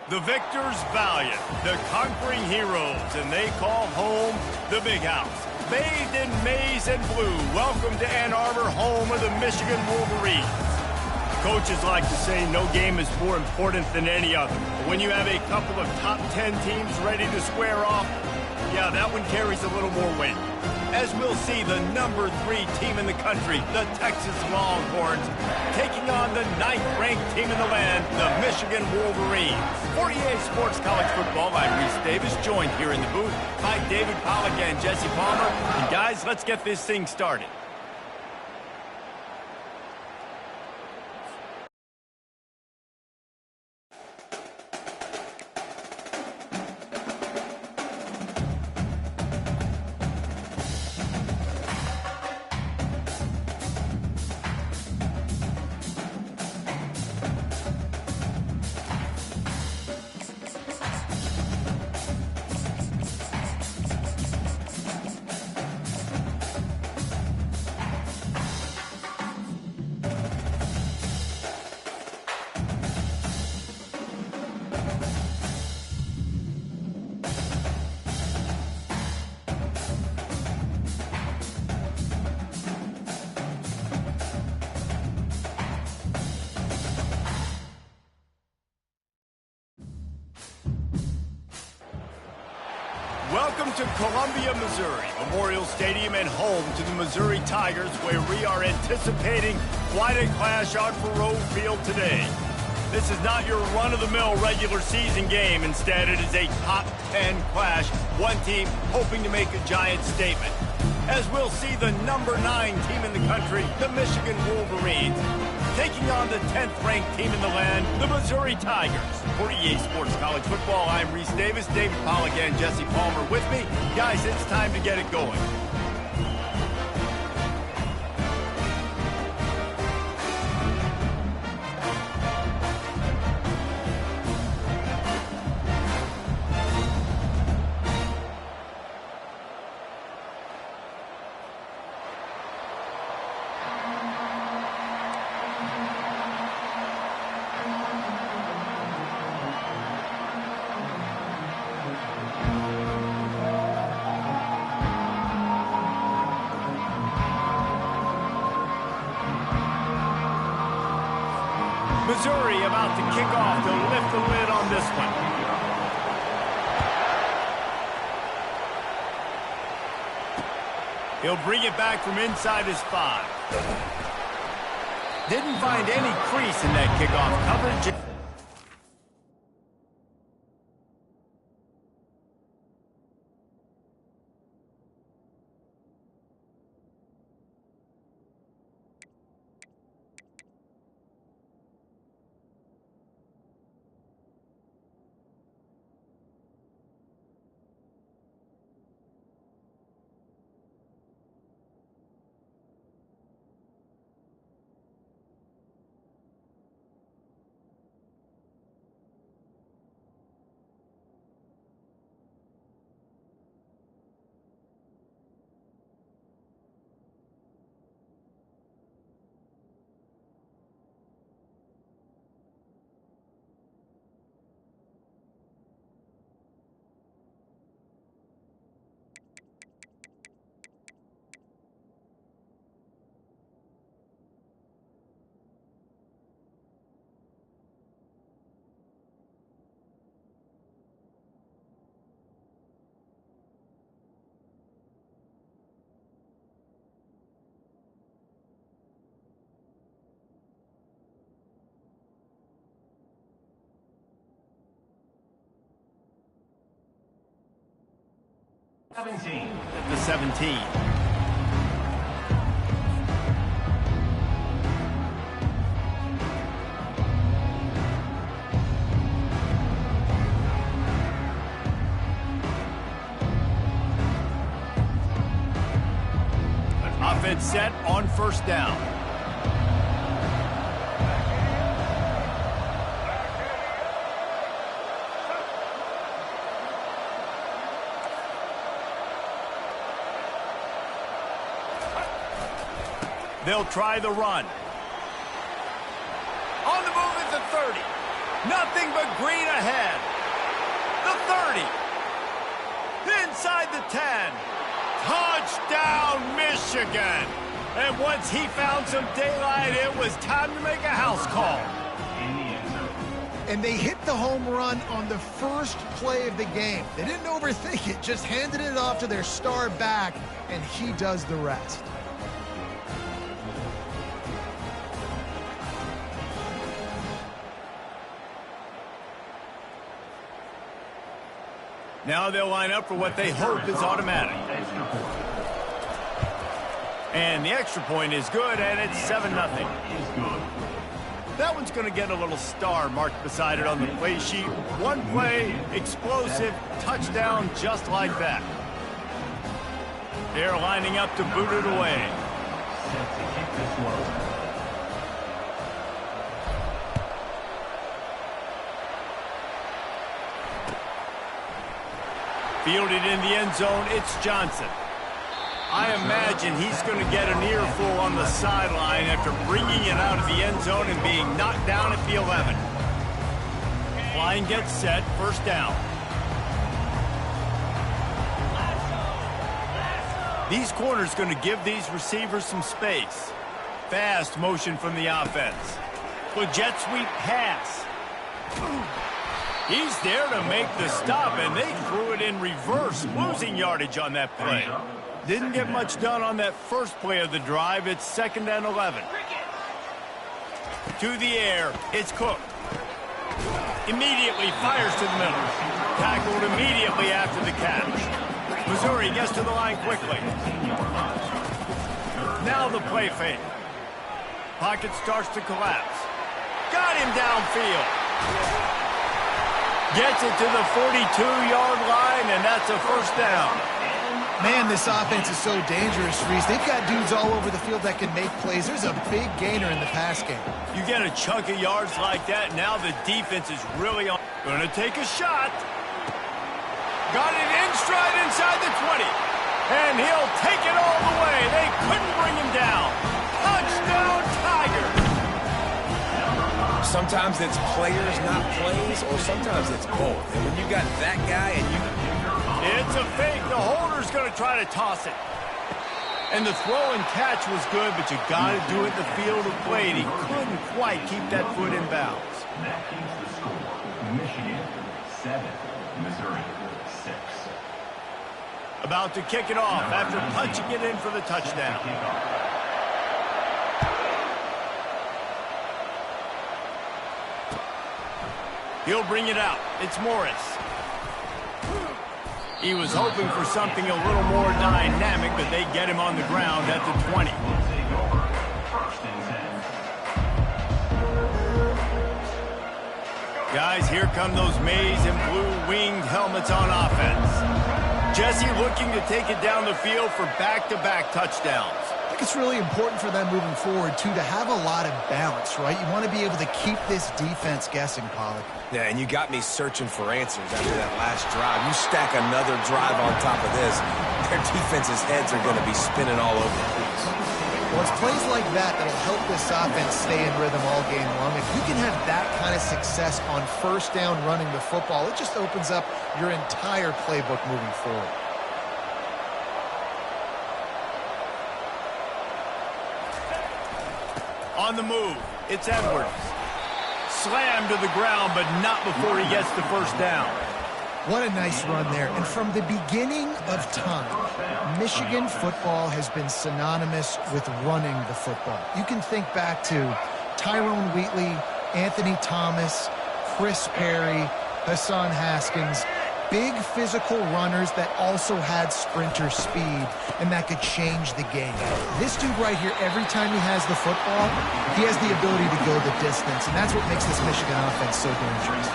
The victors valiant, the conquering heroes, and they call home the Big House. Bathed in maize and blue, welcome to Ann Arbor, home of the Michigan Wolverines. Coaches like to say no game is more important than any other. But when you have a couple of top 10 teams ready to square off, yeah, that one carries a little more weight. As we'll see, the number 3 team in the country, the Texas Longhorns, taking on the 9th-ranked team in the land, the Michigan Wolverines. For EA Sports College Football, I'm Reese Davis, joined here in the booth by David Pollack and Jesse Palmer. And guys, let's get this thing started. Welcome to Columbia, Missouri, Memorial Stadium and home to the Missouri Tigers, where we are anticipating quite a clash on Faurot Field today. This is not your run-of-the-mill regular season game. Instead, it is a top 10 clash, one team hoping to make a giant statement. As we'll see, the number 9 team in the country, the Michigan Wolverines, taking on the 10th-ranked team in the land, the Missouri Tigers. For EA Sports College Football, I'm Reese Davis, David Pollack and Jesse Palmer with me. Guys, it's time to get it going. Missouri about to kick off to lift the lid on this one. He'll bring it back from inside his 5. Didn't find any crease in that kickoff coverage. The 17. An offense set on first down. They'll try the run. On the move at the 30. Nothing but green ahead. The 30. Inside the 10. Touchdown, Michigan. And once he found some daylight, it was time to make a house call. And they hit the home run on the first play of the game. They didn't overthink it, just handed it off to their star back, and he does the rest. Now they'll line up for what they hope is automatic. And the extra point is good, and it's 7-0. That one's going to get a little star marked beside it on the play sheet. One play, explosive, touchdown just like that. They're lining up to boot it away. Fielded in the end zone, it's Johnson. I imagine he's going to get an earful on the sideline after bringing it out of the end zone and being knocked down at the 11. Line gets set, first down. These corners going to give these receivers some space. Fast motion from the offense. The jet sweep pass. He's there to make the stop, and they threw it in reverse, losing yardage on that play. Didn't get much done on that first play of the drive. It's 2nd and 11. To the air, it's Cook. Immediately fires to the middle. Tackled immediately after the catch. Missouri gets to the line quickly. Now the play fake. Pocket starts to collapse. Got him downfield. Gets it to the 42-yard line, and that's a first down. Man, this offense is so dangerous, Reese. They've got dudes all over the field that can make plays. There's a big gainer in the pass game. You get a chunk of yards like that, now the defense is really on. Going to take a shot. Got it in stride inside the 20. And he'll take it all the way. They couldn't bring him down. Touchdown, Tigers. Sometimes it's players, not plays, or sometimes it's both. And when you got that guy and you... It's a fake. The holder's going to try to toss it. And the throw and catch was good, but you got to do it in the field of play. And he couldn't quite keep that foot in bounds. That keeps the score. Michigan 7, Missouri 6. About to kick it off after punching it in for the touchdown. He'll bring it out. It's Morris. He was hoping for something a little more dynamic, but they get him on the ground at the 20. Guys, here come those maize and blue winged helmets on offense. Jesse looking to take it down the field for back-to-back touchdowns. I think it's really important for them moving forward, too, to have a lot of balance, right? You want to be able to keep this defense guessing, Pollack. Yeah, and you got me searching for answers after that last drive. You stack another drive on top of this, their defense's heads are going to be spinning all over the place. Well, it's plays like that that'll help this offense stay in rhythm all game long. If you can have that kind of success on first down running the football, it just opens up your entire playbook moving forward. On the move, it's Edwards. Slammed to the ground, but not before he gets the first down. What a nice run there. And from the beginning of time, Michigan football has been synonymous with running the football. You can think back to Tyrone Wheatley, Anthony Thomas, Chris Perry, Hassan Haskins. Big physical runners that also had sprinter speed and that could change the game. This dude right here, every time he has the football, he has the ability to go the distance, and that's what makes this Michigan offense so dangerous.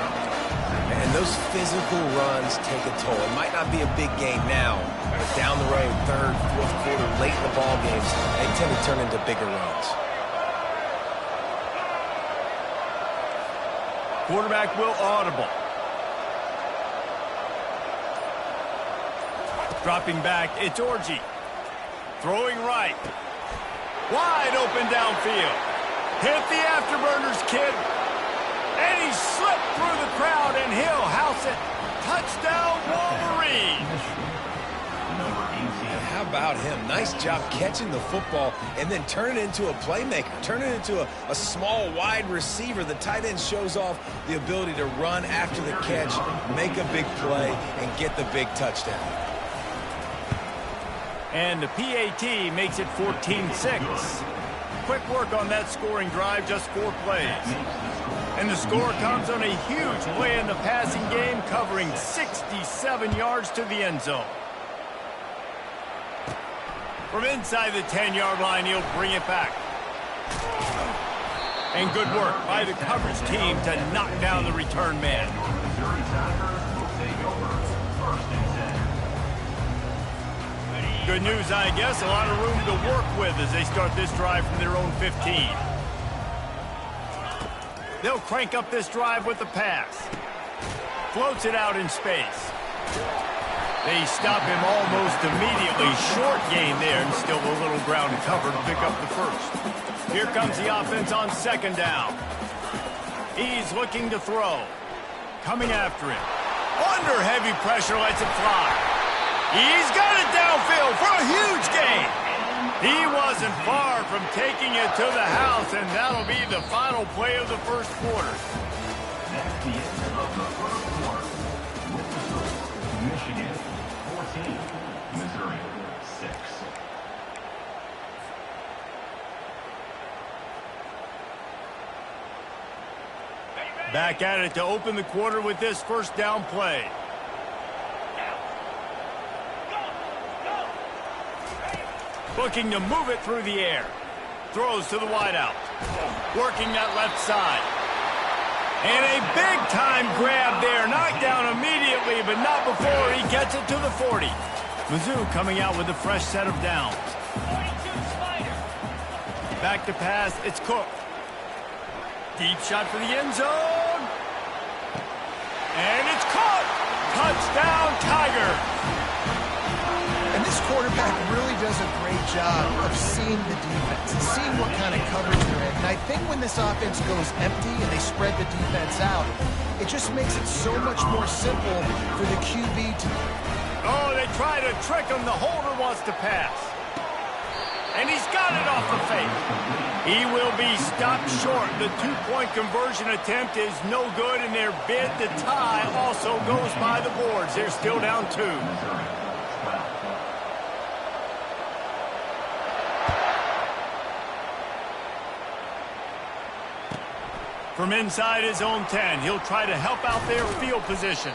And those physical runs take a toll. It might not be a big game now, but down the road, third, fourth quarter, late in the ball games, they tend to turn into bigger runs. Quarterback will audible. Dropping back, it's Orji. Throwing right. Wide open downfield. Hit the afterburners, kid. And he He slipped through the crowd, and he'll house it. Touchdown, Wolverine. How about him? Nice job catching the football and then turn it into a playmaker. Turn it into a small, wide receiver. The tight end shows off the ability to run after the catch, make a big play, and get the big touchdown. And the PAT makes it 14-6. Quick work on that scoring drive, just 4 plays. And the score comes on a huge play in the passing game, covering 67 yards to the end zone. From inside the 10-yard line, he'll bring it back. And good work by the coverage team to knock down the return man. Good news, I guess. A lot of room to work with as they start this drive from their own 15. They'll crank up this drive with the pass. Floats it out in space. They stop him almost immediately. Short gain there, and still a little ground covered to pick up the first. Here comes the offense on second down. He's looking to throw. Coming after him. Under heavy pressure, lets it fly. He's got it downfield for a huge gain. He wasn't far from taking it to the house, and that'll be the final play of the first quarter. That's the end of the first quarter. Michigan 14, Missouri 6. Back at it to open the quarter with this first down play. Looking to move it through the air. Throws to the wideout. Working that left side. And a big-time grab there. Knocked down immediately, but not before he gets it to the 40. Mizzou coming out with a fresh set of downs. Back to pass. It's Cook. Deep shot for the end zone. And it's caught. Touchdown, Tiger. And this quarterback really does a great job of seeing the defense and seeing what kind of coverage they're in. And I think when this offense goes empty and they spread the defense out, it just makes it so much more simple for the QB to... Oh, they try to trick him. The holder wants to pass. And he's got it off the fake. He will be stopped short. The two-point conversion attempt is no good, and their bid to tie also goes by the boards. They're still down 2. From inside his own 10, he'll try to help out their field position.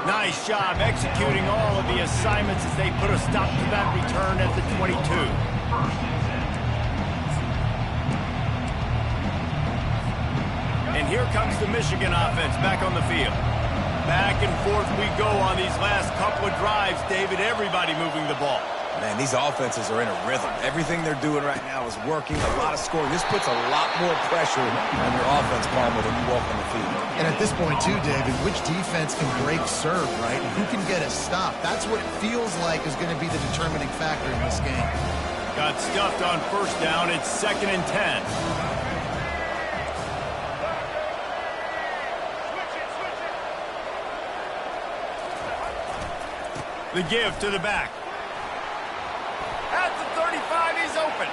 Nice job executing all of the assignments as they put a stop to that return at the 22. And here comes the Michigan offense back on the field. Back and forth we go on these last couple of drives, David. Everybody moving the ball. Man, these offenses are in a rhythm. Everything they're doing right now is working, a lot of scoring. This puts a lot more pressure on your offense, Palmer, when you walk on the field. And at this point, too, David, which defense can break serve, right? And who can get a stop? That's what it feels like is going to be the determining factor in this game. Got stuffed on first down. It's 2nd and 10. The give to the back. At the 35, he's open.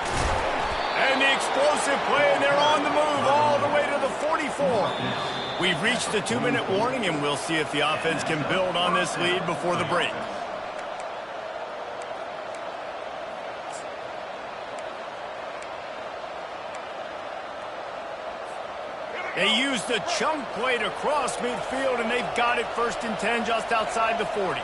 And the explosive play, and they're on the move all the way to the 44. We've reached the 2-minute warning, and we'll see if the offense can build on this lead before the break. They used the chunk play to cross midfield, and they've got it 1st and 10 just outside the 40.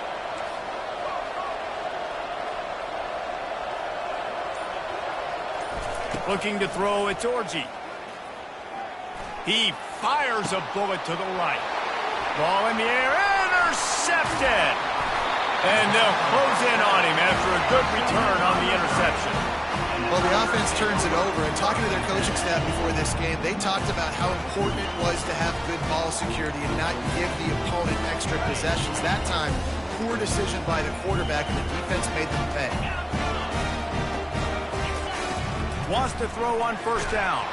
Looking to throw, it's Orji. He fires a bullet to the right. Ball in the air, intercepted! And they'll close in on him after a good return on the interception. Well, the offense turns it over, and talking to their coaching staff before this game, they talked about how important it was to have good ball security and not give the opponent extra possessions. That time, poor decision by the quarterback, and the defense made them pay. Wants to throw on first down.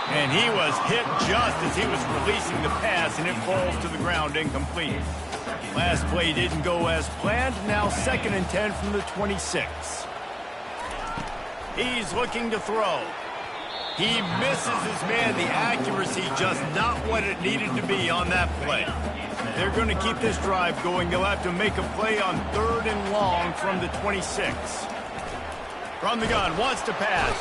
And he was hit just as he was releasing the pass, and it falls to the ground incomplete. Last play didn't go as planned. Now 2nd and 10 from the 26. He's looking to throw. He misses his man. The accuracy just not what it needed to be on that play. They're going to keep this drive going. They'll have to make a play on 3rd and long from the 26. From the gun, wants to pass.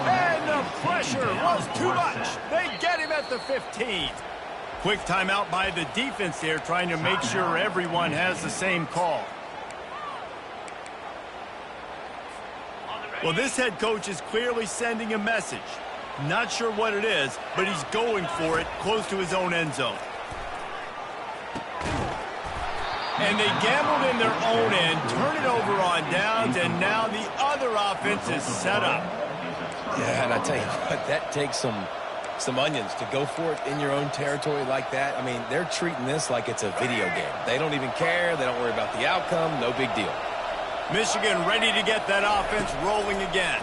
And the pressure was too much. They get him at the 15. Quick timeout by the defense there, trying to make sure everyone has the same call. Well, this head coach is clearly sending a message. Not sure what it is, but he's going for it close to his own end zone. And they gambled in their own end, turn it over on downs, and now the other offense is set up. Yeah, and I tell you what, that takes some onions to go for it in your own territory like that. I mean, they're treating this like it's a video game. They don't even care. They don't worry about the outcome. No big deal. Michigan ready to get that offense rolling again.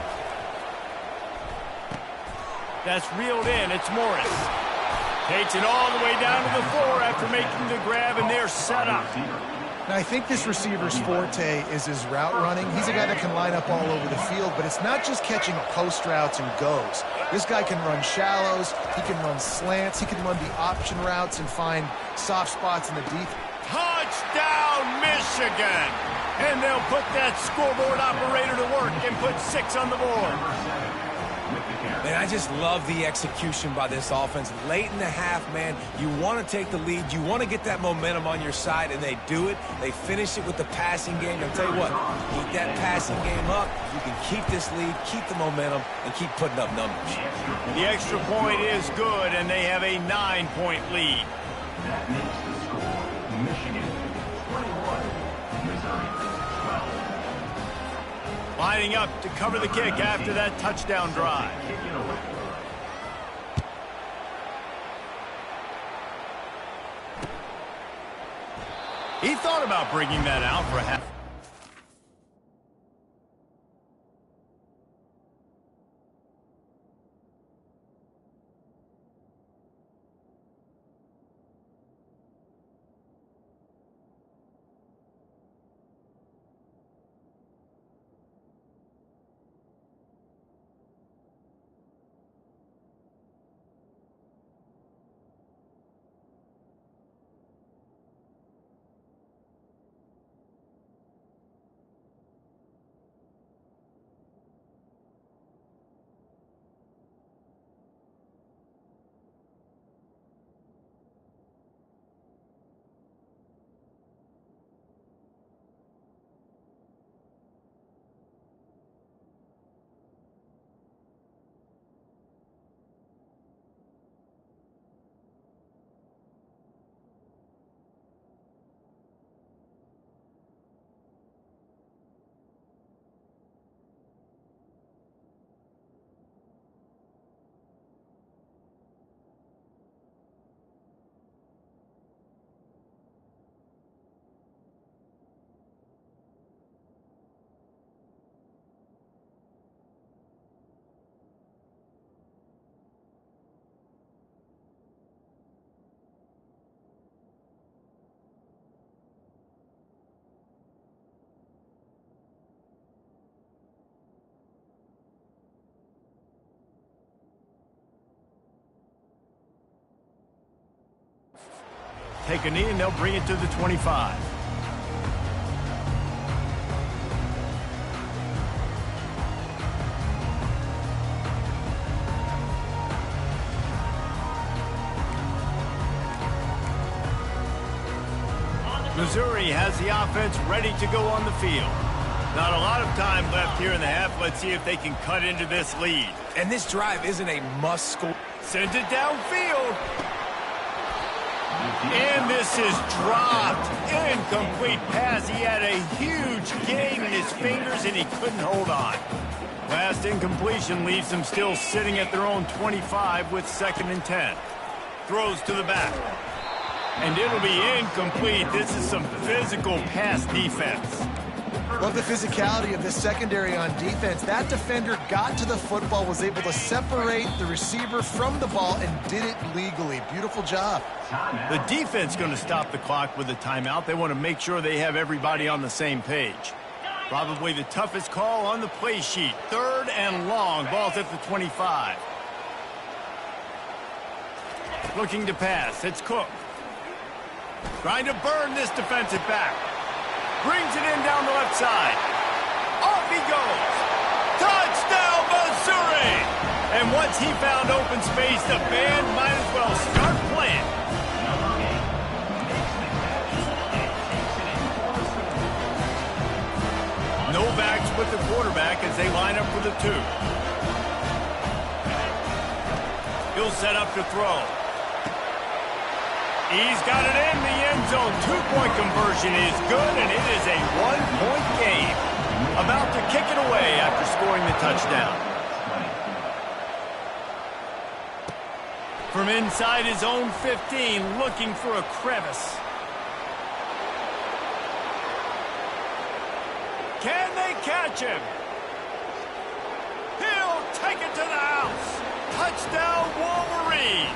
That's reeled in. It's Morris. Takes it all the way down to the floor after making the grab, and they're set up. Now, I think this receiver's forte is his route running. He's a guy that can line up all over the field, but it's not just catching post routes and goes. This guy can run shallows, he can run slants, he can run the option routes and find soft spots in the defense. Touchdown, Michigan! And they'll put that scoreboard operator to work and put 6 on the board. Man, I just love the execution by this offense. Late in the half, man, you want to take the lead. You want to get that momentum on your side, and they do it. They finish it with the passing game. I'll tell you what, keep that passing game up. You can keep this lead, keep the momentum, and keep putting up numbers. The extra point is good, and they have a 9-point lead. That makes the score Michigan 21, Missouri 12. Lining up to cover the kick after that touchdown drive. He thought about bringing that out for a half. Take a knee, and they'll bring it to the 25. Missouri has the offense ready to go on the field. Not a lot of time left here in the half. Let's see if they can cut into this lead. And this drive isn't a must-score. Sends it downfield. And this is dropped. Incomplete pass. He had a huge gain in his fingers, and he couldn't hold on. Last incompletion leaves them still sitting at their own 25 with 2nd and 10. Throws to the back. And it'll be incomplete. This is some physical pass defense. Love the physicality of this secondary on defense. That defender got to the football, was able to separate the receiver from the ball, and did it legally. Beautiful job. The defense going to stop the clock with a timeout. They want to make sure they have everybody on the same page. Probably the toughest call on the play sheet. 3rd and long. Ball's at the 25. Looking to pass. It's Cook. Trying to burn this defensive back. Brings it in down the left side. Off he goes. Touchdown, Missouri! And once he found open space, the band might as well start playing. No backs with the quarterback as they line up for the 2. He'll set up to throw. He's got it in the end zone. 2-point conversion is good, and it is a 1-point game. About to kick it away after scoring the touchdown. From inside his own 15, looking for a crevice. Can they catch him? He'll take it to the house. Touchdown, Wolverine.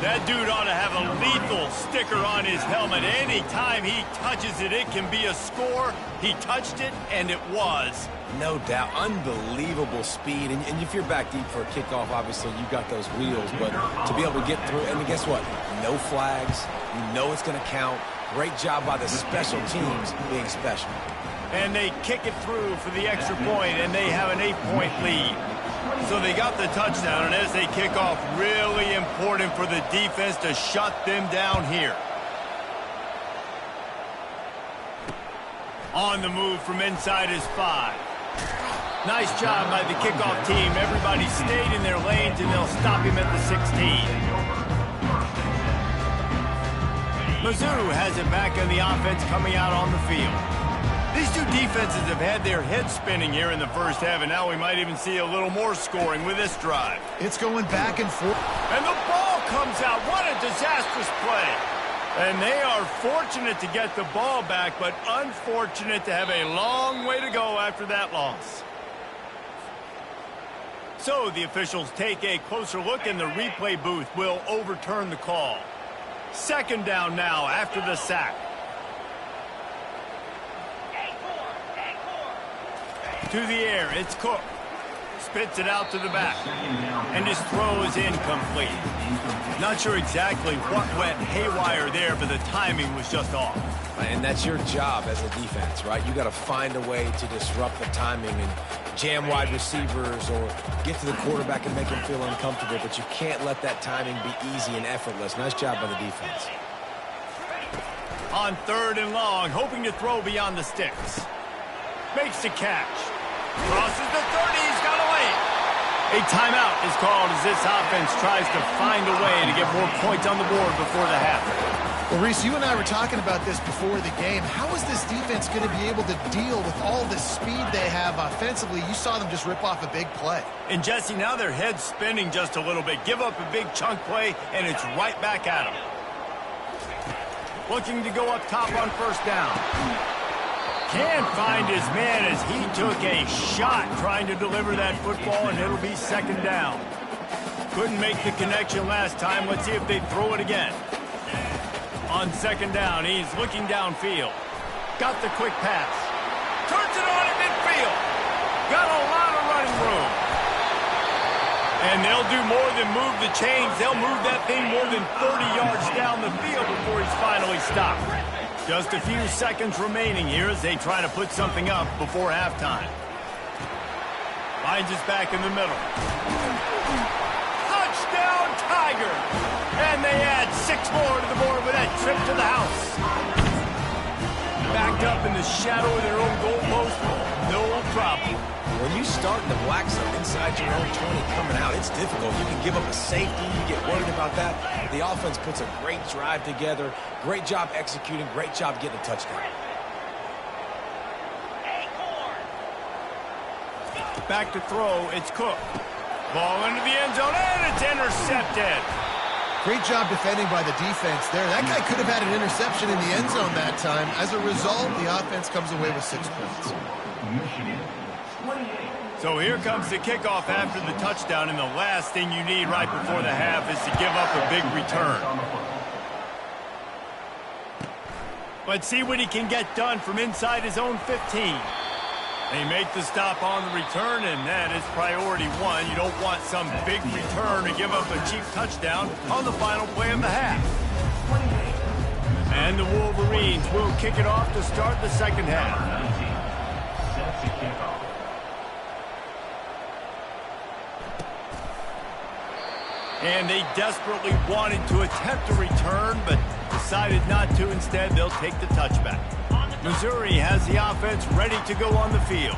That dude ought to have a lethal sticker on his helmet. Anytime he touches it, it can be a score. He touched it, and it was. No doubt. Unbelievable speed. And if you're back deep for a kickoff, obviously you've got those wheels. But to be able to get through, and guess what? No flags. You know it's going to count. Great job by the special teams being special. And they kick it through for the extra point, and they have an 8-point lead. So they got the touchdown, and as they kick off, really important for the defense to shut them down here. On the move from inside his 5. Nice job by the kickoff team. Everybody stayed in their lanes, and they'll stop him at the 16. Mizzou has it back on the offense coming out on the field. These two defenses have had their heads spinning here in the first half, and now we might even see a little more scoring with this drive. It's going back and forth. And the ball comes out. What a disastrous play. And they are fortunate to get the ball back, but unfortunate to have a long way to go after that loss. So the officials take a closer look, and the replay booth will overturn the call. 2nd down now after the sack. To the air, it's Cook. Spits it out to the back. And his throw is incomplete. Not sure exactly what went haywire there, but the timing was just off. And that's your job as a defense, right? You got to find a way to disrupt the timing and jam wide receivers or get to the quarterback and make him feel uncomfortable, but you can't let that timing be easy and effortless. Nice job by the defense. On 3rd and long, hoping to throw beyond the sticks. Makes the catch. Crosses the 30, he's got a lane. A timeout is called as this offense tries to find a way to get more points on the board before the half. Well, Reese, you and I were talking about this before the game. How is this defense going to be able to deal with all the speed they have offensively? You saw them just rip off a big play. And, Jesse, now their head's spinning just a little bit. Give up a big chunk play, and it's right back at them. Looking to go up top on 1st down. Can't find his man as he took a shot trying to deliver that football, and it'll be 2nd down. Couldn't make the connection last time. Let's see if they throw it again. On 2nd down, he's looking downfield. Got the quick pass. Turns it on at midfield. Got a lot of running room. And they'll do more than move the chains. They'll move that thing more than 30 yards down the field before he's finally stopped. Just a few seconds remaining here as they try to put something up before halftime. Finds us back in the middle. Touchdown, Tiger! And they add 6 more to the board with that trip to the house. Backed up in the shadow of their own goalpost, no problem. When you start in the black zone inside your own 20 coming out, it's difficult. You can give up a safety. You get worried about that. The offense puts a great drive together. Great job executing. Great job getting a touchdown. Back to throw. It's Cook. Ball into the end zone, and it's intercepted. Great job defending by the defense there. That guy could have had an interception in the end zone that time. As a result, the offense comes away with 6 points. So here comes the kickoff after the touchdown, and the last thing you need right before the half is to give up a big return. Let's see what he can get done from inside his own 15. They make the stop on the return, and that is priority one. You don't want some big return to give up a cheap touchdown on the final play of the half. And the Wolverines will kick it off to start the second half. And they desperately wanted to attempt a return, but decided not to. Instead, they'll take the touchback. Missouri has the offense ready to go on the field.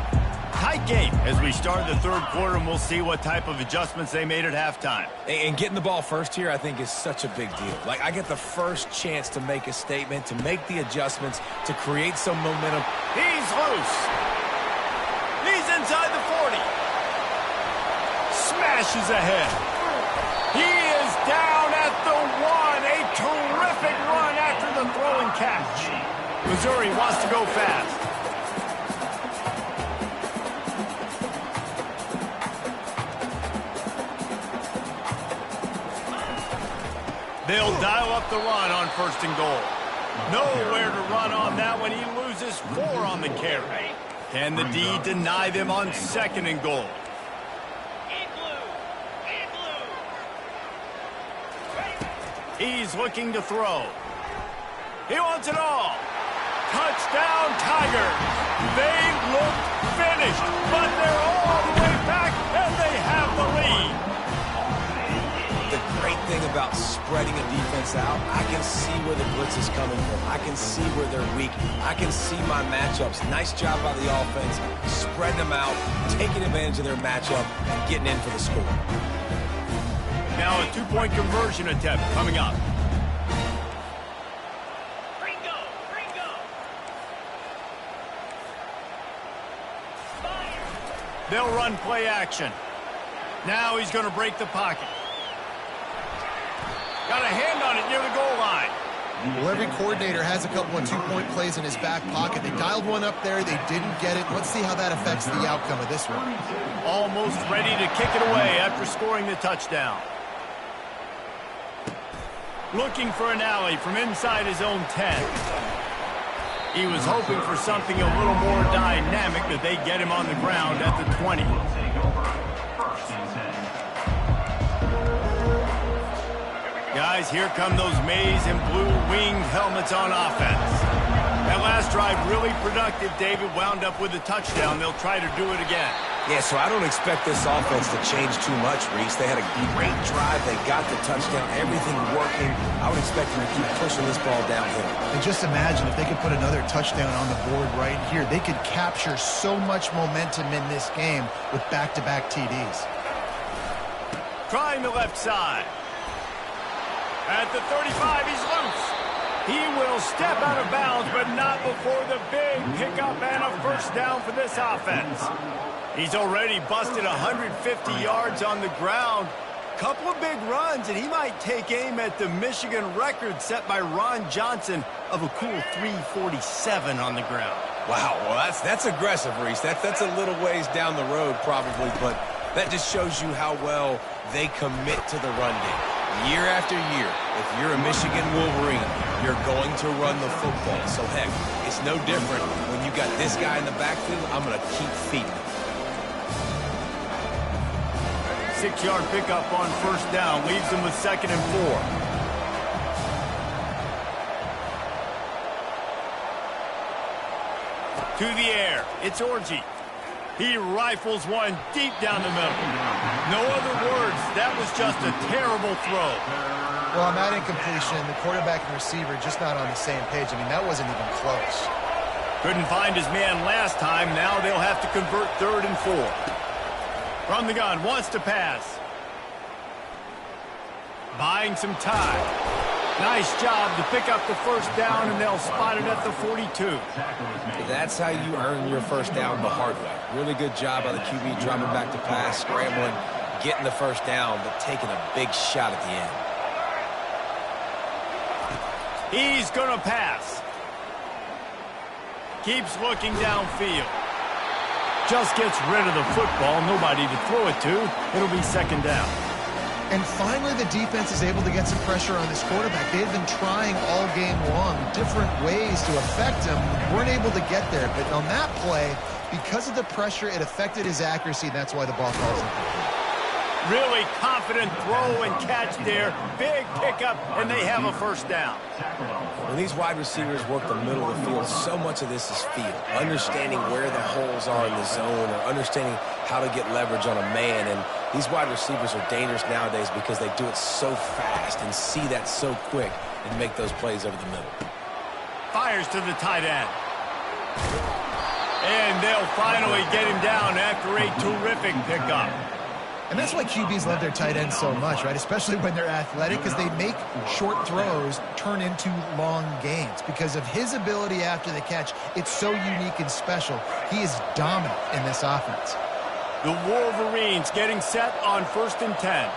Tight game as we start the third quarter, and we'll see what type of adjustments they made at halftime. And getting the ball first here, I think, is such a big deal. Like, I get the first chance to make a statement, to make the adjustments, to create some momentum. He's loose. He's inside the 40. Smashes ahead. He is down at the 1. A terrific run after the throw and catch. Missouri wants to go fast. They'll dial up the run on 1st and goal. Nowhere to run on that one. He loses 4 on the carry. Can the D deny them on 2nd and goal? He's looking to throw. He wants it all. Touchdown, Tigers. They look finished, but they're all the way back, and they have the lead. The great thing about spreading a defense out, I can see where the blitz is coming from. I can see where they're weak. I can see my matchups. Nice job by the offense, spreading them out, taking advantage of their matchup, and getting in for the score. Now a 2-point conversion attempt coming up. They'll run play action. Now he's going to break the pocket. Got a hand on it near the goal line. Well, every coordinator has a couple of 2-point plays in his back pocket. They dialed one up there. They didn't get it. Let's see how that affects the outcome of this one. Almost ready to kick it away after scoring the touchdown. Looking for an alley from inside his own 10. He was hoping for something a little more dynamic, but they get him on the ground at the 20. Guys, here come those maize and blue winged helmets on offense. That last drive really productive. David wound up with a touchdown. They'll try to do it again. Yeah, so I don't expect this offense to change too much, Reese. They had a great drive. They got the touchdown. Everything working. I would expect them to keep pushing this ball downhill. And just imagine if they could put another touchdown on the board right here. They could capture so much momentum in this game with back-to-back TDs. Trying the left side. At the 35, he's loose. He will step out of bounds, but not before the big pickup and a 1st down for this offense. He's already busted 150 yards on the ground. Couple of big runs, and he might take aim at the Michigan record set by Ron Johnson of a cool 347 on the ground. Wow, well, that's aggressive, Reese. That's a little ways down the road probably, but that just shows you how well they commit to the run game. Year after year, if you're a Michigan Wolverine, you're going to run the football. So, heck, it's no different when you got this guy in the backfield. I'm going to keep feeding him. 6-yard pickup on 1st down leaves them with 2nd and 4. To the air, it's Orji. He rifles one deep down the middle. No other words, that was just a terrible throw. Well, on that incompletion, the quarterback and receiver just not on the same page. I mean, that wasn't even close. Couldn't find his man last time. Now they'll have to convert 3rd and 4. From the gun, wants to pass. Buying some time. Nice job to pick up the 1st down, and they'll spot it at the 42. That's how you earn your 1st down the hard way. Really good job by the QB dropping back to pass, scrambling, getting the 1st down, but taking a big shot at the end. He's going to pass. Keeps looking downfield. Just gets rid of the football. Nobody to throw it to. It'll be second down. And finally, the defense is able to get some pressure on this quarterback. They had been trying all game long different ways to affect him. Weren't able to get there. But on that play, because of the pressure, it affected his accuracy. And that's why the ball falls incomplete. Really confident throw and catch there. Big pickup, and they have a first down. When these wide receivers work the middle of the field, so much of this is feel. Understanding where the holes are in the zone or understanding how to get leverage on a man. And these wide receivers are dangerous nowadays because they do it so fast and see that so quick and make those plays over the middle. Fires to the tight end. And they'll finally get him down after a terrific pickup. And that's why QBs love their tight ends so much, right? Especially when they're athletic, because they make short throws turn into long gains. Because of his ability after the catch, it's so unique and special. He is dominant in this offense. The Wolverines getting set on 1st and 10.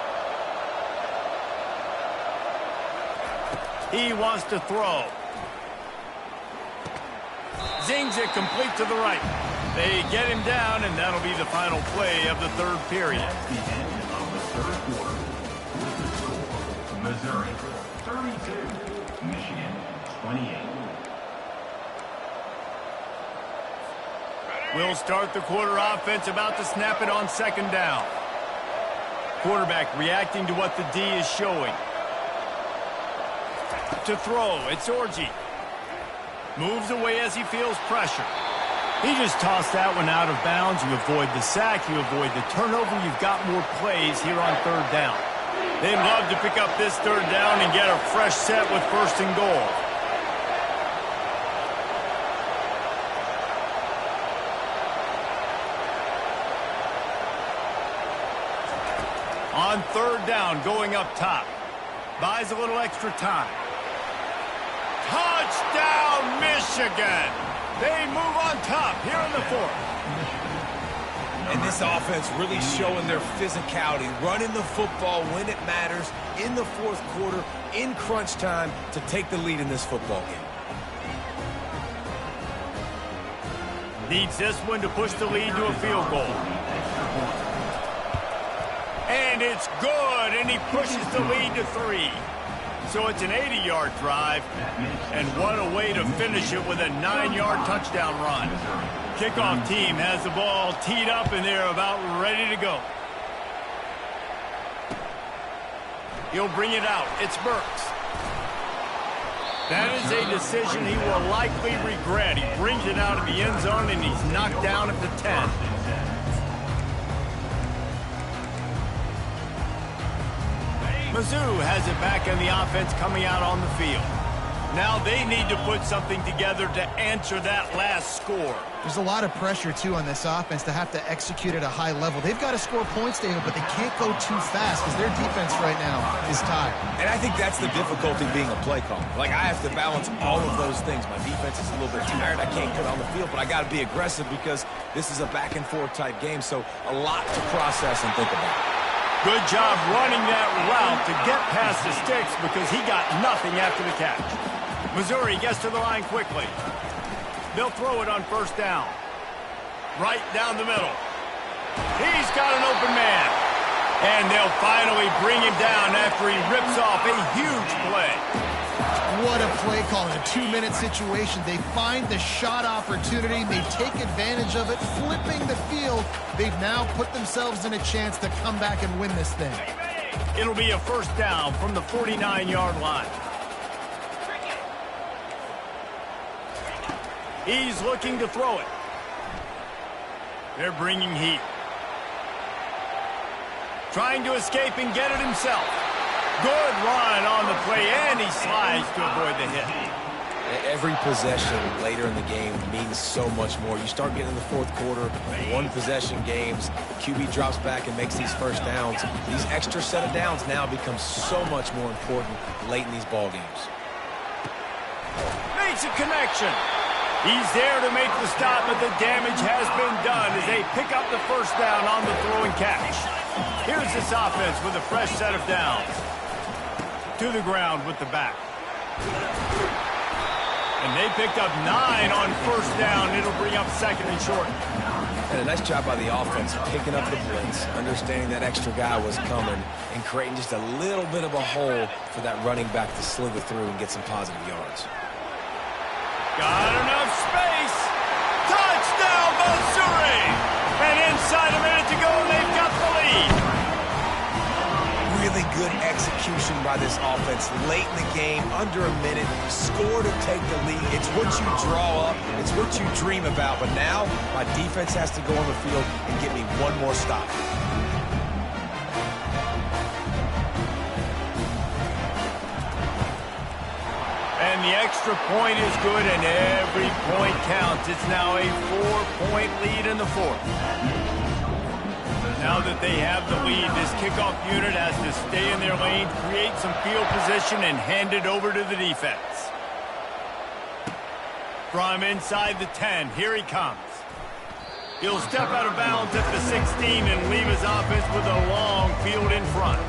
He wants to throw. Zings it complete to the right. They get him down, and that'll be the final play of the third period. At the end of the third quarter, Missouri 32, Michigan 28. We'll start the quarter offense, about to snap it on second down. Quarterback reacting to what the D is showing. To throw, it's Orji. Moves away as he feels pressure. He just tossed that one out of bounds. You avoid the sack, you avoid the turnover. You've got more plays here on third down. They'd love to pick up this third down and get a fresh set with 1st and goal. On third down, going up top. Buys a little extra time. Touchdown, Michigan! They move on top here in the fourth. And this offense really showing their physicality, running the football when it matters, in the fourth quarter, in crunch time, to take the lead in this football game. Needs this one to push the lead to a field goal. And it's good, and he pushes the lead to 3. So it's an 80-yard drive, and what a way to finish it with a 9-yard touchdown run. Kickoff team has the ball teed up, and they're about ready to go. He'll bring it out. It's Burks. That is a decision he will likely regret. He brings it out of the end zone, and he's knocked down at the 10. Mizzou has it back in the offense coming out on the field. Now they need to put something together to answer that last score. There's a lot of pressure, too, on this offense to have to execute at a high level. They've got to score points, David, but they can't go too fast because their defense right now is tired. And I think that's the difficulty being a play caller. Like, I have to balance all of those things. My defense is a little bit tired. I can't get on the field, but I got to be aggressive because this is a back-and-forth type game, so a lot to process and think about. Good job running that route to get past the sticks because he got nothing after the catch. Missouri gets to the line quickly. They'll throw it on 1st down. Right down the middle. He's got an open man. And they'll finally bring him down after he rips off a huge play. What a play call in a 2-minute situation. They find the shot opportunity. They take advantage of it, flipping the field. They've now put themselves in a chance to come back and win this thing. It'll be a 1st down from the 49-yard line. He's looking to throw it. They're bringing heat. Trying to escape and get it himself. Good run on the play, and he slides to avoid the hit. Every possession later in the game means so much more. You start getting in the fourth quarter, one-possession games, the QB drops back and makes these 1st downs. These extra set of downs now become so much more important late in these ball games. Makes a connection. He's there to make the stop, but the damage has been done as they pick up the 1st down on the throw and catch. Here's this offense with a fresh set of downs. To the ground with the back. And they picked up 9 on first down. It'll bring up second and short. And a nice job by the offense picking up the blitz, understanding that extra guy was coming, and creating just a little bit of a hole for that running back to slither through and get some positive yards. Got enough space. Touchdown, Missouri! And inside a minute to go, and they've got the lead. Really good execution by this offense late in the game, under a minute, score to take the lead. It's what you draw up, it's what you dream about, but now my defense has to go on the field and get me one more stop. And the extra point is good, and every point counts. It's now a 4-point lead in the fourth. Now that they have the lead, this kickoff unit has to stay in their lane, create some field position, and hand it over to the defense. From inside the 10, here he comes. He'll step out of bounds at the 16 and leave his offense with a long field in front.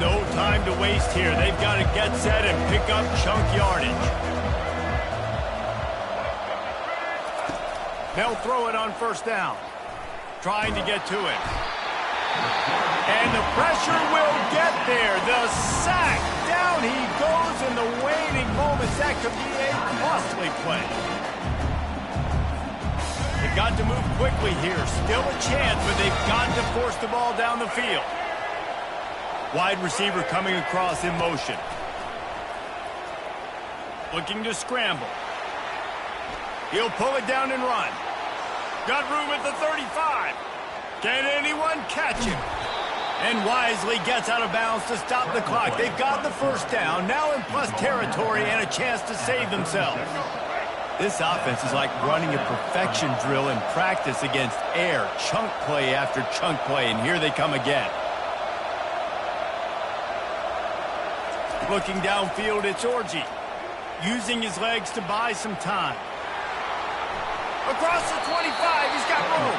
No time to waste here. They've got to get set and pick up chunk yardage. They'll throw it on first down. Trying to get to it. And the pressure will get there. The sack. Down he goes in the waning moments. That could be a costly play. They've got to move quickly here. Still a chance, but they've got to force the ball down the field. Wide receiver coming across in motion. Looking to scramble. He'll pull it down and run. Got room at the 35. Can anyone catch him? And wisely gets out of bounds to stop the clock. They've got the first down, now in plus territory and a chance to save themselves. This offense is like running a perfection drill in practice against air. Chunk play after chunk play, and here they come again. Looking downfield, it's Orji. Using his legs to buy some time. Across the 25, he's got room.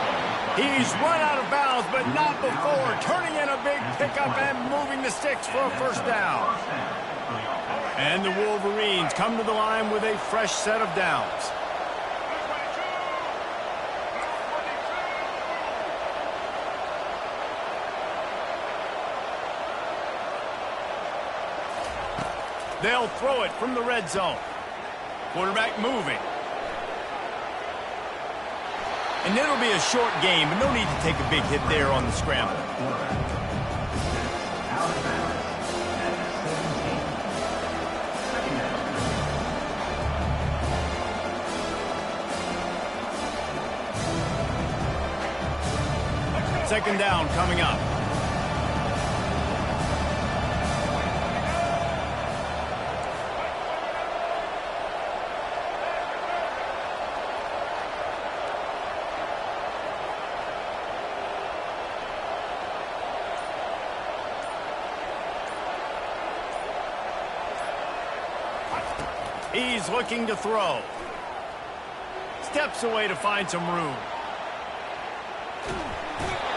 He's run out of bounds, but not before. Turning in a big pickup and moving the sticks for a first down. And the Wolverines come to the line with a fresh set of downs. They'll throw it from the red zone. Quarterback moving. And it'll be a short game, but no need to take a big hit there on the scramble. Second down coming up. He's looking to throw. Steps away to find some room.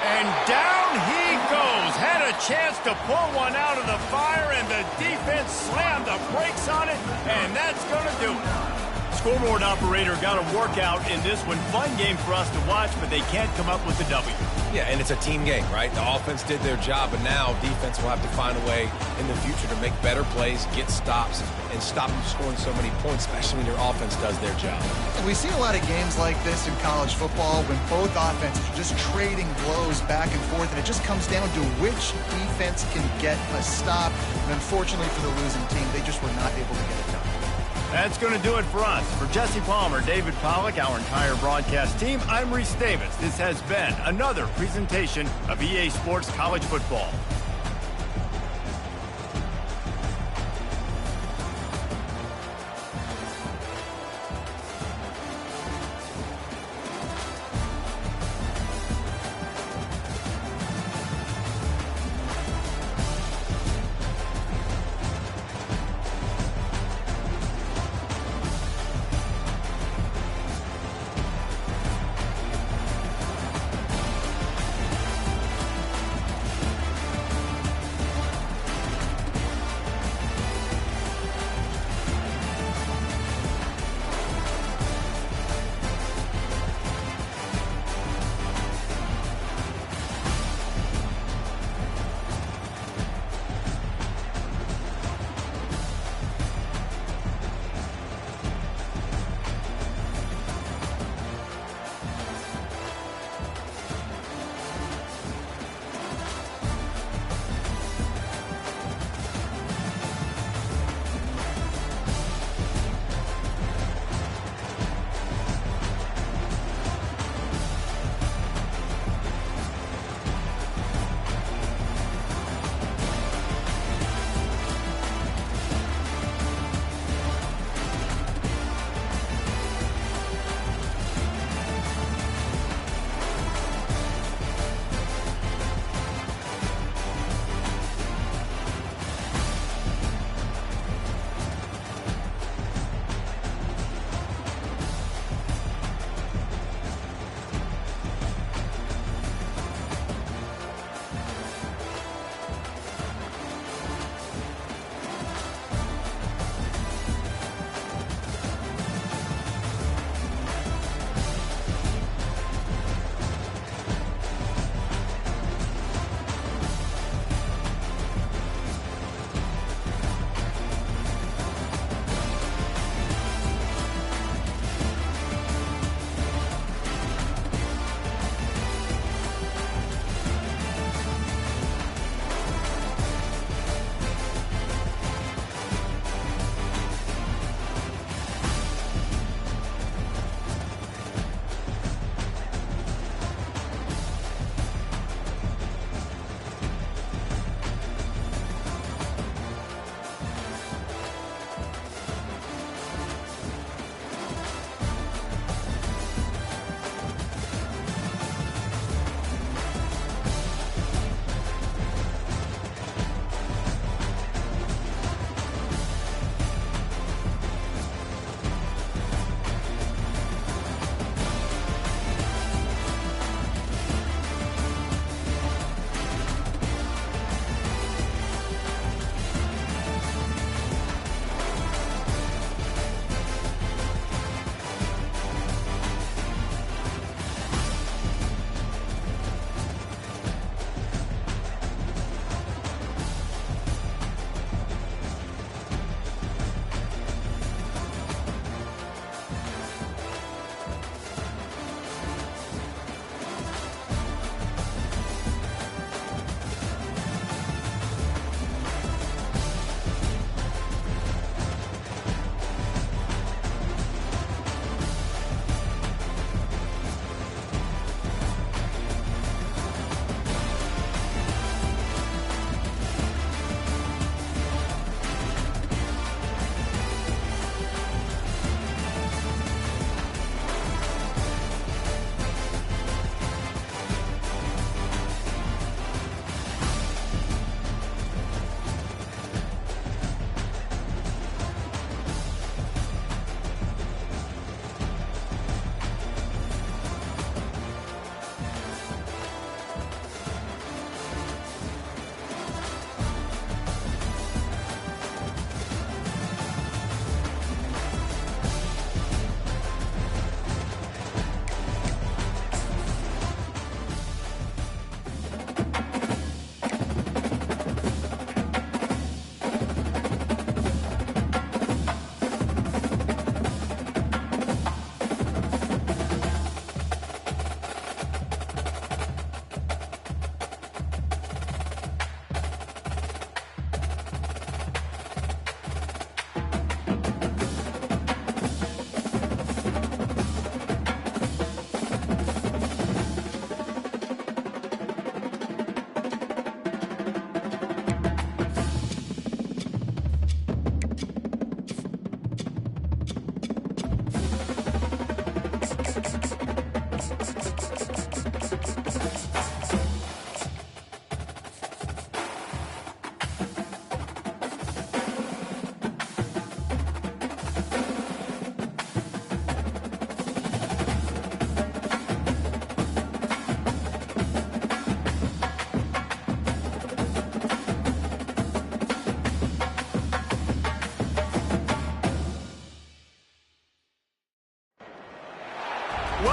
And down he goes. Had a chance to pull one out of the fire, and the defense slammed the brakes on it, and that's going to do it. Scoreboard operator got a workout in this one. Fun game for us to watch, but they can't come up with the W. Yeah, and it's a team game, right? The offense did their job, but now defense will have to find a way in the future to make better plays, get stops, and stop them scoring so many points, especially when your offense does their job. And we see a lot of games like this in college football when both offenses are just trading blows back and forth, and it just comes down to which defense can get a stop. And unfortunately for the losing team, they just were not able to get it done. That's going to do it for us. For Jesse Palmer, David Pollack, our entire broadcast team, I'm Reese Davis. This has been another presentation of EA Sports College Football.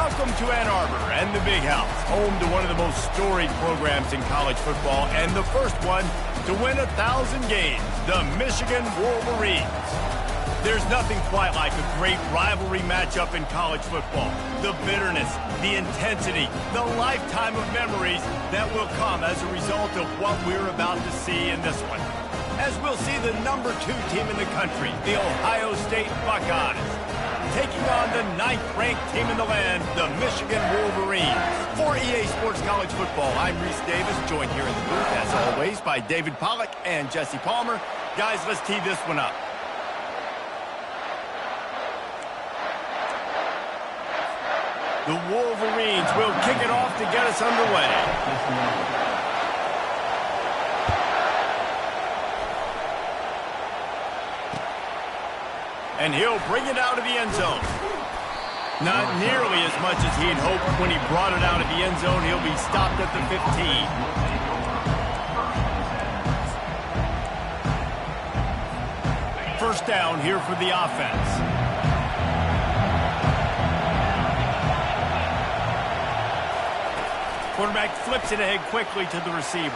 Welcome to Ann Arbor and the Big House, home to one of the most storied programs in college football and the first one to win 1,000 games, the Michigan Wolverines. There's nothing quite like a great rivalry matchup in college football. The bitterness, the intensity, the lifetime of memories that will come as a result of what we're about to see in this one. As we'll see the #2 team in the country, the Ohio State Buckeyes, taking on the 9th-ranked team in the land, the Michigan Wolverines. For EA Sports College Football, I'm Reese Davis, joined here in the booth, as always, by David Pollack and Jesse Palmer. Guys, let's tee this one up. The Wolverines will kick it off to get us underway. And he'll bring it out of the end zone. Not nearly as much as he'd hoped when he brought it out of the end zone. He'll be stopped at the 15. First down here for the offense. Quarterback flips it ahead quickly to the receiver.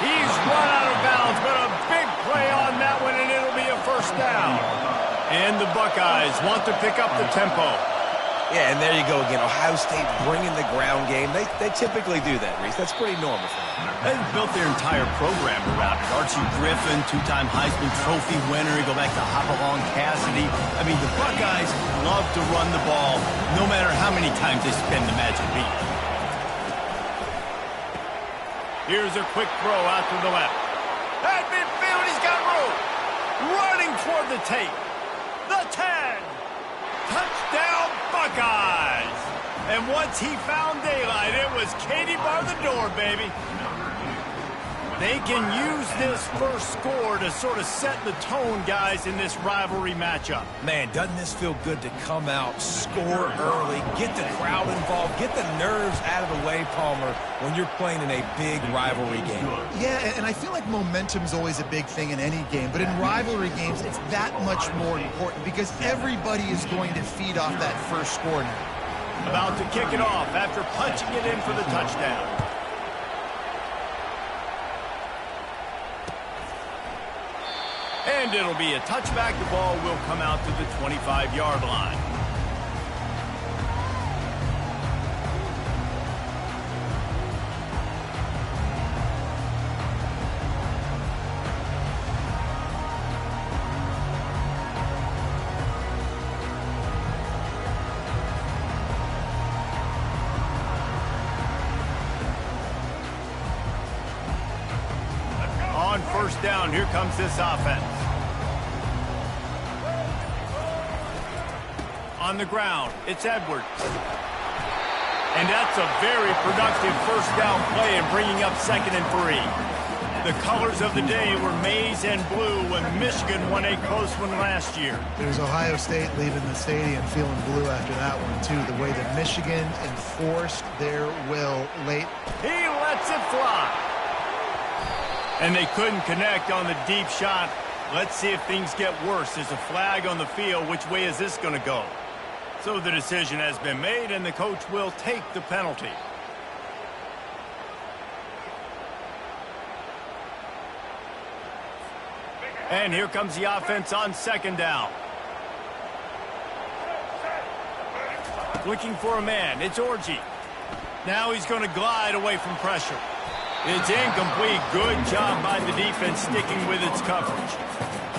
He's run out of bounds, but a big play on that one, and it'll be a first down. And the Buckeyes want to pick up the tempo. Yeah, and there you go again. Ohio State bringing the ground game. They typically do that, Reese. That's pretty normal for them. They've built their entire program around it. Archie Griffin, 2-time Heisman Trophy winner. You go back to Hopalong Cassidy. I mean, the Buckeyes love to run the ball, no matter how many times they spin the magic beat. Here's a quick throw out to the left. At midfield, he's got room. Running toward the tape. The 10. Touchdown, Buckeyes. And once he found daylight, it was Katie bar the door, baby. They can use this first score to sort of set the tone, guys, in this rivalry matchup. Man, doesn't this feel good to come out, score early, get the crowd involved, get the nerves out of the way, Palmer, when you're playing in a big rivalry game. Yeah, and I feel like momentum's always a big thing in any game, but in rivalry games, it's that much more important because everybody is going to feed off that first score now. About to kick it off after punching it in for the touchdown. And it'll be a touchback. The ball will come out to the 25-yard line. On first down, here comes this offense. On the ground, it's Edwards. And that's a very productive first down play and bringing up 2nd and 3. The colors of the day were maize and blue when Michigan won a close one last year. There's Ohio State leaving the stadium feeling blue after that one, too. The way that Michigan enforced their will late. He lets it fly. And they couldn't connect on the deep shot. Let's see if things get worse. There's a flag on the field. Which way is this going to go? So the decision has been made, and the coach will take the penalty. And here comes the offense on 2nd down. Looking for a man. It's Orji. Now he's going to glide away from pressure. It's incomplete. Good job by the defense sticking with its coverage.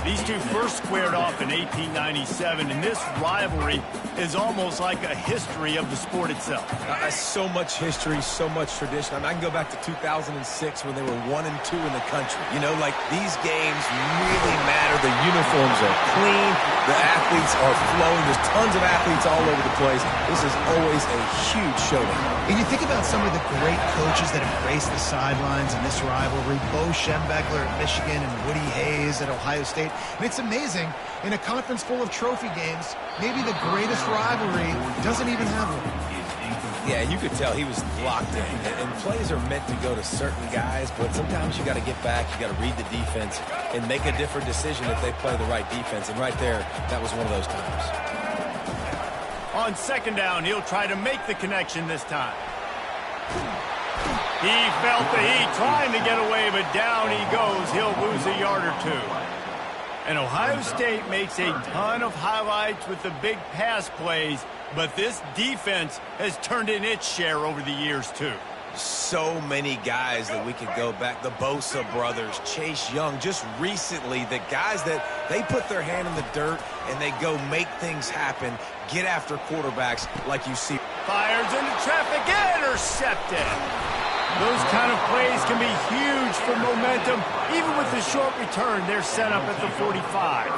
These two first squared off in 1897, and this rivalry is almost like a history of the sport itself. So much history, so much tradition. I mean, I can go back to 2006 when they were 1 and 2 in the country. You know, like these games really matter. The uniforms are clean. The athletes are flowing. There's tons of athletes all over the place. This is always a huge showdown. And you think about some of the great coaches that have graced the sidelines in this rivalry. Bo Schembechler at Michigan and Woody Hayes at Ohio State. And it's amazing, in a conference full of trophy games, maybe the greatest rivalry doesn't even have one. Yeah, you could tell he was locked in. And plays are meant to go to certain guys, but sometimes you got to get back, you got to read the defense, and make a different decision if they play the right defense. And right there, that was one of those times. On second down, he'll try to make the connection this time. He felt the heat trying to get away, but down he goes. He'll lose a yard or two. And Ohio State makes a ton of highlights with the big pass plays, but this defense has turned in its share over the years, too. So many guys that we could go back. The Bosa brothers, Chase Young, just recently, the guys that they put their hand in the dirt and they go make things happen, get after quarterbacks like you see. Fires into traffic, intercepted. Those kind of plays can be huge for momentum. Even with the short return, they're set up at the 45.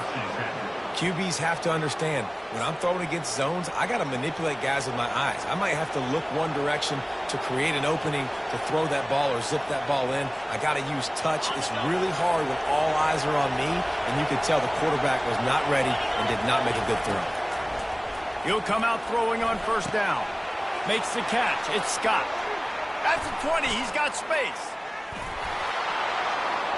QBs have to understand, when I'm throwing against zones, I got to manipulate guys with my eyes. I might have to look one direction to create an opening to throw that ball or zip that ball in. I got to use touch. It's really hard when all eyes are on me, and you can tell the quarterback was not ready and did not make a good throw. He'll come out throwing on first down. Makes the catch. It's Scott. That's a 20. He's got space.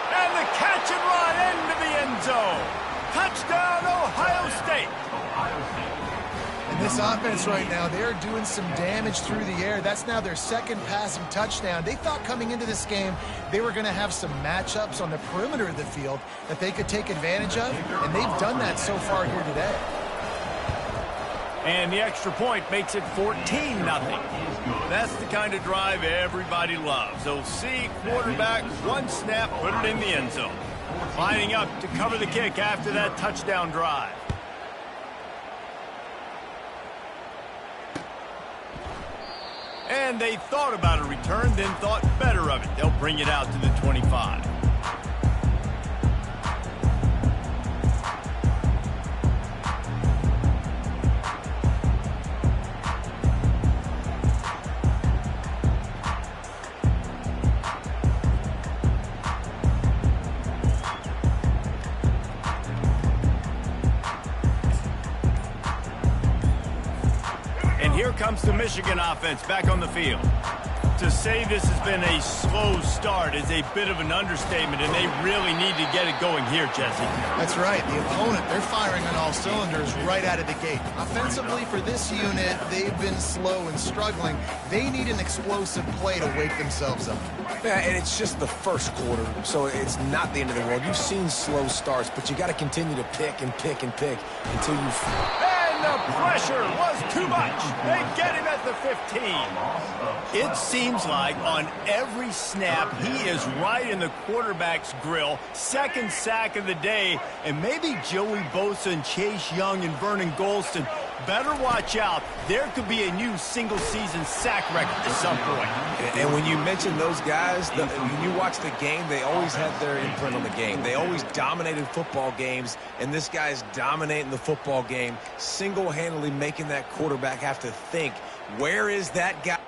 And the catch and run into the end zone. Touchdown, Ohio State. And this offense right now, they're doing some damage through the air. That's now their second passing touchdown. They thought coming into this game they were going to have some matchups on the perimeter of the field that they could take advantage of, and they've done that so far here today. And the extra point makes it 14-0. That's the kind of drive everybody loves. They'll see quarterback, one snap, put it in the end zone. Lining up to cover the kick after that touchdown drive. And they thought about a return, then thought better of it. They'll bring it out to the 25. Here comes the Michigan offense back on the field. To say this has been a slow start is a bit of an understatement, and they really need to get it going here, Jesse. That's right. The opponent, they're firing on all cylinders right out of the gate. Offensively, for this unit, they've been slow and struggling. They need an explosive play to wake themselves up. Yeah, and it's just the first quarter, so it's not the end of the world. You've seen slow starts, but you got to continue to pick and pick and pick until you... And the pressure was too much. They get him at the 15. It seems like on every snap, he is right in the quarterback's grill. Second sack of the day. And maybe Joey Bosa and Chase Young and Vernon Gholston better watch out. There could be a new single-season sack record at some point. And when you mention those guys, when you watch the game, they always had their imprint on the game. They always dominated football games, and this guy's dominating the football game, single-handedly making that quarterback have to think, where is that guy?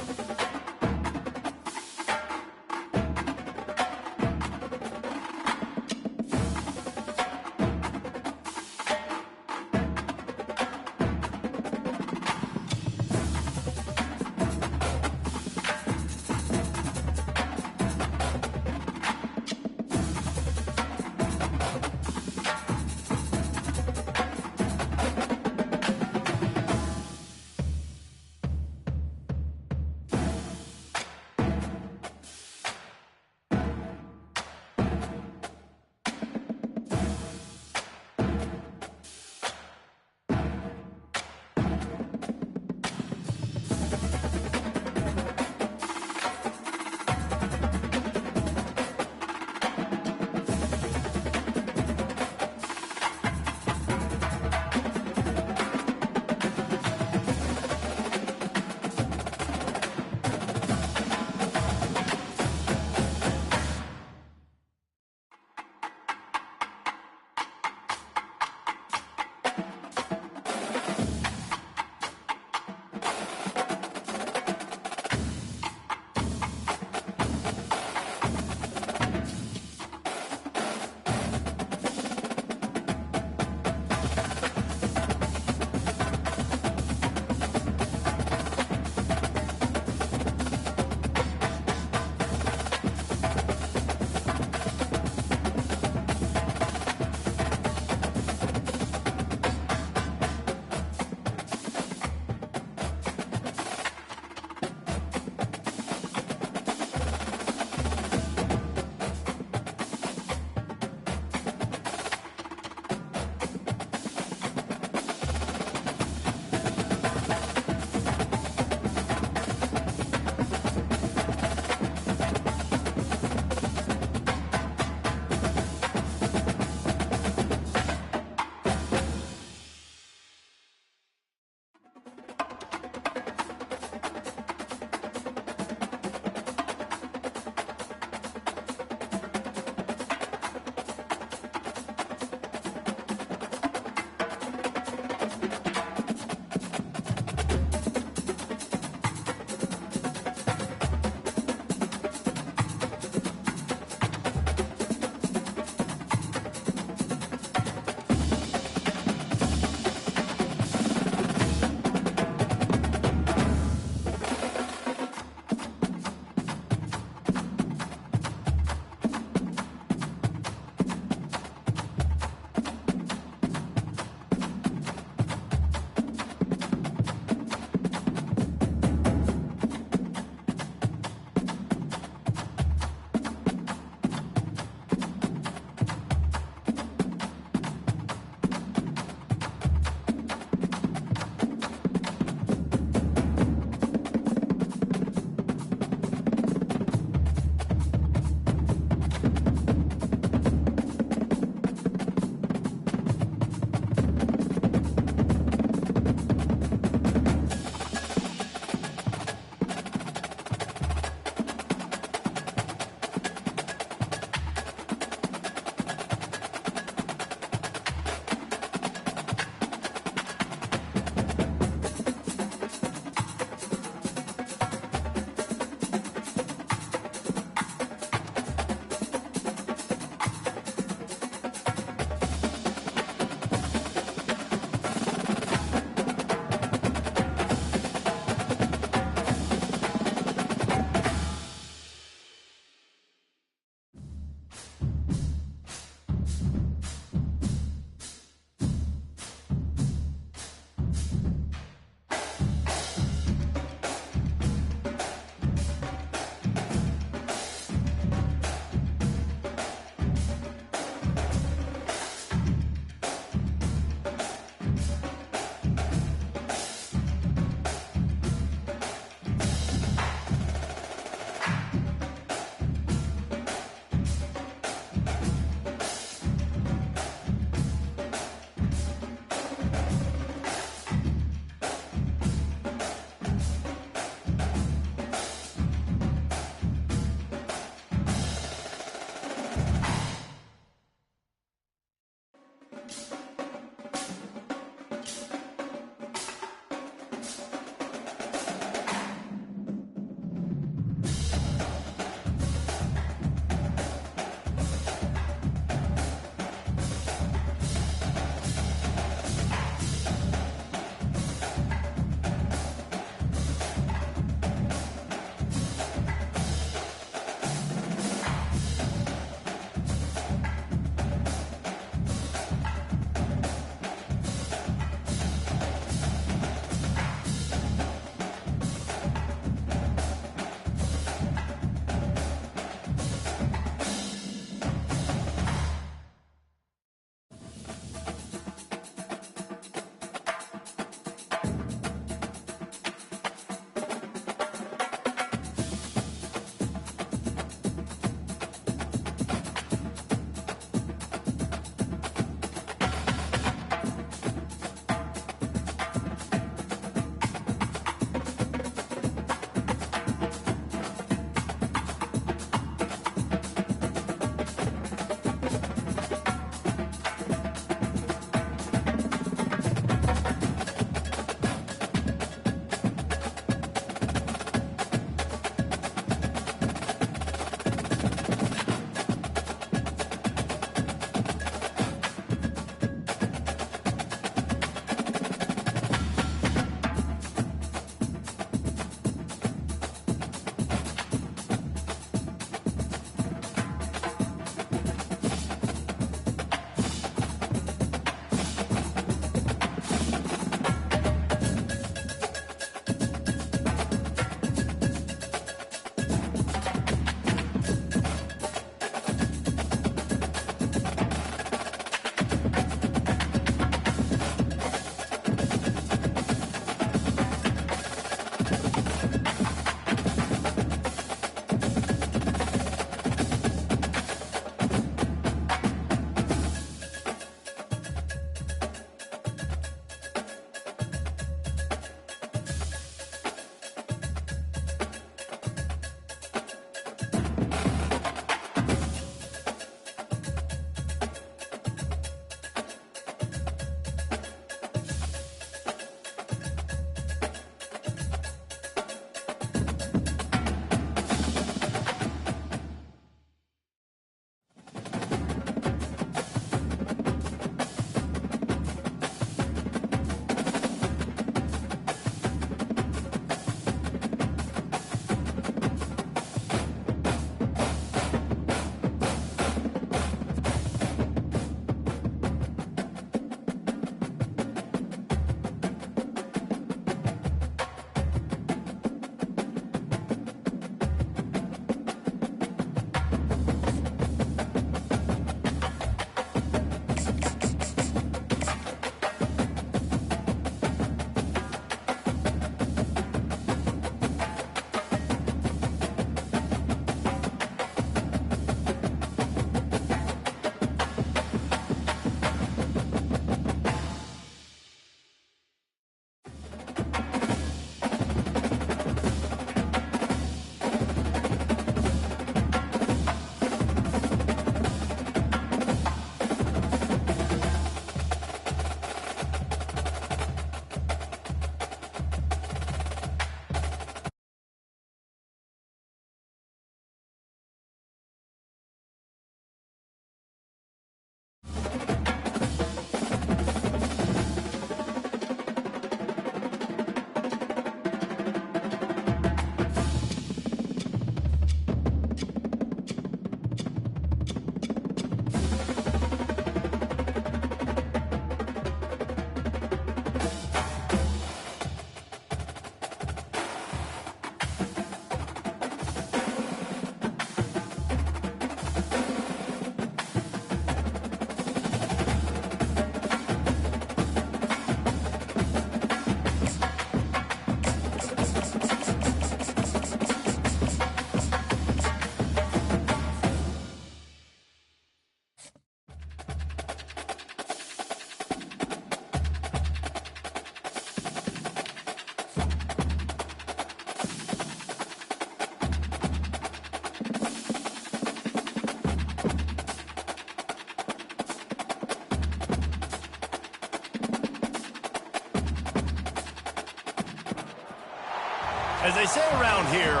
As they say around here,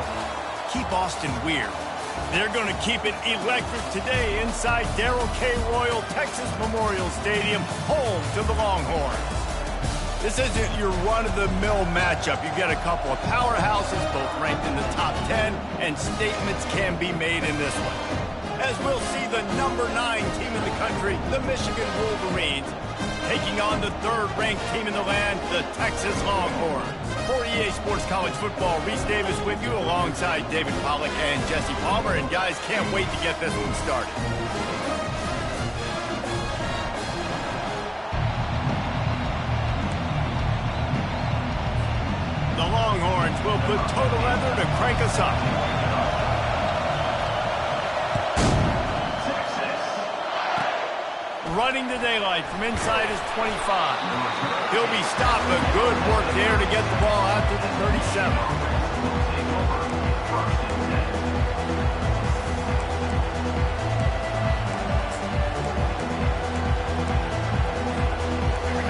keep Austin weird. They're going to keep it electric today inside Darrell K. Royal Texas Memorial Stadium, home to the Longhorns. This isn't your run-of-the-mill matchup. You get a couple of powerhouses, both ranked in the top 10, and statements can be made in this one. As we'll see the number 9 team in the country, the Michigan Wolverines, taking on the 3rd-ranked team in the land, the Texas Longhorns. For EA Sports College Football, Reese Davis with you alongside David Pollack and Jesse Palmer. And guys, can't wait to get this one started. The Longhorns will put total leather to crank us up. Running the daylight from inside his 25. He'll be stopped, but good work there to get the ball out to the 37.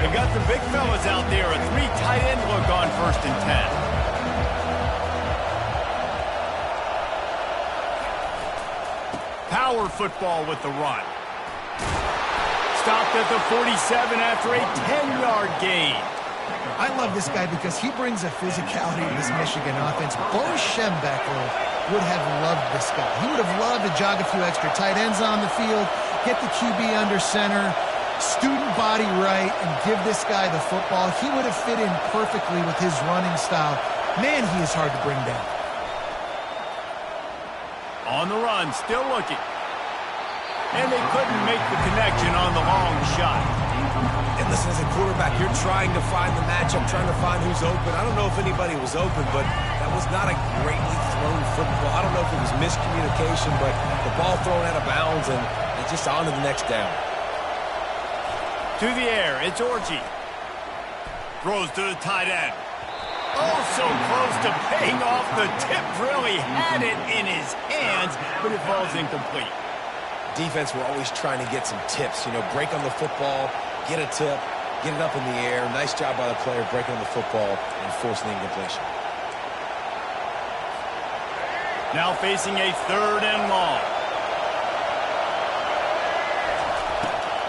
They've got the big fellas out there, a 3 tight end look on 1st and 10. Power football with the run. Stopped at the 47 after a 10-yard gain. I love this guy because he brings a physicality to this Michigan offense. Bo Schembechler would have loved this guy. He would have loved to jog a few extra tight ends on the field, get the QB under center, student body right, and give this guy the football. He would have fit in perfectly with his running style. Man, he is hard to bring down. On the run, still looking. And they couldn't make the connection on the long shot. And listen, as a quarterback, you're trying to find the matchup, trying to find who's open. I don't know if anybody was open, but that was not a greatly thrown football. I don't know if it was miscommunication, but the ball thrown out of bounds and just on to the next down. To the air, it's Orchie. Throws to the tight end. Oh, so close to paying off. The tip really had it in his hands, but it falls incomplete. Defense, we're always trying to get some tips. You know, break on the football, get a tip, get it up in the air. Nice job by the player breaking on the football and forcing the incompletion. Now facing a 3rd and long.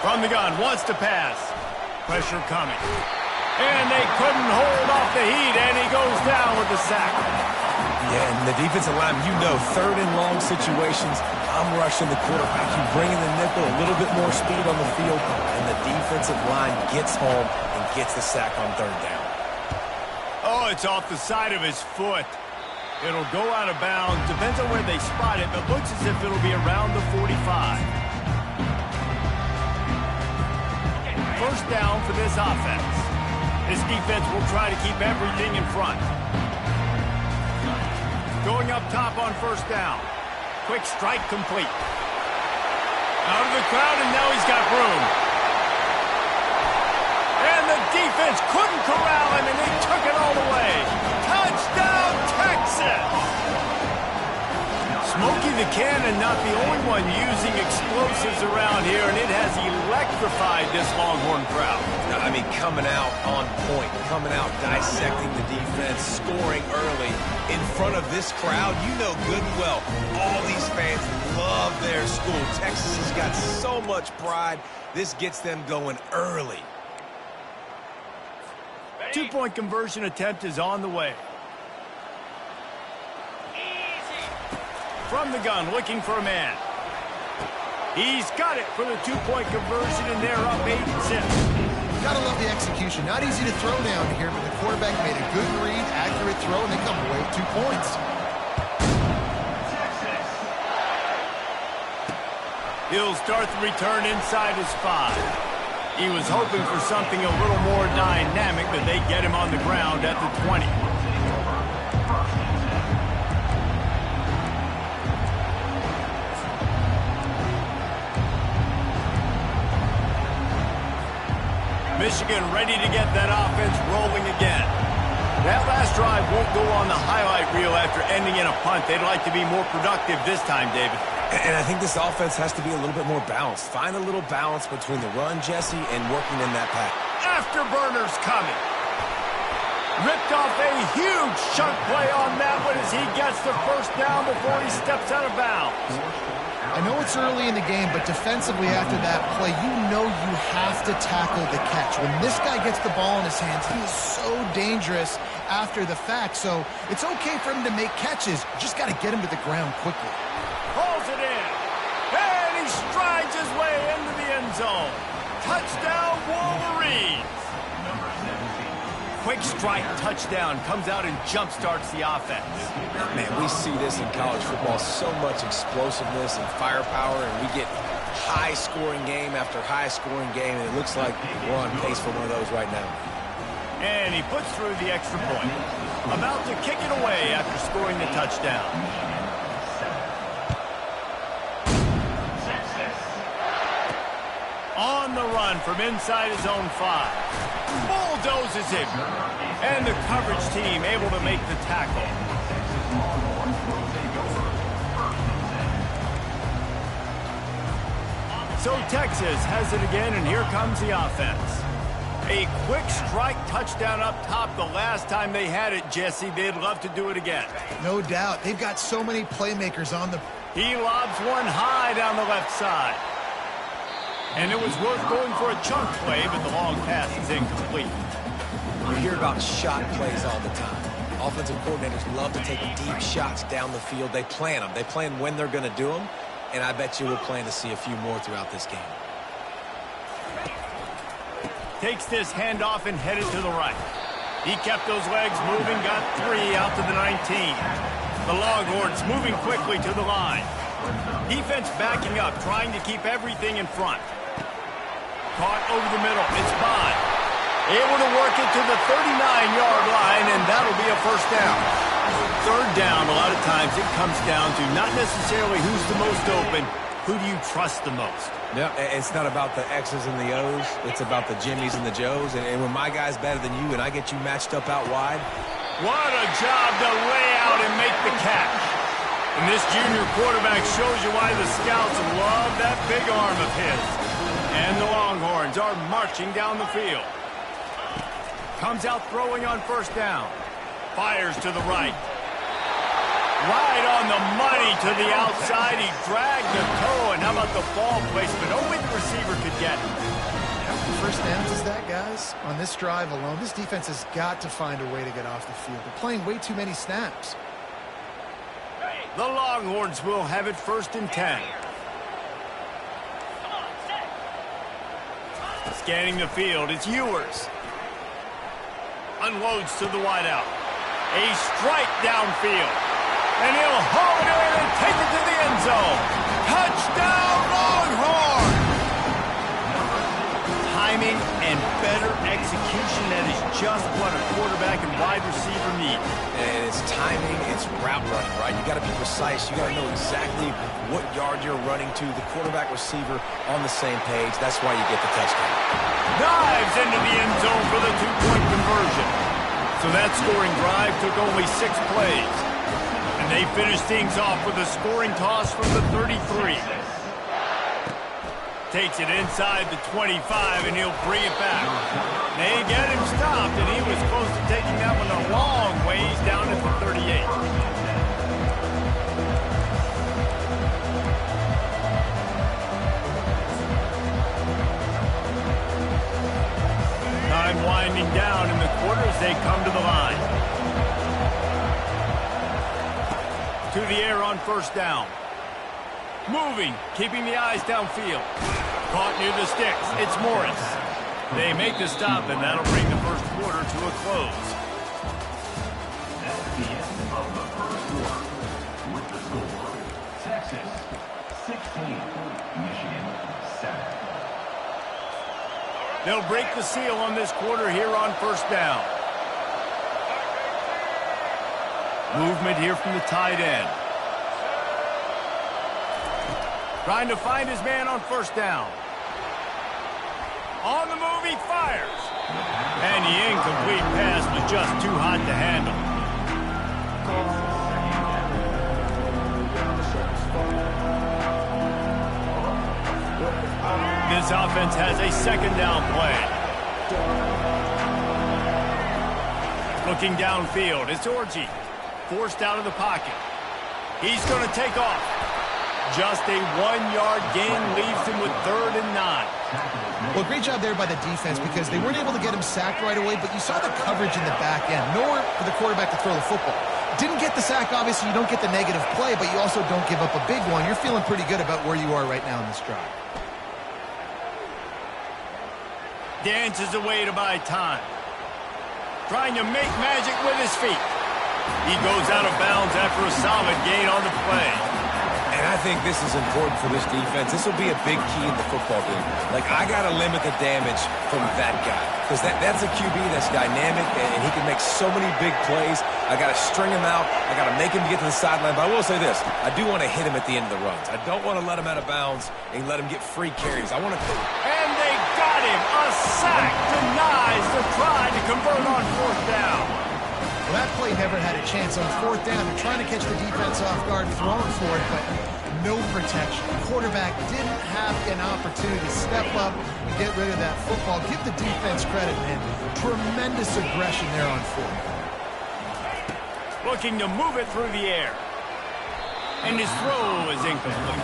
From the gun, wants to pass. Pressure coming. And they couldn't hold off the heat, and he goes down with the sack. Yeah, and the defensive line, you know, 3rd and long situations, I'm rushing the quarterback. You bring in the nickel, a little bit more speed on the field, and the defensive line gets home and gets the sack on 3rd down. Oh, it's off the side of his foot. It'll go out of bounds. Depends on where they spot it, but looks as if it'll be around the 45. 1st down for this offense. This defense will try to keep everything in front. Going up top on 1st down. Quick strike complete. Out of the crowd, and now he's got room. And the defense couldn't corral him, and they took it all the way. Touchdown, Texas! Smokey the Cannon not the only one using explosives around here, and it has electrified this Longhorn crowd. I mean, coming out on point, coming out dissecting the defense, scoring early in front of this crowd. You know good and well, all these fans love their school. Texas has got so much pride. This gets them going early. 2-point conversion attempt is on the way. From the gun, looking for a man. He's got it for the 2-point conversion, and they're up 8-6. Gotta love the execution. Not easy to throw down here, but the quarterback made a good read, accurate throw, and they come away with 2 points. He'll start the return inside his 5. He was hoping for something a little more dynamic, but they get him on the ground at the 20. Michigan ready to get that offense rolling again. That last drive won't go on the highlight reel after ending in a punt. They'd like to be more productive this time, David. And I think this offense has to be a little bit more balanced. Find a little balance between the run, Jesse, and working in that pack. Afterburners coming. Ripped off a huge chunk play on that one as he gets the first down before he steps out of bounds. I know it's early in the game, but defensively after that play, you know you have to tackle the catch. When this guy gets the ball in his hands, he is so dangerous after the fact. So it's okay for him to make catches. You just got to get him to the ground quickly. Pulls it in. And he strides his way into the end zone. Touchdown, Wolverines. Quick strike touchdown comes out and jump-starts the offense. Man, we see this in college football, so much explosiveness and firepower, and we get high-scoring game after high-scoring game, and it looks like we're on pace for one of those right now. And he puts through the extra point. About to kick it away after scoring the touchdown. On the run from inside his own 5. Bulldozes him. And the coverage team able to make the tackle. So Texas has it again, and here comes the offense. A quick strike touchdown up top the last time they had it, Jesse. They'd love to do it again. No doubt. They've got so many playmakers on the... He lobs one high down the left side. And it was worth going for a chunk play, but the long pass is incomplete. You hear about shot plays all the time. Offensive coordinators love to take deep shots down the field. They plan them. They plan when they're going to do them, and I bet you we'll plan to see a few more throughout this game. Takes this handoff and headed to the right. He kept those legs moving, got 3 out to the 19. The Longhorns moving quickly to the line. Defense backing up, trying to keep everything in front. Caught over the middle. It's Bond. Able to work it to the 39-yard line, and that'll be a first down. Third down, a lot of times it comes down to not necessarily who's the most open, who do you trust the most? Yeah, it's not about the X's and the O's. It's about the Jimmies and the Joes. And when my guy's better than you and I get you matched up out wide. What a job to lay out and make the catch. And this junior quarterback shows you why the scouts love that big arm of his. And the Longhorns are marching down the field. Comes out throwing on first down. Fires to the right. Right on the money to the outside. He dragged the toe. And how about the ball placement? Only the receiver could get it. First downs is that, guys. On this drive alone, this defense has got to find a way to get off the field. They're playing way too many snaps. The Longhorns will have it first and 10. Scanning the field, it's Ewers. Unloads to the wideout. A strike downfield. And he'll haul it in and take it to the end zone. Touchdown, Longhorns! Timing and better execution, that is just what a quarterback and wide receiver need. And it's timing, it's route running, right? You got to be precise. You got to know exactly what yard you're running to. The quarterback receiver on the same page. That's why you get the touchdown. Dives into the end zone for the 2-point conversion. So that scoring drive took only 6 plays. And they finished things off with a scoring toss from the 33. Takes it inside the 25, and he'll bring it back. They get him stopped, and he was close to taking that one a long ways down at the 38. Time winding down in the quarter as they come to the line. To the air on first down. Moving, keeping the eyes downfield. Caught near the sticks. It's Morris. They make the stop, and that'll bring the first quarter to a close. That's the end of the first quarter. With the score, Texas 16, Michigan 7. They'll break the seal on this quarter here on first down. Movement here from the tight end. Trying to find his man on first down. On the move, he fires. And the incomplete pass was just too hot to handle. This offense has a second down play. Looking downfield, it's Orji. Forced out of the pocket. He's going to take off. Just a 1-yard gain leaves him with 3rd and 9. Well, great job there by the defense because they weren't able to get him sacked right away, but you saw the coverage in the back end. Nowhere for the quarterback to throw the football. Didn't get the sack, obviously. You don't get the negative play, but you also don't give up a big one. You're feeling pretty good about where you are right now in this drive. Dances away to buy time. Trying to make magic with his feet. He goes out of bounds after a solid gain on the play. And I think this is important for this defense. This will be a big key in the football game. Like, I got to limit the damage from that guy. Because that's a QB that's dynamic, and he can make so many big plays. I got to string him out. I got to make him get to the sideline. But I will say this. I do want to hit him at the end of the runs. I don't want to let him out of bounds and let him get free carries. I want to... And they got him. A sack denies the try to convert on 4th down. Well, that play never had a chance on 4th down. They're trying to catch the defense off guard, throwing for it, but no protection. The quarterback didn't have an opportunity to step up and get rid of that football. Give the defense credit, man. Tremendous aggression there on 4th. Looking to move it through the air. And his throw is incomplete.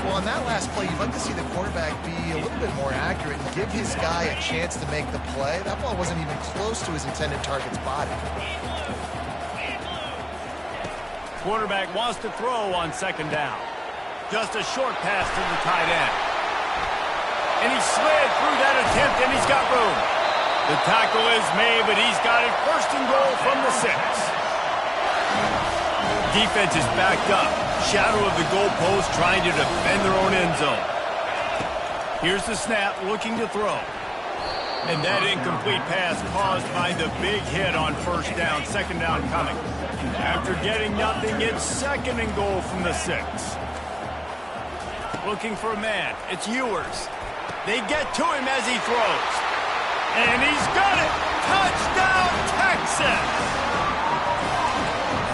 Well, on that last play, you'd like to see the quarterback be a little bit more accurate and give his guy a chance to make the play. That ball wasn't even close to his intended target's body. Quarterback wants to throw on 2nd down. Just a short pass to the tight end. And he slid through that attempt, and he's got room. The tackle is made, but he's got it 1st and goal from the 6. Defense is backed up. Shadow of the goalpost trying to defend their own end zone. Here's the snap, looking to throw. And that incomplete pass caused by the big hit on 1st down, 2nd down coming. After getting nothing, it's 2nd and goal from the 6. Looking for a man. It's Ewers. They get to him as he throws. And he's got it! Touchdown, Texas!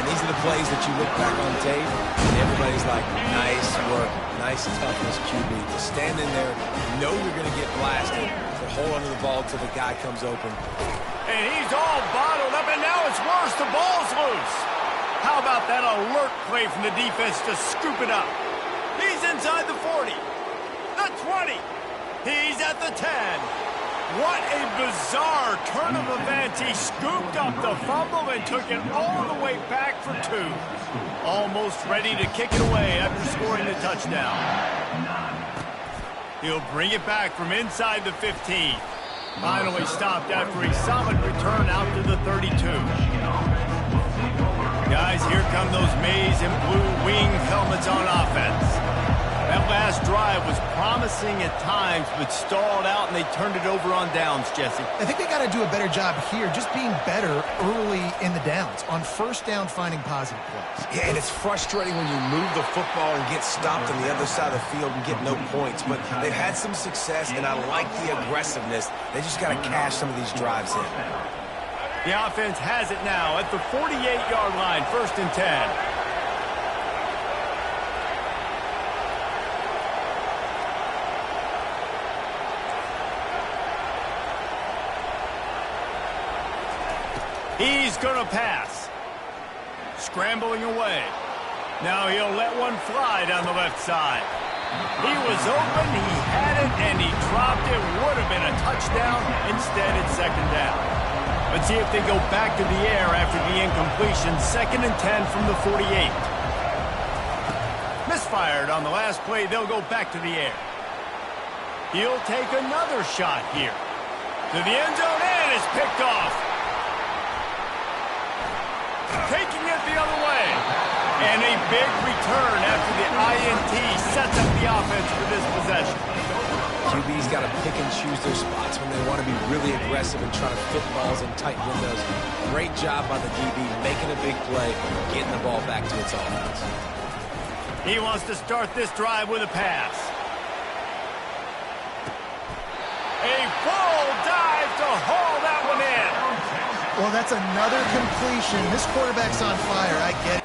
These are the plays that you look back on tape, and everybody's like, nice work, nice toughness, QB. To stand in there, know you're going to get blasted, but hold onto the ball until the guy comes open. And he's all bottled up, and now it's worse. The ball's loose. How about that alert play from the defense to scoop it up? He's inside the 40, the 20. He's at the 10. What a bizarre turn of events. He scooped up the fumble and took it all the way back for 2. Almost ready to kick it away after scoring the touchdown. He'll bring it back from inside the 15. Finally stopped after a solid return out to the 32. Guys, here come those maize and blue wing helmets on offense. That last drive was promising at times, but stalled out, and they turned it over on downs, Jesse. I think they got to do a better job here, just being better early in the downs. On 1st down, finding positive plays. Yeah, and it's frustrating when you move the football and get stopped on the other side of the field and get no points. But they've had some success, and I like the aggressiveness. They just got to cash some of these drives in. The offense has it now at the 48-yard line, 1st and 10. He's going to pass. Scrambling away. Now he'll let one fly down the left side. He was open, he had it, and he dropped it. Would have been a touchdown. Instead, it's 2nd down. Let's see if they go back to the air after the incompletion. 2nd and 10 from the 48. Misfired on the last play. They'll go back to the air. He'll take another shot here. To the end zone, and it's picked off. Taking it the other way. And a big return after the INT sets up the offense for this possession. QB's got to pick and choose their spots when they want to be really aggressive and try to fit balls in tight windows. Great job by the DB making a big play, getting the ball back to its offense. He wants to start this drive with a pass. A full dive to haul that one in. Well, that's another completion. This quarterback's on fire. I get it.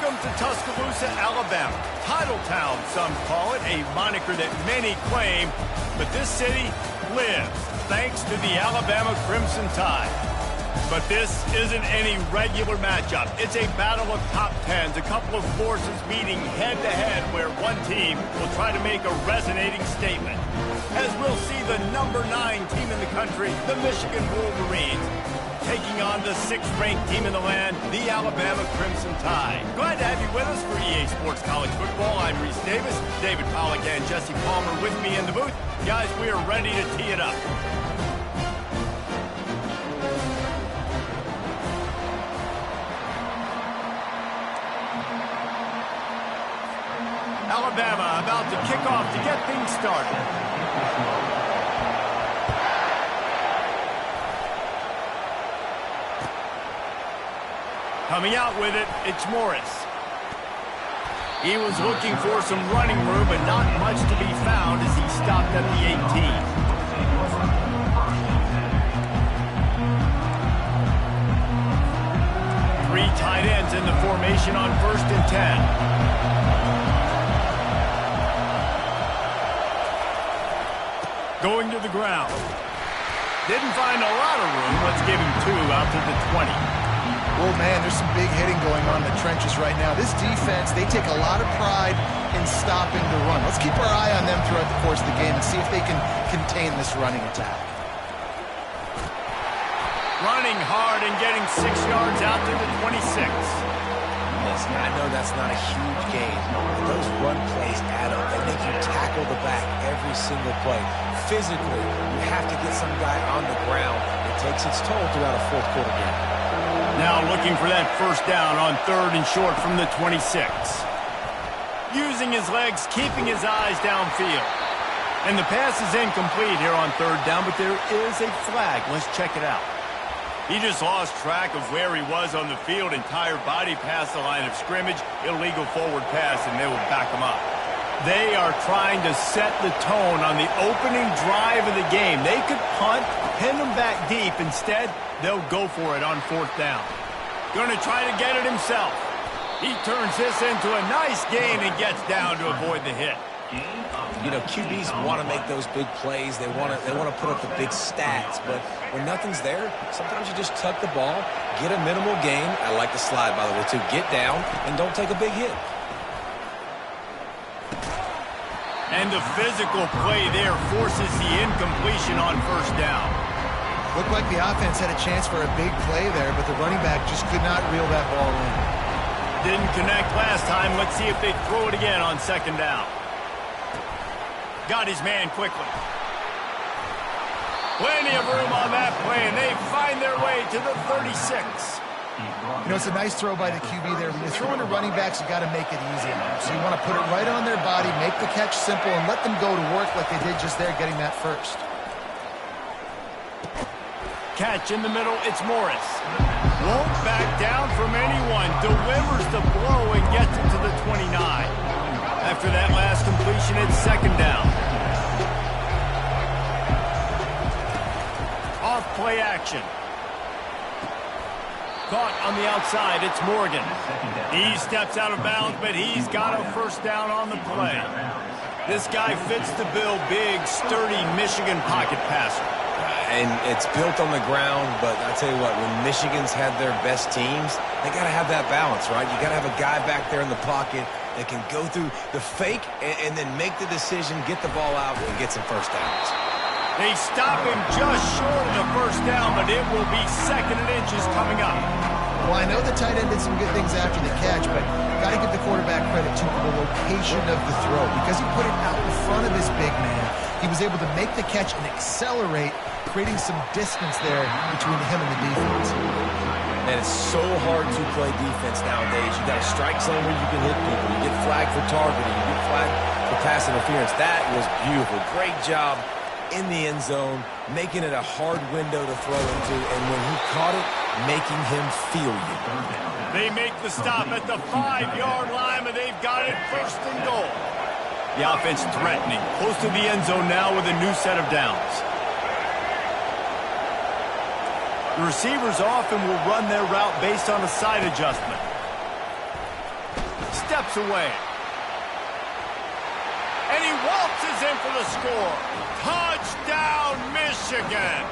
Welcome to Tuscaloosa, Alabama. Titletown, some call it, a moniker that many claim, but this city lives thanks to the Alabama Crimson Tide. But this isn't any regular matchup. It's a battle of top tens, a couple of forces meeting head-to-head where one team will try to make a resonating statement. As we'll see the number 9 team in the country, the Michigan Wolverines, taking on the 6th-ranked team in the land, the Alabama Crimson Tide. Glad to have you with us for EA Sports College Football. I'm Reese Davis, David Pollack and Jesse Palmer with me in the booth. Guys, we are ready to tee it up. Alabama about to kick off to get things started. Coming out with it, it's Morris. He was looking for some running room, but not much to be found as he stopped at the 18. Three tight ends in the formation on 1st and 10. Going to the ground. Didn't find a lot of room. Let's give him 2 out to the 20. Oh, man, there's some big hitting going on in the trenches right now. This defense, they take a lot of pride in stopping the run. Let's keep our eye on them throughout the course of the game and see if they can contain this running attack. Running hard and getting 6 yards out to the 26. Listen, I know that's not a huge gain, but those run plays add up. They make you tackle the back every single play. Physically, you have to get some guy on the ground. It takes its toll throughout a fourth quarter game. Now looking for that first down on 3rd and short from the 26. Using his legs, keeping his eyes downfield. And the pass is incomplete here on 3rd down, but there is a flag. Let's check it out. He just lost track of where he was on the field. Entire body past the line of scrimmage. Illegal forward pass, and they will back him up. They are trying to set the tone on the opening drive of the game. They could punt, pin them back deep. Instead, they'll go for it on 4th down. Going to try to get it himself. He turns this into a nice gain and gets down to avoid the hit. You know, QBs want to make those big plays. They want to put up the big stats. But when nothing's there, sometimes you just tuck the ball, get a minimal gain. I like the slide, by the way, too. Get down and don't take a big hit. And the physical play there forces the incompletion on 1st down. Looked like the offense had a chance for a big play there, but the running back just could not reel that ball in. Didn't connect last time. Let's see if they throw it again on 2nd down. Got his man quickly. Plenty of room on that play, and they find their way to the 36. You know, it's a nice throw by the QB there. When you're throwing to running backs, you got to make it easy on them. So you want to put it right on their body, make the catch simple, and let them go to work like they did just there, getting that first. Catch in the middle, it's Morris. Won't back down from anyone. Delivers the blow and gets it to the 29. After that last completion, it's 2nd down. Off play action. Caught on the outside, it's Morgan. He steps out of bounds, but he's got a 1st down on the play. This guy fits the bill, big, sturdy Michigan pocket passer. And it's built on the ground, but I tell you what, when Michigan's had their best teams, they got to have that balance, right? You got to have a guy back there in the pocket that can go through the fake and then make the decision, get the ball out, and get some 1st downs. They stop him just short of the 1st down, but it will be 2nd and inches coming up. Well, I know the tight end did some good things after the catch, but got to give the quarterback credit to the location of the throw. Because he put it out in front of his big man, he was able to make the catch and accelerate, creating some distance there between him and the defense. Man, it's so hard to play defense nowadays. You got a strike zone where you can hit people. You get flagged for targeting. You get flagged for pass interference. That was beautiful. Great job in the end zone, making it a hard window to throw into, and when he caught it, making him feel you. They make the stop at the 5-yard line, but they've got it 1st and goal. The offense threatening, close to the end zone now with a new set of downs. The receivers often will run their route based on a side adjustment. steps away. And he waltzes in for the score. Touchdown, Michigan!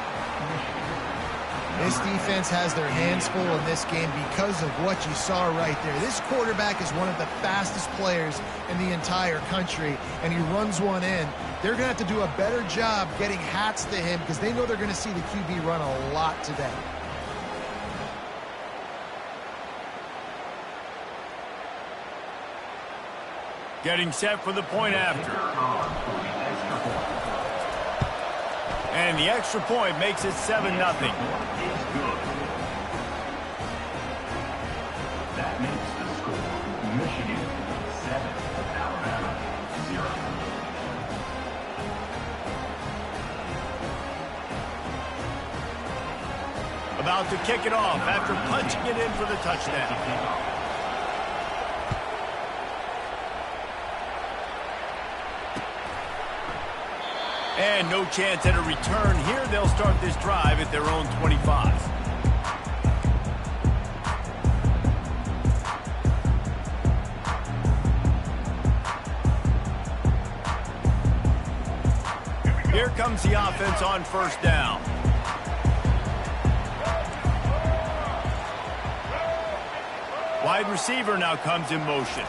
This defense has their hands full in this game because of what you saw right there. This quarterback is one of the fastest players in the entire country, and he runs one in. They're going to have to do a better job getting hats to him because they know they're going to see the QB run a lot today. Getting set for the point after. And the extra point makes it 7-0. That makes the score Michigan 7, Alabama 0. About to kick it off after punching it in for the touchdown. And no chance at a return here. They'll start this drive at their own 25. Here comes the offense on first down. Wide receiver now comes in motion.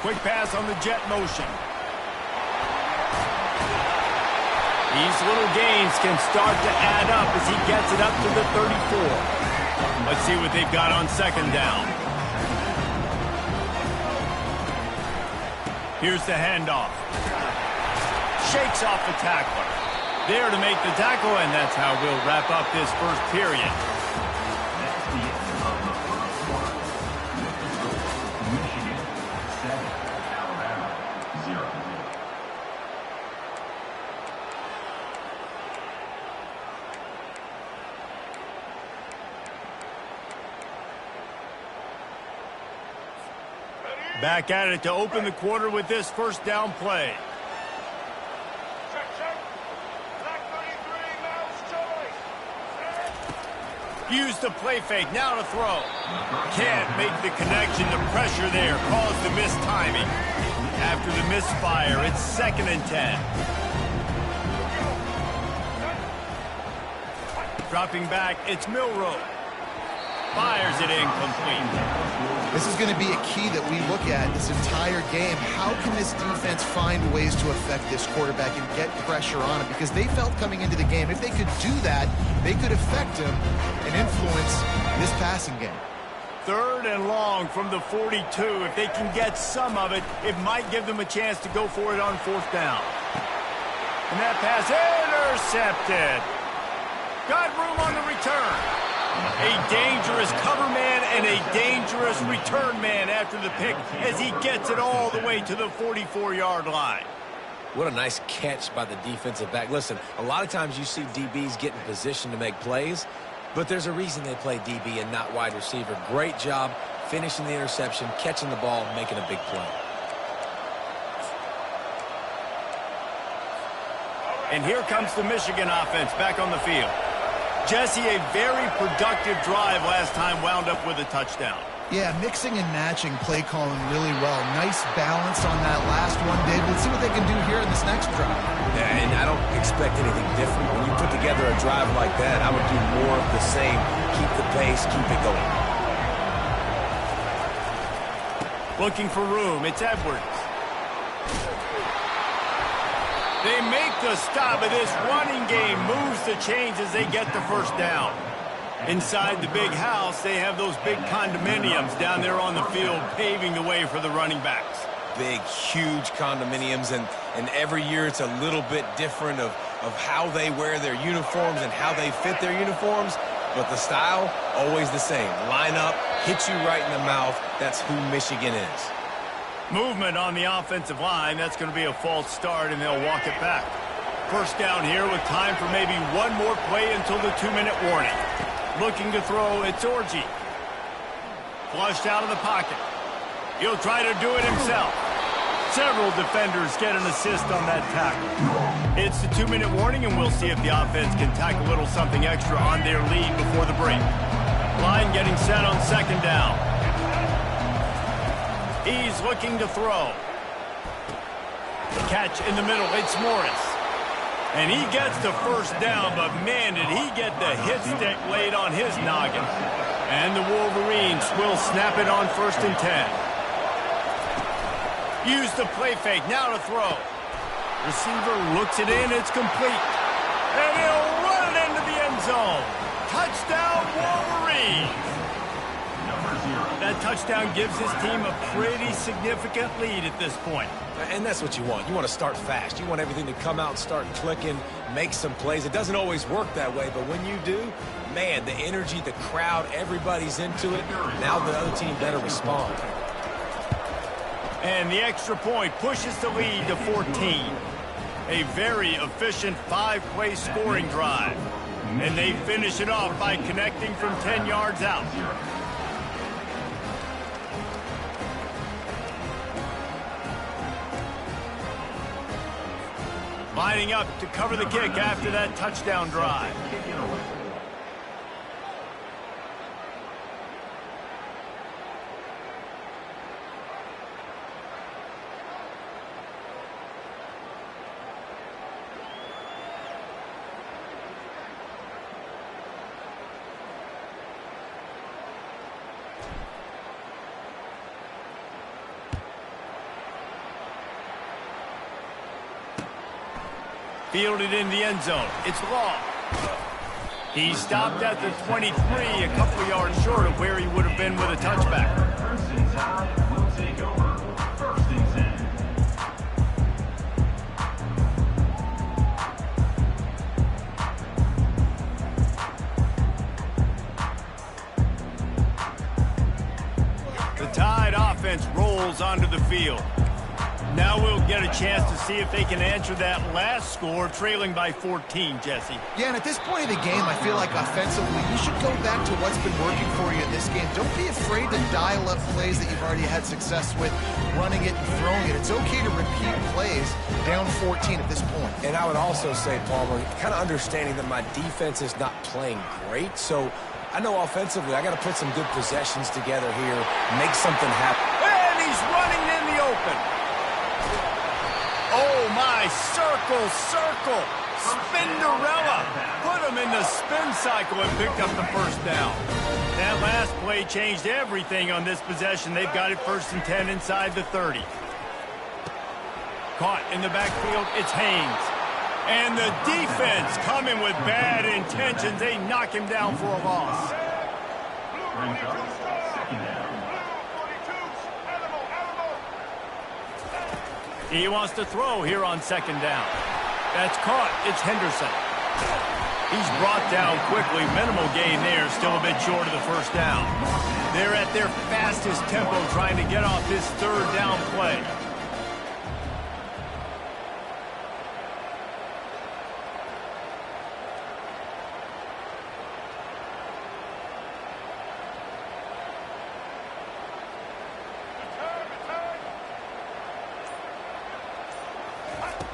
Quick pass on the jet motion. These little gains can start to add up as he gets it up to the 34. Let's see what they've got on second down. Here's the handoff. Shakes off the tackler. There to make the tackle, and that's how we'll wrap up this first period. That's the end of the first quarter. Michigan 7, Alabama 0. Back at it to open the quarter with this first down play. Use the play fake, now to throw. Can't make the connection, the pressure there caused the missed timing. After the misfire, it's 2nd and 10. Dropping back, it's Milroe. Fires it incomplete. This is going to be a key that we look at this entire game. How can this defense find ways to affect this quarterback and get pressure on him? Because they felt coming into the game, if they could do that, they could affect him and influence this passing game. 3rd and long from the 42. If they can get some of it, it might give them a chance to go for it on 4th down. And that pass intercepted. Got room on the return. A dangerous cover man and a dangerous return man after the pick as he gets it all the way to the 44-yard line. What a nice catch by the defensive back. Listen, a lot of times you see DBs get in position to make plays, but there's a reason they play DB and not wide receiver. Great job finishing the interception, catching the ball, making a big play. And here comes the Michigan offense back on the field. Jesse, a very productive drive last time wound up with a touchdown. Yeah, mixing and matching play calling really well. Nice balance on that last one, Dave. Let's see what they can do here in this next drive. Yeah, and I don't expect anything different. When you put together a drive like that, I would do more of the same. Keep the pace, keep it going. Looking for room, it's Edwards. They make the stop, and this running game moves the chains as they get the first down. Inside the big house, they have those big condominiums down there on the field paving the way for the running backs. Big, huge condominiums, and every year it's a little bit different of how they wear their uniforms and how they fit their uniforms, but the style, always the same. Line up, hit you right in the mouth. That's who Michigan is. Movement on the offensive line. That's going to be a false start, and they'll walk it back. First down here with time for maybe one more play until the 2-minute warning. Looking to throw, it's Orji. Flushed out of the pocket. He'll try to do it himself. Several defenders get an assist on that tackle. It's the 2-minute warning, and we'll see if the offense can tack a little something extra on their lead before the break. Line getting set on second down. He's looking to throw. Catch in the middle. It's Morris. And he gets the first down, but man, did he get the hit stick laid on his noggin. And the Wolverines will snap it on 1st and 10. Use the play fake, now to throw. Receiver looks it in, it's complete. And he'll run it into the end zone. Touchdown, Wolverines! That touchdown gives his team a pretty significant lead at this point. And that's what you want. You want to start fast. You want everything to come out and start clicking, make some plays. It doesn't always work that way, but when you do, man, the energy, the crowd, everybody's into it. Now the other team better respond. And the extra point pushes the lead to 14. A very efficient 5-play scoring drive. And they finish it off by connecting from 10 yards out. Lining up to cover the kick after that touchdown drive. Fielded in the end zone. It's long. He stopped at the 23, a couple of yards short of where he would have been with a touchback. Will take over 1st and 10. The Tide offense rolls onto the field. Now we'll get a chance to see if they can answer that last score, trailing by 14, Jesse. Yeah, and at this point of the game, I feel like offensively, you should go back to what's been working for you in this game. Don't be afraid to dial up plays that you've already had success with, running it and throwing it. It's okay to repeat plays down 14 at this point. And I would also say, Palmer, kind of understanding that my defense is not playing great, so I know offensively I got to put some good possessions together here, make something happen. And he's running in the open. Oh, my, circle, circle, Spinderella. Put him in the spin cycle and picked up the first down. That last play changed everything on this possession. They've got it 1st and 10 inside the 30. Caught in the backfield, it's Haynes. And the defense coming with bad intentions. They knock him down for a loss. Brings up 2nd down. He wants to throw here on 2nd down. That's caught. It's Henderson. He's brought down quickly. Minimal gain there. Still a bit short of the 1st down. They're at their fastest tempo trying to get off this 3rd down play.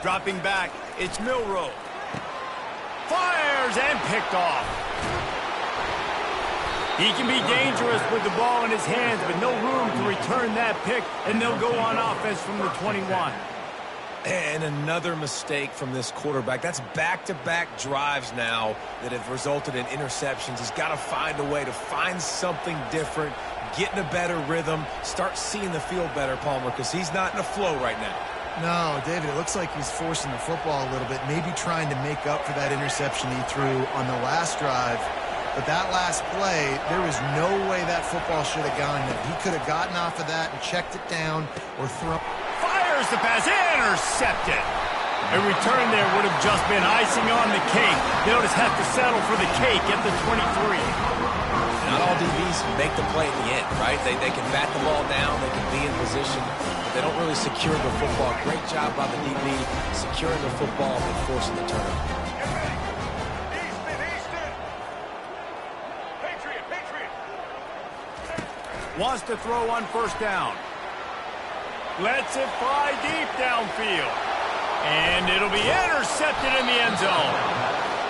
Dropping back, it's Milroe. Fires and picked off. He can be dangerous with the ball in his hands, but no room to return that pick, and they'll go on offense from the 21. And another mistake from this quarterback. That's back-to-back drives now that have resulted in interceptions. He's got to find a way to find something different, get in a better rhythm, start seeing the field better, Palmer, because he's not in a flow right now. No, David, it looks like he's forcing the football a little bit, maybe trying to make up for that interception he threw on the last drive. But that last play, there was no way that football should have gone there. He could have gotten off of that and checked it down or thrown. Fires the pass, intercepted. A return there would have just been icing on the cake. They'll just have to settle for the cake at the 23. Not all DBs make the play at the end, right? They can bat the ball down, they can be in position, but they don't really secure the football. Great job by the DB securing the football and forcing the turnover. Wants to throw on 1st down. Lets it fly deep downfield. And it'll be intercepted in the end zone.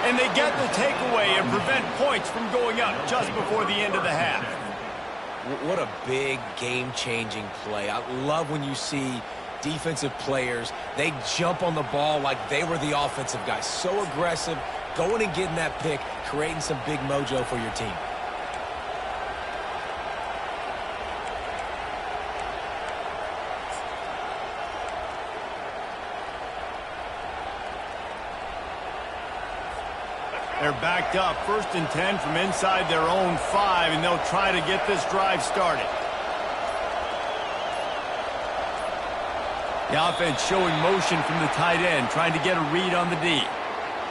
And they get the takeaway and prevent points from going up just before the end of the half. What a big game-changing play. I love when you see defensive players, they jump on the ball like they were the offensive guys. So aggressive, going and getting that pick, creating some big mojo for your team. They're backed up, 1st and 10 from inside their own 5, and they'll try to get this drive started. The offense showing motion from the tight end, trying to get a read on the D.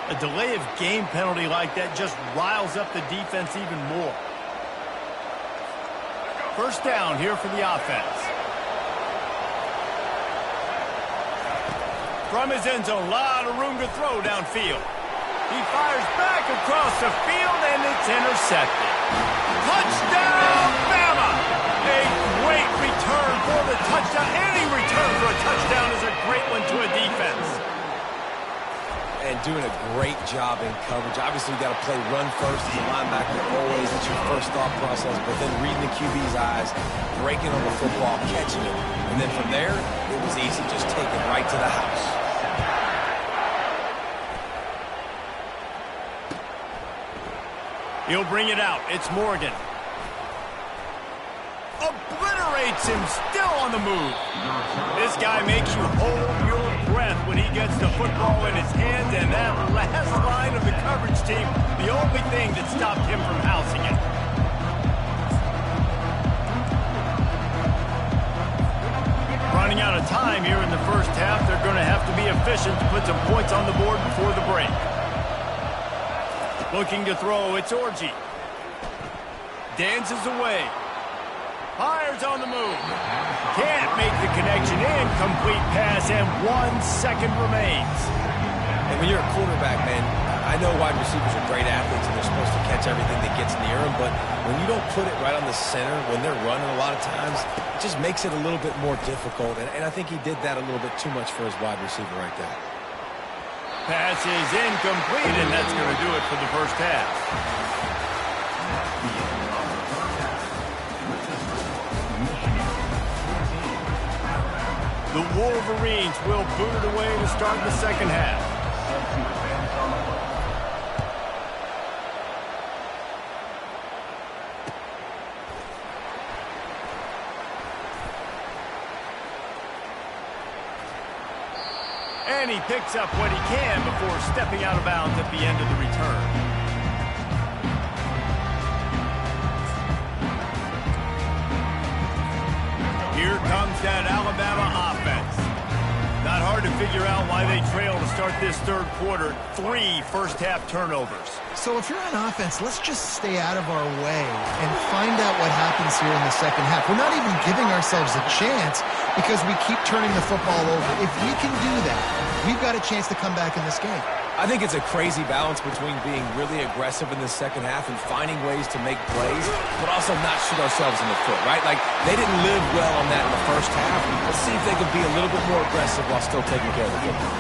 A delay of game penalty like that just riles up the defense even more. 1st down here for the offense. From his end zone, a lot of room to throw downfield. He fires back across the field, and it's intercepted. Touchdown, Bama! A great return for the touchdown. Any return for a touchdown is a great one to a defense. And doing a great job in coverage. Obviously, you got to play run first as a linebacker always. It's your first thought process. But then reading the QB's eyes, breaking on the football, catching it. And then from there, it was easy. Just take it right to the house. He'll bring it out. It's Morgan. Obliterates him, still on the move. This guy makes you hold your breath when he gets the football in his hands, and that last line of the coverage team, the only thing that stopped him from housing it. Running out of time here in the 1st half. They're going to have to be efficient to put some points on the board before the break. Looking to throw, it's Orji. Dances away. Fires on the move. Can't make the connection. Incomplete pass, and 1 second remains. And when you're a quarterback, man, I know wide receivers are great athletes and they're supposed to catch everything that gets near them, but when you don't put it right on the center, when they're running a lot of times, it just makes it a little bit more difficult. And I think he did that a little bit too much for his wide receiver right there. Pass is incomplete, and that's going to do it for the 1st half. The Wolverines will boot it away to start the 2nd half. And he picks up what he can before stepping out of bounds at the end of the return. Here comes that Alabama offense. Not hard to figure out why they trail to start this 3rd quarter. 3 first-half turnovers. So if you're on offense, let's just stay out of our way and find out what happens here in the 2nd half. We're not even giving ourselves a chance because we keep turning the football over. If we can do that, we've got a chance to come back in this game. I think it's a crazy balance between being really aggressive in the 2nd half and finding ways to make plays, but also not shoot ourselves in the foot, right? Like, they didn't live well on that in the 1st half. Let's see if they can be a little bit more aggressive while still taking care of the football.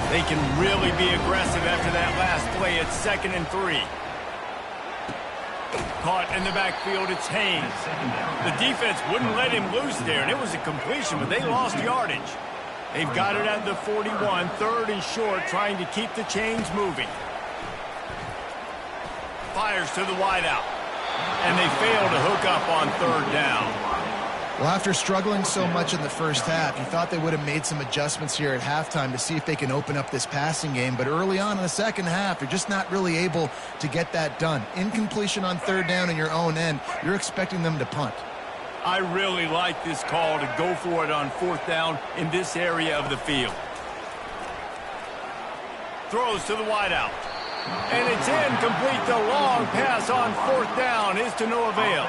They can really be aggressive after that last play. It's 2nd and 3. Caught in the backfield, it's Haynes. The defense wouldn't let him loose there, and it was a completion, but they lost yardage. They've got it at the 41, 3rd and short, trying to keep the chains moving. Fires to the wideout, and they fail to hook up on 3rd down. Well, after struggling so much in the 1st half, you thought they would have made some adjustments here at halftime to see if they can open up this passing game. But early on in the 2nd half, you're just not really able to get that done. Incompletion on 3rd down in your own end, you're expecting them to punt. I really like this call to go for it on 4th down in this area of the field. Throws to the wideout. And it's incomplete. The long pass on 4th down is to no avail.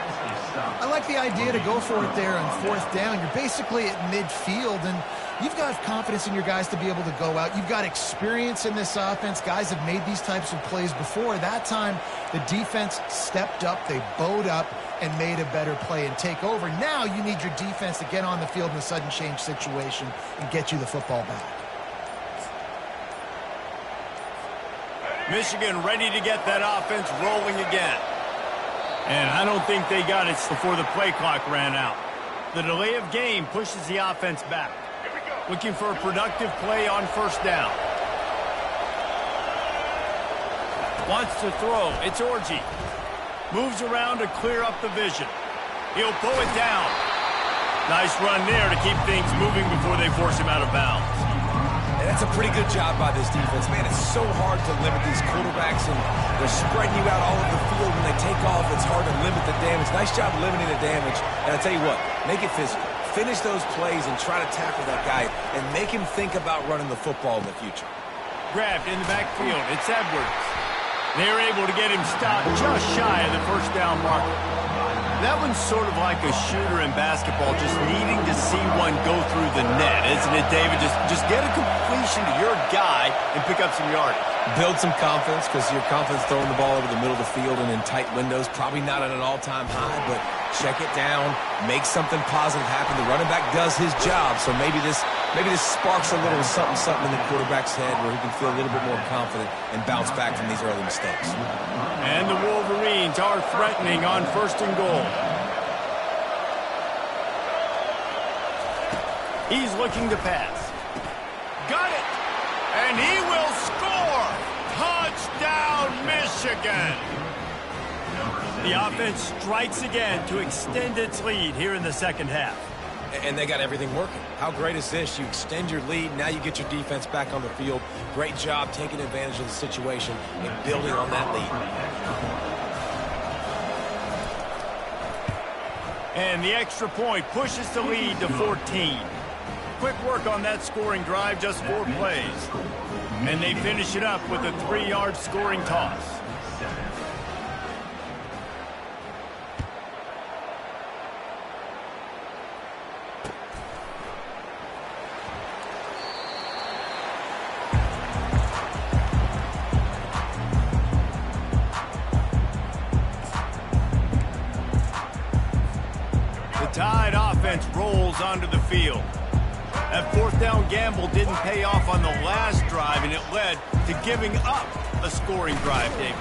I like the idea to go for it there on 4th down. You're basically at midfield, and you've got confidence in your guys to be able to go out. You've got experience in this offense. Guys have made these types of plays before. That time, the defense stepped up. They bowed up and made a better play and take over. Now you need your defense to get on the field in a sudden change situation and get you the football back. Michigan ready to get that offense rolling again. And I don't think they got it before the play clock ran out. The delay of game pushes the offense back. Looking for a productive play on first down. Wants to throw. It's Orji. Moves around to clear up the vision. He'll pull it down. Nice run there to keep things moving before they force him out of bounds. And that's a pretty good job by this defense. Man, it's so hard to limit these quarterbacks, and they're spreading you out all over the field. When they take off, it's hard to limit the damage. Nice job limiting the damage. And I'll tell you what, make it physical. Finish those plays and try to tackle that guy and make him think about running the football in the future. Grabbed in the backfield. It's Edwards. They're able to get him stopped just shy of the first down marker. That one's sort of like a shooter in basketball, just needing to see one go through the net, isn't it, David? Just get a completion to your guy and pick up some yardage. Build some confidence, because your confidence throwing the ball over the middle of the field and in tight windows, probably not at an all-time high, but check it down, make something positive happen. The running back does his job, so maybe this sparks a little something in the quarterback's head where he can feel a little bit more confident and bounce back from these early mistakes. And the Wolverines are threatening on first and goal. He's looking to pass. Got it! And he will score! Touchdown, Michigan! The offense strikes again to extend its lead here in the second half. And they got everything working. How great is this? You extend your lead, now you get your defense back on the field. Great job taking advantage of the situation and building on that lead. And the extra point pushes the lead to 14. Quick work on that scoring drive, just 4 plays. And they finish it up with a 3-yard scoring toss. Tide offense rolls onto the field. That fourth down gamble didn't pay off on the last drive, and it led to giving up a scoring drive, David.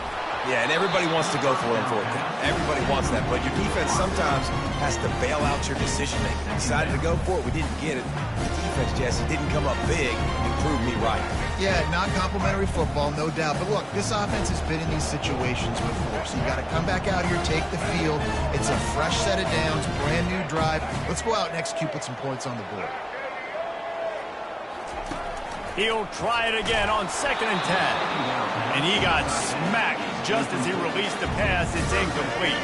Yeah, and everybody wants to go for it on fourth down. Everybody wants that, but your defense sometimes has to bail out your decision-making. Decided to go for it, we didn't get it. The defense, Jesse, didn't come up big and prove me right. Yeah, not complimentary football, no doubt. But look, this offense has been in these situations before, so you got to come back out here, take the field. It's a fresh set of downs, brand new drive. Let's go out and execute, put some points on the board. He'll try it again on 2nd and 10. And he got smacked just as he released the pass. It's incomplete.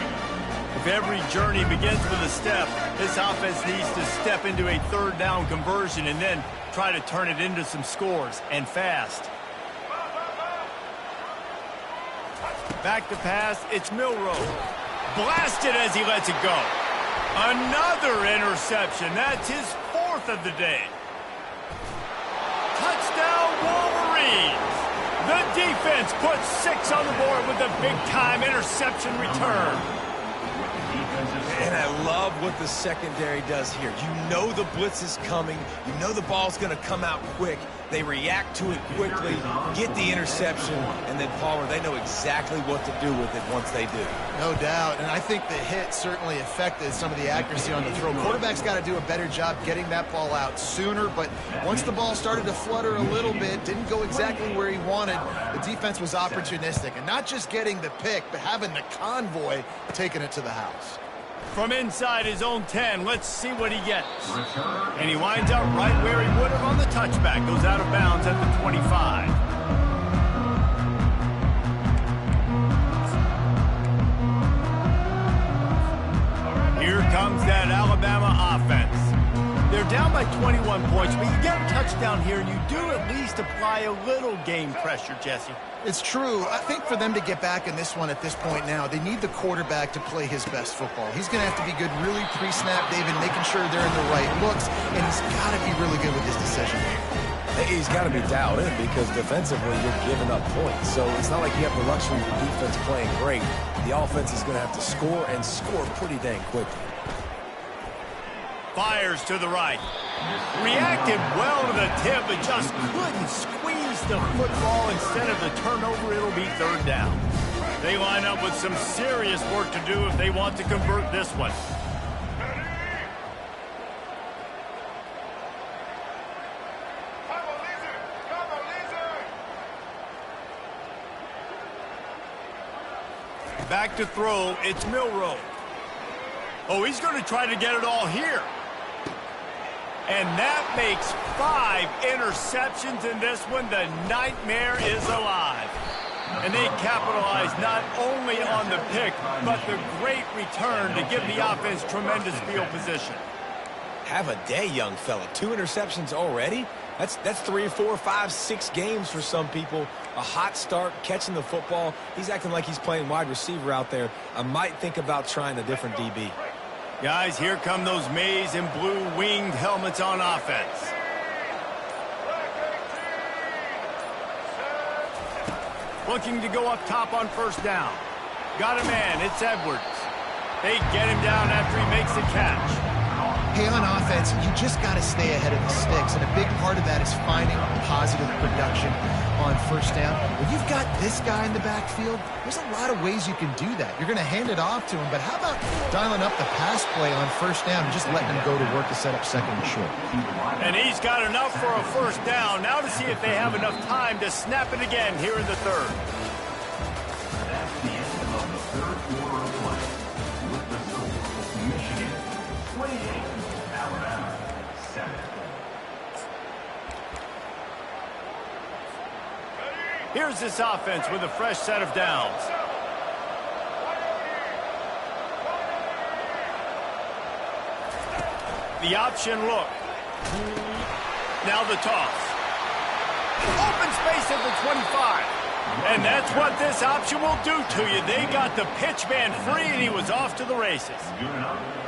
If every journey begins with a step, this offense needs to step into a 3rd down conversion and then try to turn it into some scores, and fast. Back to pass, it's Milroe. Blasted as he lets it go. Another interception. That's his 4th of the day. Touchdown, Wolverines. The defense puts 6 on the board with a big-time interception return. And I love what the secondary does here. You know the blitz is coming. You know the ball's going to come out quick. They react to it quickly, get the interception, and then Palmer, they know exactly what to do with it once they do. No doubt, and I think the hit certainly affected some of the accuracy on the throw. Quarterback's got to do a better job getting that ball out sooner, but once the ball started to flutter a little bit, didn't go exactly where he wanted, the defense was opportunistic. And not just getting the pick, but having the convoy taking it to the house. From inside his own 10, let's see what he gets. And he winds up right where he would have on the touchback. Goes out of bounds at the 25. Here comes that Alabama offense. They're down by 21 points, but you get a touchdown here, and you do at least apply a little game pressure, Jesse. It's true. I think for them to get back in this one at this point now, they need the quarterback to play his best football. He's going to have to be good really pre-snap, David, making sure they're in the right looks, and he's got to be really good with his decision. He's got to be dialed in because defensively you're giving up points. So it's not like you have the luxury of the defense playing great. The offense is going to have to score and score pretty dang quickly. Fires to the right. Reacted well to the tip, but just couldn't squeeze the football. Instead of the turnover, it'll be 3rd down. They line up with some serious work to do if they want to convert this one. Back to throw, it's Milroe. Oh, he's going to try to get it all here. And that makes 5 interceptions in this one. The nightmare is alive. And they capitalize not only on the pick, but the great return to give the offense tremendous field position. Have a day, young fella. 2 interceptions already? That's 3, 4, 5, 6 games for some people. A hot start, catching the football. He's acting like he's playing wide receiver out there. I might think about trying a different DB. Guys, here come those maize and blue winged helmets on offense. Looking to go up top on first down. Got a man, it's Edwards. They get him down after he makes the catch. Hey, on offense, you just got to stay ahead of the sticks, and a big part of that is finding positive production on first down. When you've got this guy in the backfield, there's a lot of ways you can do that. You're going to hand it off to him, but how about dialing up the pass play on first down and just letting him go to work to set up second and short? And he's got enough for a first down. Now to see if they have enough time to snap it again here in the third. That's the end of the third quarter of play. With the score, Michigan 28, Alabama 7. Here's this offense with a fresh set of downs. The option look. Now the toss. Open space at the 25. And that's what this option will do to you. They got the pitch man free, and he was off to the races.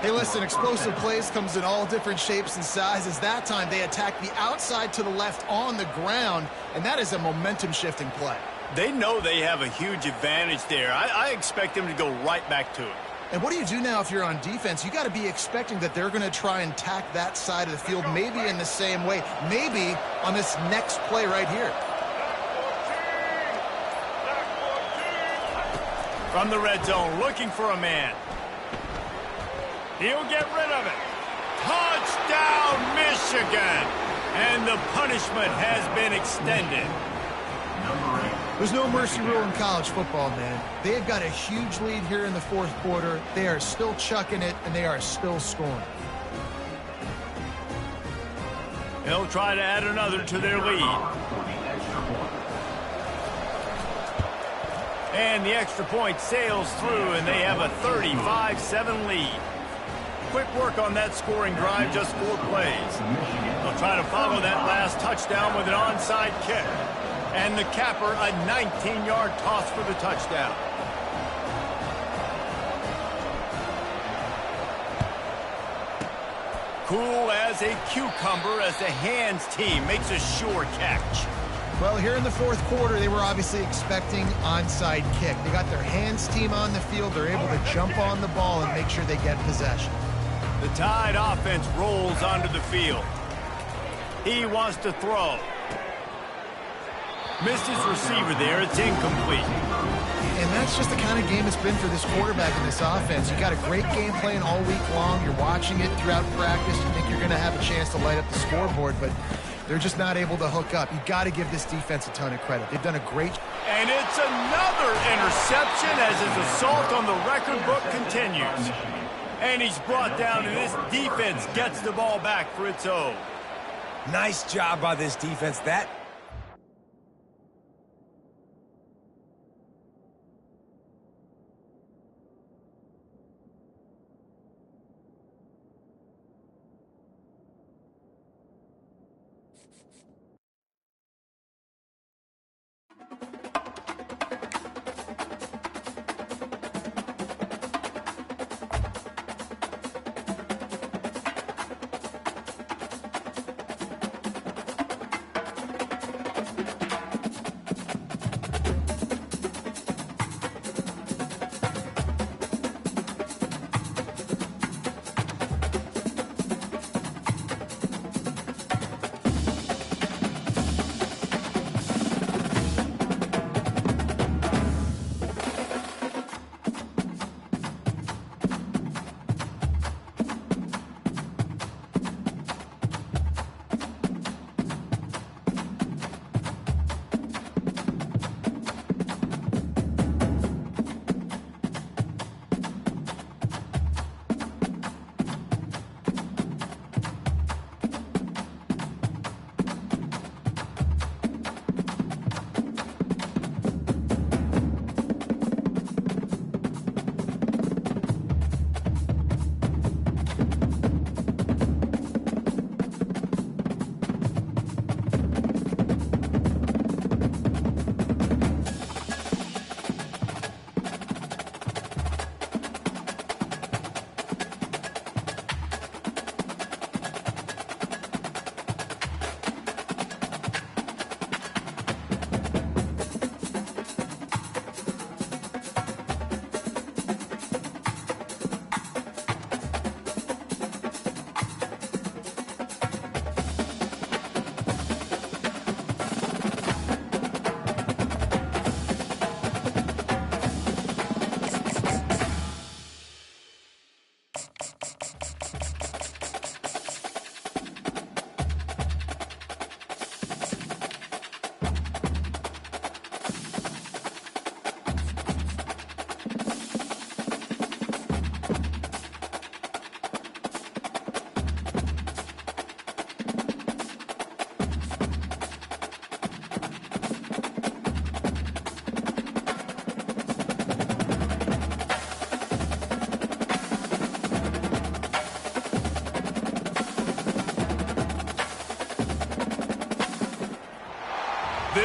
Hey, listen, explosive plays comes in all different shapes and sizes. That time, they attack the outside to the left on the ground, and that is a momentum-shifting play. They know they have a huge advantage there. I expect them to go right back to it. And what do you do now if you're on defense? You got to be expecting that they're going to try and tack that side of the field, maybe in the same way, maybe on this next play right here. From the red zone, looking for a man. He'll get rid of it. Touchdown, Michigan! And the punishment has been extended. There's no mercy rule in college football, man. They've got a huge lead here in the fourth quarter. They are still chucking it, and they are still scoring. They'll try to add another to their lead. And the extra point sails through, and they have a 35-7 lead. Quick work on that scoring drive, just 4 plays. They'll try to follow that last touchdown with an onside kick. And the capper, a 19-yard toss for the touchdown. Cool as a cucumber as the hands team makes a sure catch. Well, here in the fourth quarter, they were obviously expecting onside kick. They got their hands team on the field. They're able to jump on the ball and make sure they get possession. The Tide offense rolls onto the field. He wants to throw. Missed his receiver there. It's incomplete. And that's just the kind of game it's been for this quarterback in this offense. You got a great game plan all week long. You're watching it throughout practice. You think you're going to have a chance to light up the scoreboard, but they're just not able to hook up. You got to give this defense a ton of credit. They've done a great job. And it's another interception as his assault on the record book continues. And he's brought down, and this defense gets the ball back for its own. Nice job by this defense. That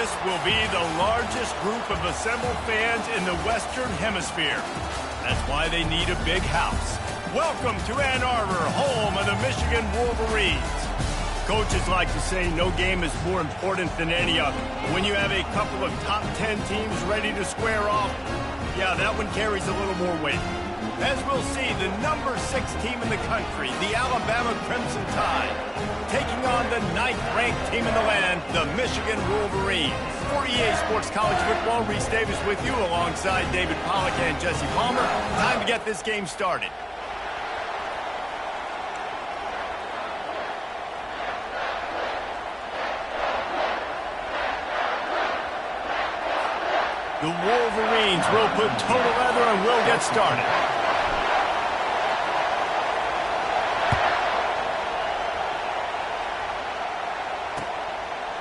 This will be the largest group of assembled fans in the Western Hemisphere. That's why they need a big house. Welcome to Ann Arbor, home of the Michigan Wolverines. Coaches like to say no game is more important than any other. When you have a couple of top 10 teams ready to square off, yeah, that one carries a little more weight. As we'll see, the number 6 team in the country, the Alabama Crimson Tide, taking on the 9th-ranked team in the land, the Michigan Wolverines. For EA Sports College Football, Reese Davis with you alongside David Pollack and Jesse Palmer. Time to get this game started. The Wolverines will put total leather and will get started.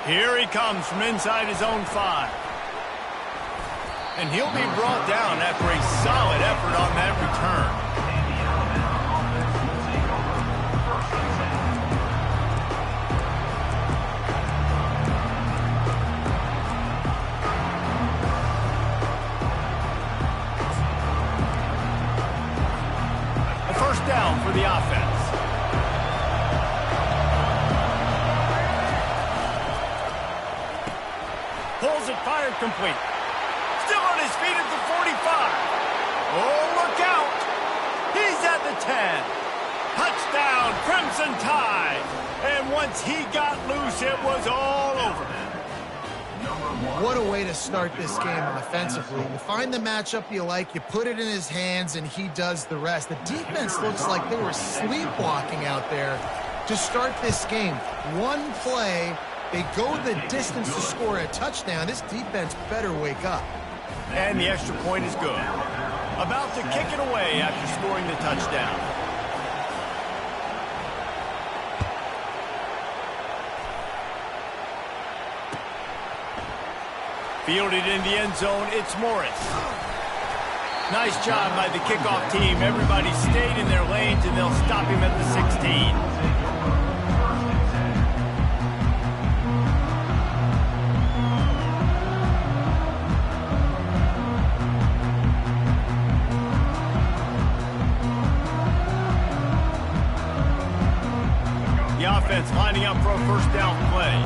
Here he comes from inside his own 5. And he'll be brought down after a solid effort on that return. A first down for the offense. Pulls it, fired complete. Still on his feet at the 45. Oh, look out. He's at the 10. Touchdown, Crimson Tide. And once he got loose, it was all over. What a way to start this game offensively. You find the matchup you like, you put it in his hands, and he does the rest. The defense looks like they were sleepwalking out there to start this game. One play, they go the distance to score a touchdown. This defense better wake up. And the extra point is good. About to kick it away after scoring the touchdown. Fielded in the end zone, it's Morris. Nice job by the kickoff team. Everybody stayed in their lanes, and they'll stop him at the 16. The offense lining up for a first down play.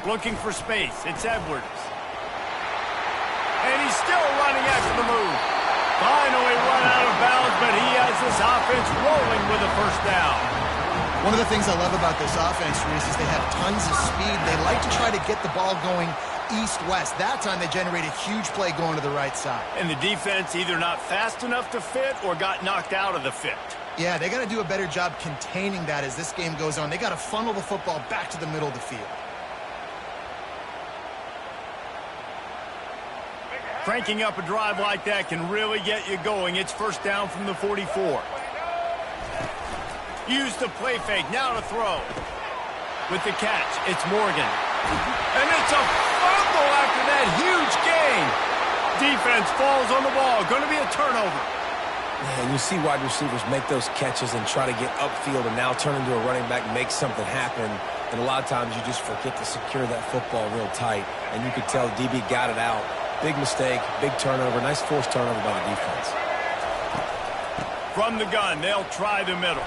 Looking for space. It's Edwards. And he's still running after the move. Finally run out of bounds, but he has this offense rolling with a first down. One of the things I love about this offense, Reese, is they have tons of speed. They like to try to get the ball going east-west. That time they generate a huge play going to the right side. And the defense either not fast enough to fit or got knocked out of the fit. Yeah, they got to do a better job containing that as this game goes on. They got to funnel the football back to the middle of the field. Cranking up a drive like that can really get you going. It's first down from the 44. Use the play fake, now to throw. With the catch, it's Morgan. And it's a fumble after that huge gain. Defense falls on the ball, going to be a turnover. Yeah, and you see wide receivers make those catches and try to get upfield and now turn into a running back, make something happen. And a lot of times you just forget to secure that football real tight. And you could tell DB got it out. Big mistake, big turnover, nice forced turnover by the defense. From the gun, they'll try the middle.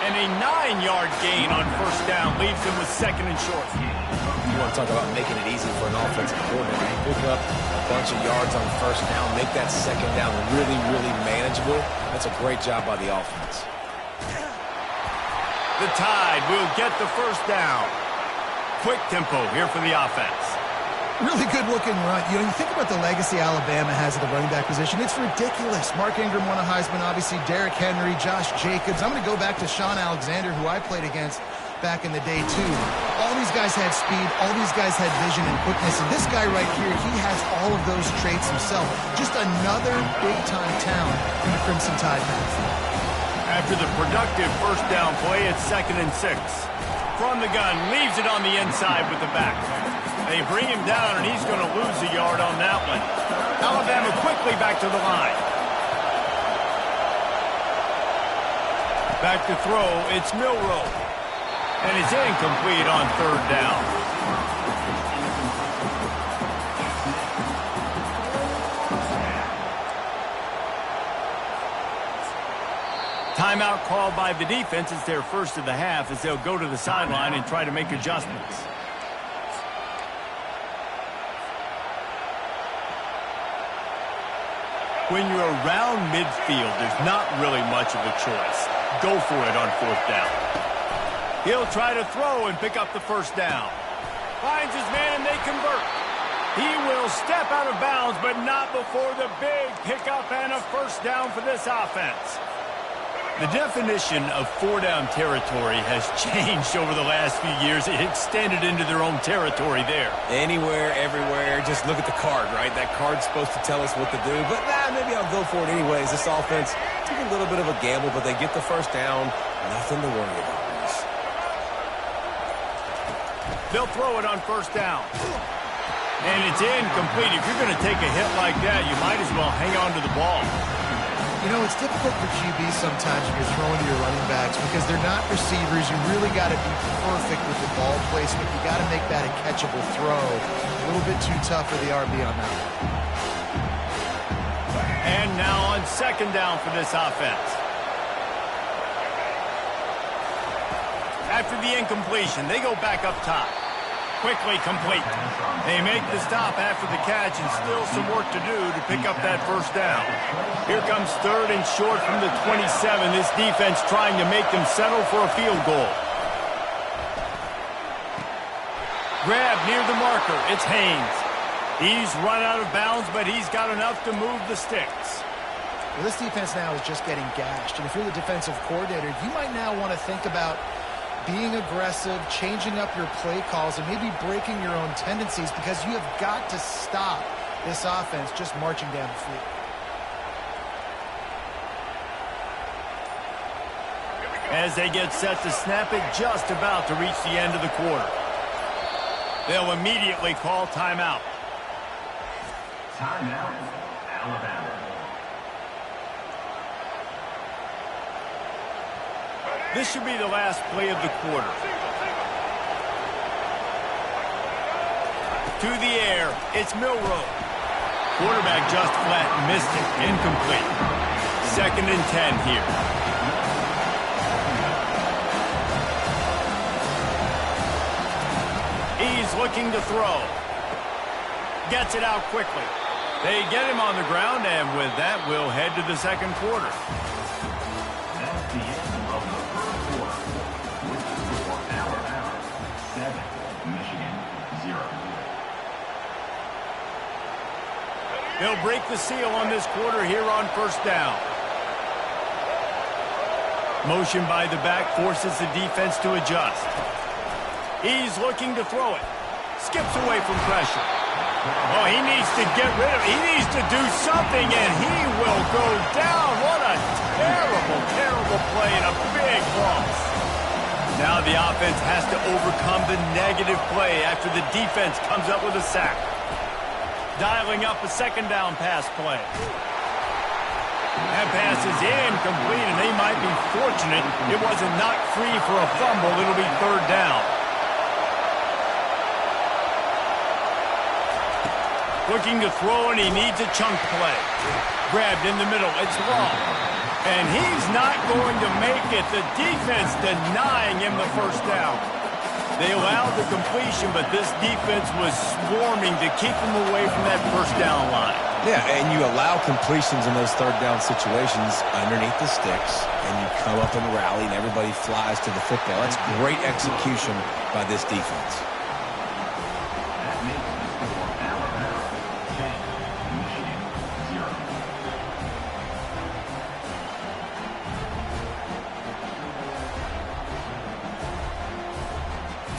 And a 9-yard gain on first down leaves them with second and short. You want to talk about making it easy for an offensive coordinator. You pick up a bunch of yards on first down, make that second down really, really manageable. That's a great job by the offense. The Tide will get the first down. Quick tempo here for the offense. Really good-looking run. You know, you think about the legacy Alabama has at the running back position. It's ridiculous. Mark Ingram won a Heisman, obviously. Derrick Henry, Josh Jacobs. I'm going to go back to Sean Alexander, who I played against back in the day, too. All these guys had speed. All these guys had vision and quickness. And this guy right here, he has all of those traits himself. Just another big-time talent in the Crimson Tide backfield. After the productive first down play, it's 2nd and 6. From the gun, leaves it on the inside with the back. They bring him down, and he's going to lose a yard on that one. Alabama quickly back to the line. Back to throw, it's Milroe. And it's incomplete on third down. Timeout called by the defense. It's their first of the half as they'll go to the sideline and try to make adjustments. When you're around midfield, there's not really much of a choice. Go for it on fourth down. He'll try to throw and pick up the first down. Finds his man and they convert. He will step out of bounds, but not before the big pickup and a first down for this offense. The definition of four-down territory has changed over the last few years. It extended into their own territory there. Anywhere, everywhere, just look at the card, right? That card's supposed to tell us what to do, but maybe I'll go for it anyways. This offense took a little bit of a gamble, but they get the first down. Nothing to worry about. They'll throw it on first down. And it's incomplete. If you're going to take a hit like that, you might as well hang on to the ball. You know, it's difficult for QB sometimes when you're throwing to your running backs because they're not receivers. You really got to be perfect with the ball placement. You got to make that a catchable throw. A little bit too tough for the RB on that one. And now on second down for this offense. After the incompletion, they go back up top. Quickly complete. They make the stop after the catch and still some work to do to pick up that first down. Here comes third and short from the 27. This defense trying to make them settle for a field goal. Grab near the marker. It's Haynes. He's run out of bounds, but he's got enough to move the sticks. Well, this defense now is just getting gashed. And if you're the defensive coordinator, you might now want to think about being aggressive, changing up your play calls, and maybe breaking your own tendencies because you have got to stop this offense just marching down the field. As they get set to snap it, just about to reach the end of the quarter. They'll immediately call timeout. Timeout, Alabama. This should be the last play of the quarter. To the air, it's Milroe. Quarterback just flat missed it, incomplete. 2nd and 10 here. He's looking to throw. Gets it out quickly. They get him on the ground, and with that, we'll head to the second quarter. That's the end of the first quarter. With the score, Alabama 7, Michigan 0. They'll break the seal on this quarter here on first down. Motion by the back forces the defense to adjust. He's looking to throw it. Skips away from pressure. Oh, he needs to get rid of it. He needs to do something, and he will go down. What a terrible, terrible play and a big loss. Now the offense has to overcome the negative play after the defense comes up with a sack. Dialing up a second down pass play. That pass is incomplete, and they might be fortunate it wasn't knocked free for a fumble. It'll be third down. Looking to throw, and he needs a chunk play. Grabbed in the middle. It's long. And he's not going to make it. The defense denying him the first down. They allowed the completion, but this defense was swarming to keep him away from that first down line. Yeah, and you allow completions in those third down situations underneath the sticks, and you come up and rally, and everybody flies to the football. That's great execution by this defense. That makes the score Alabama 10, Michigan 0.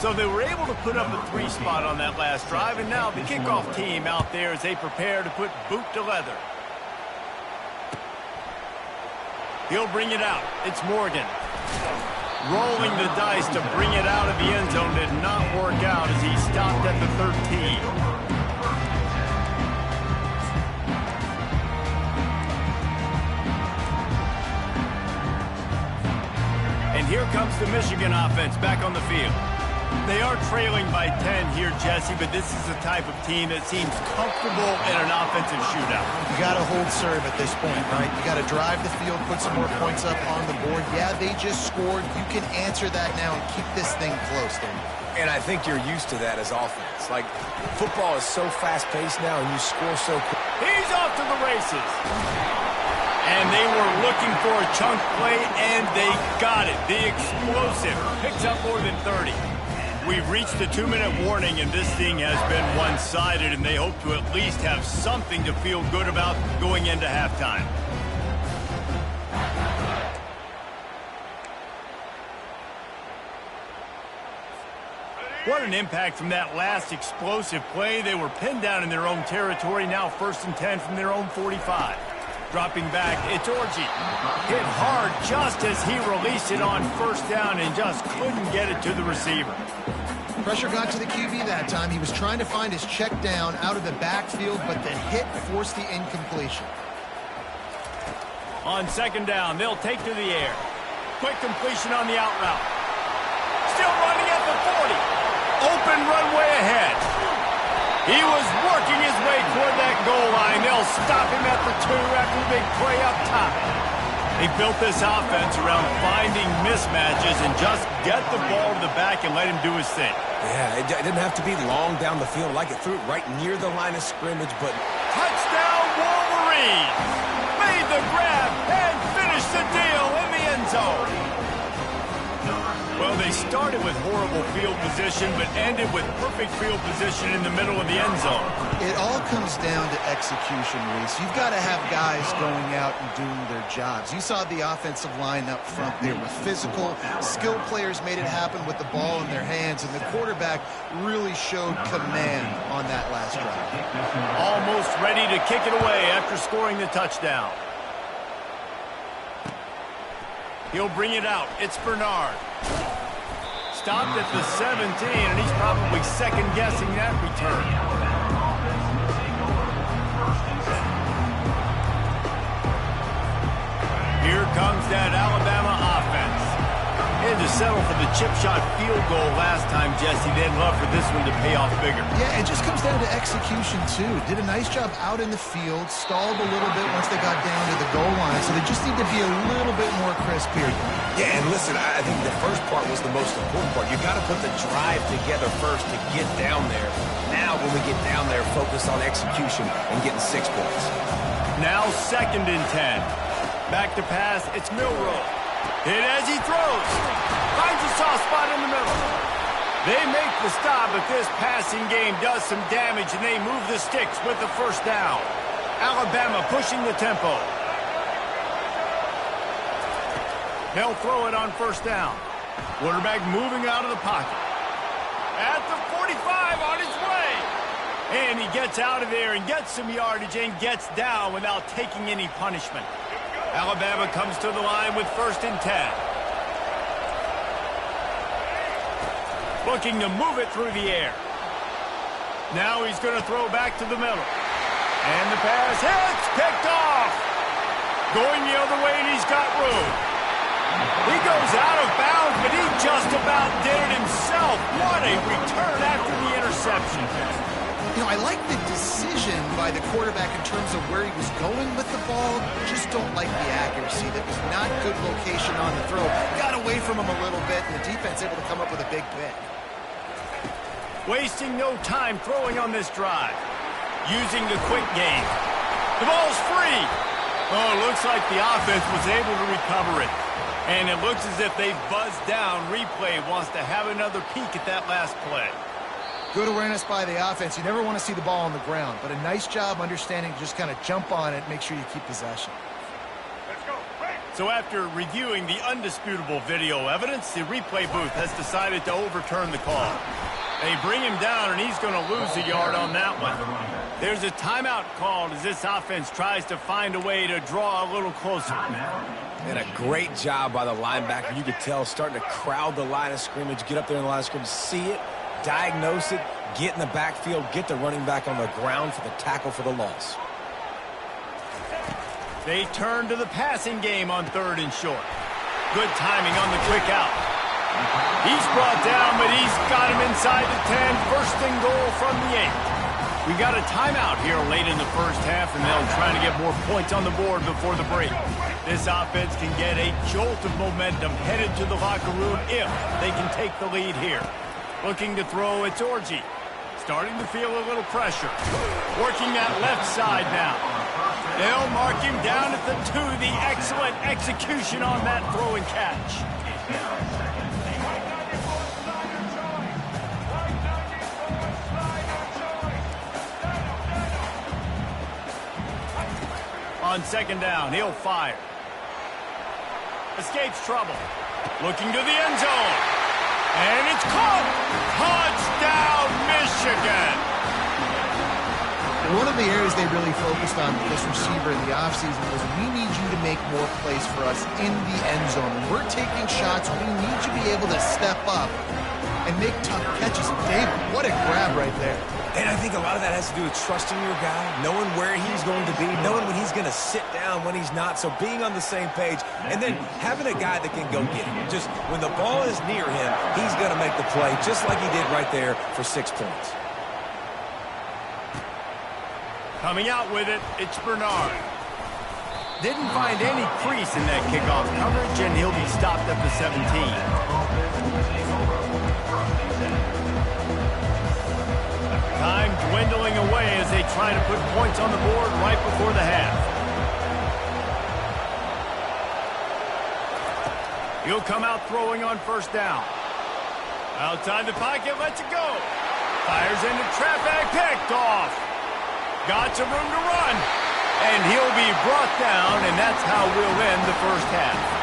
So they were able to put up a 3 spot on that last drive, and now the kickoff team out there as they prepare to put boot to leather. He'll bring it out. It's Morgan. Rolling the dice to bring it out of the end zone did not work out as he stopped at the 13. And here comes the Michigan offense back on the field. They are trailing by 10 here, Jesse, but this is the type of team that seems comfortable in an offensive shootout. You got to hold serve at this point, right? You got to drive the field, put some more points up on the board. Yeah, they just scored. You can answer that now and keep this thing close, there. And I think you're used to that as offense. Like, football is so fast-paced now, and you score so quick. He's off to the races. And they were looking for a chunk play, and they got it. The explosive picks up more than 30. We've reached a 2-minute warning, and this thing has been one-sided, and they hope to at least have something to feel good about going into halftime. What an impact from that last explosive play. They were pinned down in their own territory, now 1st and 10 from their own 45. Dropping back, it's Orji. Hit hard just as he released it on 1st down and just couldn't get it to the receiver. Pressure got to the QB that time. He was trying to find his check down out of the backfield, but the hit forced the incompletion. On 2nd down, they'll take to the air. Quick completion on the out route. Still running at the 40. Open runway ahead. He was working his way toward that goal line. They'll stop him at the 2 after the big play up top. They built this offense around finding mismatches and just get the ball to the back and let him do his thing. Yeah, it didn't have to be long down the field. Like, it threw it right near the line of scrimmage, but... Touchdown, Wolverines! Made the grab and finished the deal in the end zone. Well, they started with horrible field position, but ended with perfect field position in the middle of the end zone. It all comes down to execution, Reese. You've got to have guys going out and doing their jobs. You saw the offensive line up front there with physical, skilled players made it happen with the ball in their hands, and the quarterback really showed command on that last drive. Almost ready to kick it away after scoring the touchdown. He'll bring it out. It's Bernard. Stopped at the 17, and he's probably second-guessing that return. Here comes that Alabama offense. They had to settle for the chip shot field goal last time, Jesse. They'd love for this one to pay off bigger. Yeah, it just comes down to execution, too. Did a nice job out in the field, stalled a little bit once they got down to the goal line, so they just need to be a little bit more crisp here. Yeah, and listen, I think the first part was the most important part. You got to put the drive together first to get down there. Now, when we get down there, focus on execution and getting 6 points. Now 2nd and 10. Back to pass, it's Milroe. Hit as he throws. Finds a soft spot in the middle. They make the stop, but this passing game does some damage, and they move the sticks with the 1st down. Alabama pushing the tempo. They'll throw it on 1st down. Quarterback moving out of the pocket. At the 45 on his way. And he gets out of there and gets some yardage and gets down without taking any punishment. Alabama comes to the line with 1st and 10. Looking to move it through the air. Now he's going to throw back to the middle. And the pass hits, picked off. Going the other way, and he's got room. He goes out of bounds, but he just about did it himself. What a return after the interception. You know, I like the decision by the quarterback in terms of where he was going with the ball. Just don't like the accuracy. That was not good location on the throw. Got away from him a little bit, and the defense able to come up with a big pick. Wasting no time throwing on this drive. Using the quick game. The ball's free. Oh, it looks like the offense was able to recover it. And it looks as if they've buzzed down. Replay wants to have another peek at that last play. Good awareness by the offense. You never want to see the ball on the ground, but a nice job understanding to just kind of jump on it, make sure you keep possession. So after reviewing the undisputable video evidence, the replay booth has decided to overturn the call. They bring him down, and he's going to lose a yard on that one. There's a timeout called as this offense tries to find a way to draw a little closer. And a great job by the linebacker. You could tell starting to crowd the line of scrimmage, get up there in the line of scrimmage, see it, diagnose it, get in the backfield, get the running back on the ground for the tackle for the loss. They turn to the passing game on 3rd and short. Good timing on the quick out. He's brought down, but he's got him inside the 10. 1st and goal from the 8. We got a timeout here late in the first half, and they'll try to get more points on the board before the break. This offense can get a jolt of momentum headed to the locker room if they can take the lead here. Looking to throw, it's Orji. Starting to feel a little pressure. Working that left side now. They'll mark him down at the 2. The excellent execution on that throw and catch. On 2nd down, he'll fire. Escapes trouble. Looking to the end zone. And it's caught. Touchdown, Michigan. One of the areas they really focused on with this receiver in the offseason was we need you to make more plays for us in the end zone. When we're taking shots, we need you to be able to step up and make tough catches. David, what a grab right there. And I think a lot of that has to do with trusting your guy, knowing where he's going to be, knowing when he's going to sit down, when he's not. So being on the same page, and then having a guy that can go get him. Just when the ball is near him, he's going to make the play, just like he did right there for 6 points. Coming out with it, it's Bernard. Didn't find any crease in that kickoff coverage, and he'll be stopped at the 17. Time dwindling away as they try to put points on the board right before the half. He'll come out throwing on 1st down. Outside the pocket, lets it go. Fires into traffic, picked off. Got some room to run. And he'll be brought down, and that's how we'll end the first half.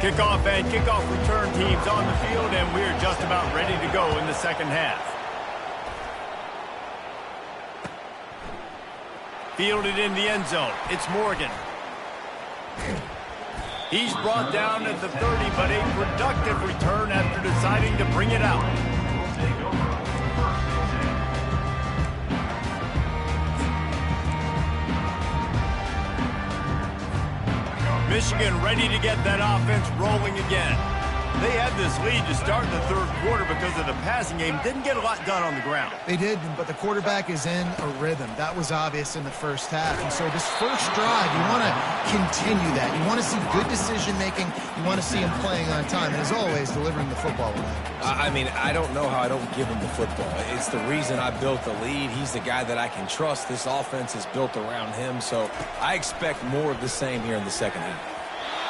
Kickoff and kickoff return teams on the field, and we're just about ready to go in the second half. Fielded in the end zone. It's Morgan. He's brought down at the 30, but a productive return after deciding to bring it out. Michigan ready to get that offense rolling again. They had this lead to start the 3rd quarter because of the passing game. Didn't get a lot done on the ground. They did, but the quarterback is in a rhythm. That was obvious in the first half. And so this first drive, you want to continue that. You want to see good decision-making. You want to see him playing on time. And as always, delivering the football with accuracy. I mean, I don't know how I don't give him the football. It's the reason I built the lead. He's the guy that I can trust. This offense is built around him. So I expect more of the same here in the second half.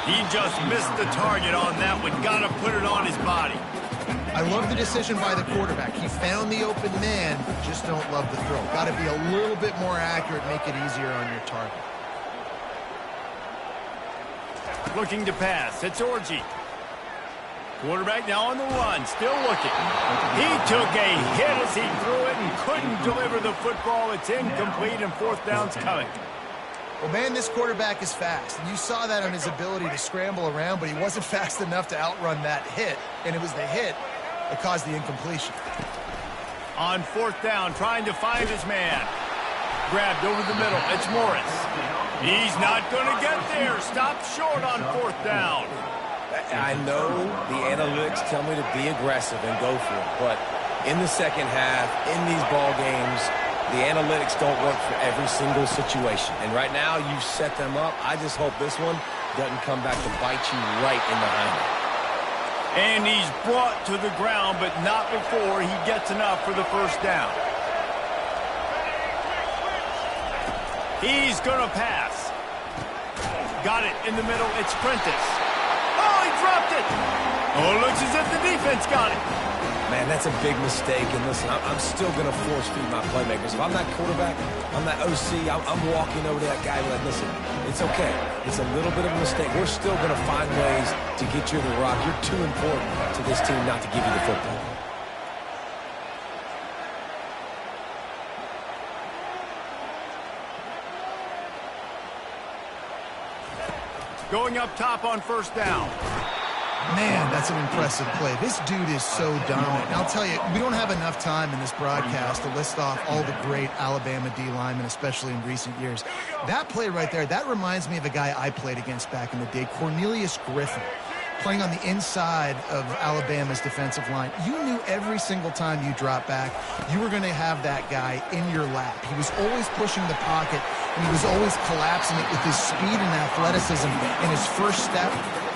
He just missed the target on that one. Got to put it on his body. I love the decision by the quarterback. He found the open man, just don't love the throw. Got to be a little bit more accurate, make it easier on your target. Looking to pass. It's Orji. Quarterback now on the run, still looking. He took a hit as he threw it and couldn't deliver the football. It's incomplete, and 4th down's coming. Well, man, this quarterback is fast, and you saw that on his ability to scramble around, but he wasn't fast enough to outrun that hit, and it was the hit that caused the incompletion. On 4th down, trying to find his man. Grabbed over the middle. It's Morris. He's not going to get there. Stopped short on 4th down. I know the analytics tell me to be aggressive and go for it, but in the second half, in these ball games, the analytics don't work for every single situation. And right now, you've set them up. I just hope this one doesn't come back to bite you right in the hind. And he's brought to the ground, but not before he gets enough for the 1st down. He's going to pass. Got it in the middle. It's Prentice. Oh, he dropped it. Oh, it looks as if the defense got it. Man, that's a big mistake. And listen, I'm still going to force feed my playmakers. If I'm that quarterback, I'm that OC, I'm walking over to that guy like, listen, it's okay. It's a little bit of a mistake. We're still going to find ways to get you the rock. You're too important to this team not to give you the football. Going up top on first down. Man, that's an impressive play. This dude is so dominant. And I'll tell you, we don't have enough time in this broadcast to list off all the great Alabama D linemen, especially in recent years. That play right there, that reminds me of a guy I played against back in the day, Cornelius Griffin, playing on the inside of Alabama's defensive line. You knew every single time you dropped back, you were going to have that guy in your lap. He was always pushing the pocket, and he was always collapsing it with his speed and athleticism in his first step.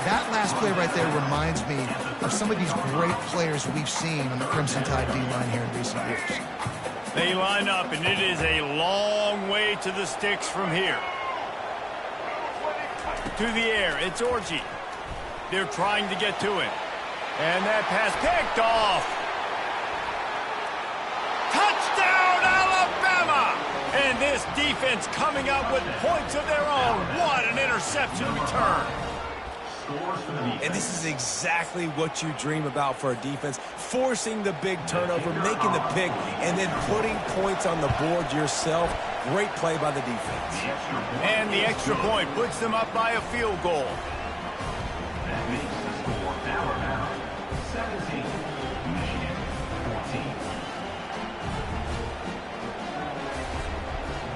That last play right there reminds me of some of these great players we've seen on the Crimson Tide D-line here in recent years. They line up, and it is a long way to the sticks from here. To the air, it's Orji. They're trying to get to it. And that pass picked off. Touchdown, Alabama! And this defense coming up with points of their own. What an interception return. And this is exactly what you dream about for a defense. Forcing the big turnover, making the pick, and then putting points on the board yourself. Great play by the defense. And the extra point puts them up by a field goal. That makes the score Alabama 17, Michigan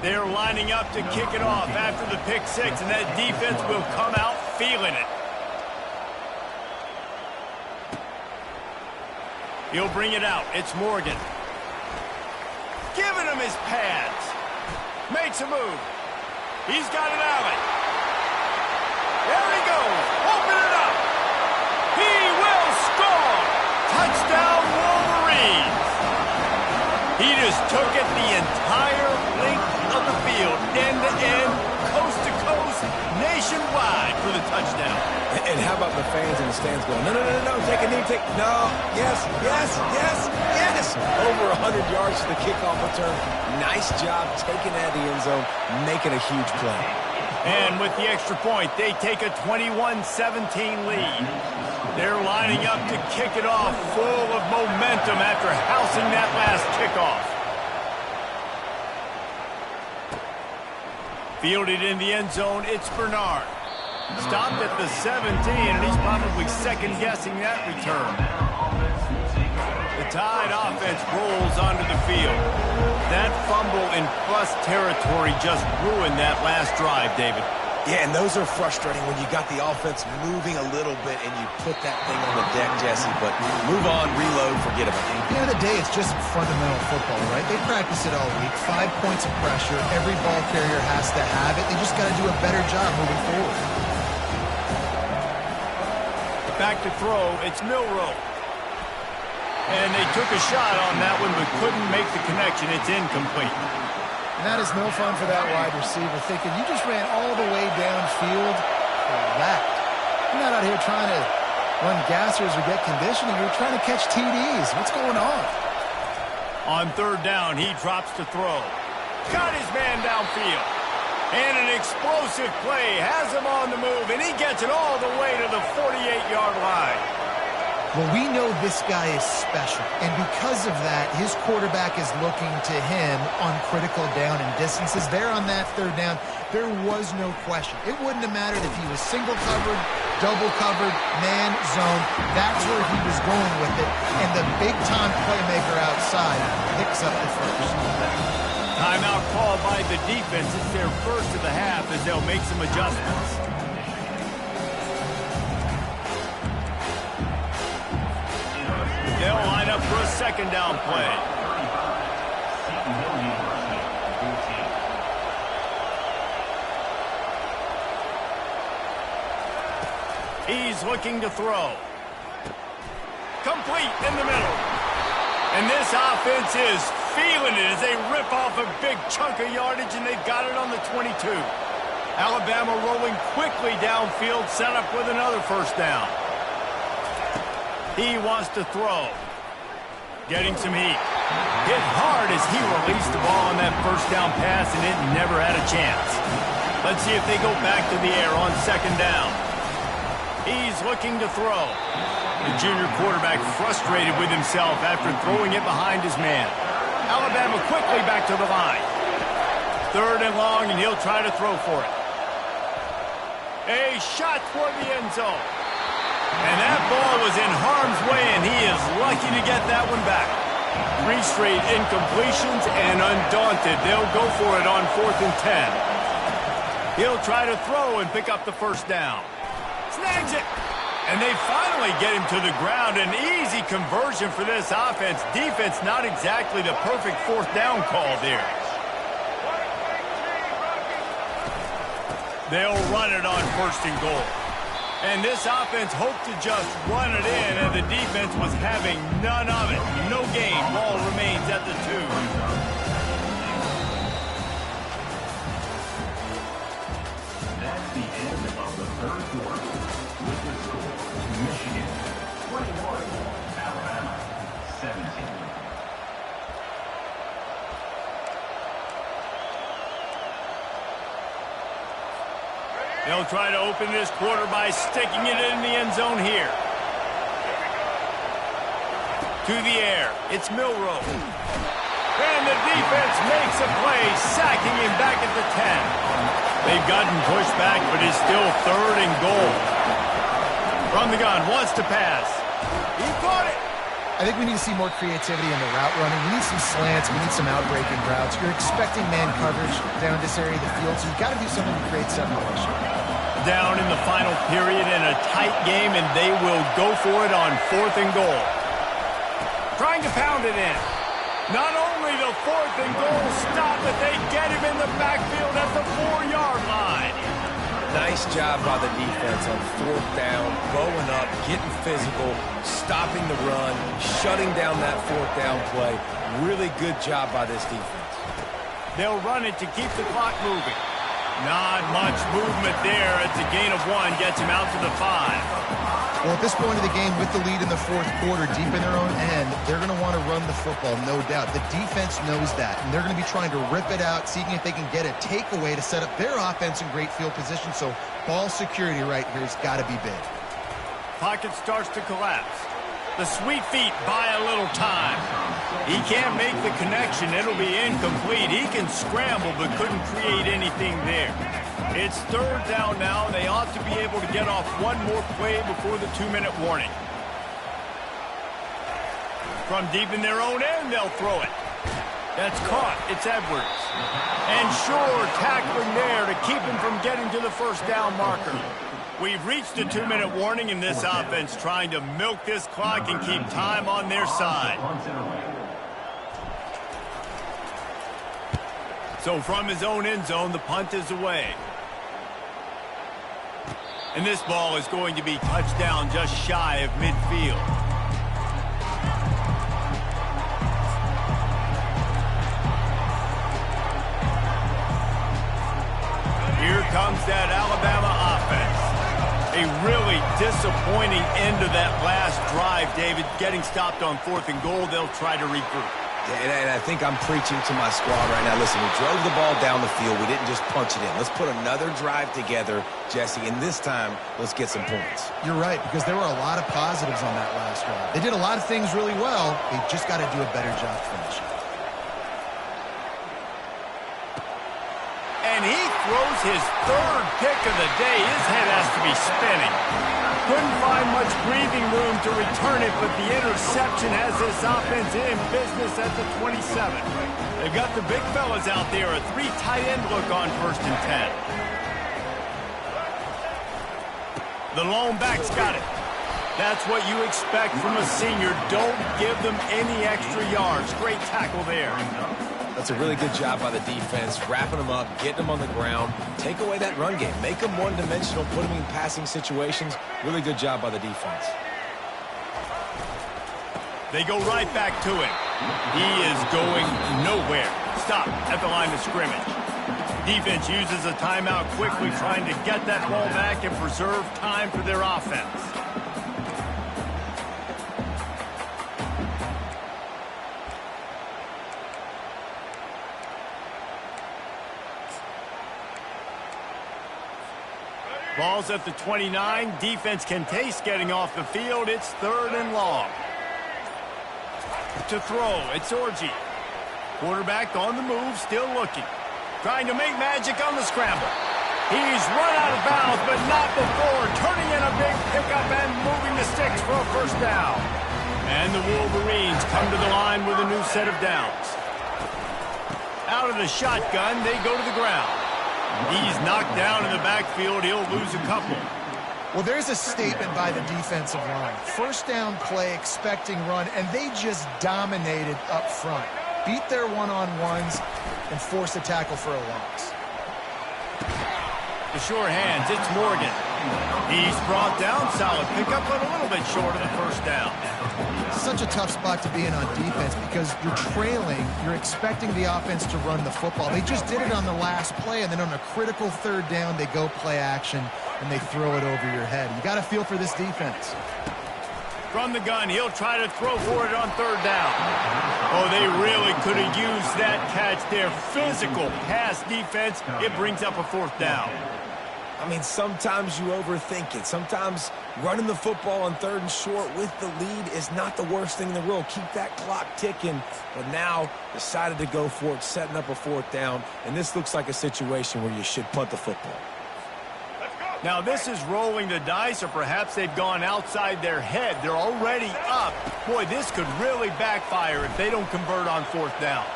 14. They're lining up to kick it off after the pick six, and that defense will come out feeling it. He'll bring it out. It's Morgan. Giving him his pads. Makes a move. He's got an alley. There he goes. Open it up. He will score. Touchdown, Wolverines. He just took it the entire length of the field, end to end, coast to coast, nationwide for the touchdown. And how about the fans in the stands going, no, take a knee, no, yes. Over 100 yards to the kickoff return. Nice job taking that to the end zone, making a huge play. And with the extra point, they take a 21-17 lead. They're lining up to kick it off full of momentum after housing that last kickoff. Fielded in the end zone, it's Bernard. Stopped at the 17, and he's probably second-guessing that return. The Tide offense rolls onto the field. That fumble in plus territory just ruined that last drive, David. Yeah, and those are frustrating when you got the offense moving a little bit and you put that thing on the deck, Jesse. But move on, reload, forget about it. At the end of the day, it's just fundamental football, right? They practice it all week. 5 points of pressure. Every ball carrier has to have it. They just got to do a better job moving forward. Back to throw, it's Milroe. And they took a shot on that one but couldn't make the connection. It's incomplete. And that is no fun for that wide receiver, thinking you just ran all the way downfield for that. You're not out here trying to run gassers or get conditioning. You're trying to catch TDs. What's going on? On third down, he drops to throw. Got his man downfield. And an explosive play has him on the move, and he gets it all the way to the 48-yard line. Well, we know this guy is special, and because of that, his quarterback is looking to him on critical down and distances. There on that third down, there was no question. It wouldn't have mattered if he was single covered, double covered, man, zone. That's where he was going with it, and the big-time playmaker outside picks up the first. Timeout call by the defense. It's their first of the half as they'll make some adjustments. They'll line up for a second down play. He's looking to throw. Complete in the middle. And this offense is feeling it as they rip off a big chunk of yardage, and they've got it on the 22. Alabama rolling quickly downfield, set up with another first down. He wants to throw. Getting some heat. Hit hard as he released the ball on that first down pass, and it never had a chance. Let's see if they go back to the air on second down. He's looking to throw. The junior quarterback frustrated with himself after throwing it behind his man. Alabama quickly back to the line. Third and long, and he'll try to throw for it. A shot toward the end zone. And that ball was in harm's way, and he is lucky to get that one back. 3 straight incompletions, and undaunted, they'll go for it on 4th and 10. He'll try to throw and pick up the first down. Snags it. And they finally get him to the ground. An easy conversion for this offense. Defense, not exactly the perfect 4th down call there. They'll run it on 1st and goal. And this offense hoped to just run it in, and the defense was having none of it. No gain. Ball remains at the 2. That's the end of the third quarter. With the score, Michigan 21, Alabama 17. They'll try to open this quarter by sticking it in the end zone here. To the air. It's Milroe. And the defense makes a play, sacking him back at the 10. They've gotten pushed back, but it's still 3rd and goal. From the gun, wants to pass. He caught it. I think we need to see more creativity in the route running. We need some slants. We need some outbreaking routes. You're expecting man coverage down this area of the field, so you've got to do something to create separation. Down in the final period in a tight game, and they will go for it on 4th and goal. Trying to pound it in. Not only the 4th and goal stop, but they get him in the backfield at the 4-yard line. Nice job by the defense on 4th down, bowing up, getting physical, stopping the run, shutting down that 4th down play. Really good job by this defense. They'll run it to keep the clock moving. Not much movement there. It's a gain of 1, gets him out to the 5. Well, at this point of the game, with the lead in the 4th quarter, deep in their own end, they're going to want to run the football, no doubt. The defense knows that, and they're going to be trying to rip it out, seeing if they can get a takeaway to set up their offense in great field position. So ball security right here has got to be big. Pocket starts to collapse. The sweet feet buy a little time. He can't make the connection. It'll be incomplete. He can scramble, but couldn't create anything there. It's 3rd down now. They ought to be able to get off one more play before the 2-minute warning. From deep in their own end, they'll throw it. That's caught. It's Edwards. And Shore tackling there to keep him from getting to the 1st down marker. We've reached a 2-minute warning, and this offense trying to milk this clock and keep time on their side. So from his own end zone, the punt is away. And this ball is going to be touched down just shy of midfield. Here comes that Alabama offense. A really disappointing end to that last drive, David. Getting stopped on 4th and goal, they'll try to regroup. And I think I'm preaching to my squad right now. Listen, we drove the ball down the field. We didn't just punch it in. Let's put another drive together, Jesse, and this time, let's get some points. You're right, because there were a lot of positives on that last drive. They did a lot of things really well. They just got to do a better job finishing. And he throws his 3rd pick of the day. His head has to be spinning. Couldn't find much breathing room to return it, but the interception has this offense in business at the 27. They've got the big fellas out there, a 3 tight end look on 1st and 10. The lone back's got it. That's what you expect from a senior. Don't give them any extra yards. Great tackle there. That's a really good job by the defense, wrapping them up, getting them on the ground, take away that run game, make them one-dimensional, put them in passing situations. Really good job by the defense. They go right back to him. He is going nowhere. Stop at the line of scrimmage. Defense uses a timeout quickly, trying to get that ball back and preserve time for their offense. Ball's at the 29. Defense can taste getting off the field. It's 3rd and long. To throw, it's Orji. Quarterback on the move, still looking. Trying to make magic on the scramble. He's run out of bounds, but not before turning in a big pickup and moving the sticks for a 1st down. And the Wolverines come to the line with a new set of downs. Out of the shotgun, they go to the ground. He's knocked down in the backfield. He'll lose a couple. Well, there's a statement by the defensive line. 1st down play, expecting run, and they just dominated up front. Beat their one-on-ones and force a tackle for a loss. The sure hands, it's Morgan. He's brought down, solid pickup, but a little bit short of the 1st down. Such a tough spot to be in on defense because you're trailing, you're expecting the offense to run the football. They just did it on the last play, and then on a critical 3rd down, they go play action, and they throw it over your head. You got to feel for this defense. From the gun, he'll try to throw for it on 3rd down. Oh, they really could have used that catch. Their physical pass defense, it brings up a 4th down. I mean, sometimes you overthink it. Sometimes running the football on 3rd and short with the lead is not the worst thing in the world. Keep that clock ticking. But now decided to go for it, setting up a 4th down. And this looks like a situation where you should punt the football. Now, this is rolling the dice, or perhaps they've gone outside their head. They're already up. Boy, this could really backfire if they don't convert on 4th down.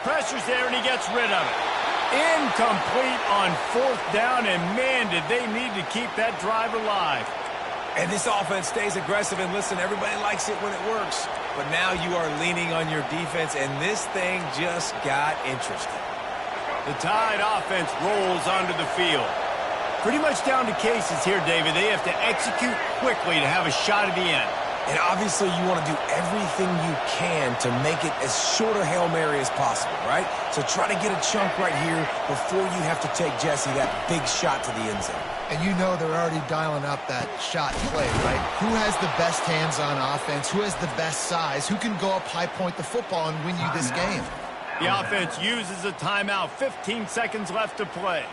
Pressure's there, and he gets rid of it. Incomplete on 4th down, and man, did they need to keep that drive alive. And this offense stays aggressive, and listen, everybody likes it when it works. But now you are leaning on your defense, and this thing just got interesting. The Tide offense rolls onto the field. Pretty much down to cases here, David. They have to execute quickly to have a shot at the end. And obviously you want to do everything you can to make it as short a Hail Mary as possible, right? So try to get a chunk right here before you have to take Jesse that big shot to the end zone. And you know they're already dialing up that shot play, right? Who has the best hands on offense? Who has the best size? Who can go up high point the football and win you this game? The offense uses a timeout. 15 seconds left to play.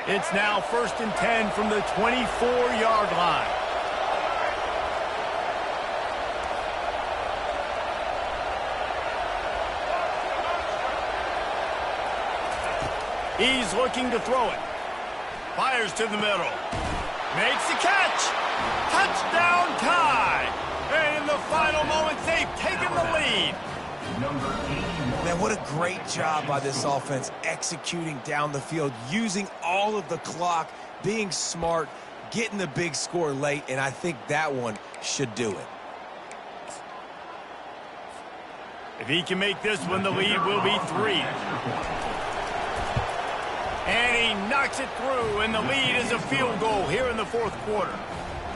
It's now 1st and 10 from the 24-yard line. He's looking to throw it. Fires to the middle. Makes the catch. Touchdown Tide. And in the final moments, they've taken the lead. Man, what a great job by this offense executing down the field, using all of the clock, being smart, getting the big score late, and I think that one should do it. If he can make this one, the lead will be 3. And he knocks it through, and the lead is a field goal here in the 4th quarter.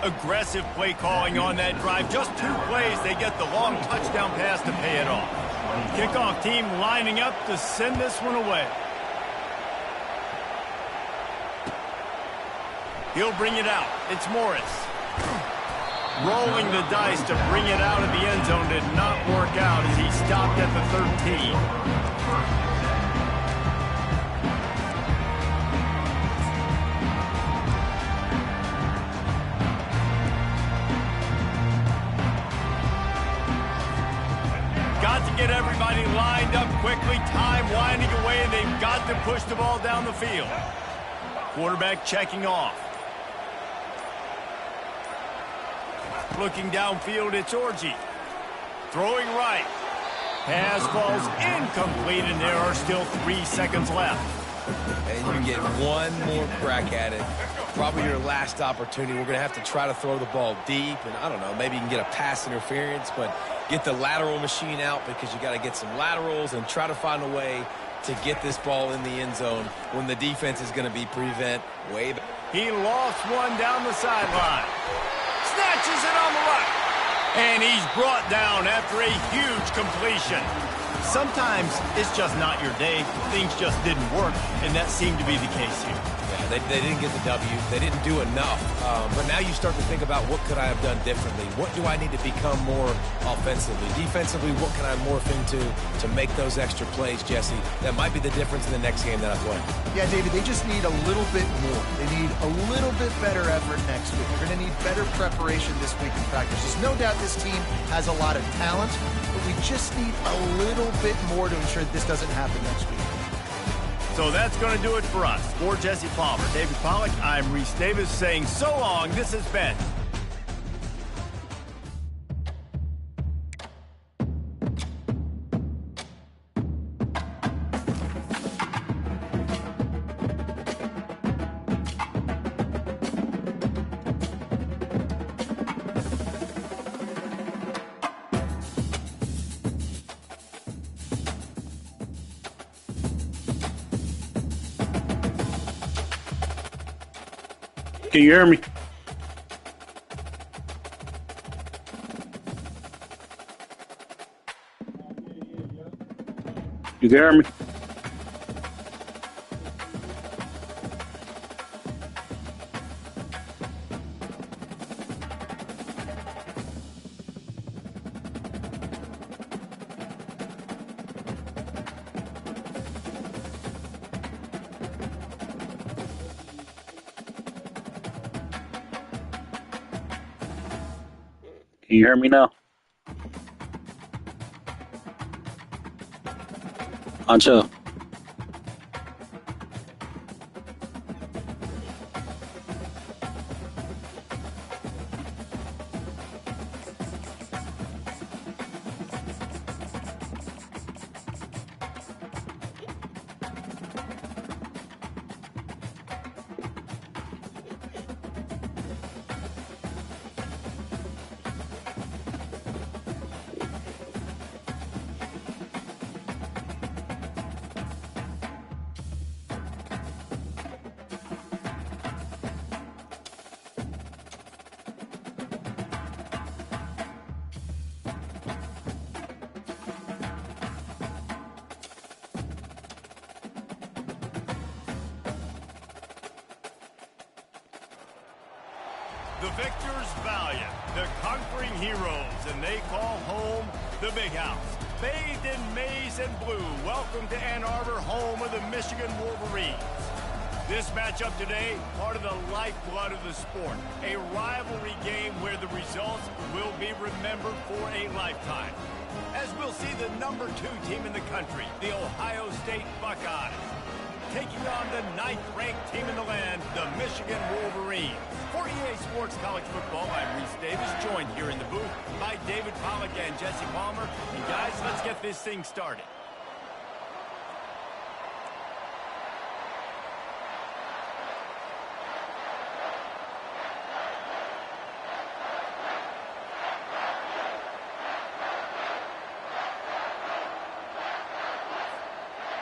Aggressive play calling on that drive. Just 2 plays, they get the long touchdown pass to pay it off. Kickoff team lining up to send this one away. He'll bring it out. It's Morris. Rolling the dice to bring it out of the end zone did not work out as he stopped at the 13. Get everybody lined up quickly, time winding away, and they've got to push the ball down the field. Quarterback checking off. Looking downfield, it's Orji. Throwing right. Pass falls incomplete, and there are still 3 seconds left. And you get one more crack at it. Probably your last opportunity. We're going to have to try to throw the ball deep, and I don't know, maybe you can get a pass interference, but get the lateral machine out because you got to get some laterals and try to find a way to get this ball in the end zone when the defense is going to be prevent way back. He lost one down the sideline. Snatches it on the right. And he's brought down after a huge completion. Sometimes it's just not your day. Things just didn't work, and that seemed to be the case here. Yeah, they didn't get the W. They didn't do enough. But now you start to think about what could I have done differently? What do I need to become more offensively? Defensively, what can I morph into to make those extra plays, Jesse? That might be the difference in the next game that I play. Yeah, David, they just need a little bit more. They need a little bit better effort next week. They're going to need better preparation this week in practice. There's no doubt this team has a lot of talent, but we just need a little bit more to ensure that this doesn't happen next week. So that's going to do it for us. For Jesse Palmer, David Pollack, I'm Reese Davis saying so long. This has been Can you hear me? You can hear me? Can you hear me now? Ancho. the victors valiant, the conquering heroes, and they call home the Big House. Bathed in maize and blue, welcome to Ann Arbor, home of the Michigan Wolverines. This matchup today, part of the lifeblood of the sport, a rivalry game where the results will be remembered for a lifetime. As we'll see the #2 team in the country, the Ohio State Buckeyes, taking on the 9th-ranked team in the land, the Michigan Wolverines. For EA Sports College Football, I'm Reese Davis, joined here in the booth by David Pollack and Jesse Palmer. And guys, let's get this thing started.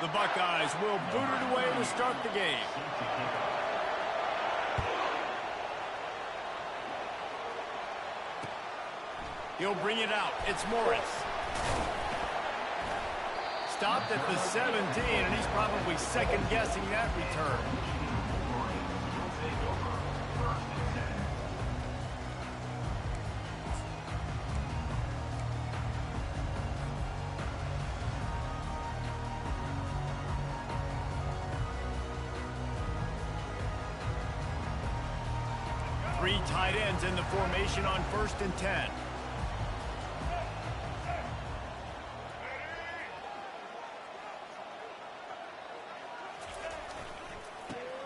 The Buckeyes will boot it away to start the game. He'll bring it out. It's Morris. Stopped at the 17, and he's probably second-guessing that return. Three tight ends in the formation on 1st and 10.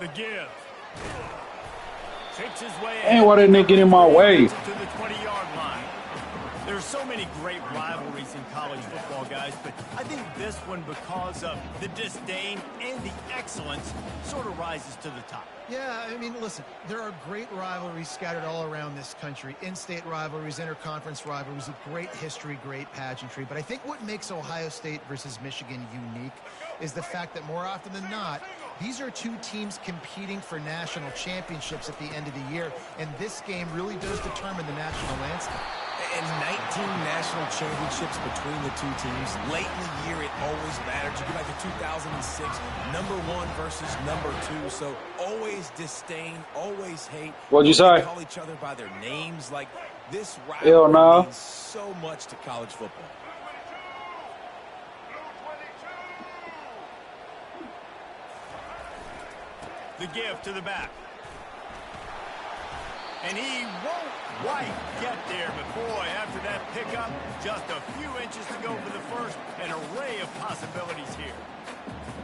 The give. Takes his way. Hey, why didn't they get in my way? To the 20-yard line. There's so many great rivalries in college football, guys, but I think this one, because of the disdain and the excellence, sort of rises to the top. Yeah, I mean, listen, there are great rivalries scattered all around this country. In-state rivalries, interconference rivalries, with great history, great pageantry. But I think what makes Ohio State versus Michigan unique is the fact that more often than not, These are two teams competing for national championships at the end of the year, and this game really does determine the national landscape. And 19 national championships between the two teams. Late in the year, it always mattered. You go back to 2006, #1 versus #2. So always disdain, always hate. What'd you say? Call each other by their names. Like, this Hell rivalry no. means so much to college football. The give to the back. And he won't quite get there, but boy, after that pickup, just a few inches to go for the first, an array of possibilities here.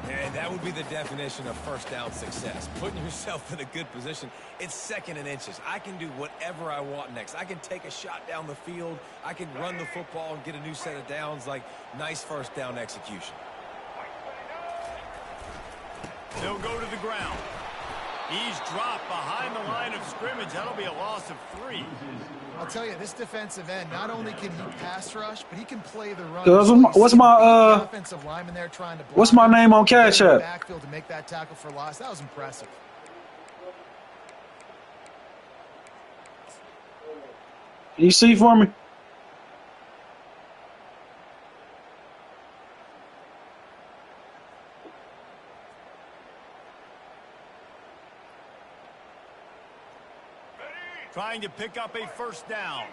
And that would be the definition of first down success. Putting yourself in a good position. It's second and inches. I can do whatever I want next. I can take a shot down the field. I can run the football and get a new set of downs. Like, nice first down execution. They'll go to the ground. He's dropped behind the line of scrimmage. That'll be a loss of 3. I'll tell you, this defensive end, not only can he pass rush, but he can play the run. What's my offensive lineman there trying to block what's my name on Cash App? Backfield to make that tackle for loss. That was impressive. Can you see for me? Trying to pick up a first down.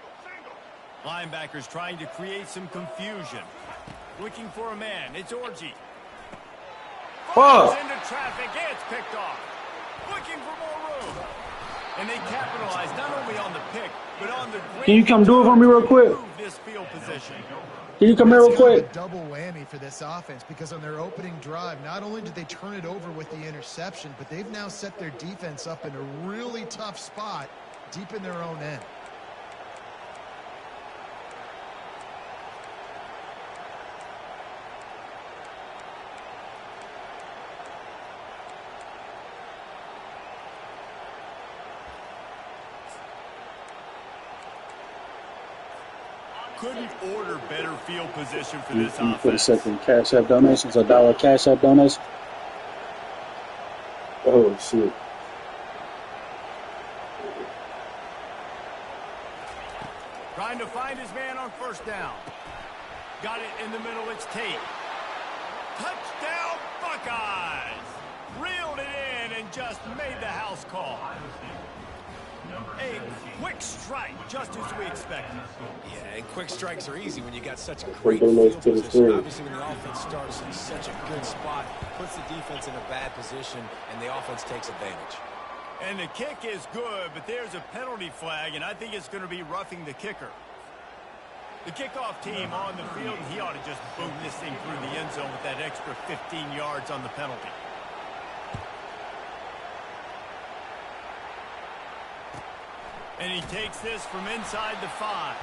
Linebackers trying to create some confusion. Looking for a man. It's Orji. Falls into traffic. It's picked off. Looking for more room. And they capitalize not only on the pick, but on the great. Can you come do it for me real quick? This field position. Can you come here real It's kind of quick? a double whammy for this offense, because on their opening drive, not only did they turn it over with the interception, but they've now set their defense up in a really tough spot deep in their own end. Couldn't order better field position for this Can you put a offense. second Cash App donations, $1 Cash App donation? Oh shit. Trying to find his man on first down. Got it in the middle. It's Tate. Touchdown, Buckeyes! Reeled it in and just made the house call. A quick strike, just as we expected. Yeah, and quick strikes are easy when you got such a great donates field to the position. screen. Obviously, when the offense starts in such a good spot, puts the defense in a bad position, and the offense takes advantage. And the kick is good, but there's a penalty flag, and I think it's going to be roughing the kicker. The kickoff team on the field, and he ought to just boom this thing through the end zone with that extra 15 yards on the penalty. And he takes this from inside the 5.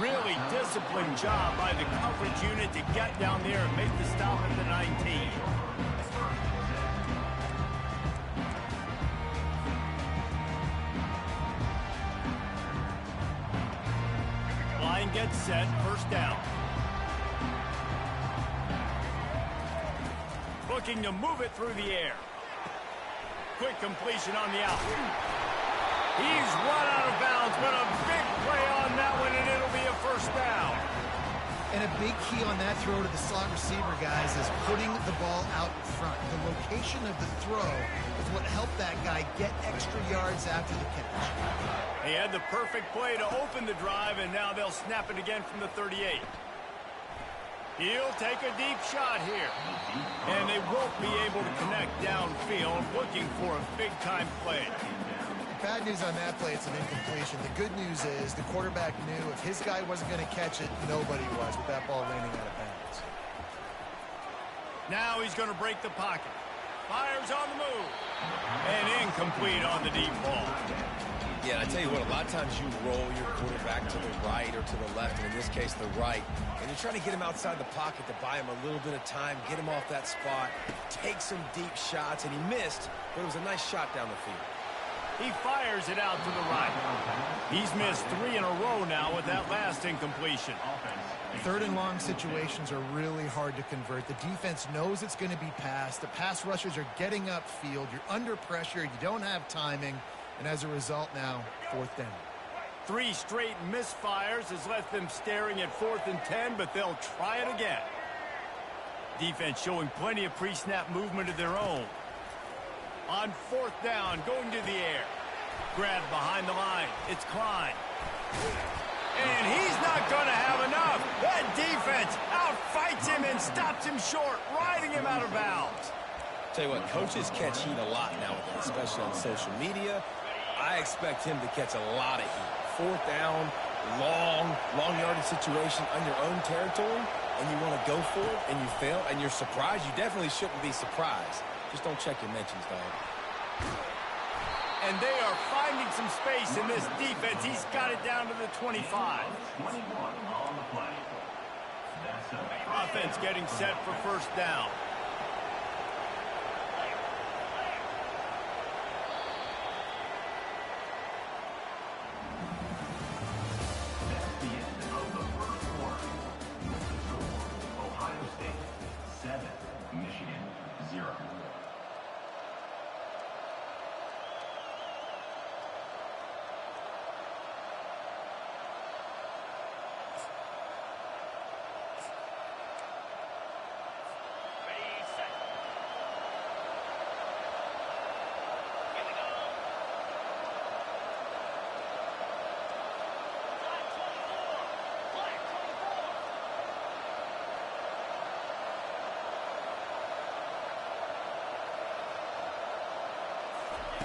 Really disciplined job by the coverage unit to get down there and make the stop at the 19. Line gets set, first down. Looking to move it through the air. Quick completion on the out. He's run out of bounds, but a big play on that one, and it'll be a first down. And a big key on that throw to the slot receiver, guys, is putting the ball out in front. The location of the throw is what helped that guy get extra yards after the catch. He had the perfect play to open the drive, and now they'll snap it again from the 38. He'll take a deep shot here. And they won't be able to connect downfield, looking for a big-time play. Bad news on that play, it's an incompletion. The good news is the quarterback knew if his guy wasn't going to catch it, nobody was, with that ball landing out of bounds. Now he's going to break the pocket. Fires on the move. And incomplete on the deep ball. Yeah, I tell you what, a lot of times you roll your quarterback to the right or to the left, and in this case, the right. And you're trying to get him outside the pocket to buy him a little bit of time, get him off that spot, take some deep shots, and he missed, but it was a nice shot down the field. He fires it out to the right. He's missed 3 in a row now with that last incompletion. Third and long situations are really hard to convert. The defense knows it's going to be passed. The pass rushers are getting upfield. You're under pressure. You don't have timing. And as a result now, 4th down. 3 straight misfires has left them staring at 4th and 10, but they'll try it again. Defense showing plenty of pre-snap movement of their own. On 4th down, going to the air. Grab behind the line. It's Klein. And he's not going to have enough. That defense outfights him and stops him short, riding him out of bounds. Tell you what, coaches catch heat a lot nowadays, especially on social media. I expect him to catch a lot of heat. 4th down, long yardage situation on your own territory, and you want to go for it, and you fail, and you're surprised. You definitely shouldn't be surprised. Just don't check your mentions, dog. And they are finding some space in this defense. He's got it down to the 25. 21 on the play. That's a Offense getting set for 1st down. That's the end of the first quarter. With the score, Ohio State 7, Michigan 0.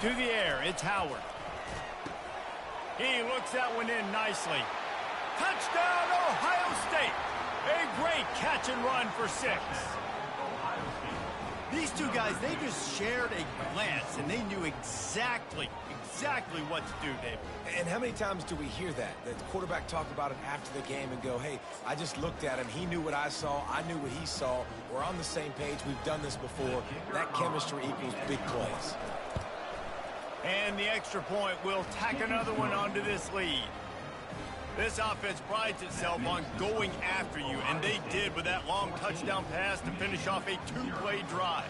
To the air, it's Howard. He looks that one in nicely. Touchdown, Ohio State! A great catch and run for 6. These two guys, they just shared a glance, and they knew exactly what to do, David. And how many times do we hear that? The quarterback talk about it after the game and go, hey, I just looked at him. He knew what I saw. I knew what he saw. We're on the same page. We've done this before. That chemistry equals big plays. And the extra point will tack another one onto this lead. This offense prides itself on going after you, and they did with that long touchdown pass to finish off a 2-play drive.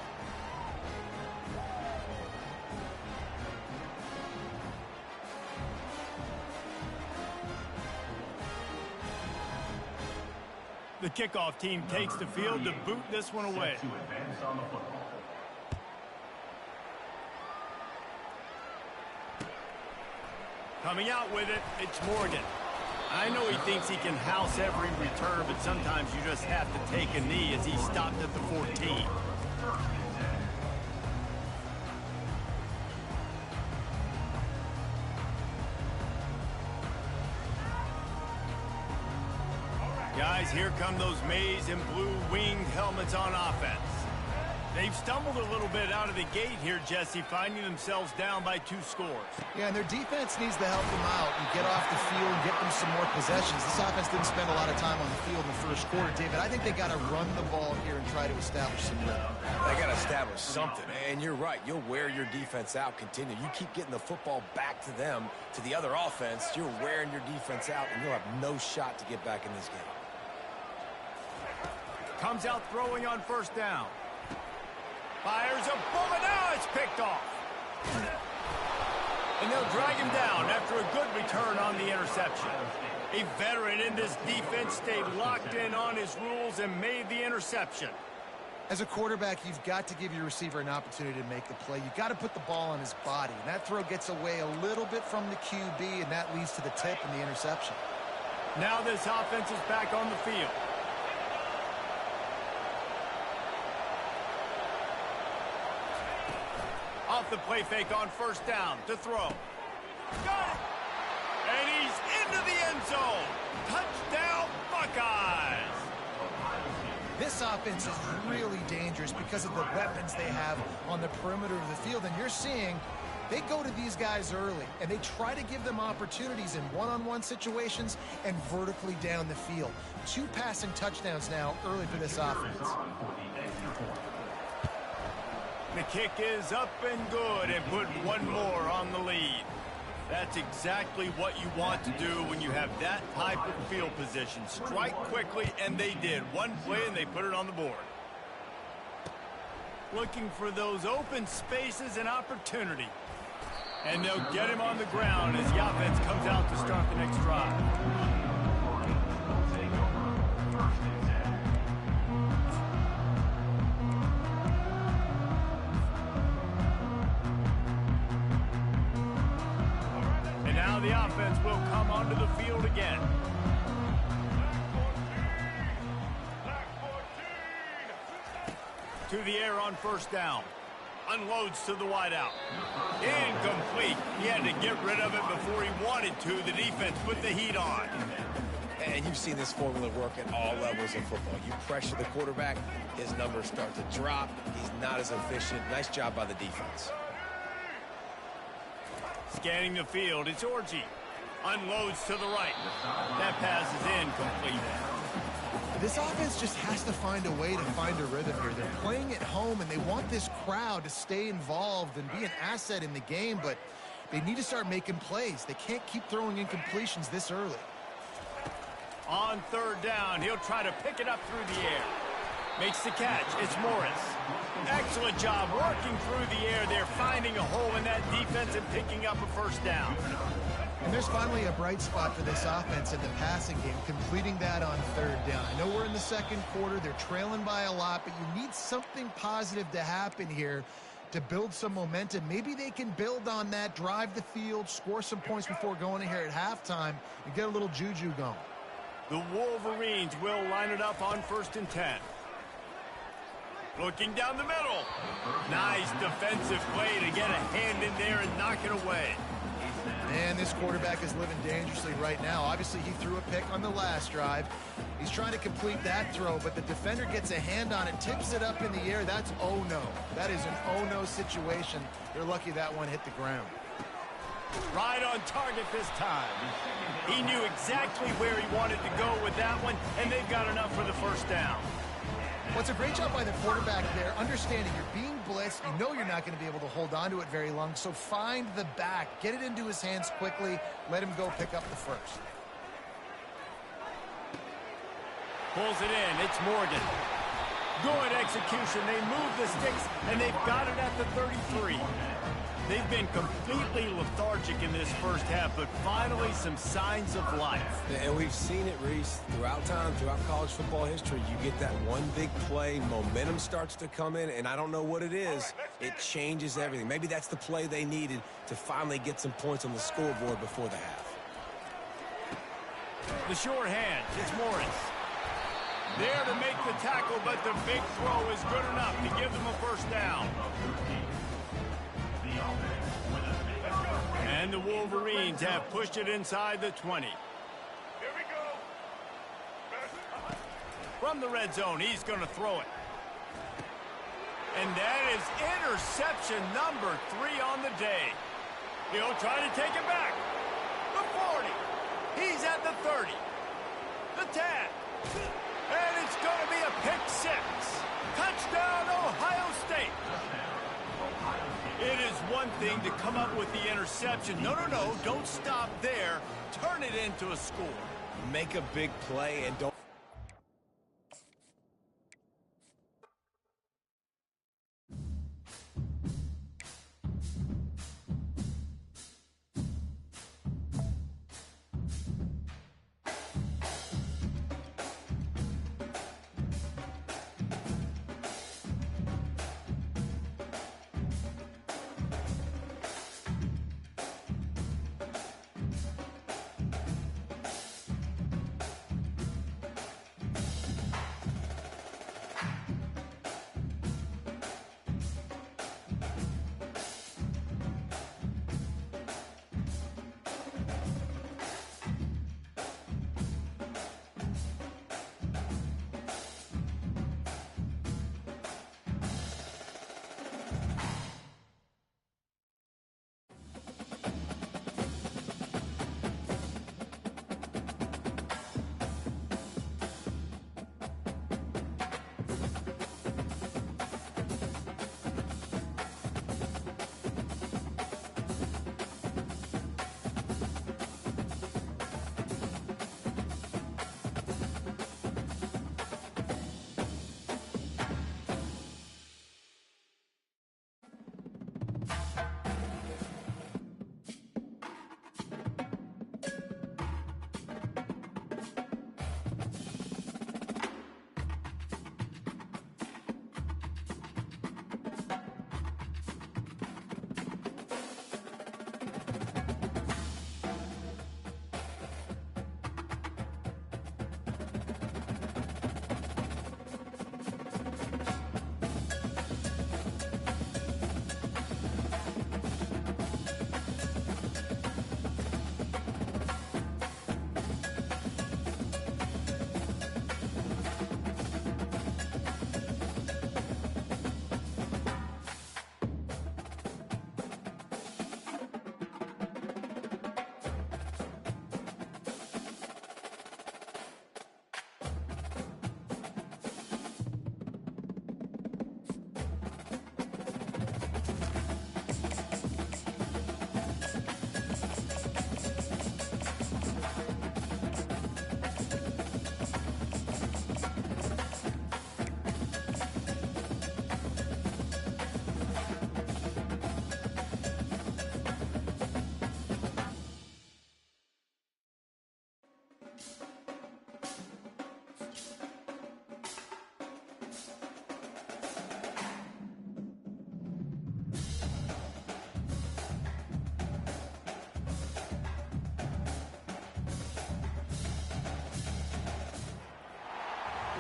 The kickoff team takes the field to boot this one away. To advance on the football. Coming out with it, it's Morgan. I know he thinks he can house every return, but sometimes you just have to take a knee as he stopped at the 14. Guys, here come those maize and blue winged helmets on offense. They've stumbled a little bit out of the gate here, Jesse, finding themselves down by 2 scores. Yeah, and their defense needs to help them out and get off the field and get them some more possessions. This offense didn't spend a lot of time on the field in the first quarter, David. I think they got to run the ball here and try to establish some rhythm. They got to establish something, and you're right. You'll wear your defense out, continue. You keep getting the football back to them, to the other offense, you're wearing your defense out, and you'll have no shot to get back in this game. Comes out throwing on 1st down. Fires a bullet. Now it's picked off. And they'll drag him down after a good return on the interception. A veteran in this defense stayed locked in on his rules and made the interception. As a quarterback, you've got to give your receiver an opportunity to make the play. You've got to put the ball on his body. And that throw gets away a little bit from the QB, and that leads to the tip and the interception. Now this offense is back on the field. Off the play fake on 1st down to throw. Got it! And he's into the end zone. Touchdown, Buckeyes! This offense is really dangerous because of the weapons they have on the perimeter of the field. And you're seeing they go to these guys early, and they try to give them opportunities in one-on-one situations and vertically down the field. 2 passing touchdowns now early for this offense. The kick is up and good and put one more on the lead. That's exactly what you want to do when you have that type of field position. Strike quickly, and they did. One play, and they put it on the board. Looking for those open spaces and opportunity. And they'll get him on the ground as the offense comes out to start the next drive. The offense will come onto the field again. To the air on first down. Unloads to the wideout. Incomplete. He had to get rid of it before he wanted to. The defense put the heat on. And you've seen this formula work at all levels of football. You pressure the quarterback, his numbers start to drop. He's not as efficient. Nice job by the defense. Scanning the field, it's Orji. Unloads to the right. That pass is incomplete. This offense just has to find a way to find a rhythm here. They're playing at home, and they want this crowd to stay involved and be an asset in the game, but they need to start making plays. They can't keep throwing incompletions this early. On third down, he'll try to pick it up through the air. Makes the catch. It's Morris. Excellent job working through the air. They're finding a hole in that defense and picking up a first down. And there's finally a bright spot for this offense in the passing game, completing that on third down. I know we're in the second quarter. They're trailing by a lot, but you need something positive to happen here to build some momentum. Maybe they can build on that, drive the field, score some points before going in here at halftime, and get a little juju going. The Wolverines will line it up on 1st and 10. Looking down the middle. Nice defensive play to get a hand in there and knock it away. And this quarterback is living dangerously right now. Obviously, he threw a pick on the last drive. He's trying to complete that throw, but the defender gets a hand on it, tips it up in the air. That's oh-no. That is an oh-no situation. They're lucky that one hit the ground. Right on target this time. He knew exactly where he wanted to go with that one, and they've got enough for the first down. Well, it's a great job by the quarterback there, understanding you're being blitzed. You know you're not going to be able to hold on to it very long, so find the back. Get it into his hands quickly. Let him go pick up the first. Pulls it in. It's Morgan. Good execution. They move the sticks, and they've got it at the 33. They've been completely lethargic in this first half, but finally some signs of life. And we've seen it, Reese, throughout time, throughout college football history. You get that one big play, momentum starts to come in, and I don't know what it is. It changes everything. Maybe that's the play they needed to finally get some points on the scoreboard before the half. The short hand, it's Morris. There to make the tackle, but the big throw is good enough to give them a first down. And the Wolverines have pushed it inside the 20. Here we go. From the red zone, he's going to throw it. And that is interception number 3 on the day. He'll try to take it back. The 40. He's at the 30. The 10. And it's going to be a pick 6. Touchdown, Ohio State. It is one thing to come up with the interception. No, don't stop there. Turn it into a score. Make a big play and don't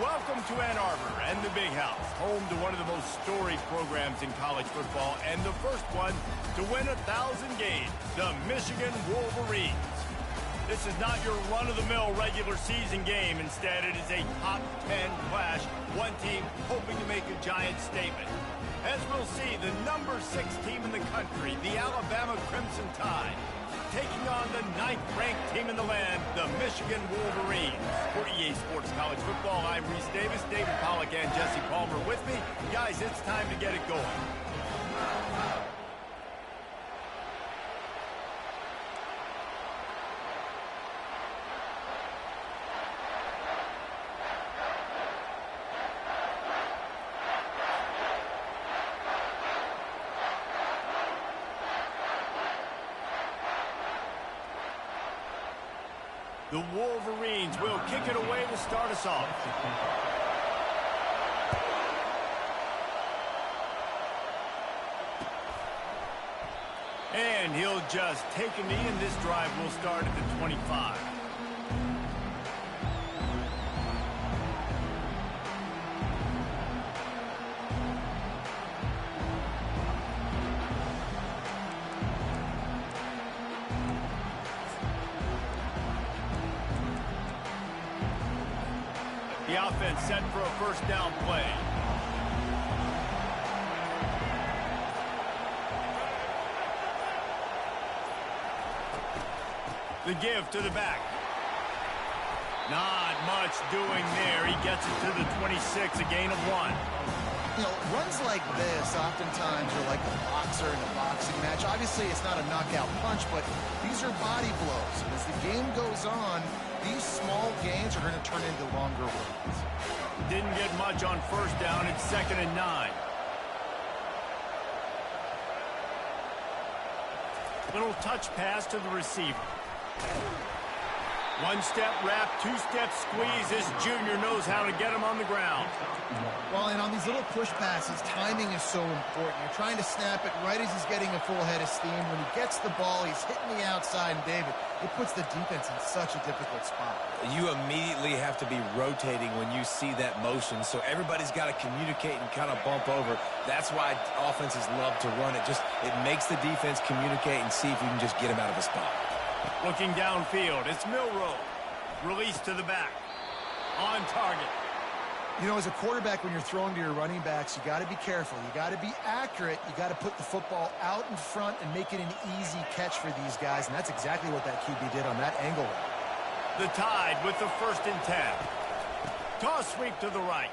Welcome to Ann Arbor and the Big House, home to one of the most storied programs in college football and the first one to win 1,000 games, the Michigan Wolverines. This is not your run-of-the-mill regular season game. Instead, it is a top 10 clash, one team hoping to make a giant statement. As we'll see, the number 6 team in the country, the Alabama Crimson Tide, taking on the 9th-ranked team in the land, the Michigan Wolverines. For EA Sports College Football, I'm Reese Davis, David Pollack, and Jesse Palmer with me. Guys, it's time to get it going. The Wolverines will kick it away to start us off. And he'll just take a knee, and this drive will start at the 25. The offense set for a first down play. The give to the back. Not much doing there. He gets it to the 26, a gain of 1. You know, runs like this oftentimes are like a boxer in a boxing match. Obviously, it's not a knockout punch, but these are body blows. And as the game goes on, these small gains are going to turn into longer runs. Didn't get much on first down. It's 2nd and 9. Little touch pass to the receiver. One-step wrap, two-step squeeze. This junior knows how to get him on the ground. Well, and on these little push passes, timing is so important. You're trying to snap it right as he's getting a full head of steam. When he gets the ball, he's hitting the outside, and David, it puts the defense in such a difficult spot. You immediately have to be rotating when you see that motion, so everybody's got to communicate and kind of bump over. That's why offenses love to run it. It makes the defense communicate and see if you can just get him out of a spot. Looking downfield, it's Milroe. Release to the back. On target. You know, as a quarterback, when you're throwing to your running backs, you got to be careful. You got to be accurate. You got to put the football out in front and make it an easy catch for these guys, and that's exactly what that QB did on that angle route. The Tide with the 1st and 10. Toss sweep to the right.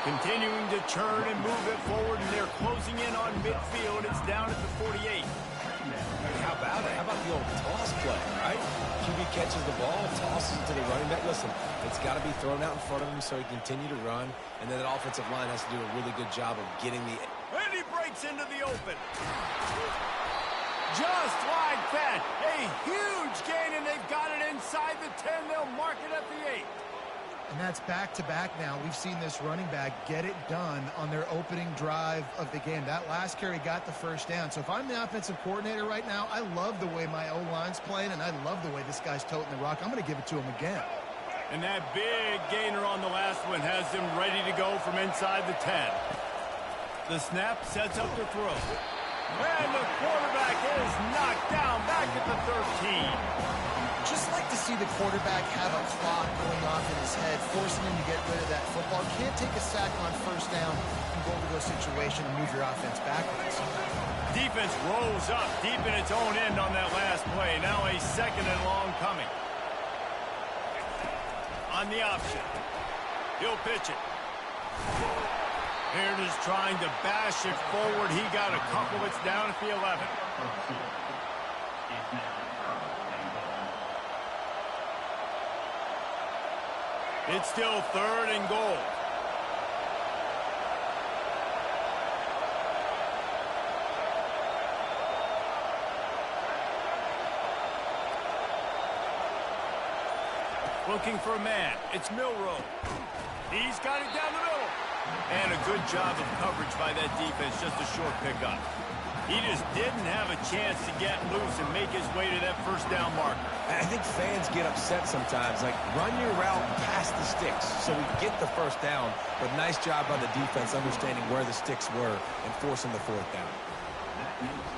Continuing to churn and move it forward, and they're closing in on midfield. It's down at the 48. How about it? How about the old toss play, right? QB catches the ball, tosses it to the running back. Listen, it's got to be thrown out in front of him so he can continue to run, and then the offensive line has to do a really good job of getting the... And he breaks into the open. Just like that. A huge gain, and they've got it inside the 10. They'll mark it at the 8. And that's back-to-back now. We've seen this running back get it done on their opening drive of the game. That last carry got the first down. So if I'm the offensive coordinator right now, I love the way my O-line's playing, and I love the way this guy's toting the rock. I'm going to give it to him again. And that big gainer on the last one has them ready to go from inside the 10. The snap sets up the throw. And the quarterback is knocked down back at the 13. Just like to see the quarterback have a clock going off in his head, forcing him to get rid of that football. Can't take a sack on first down and go to those situations and move your offense backwards. Defense rolls up deep in its own end on that last play. Now a 2nd and long coming. On the option. He'll pitch it. Baird is trying to bash it forward. He got a couple. It's down at the 11. It's still 3rd and goal. Looking for a man. It's Milroe. He's got it down the middle. And a good job of coverage by that defense. Just a short pickup. He just didn't have a chance to get loose and make his way to that first down marker. I think fans get upset sometimes. Like, run your route past the sticks so we get the first down. But nice job by the defense understanding where the sticks were and forcing the fourth down.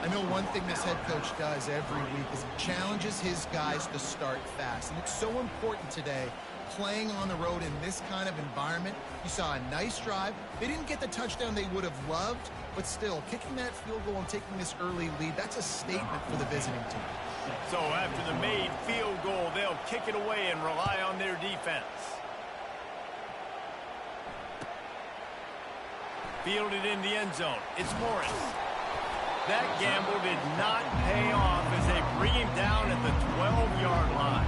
I know one thing this head coach does every week is he challenges his guys to start fast. And it's so important today, playing on the road in this kind of environment. You saw a nice drive. They didn't get the touchdown they would have loved, but still, kicking that field goal and taking this early lead, that's a statement for the visiting team. So after the made field goal, they'll kick it away and rely on their defense. Fielded in the end zone. It's Morris. That gamble did not pay off as they bring him down at the 12-yard line.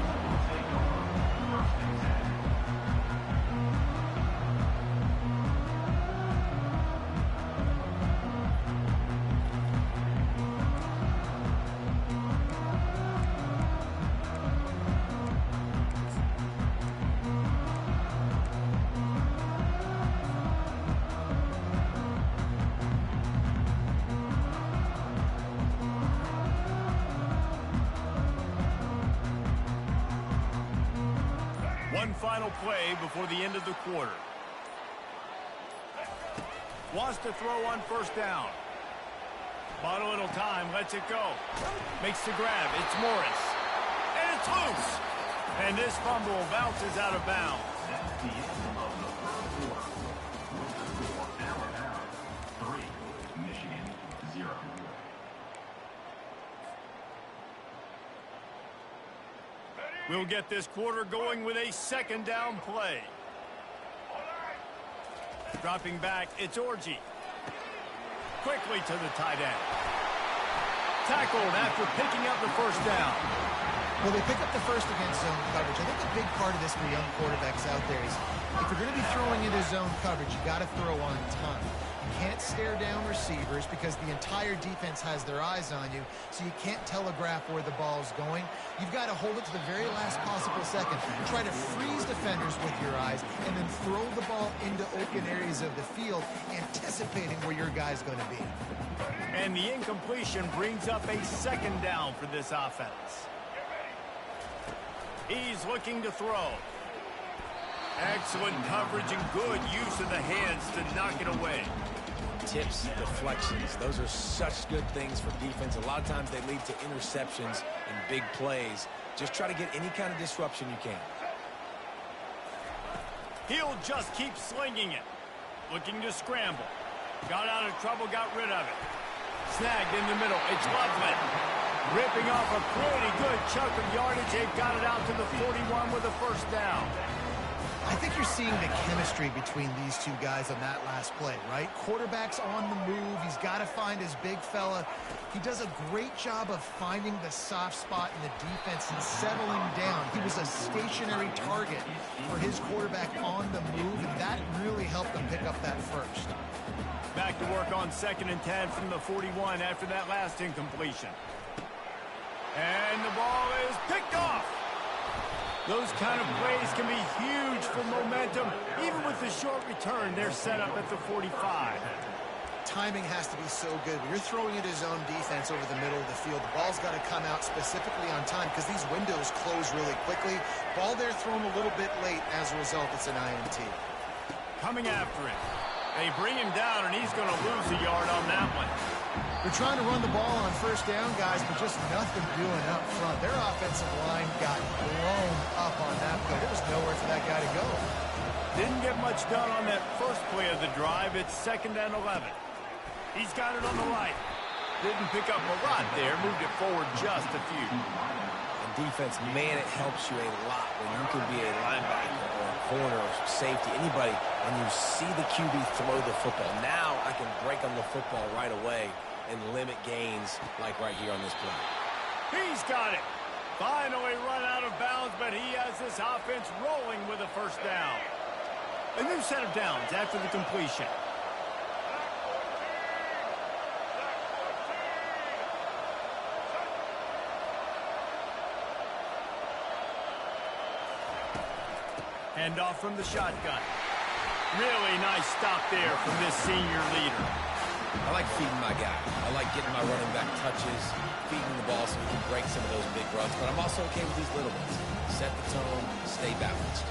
One final play before the end of the quarter. Wants to throw on first down. Bought a little time, lets it go. Makes the grab, it's Morris. And it's loose. And this fumble bounces out of bounds. That's the end of the first quarter. With the score, Alabama 3, Michigan 0. We'll get this quarter going with a second down play. Dropping back, it's Orji. Quickly to the tight end. Tackled after picking up the first down. Well, they pick up the first against zone coverage. I think a big part of this for young quarterbacks out there is if you're going to be throwing into zone coverage, you got to throw on time. You can't stare down receivers because the entire defense has their eyes on you, so you can't telegraph where the ball's going. You've got to hold it to the very last possible second. Try to freeze defenders with your eyes and then throw the ball into open areas of the field, anticipating where your guy's going to be. And the incompletion brings up a second down for this offense. He's looking to throw. Excellent coverage and good use of the hands to knock it away. Tips, deflections, those are such good things for defense. A lot of times they lead to interceptions and big plays. Just try to get any kind of disruption you can. He'll just keep slinging it. Looking to scramble. Got out of trouble, got rid of it. Snagged in the middle. It's Loveland. Ripping off a pretty good chunk of yardage. They've got it out to the 41 with a first down. I think you're seeing the chemistry between these two guys on that last play, right? Quarterback's on the move. He's got to find his big fella. He does a great job of finding the soft spot in the defense and settling down. He was a stationary target for his quarterback on the move, and that really helped him pick up that first. Back to work on 2nd and 10 from the 41 after that last incompletion. And the ball is picked off. Those kind of plays can be huge for momentum. Even with the short return, they're set up at the 45. Timing has to be so good. When you're throwing it his own defense over the middle of the field, the ball's got to come out specifically on time because these windows close really quickly. Ball there thrown a little bit late. As a result, it's an INT. Coming after him. They bring him down, and he's going to lose a yard on that one. They're trying to run the ball on first down, guys, but just nothing doing up front. Their offensive line got blown up on that play. There was nowhere for that guy to go. Didn't get much done on that first play of the drive. It's 2nd and 11. He's got it on the right. Didn't pick up a lot there. Moved it forward just a few. And defense, man, it helps you a lot when you can be a linebacker or a corner or safety, anybody, and you see the QB throw the football. Now I can break on the football right away and limit gains like right here on this play. He's got it. Finally run out of bounds, but he has this offense rolling with a first down. A new set of downs after the completion. Hand off from the shotgun. Really nice stop there from this senior leader. I like feeding my guy. I like getting my running back touches, feeding the ball so we can break some of those big runs. But I'm also okay with these little ones. Set the tone, stay balanced.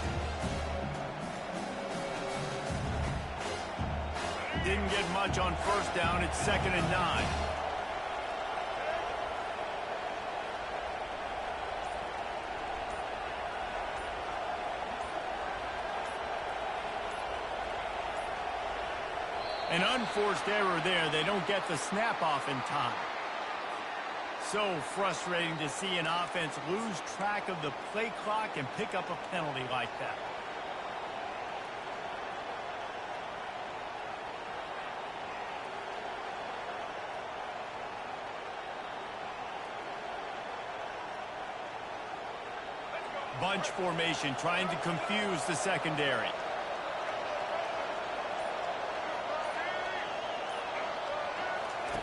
Didn't get much on first down. It's 2nd and 9. An unforced error there. They don't get the snap off in time. So frustrating to see an offense lose track of the play clock and pick up a penalty like that. Bunch formation trying to confuse the secondary.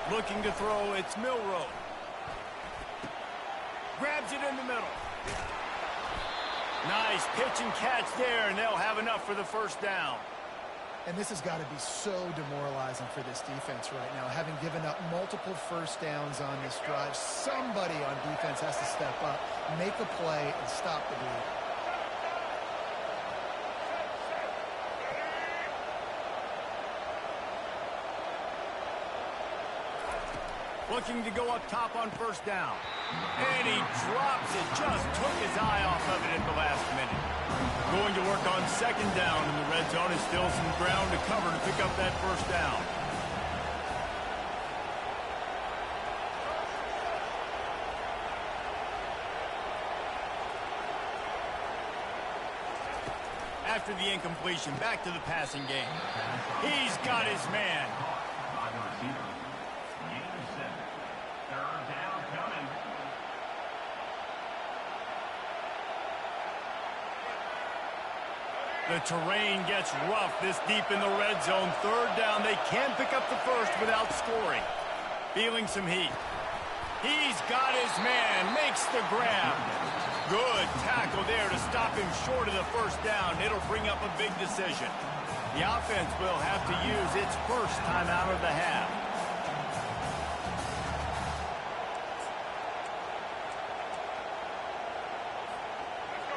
Looking to throw, it's Milroe. Grabs it in the middle. Nice pitch and catch there, and they'll have enough for the first down. And this has got to be so demoralizing for this defense right now. Having given up multiple first downs on this drive, somebody on defense has to step up, make a play, and stop the bleed. Looking to go up top on first down. And he drops it. Just took his eye off of it at the last minute. Going to work on 2nd down in the red zone. Is still some ground to cover to pick up that first down. After the incompletion, back to the passing game. He's got his man. The terrain gets rough this deep in the red zone. 3rd down. They can pick up the first without scoring. Feeling some heat. He's got his man. Makes the grab. Good tackle there to stop him short of the first down. It'll bring up a big decision. The offense will have to use its first timeout of the half.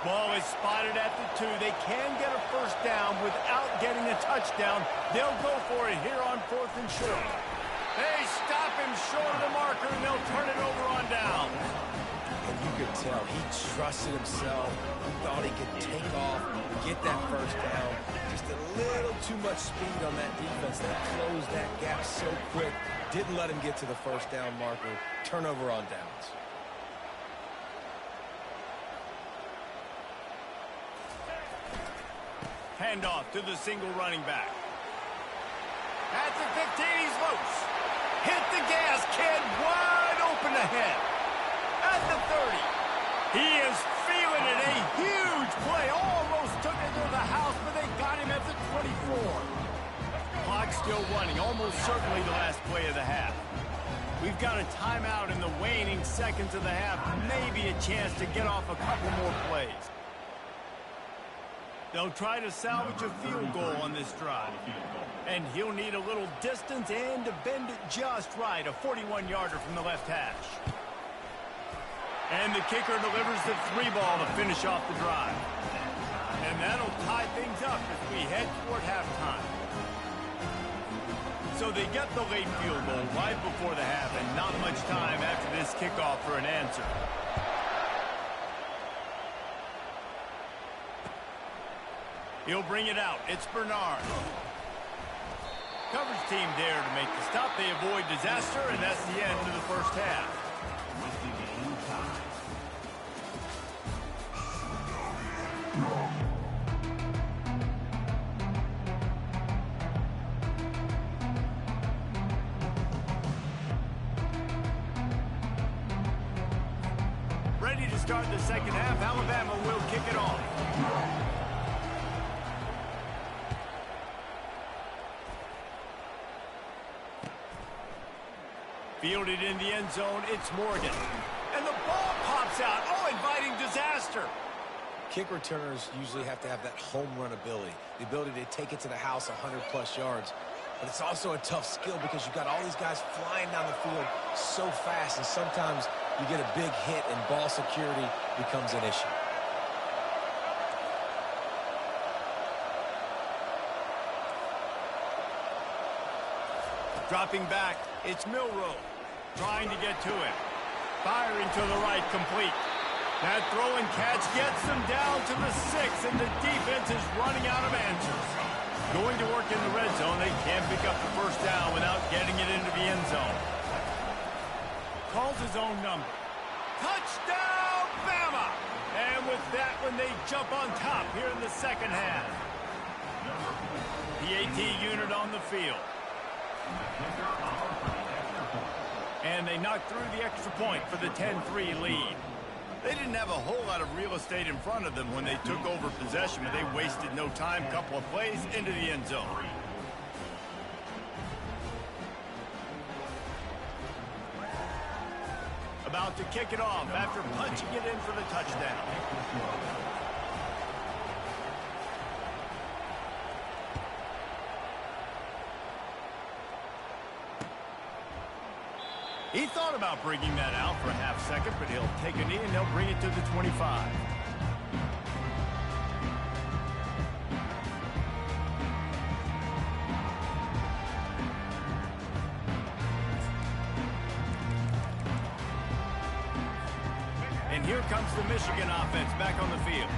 Ball is spotted at the 2. They can get a first down without getting a touchdown. They'll go for it here on 4th and short. They stop him short of the marker, and they'll turn it over on down. And you could tell he trusted himself. He thought he could take off, get that first down. Just a little too much speed on that defense. They closed that gap so quick. Didn't let him get to the first down marker. Turnover on downs. Handoff to the single running back. At the 15, he's loose. Hit the gas, kid. Wide open ahead. At the 30. He is feeling it. A huge play. Almost took it to the house, but they got him at the 24. Clock still running. Almost certainly the last play of the half. We've got a timeout in the waning seconds of the half. Maybe a chance to get off a couple more plays. They'll try to salvage a field goal on this drive. And he'll need a little distance and to bend it just right. A 41-yarder from the left hash. And the kicker delivers the 3 ball to finish off the drive. And that'll tie things up as we head toward halftime. So they get the late field goal right before the half, and not much time after this kickoff for an answer. He'll bring it out. It's Bernard. Coverage team there to make the stop. They avoid disaster, and that's the end of the first half. Ready to start the second half. Alabama will kick it off. Fielded in the end zone, it's Morgan. And the ball pops out. Oh, inviting disaster. Kick returners usually have to have that home run ability, the ability to take it to the house 100-plus yards. but it's also a tough skill because you've got all these guys flying down the field so fast, and sometimes you get a big hit and ball security becomes an issue. Dropping back, it's Milroe. Trying to get to it. Firing to the right, complete. That throw and catch gets them down to the 6, and the defense is running out of answers. Going to work in the red zone, they can't pick up the first down without getting it into the end zone. Calls his own number. Touchdown, Bama! And with that one, they jump on top here in the second half. The AT unit on the field. And they knocked through the extra point for the 10-3 lead. They didn't have a whole lot of real estate in front of them when they took over possession, but they wasted no time. Couple of plays into the end zone. About to kick it off after punching it in for the touchdown. He thought about bringing that out for a half second, but he'll take a knee and they'll bring it to the 25. And here comes the Michigan offense back on the field.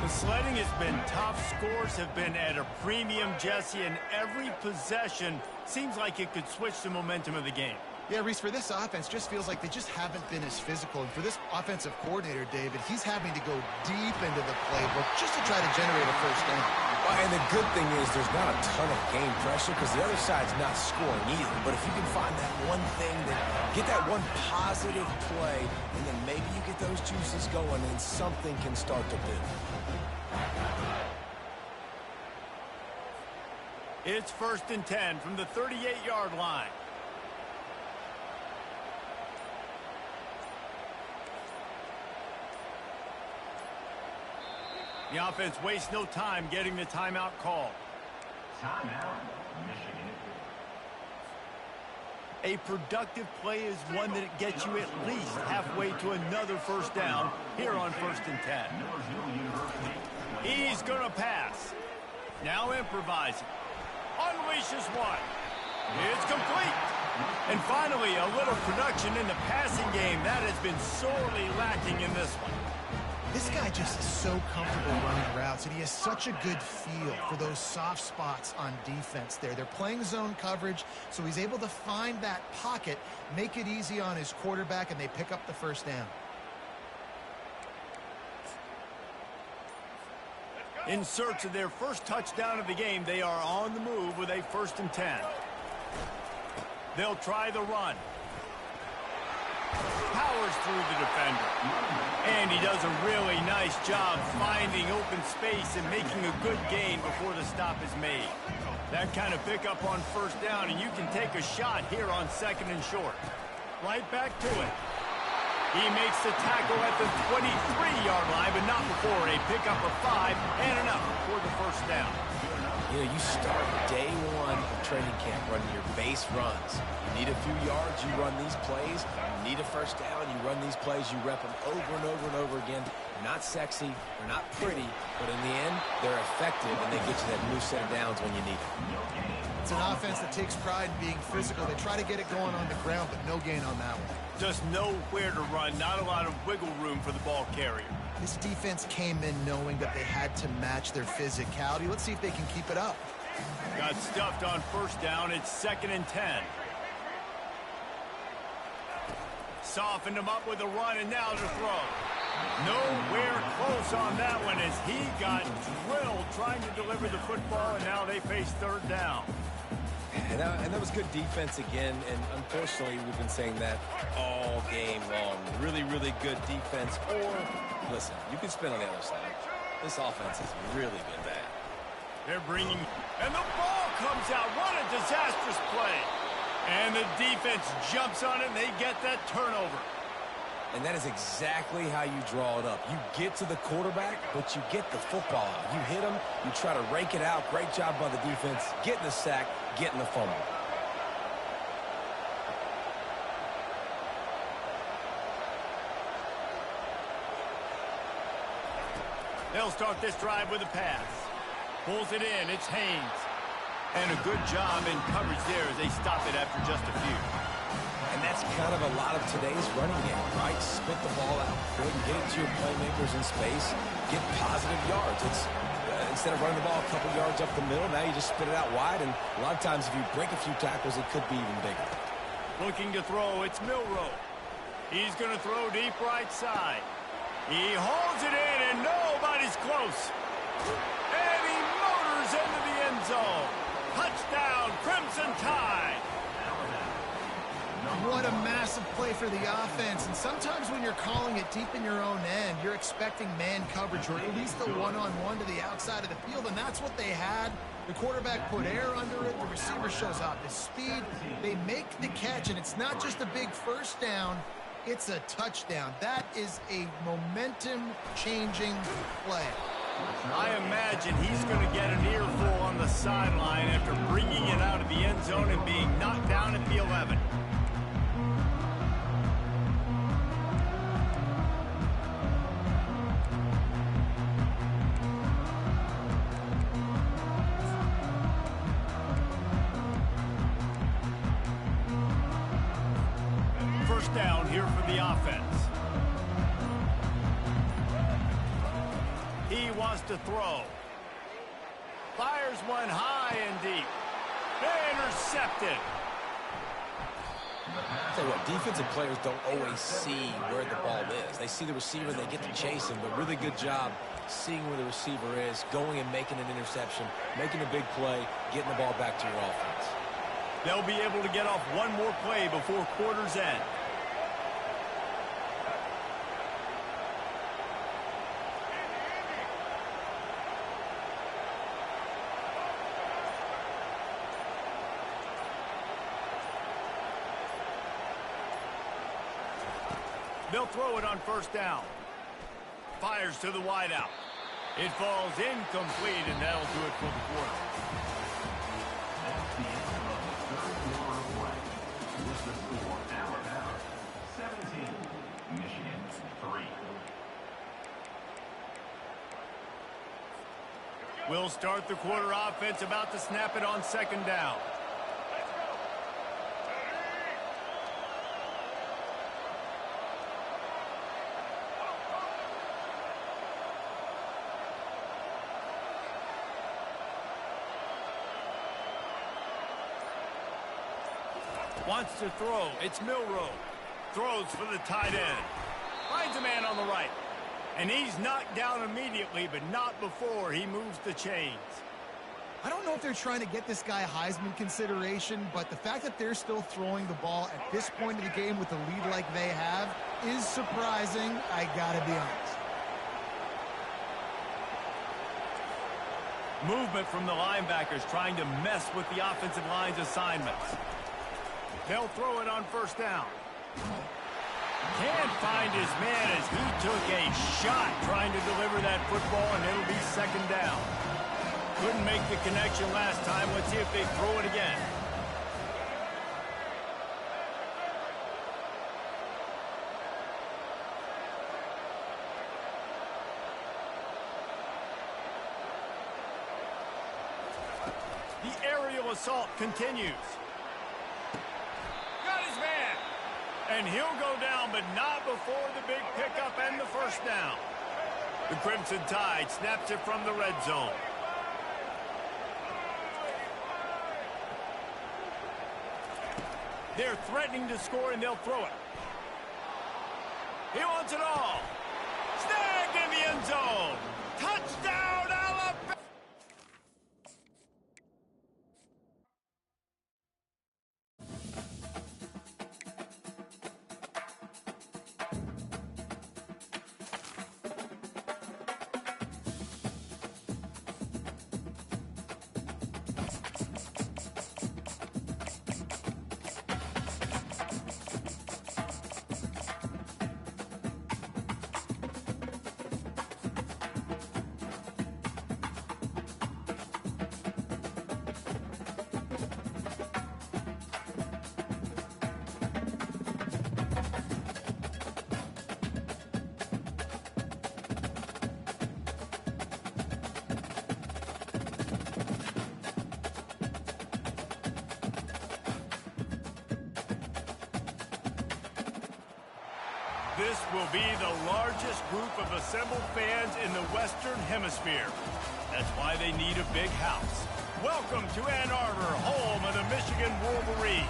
The sledding has been tough. Scores have been at a premium, Jesse, and every possession seems like it could switch the momentum of the game. Yeah, Reese, for this offense, just feels like they just haven't been as physical. And for this offensive coordinator, David, he's having to go deep into the playbook just to try to generate a first down. Well, and the good thing is there's not a ton of game pressure because the other side's not scoring either. But if you can find that one thing, get that one positive play, and then maybe you get those juices going and something can start to build. It's 1st and 10 from the 38-yard line. The offense wastes no time getting the timeout call. Timeout, Michigan. A productive play is one that gets you at least halfway to another first down here on 1st and 10. He's going to pass. Now improvising. Unleashes one. It's complete. And finally, a little production in the passing game. That has been sorely lacking in this one. This guy just is so comfortable running routes, and he has such a good feel for those soft spots on defense there. They're playing zone coverage, so he's able to find that pocket, make it easy on his quarterback, and they pick up the first down. In search of their first touchdown of the game, they are on the move with a 1st and 10. They'll try the run. Powers through the defender. And he does a really nice job finding open space and making a good gain before the stop is made. That kind of pickup on first down, and you can take a shot here on 2nd and short. Right back to it. He makes the tackle at the 23-yard line, but not before a pickup of 5 and enough for the first down. You know, you start day one of training camp running your base runs. You need a few yards, you run these plays. You need a first down, you run these plays. You rep them over and over and over again. They're not sexy, they're not pretty, but in the end, they're effective, and they get you that new set of downs when you need it. It's an offense that takes pride in being physical. They try to get it going on the ground, but no gain on that one. Just nowhere to run, not a lot of wiggle room for the ball carrier. This defense came in knowing that they had to match their physicality. Let's see if they can keep it up. Got stuffed on first down. It's 2nd and 10. Softened him up with a run, and now to throw. Nowhere close on that one as he got drilled trying to deliver the football, and now they face 3rd down. And that was good defense again, and unfortunately, we've been saying that all game long. Really, really good defense. Or, listen, you can spin on the other side. This offense has really been bad. They're bringing, and the ball comes out. What a disastrous play. And the defense jumps on it, and they get that turnover. And that is exactly how you draw it up. You get to the quarterback, but you get the football out. You hit him, you try to rake it out. Great job by the defense. Getting the sack, getting the fumble. They'll start this drive with a pass. Pulls it in. It's Haynes. And a good job in coverage there as they stop it after just a few. And that's kind of a lot of today's running game, right? Split the ball out quick, get it to your playmakers in space, get positive yards. It's instead of running the ball a couple yards up the middle, now you just spit it out wide, and a lot of times if you break a few tackles, it could be even bigger. Looking to throw, it's Milroe. He's going to throw deep right side. He holds it in, and nobody's close. And he motors into the end zone. Touchdown, Crimson Tide. What a massive play for the offense. And sometimes when you're calling it deep in your own end, you're expecting man coverage or at least the one-on-one to the outside of the field, and that's what they had. The quarterback put air under it. The receiver shows off his speed. They make the catch, and it's not just a big first down. It's a touchdown. That is a momentum-changing play. I imagine he's going to get an earful on the sideline after bringing it out of the end zone and being knocked down at the 11. First down here for the offense. He wants to throw. Fires one high and deep. Intercepted. Tell you what, defensive players don't always see where the ball is. They see the receiver, they get to chase him, but really good job seeing where the receiver is, going and making an interception, making a big play, getting the ball back to your offense. They'll be able to get off one more play before quarter's end. They'll throw it on first down. Fires to the wideout. It falls incomplete, and that'll do it for the quarter. That's the end of the third quarter of play. With the score, Alabama 17, Michigan 3. We'll start the quarter offense about to snap it on second down. Wants to throw. It's Milroe. Throws for the tight end. Finds a man on the right. And he's knocked down immediately, but not before he moves the chains. I don't know if they're trying to get this guy Heisman consideration, but the fact that they're still throwing the ball at this point of the game with the lead like they have is surprising, I gotta be honest. Movement from the linebackers trying to mess with the offensive line's assignments. They'll throw it on first down. Can't find his man as he took a shot trying to deliver that football, and it'll be second down. Couldn't make the connection last time. Let's see if they throw it again. The aerial assault continues. Got his man. And he'll go down, but not before the big pickup and the first down. The Crimson Tide snaps it from the red zone. They're threatening to score, and they'll throw it. He wants it all. Snagged in the end zone. Touchdown, Alabama! This will be the largest group of assembled fans in the Western Hemisphere. That's why they need a big house. Welcome to Ann Arbor, home of the Michigan Wolverines.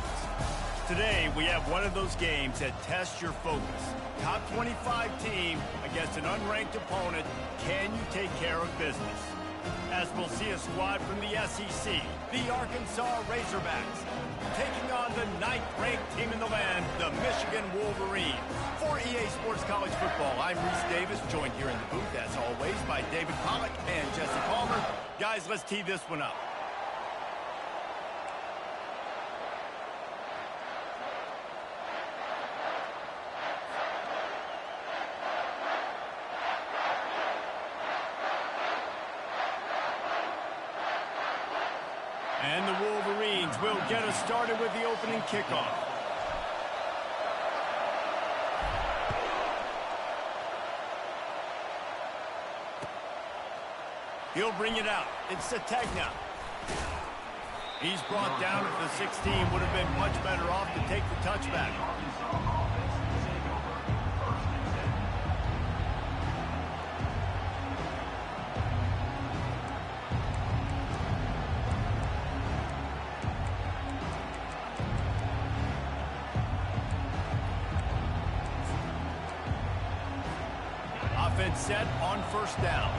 Today, we have one of those games that tests your focus. Top 25 team against an unranked opponent. Can you take care of business? As we'll see a squad from the SEC, the Arkansas Razorbacks, taking on the 9th-ranked team in the land, the Michigan Wolverines. For EA Sports College Football, I'm Reese Davis, joined here in the booth, as always, by David Pollack and Jesse Palmer. Guys, let's tee this one up. And the Wolverines will get us started with the opening kickoff. He'll bring it out. It's Sategna. He's brought down at the 16. Would have been much better off to take the touchback. Offense set on first down.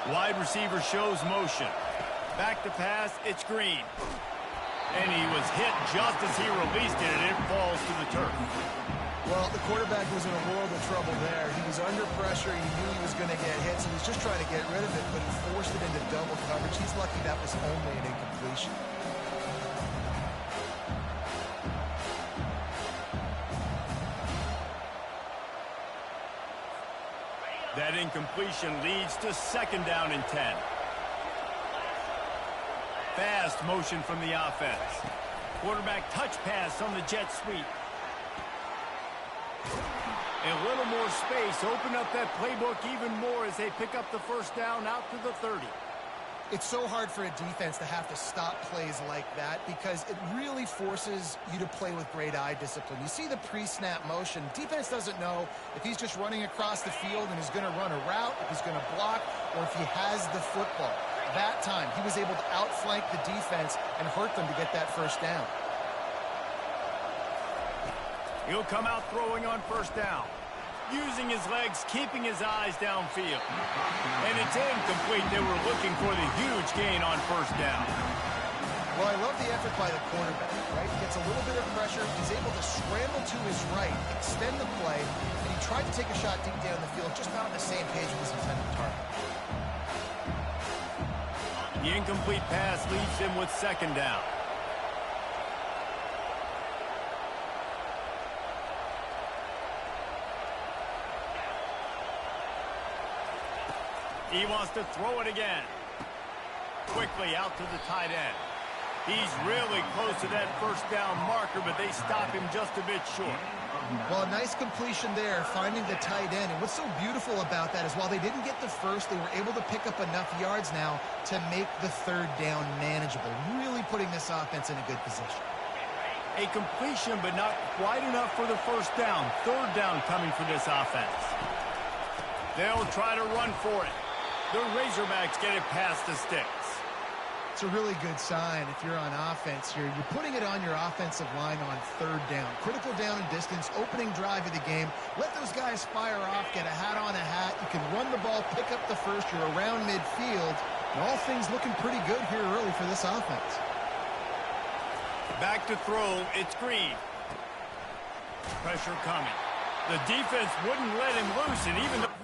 Wide receiver shows motion. Back to pass, it's Green. And he was hit just as he released it, and it falls to the turf. Well, the quarterback was in a world of trouble there. He was under pressure. He knew he was going to get hit, so he was just trying to get rid of it, but he forced it into double coverage. He's lucky that was only an incompletion. That incompletion leads to second down and 10. Fast motion from the offense. Quarterback touch pass on the jet sweep. A little more space. Open up that playbook even more as they pick up the first down out to the 30. It's so hard for a defense to have to stop plays like that because it really forces you to play with great eye discipline. You see the pre-snap motion. Defense doesn't know if he's just running across the field and is going to run a route, if he's going to block, or if he has the football. That time, he was able to outflank the defense and hurt them to get that first down. He'll come out throwing on first down. Using his legs, keeping his eyes downfield. And it's incomplete. They were looking for the huge gain on first down. Well, I love the effort by the quarterback, right? He gets a little bit of pressure. He's able to scramble to his right, extend the play, and he tried to take a shot deep down the field, just not on the same page with his intended target. The incomplete pass leaves him with second down. He wants to throw it again. Quickly out to the tight end. He's really close to that first down marker, but they stop him just a bit short. Well, a nice completion there, finding the tight end. And what's so beautiful about that is while they didn't get the first, they were able to pick up enough yards now to make the third down manageable, really putting this offense in a good position. A completion, but not quite enough for the first down. Third down coming for this offense. They'll try to run for it. The Razorbacks get it past the sticks. It's a really good sign if you're on offense here. You're putting it on your offensive line on third down. Critical down and distance, opening drive of the game. Let those guys fire off, get a hat on a hat. You can run the ball, pick up the first. You're around midfield. And all things looking pretty good here early for this offense. Back to throw, it's Green. Pressure coming. The defense wouldn't let him loose, and even though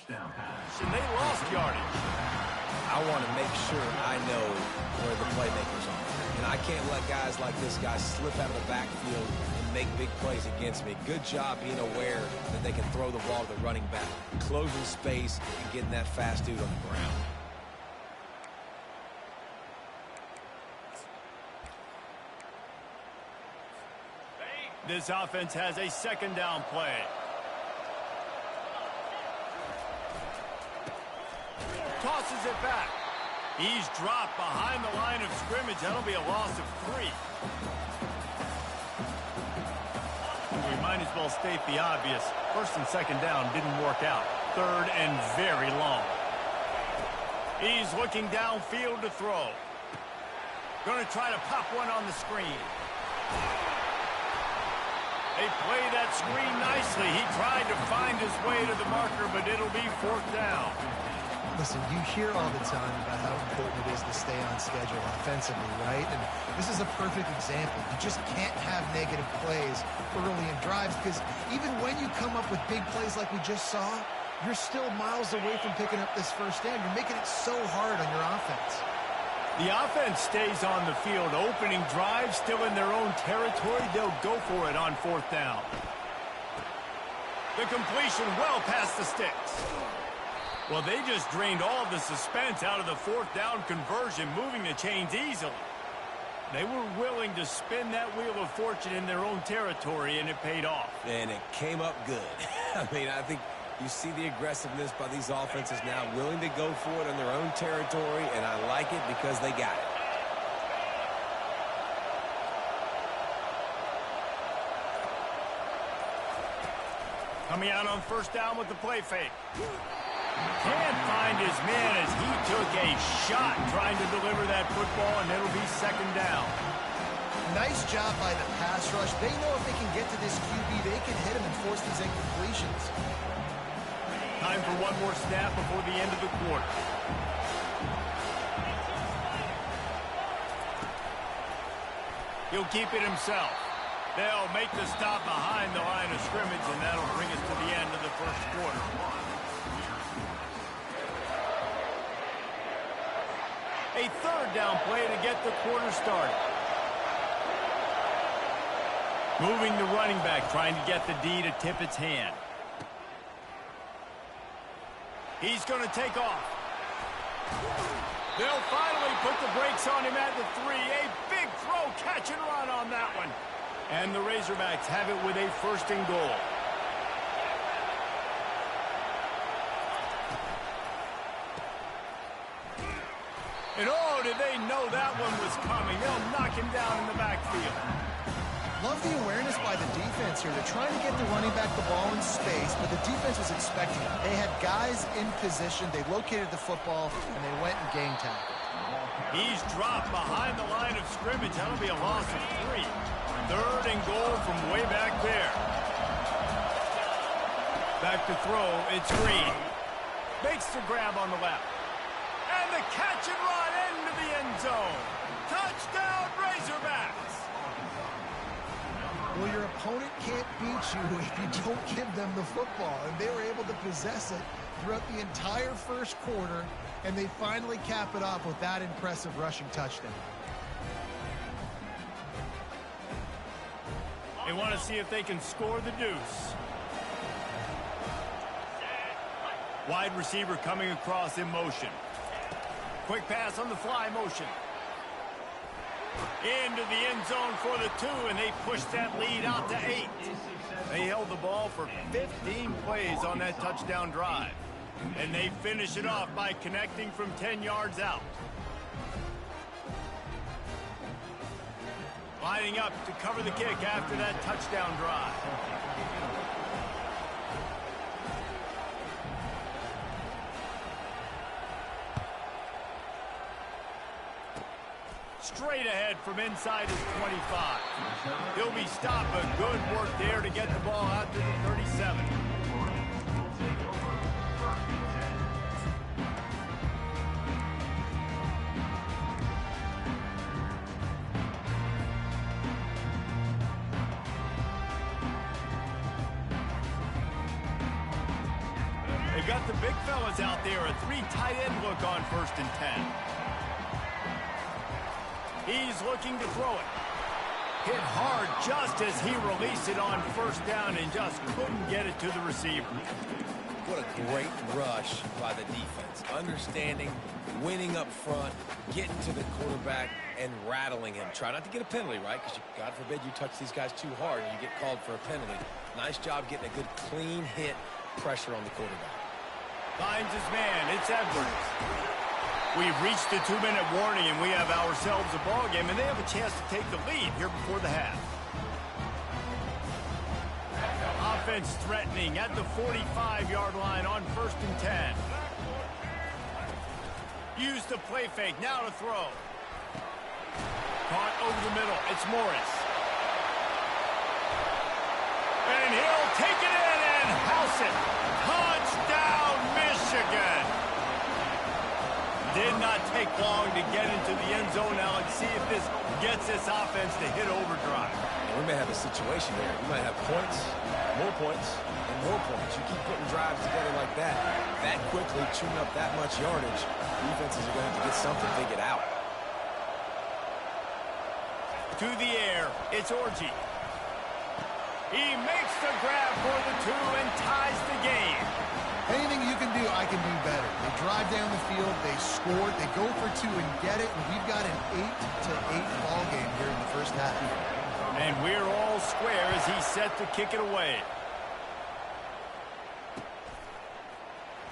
Down pass. And they lost yardage. I want to make sure I know where the playmakers are. And I can't let guys like this guy slip out of the backfield and make big plays against me. Good job being aware that they can throw the ball to the running back, closing space, and getting that fast dude on the ground. This offense has a second down play. Tosses it back. He's dropped behind the line of scrimmage. That'll be a loss of 3. We might as well state the obvious. First and second down didn't work out. Third and very long. He's looking downfield to throw. Going to try to pop one on the screen. They play that screen nicely. He tried to find his way to the marker, but it'll be 4th down. Listen, you hear all the time about how important it is to stay on schedule offensively, right? And this is a perfect example. You just can't have negative plays early in drives because even when you come up with big plays like we just saw, you're still miles away from picking up this first down. You're making it so hard on your offense. The offense stays on the field. Opening drive, still in their own territory. They'll go for it on 4th down. The completion well past the sticks. Well, they just drained all of the suspense out of the 4th down conversion, moving the chains easily. They were willing to spin that wheel of fortune in their own territory, and it paid off. And it came up good. I mean, I think you see the aggressiveness by these offenses now, willing to go for it in their own territory, and I like it because they got it. Coming out on 1st down with the play fake. Can't find his man as he took a shot trying to deliver that football, and it'll be 2nd down. Nice job by the pass rush. They know if they can get to this QB, they can hit him and force these incompletions. Time for one more snap before the end of the quarter. He'll keep it himself. They'll make the stop behind the line of scrimmage, and that'll bring us to the end of the 1st quarter. A 3rd down play to get the quarter started. Moving the running back, trying to get the D to tip its hand. He's going to take off. They'll finally put the brakes on him at the 3. A big throw, catch and run on that one. And the Razorbacks have it with a 1st and goal. And oh, did they know that one was coming. They'll knock him down in the backfield. Love the awareness by the defense here. They're trying to get the running back the ball in space, but the defense was expecting it. They had guys in position. They located the football, and they went and gang tackle. He's dropped behind the line of scrimmage. That'll be a loss of 3. 3rd and goal from way back there. Back to throw. It's Green. Makes the grab on the left. And the catch and run into the end zone. Touchdown, Razorbacks! Well, your opponent can't beat you if you don't give them the football. And they were able to possess it throughout the entire 1st quarter, and they finally cap it off with that impressive rushing touchdown. They want to see if they can score the deuce. Wide receiver coming across in motion. Quick pass on the fly motion. Into the end zone for the 2, and they pushed that lead out to 8. They held the ball for 15 plays on that touchdown drive. And they finish it off by connecting from 10 yards out. Lining up to cover the kick after that touchdown drive. Straight ahead from inside his 25. He'll be stopped, but good work there to get the ball out to the 37. They've got the big fellas out there, a 3 tight end look on 1st and 10. He's looking to throw it. Hit hard just as he released it on 1st down and just couldn't get it to the receiver. What a great rush by the defense. Understanding, winning up front, getting to the quarterback, and rattling him. Try not to get a penalty, right? Because God forbid you touch these guys too hard and you get called for a penalty. Nice job getting a good clean hit, pressure on the quarterback. Finds his man. It's Edwards. We've reached the 2-minute warning, and we have ourselves a ball game, and they have a chance to take the lead here before the half. Offense threatening at the 45-yard line on 1st and 10. Use the play fake. Now to throw. Caught over the middle. It's Morris. And he'll take it in and house it. Touchdown, Michigan. Did not take long to get into the end zone. Now let's see if this gets this offense to hit overdrive. And we may have a situation here. We might have points, and more points. You keep putting drives together like that quickly, chewing up that much yardage, defenses are going to have to get something figured out. To the air, it's Orji. He makes the grab for the 2 and ties the game. Anything you can do, I can do better. They drive down the field, they score, they go for 2 and get it, and we've got an 8-8 ball game here in the first half. And we're all square as he's set to kick it away.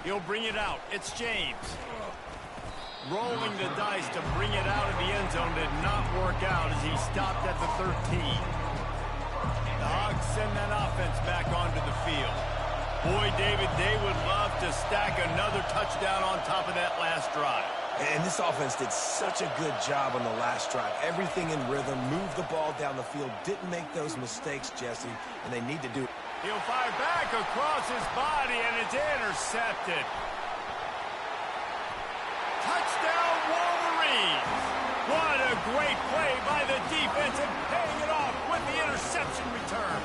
He'll bring it out. It's James. Rolling the dice to bring it out of the end zone did not work out as he stopped at the 13. The Hogs send that offense back onto the field. Boy, David, they would love to stack another touchdown on top of that last drive. And this offense did such a good job on the last drive. Everything in rhythm, moved the ball down the field, didn't make those mistakes, Jesse, and they need to do it. He'll fire back across his body, and it's intercepted. Touchdown, Wolverines! What a great play by the defense and paying it off with the interception return.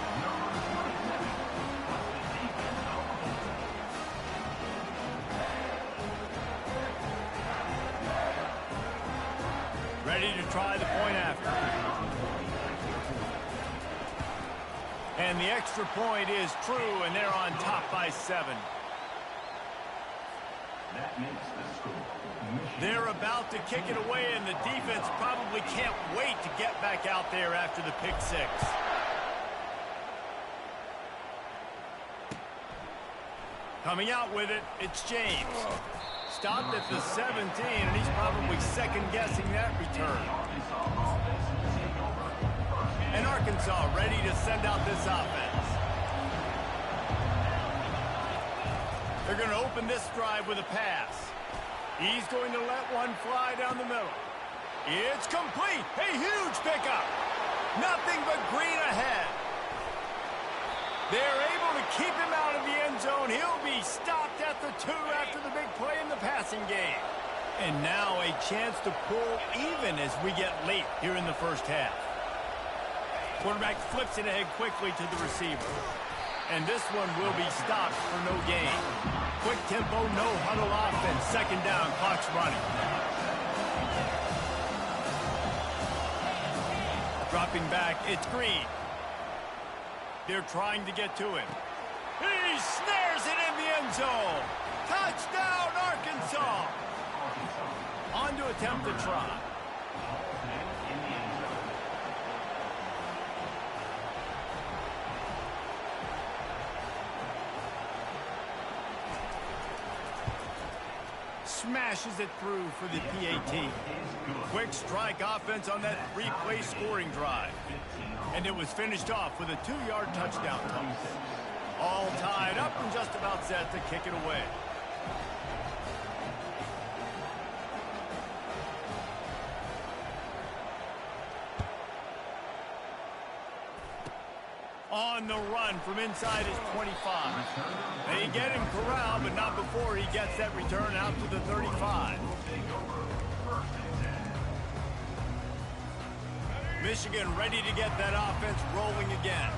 Ready to try the point after. And the extra point is true, and they're on top by 7. That makes the score. They're about to kick it away, and the defense probably can't wait to get back out there after the pick 6. Coming out with it, it's James. Stopped at the 17, and he's probably second-guessing that return. And Arkansas ready to send out this offense. They're going to open this drive with a pass. He's going to let one fly down the middle. It's complete. A huge pickup. Nothing but green ahead. They're able to keep him out of the end zone. He'll be stopped at the 2 after the big play in the passing game. And now a chance to pull even as we get late here in the first half. Quarterback flips it ahead quickly to the receiver. And this one will be stopped for no gain. Quick tempo, no huddle offense. 2nd down, clock's running. Dropping back, it's Green. They're trying to get to him. He snares it in the end zone. Touchdown, Arkansas. On to attempt the try. Smashes it through for the PAT. Quick strike offense on that 3-play scoring drive. And it was finished off with a 2-yard touchdown toss. All tied up and just about set to kick it away. On the run from inside his 25. They get him corralled, but not before he gets that return out to the 35. Michigan ready to get that offense rolling again.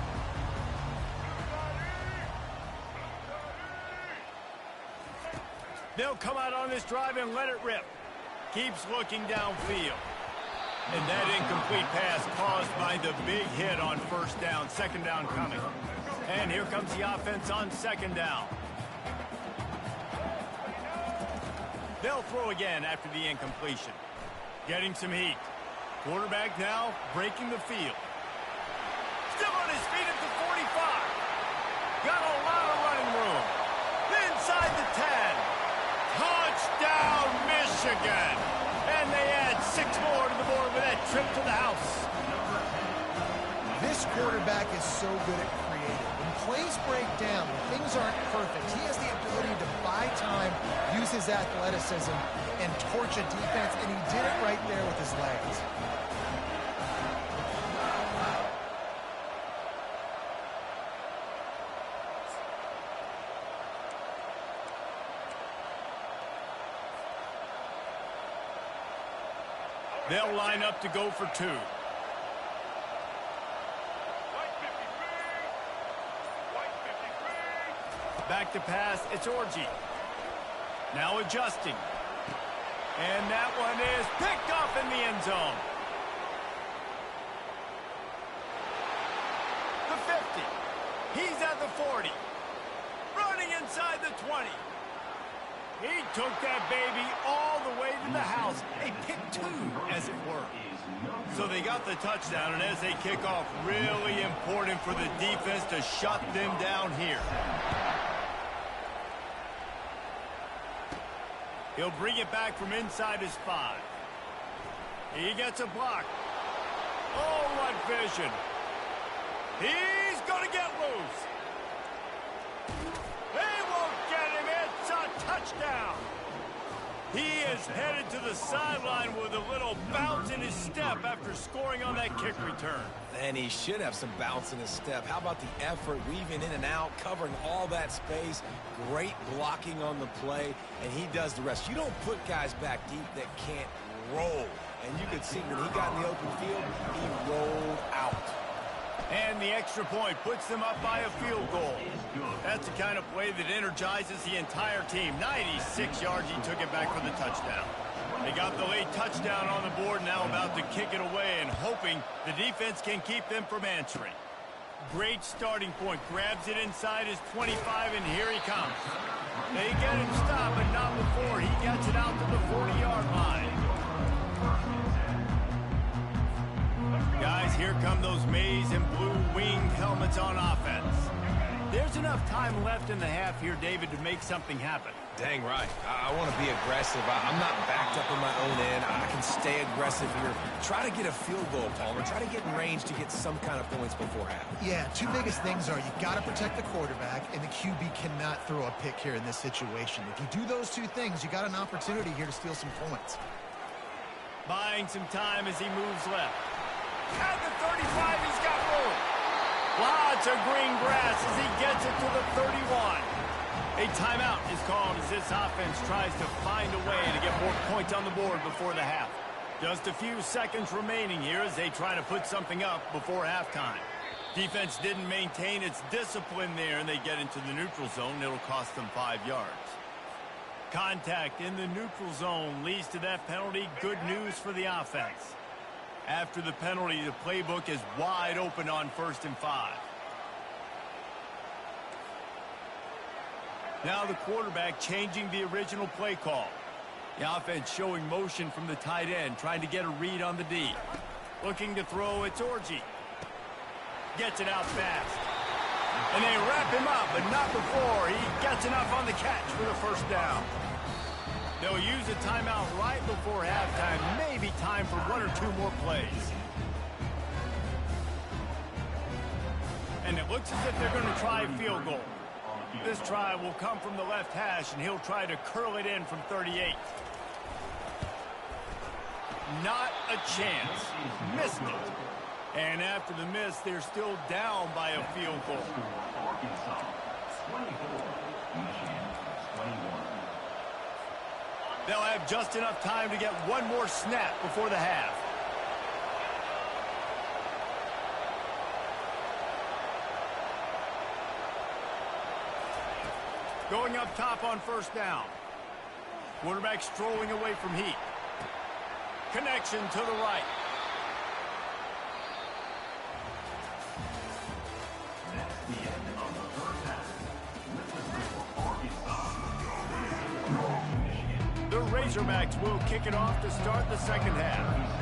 They'll come out on this drive and let it rip. Keeps looking downfield. And that incomplete pass caused by the big hit on first down. Second down coming. And here comes the offense on second down. They'll throw again after the incompletion. Getting some heat. Quarterback now breaking the field. Still on his feet at the 45. Got a lot of running room. Inside the 10. Touchdown, Michigan. And they add 6 more to the board with that trip to the house. This quarterback is so good at creating. When plays break down, when things aren't perfect, he has the ability to buy time, use his athleticism, and torch a defense, and he did it right there with his legs. They'll line up to go for 2. Back to pass, it's Orji. Now adjusting. And that one is picked off in the end zone. The 50. He's at the 40. Running inside the 20. He took that baby all the way to the house. A pick 2, as it were. So they got the touchdown, and as they kick off, really important for the defense to shut them down here. He'll bring it back from inside his 5. He gets a block. Oh, what vision. He's going to get loose. They won't get him. It's a touchdown. He is headed to the sideline with a little bounce in his step after scoring on that kick return. And he should have some bounce in his step. How about the effort, weaving in and out, covering all that space, great blocking on the play, and he does the rest. You don't put guys back deep that can't roll. And you could see when he got in the open field, he rolled out. And the extra point puts them up by a field goal. That's the kind of play that energizes the entire team. 96 yards, he took it back for the touchdown. They got the late touchdown on the board, now about to kick it away and hoping the defense can keep them from answering. Great starting point. Grabs it inside his 25, and here he comes. They get him stopped, but not before he gets it out to the 40-yard line. Guys, here come those maize and blue winged helmets on offense. There's enough time left in the half here, David, to make something happen. Dang right. I want to be aggressive. I'm not backed up in my own end. I can stay aggressive here. Try to get a field goal, Palmer. Try to get in range to get some kind of points before half. Yeah, 2 biggest things are you got to protect the quarterback, and the QB cannot throw a pick here in this situation. If you do those 2 things, you got an opportunity here to steal some points. Buying some time as he moves left. At the 35, he's got room. Lots of green grass as he gets it to the 31. A timeout is called as this offense tries to find a way to get more points on the board before the half. Just a few seconds remaining here as they try to put something up before halftime. Defense didn't maintain its discipline there, and they get into the neutral zone. It'll cost them 5 yards. Contact in the neutral zone leads to that penalty. Good news for the offense. After the penalty, the playbook is wide open on 1st and 5. Now the quarterback changing the original play call. The offense showing motion from the tight end, trying to get a read on the D. Looking to throw, it's Orji. Gets it out fast. And they wrap him up, but not before he gets enough on the catch for the first down. They'll use a timeout right before halftime. Maybe time for 1 or 2 more plays. And it looks as if they're going to try a field goal. This try will come from the left hash, and he'll try to curl it in from 38. Not a chance. Missed it. And after the miss, they're still down by a field goal. Arkansas, 24, Michigan, 21. They'll have just enough time to get 1 more snap before the half. Going up top on 1st down. Quarterback strolling away from heat. Connection to the right. That's the end of the first half. With the score, Arkansas. The Razorbacks will kick it off to start the second half.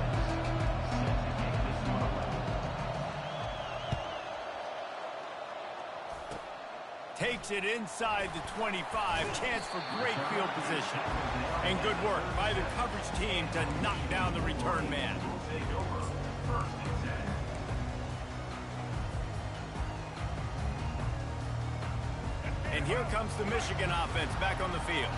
Takes it inside the 25. Chance for great field position. And good work by the coverage team to knock down the return man. And here comes the Michigan offense back on the field.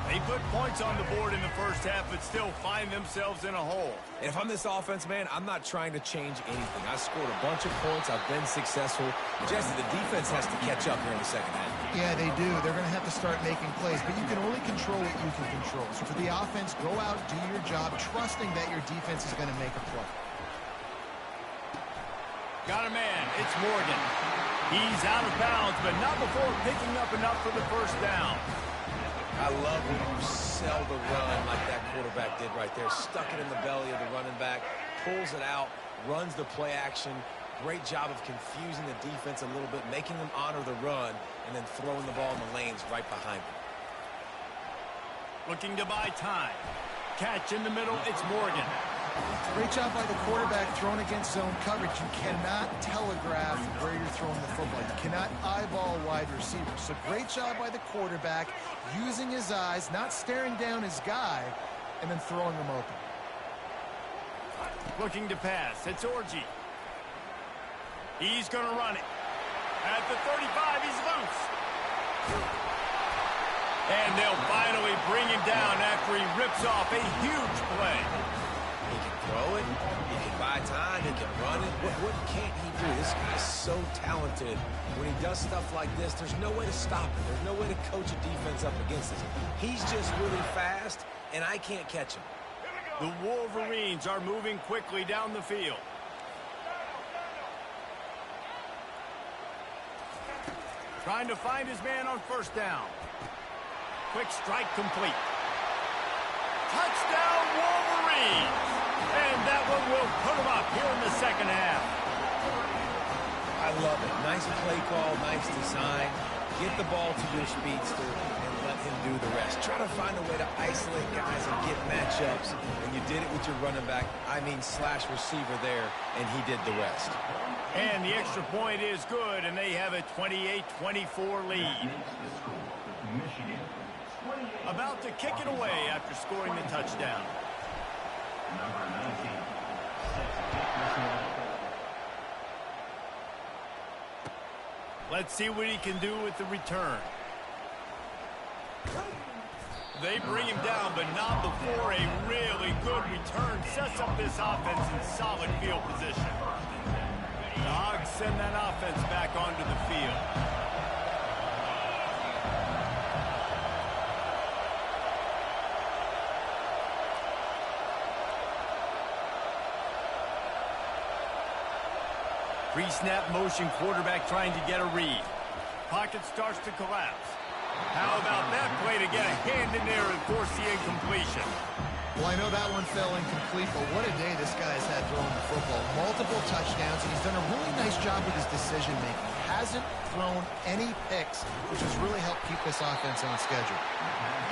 They put points on the board in the first half, but still find themselves in a hole. And if I'm this offense, man, I'm not trying to change anything. I scored a bunch of points. I've been successful. Jesse, the defense has to catch up here in the second half. Yeah, they do. They're going to have to start making plays, but you can only control what you can control. So for the offense, go out, do your job, trusting that your defense is going to make a play. Got a man. It's Morgan. He's out of bounds, but not before picking up enough for the first down. I love when you sell the run like that quarterback did right there. Stuck it in the belly of the running back, pulls it out, runs the play action. Great job of confusing the defense a little bit, making them honor the run, and then throwing the ball in the lanes right behind them. Looking to buy time. Catch in the middle. It's Morgan. Great job by the quarterback throwing against zone coverage. You cannot telegraph where you're throwing the football. You cannot eyeball wide receivers. So great job by the quarterback using his eyes, not staring down his guy, and then throwing him open. Looking to pass. It's Orji. He's going to run it. At the 35, he's loose. And they'll finally bring him down after he rips off a huge play. He can throw it, he can buy time, he can run it. What can't he do? This guy's so talented. When he does stuff like this, there's no way to stop him. There's no way to coach a defense up against this. He's just really fast, and I can't catch him. The Wolverines are moving quickly down the field. Trying to find his man on first down. Quick strike complete. Touchdown, Wolverines! And that one will put him up here in the second half. I love it. Nice play call, nice design. Get the ball to your speedster and let him do the rest. Try to find a way to isolate guys and get matchups. And you did it with your running back, slash receiver there, and he did the rest. And the extra point is good, and they have a 28-24 lead. About to kick it away after scoring the touchdown. Number 19. Let's see what he can do with the return. They bring him down, but not before a really good return sets up this offense in solid field position. The Hogs send that offense back onto the field. Pre-snap motion quarterback trying to get a read. Pocket starts to collapse. How about that play to get a hand in there and force the incompletion? Well, I know that one fell incomplete, but what a day this guy's had throwing the football. Multiple touchdowns, and he's done a really nice job with his decision-making. Hasn't thrown any picks, which has really helped keep this offense on schedule.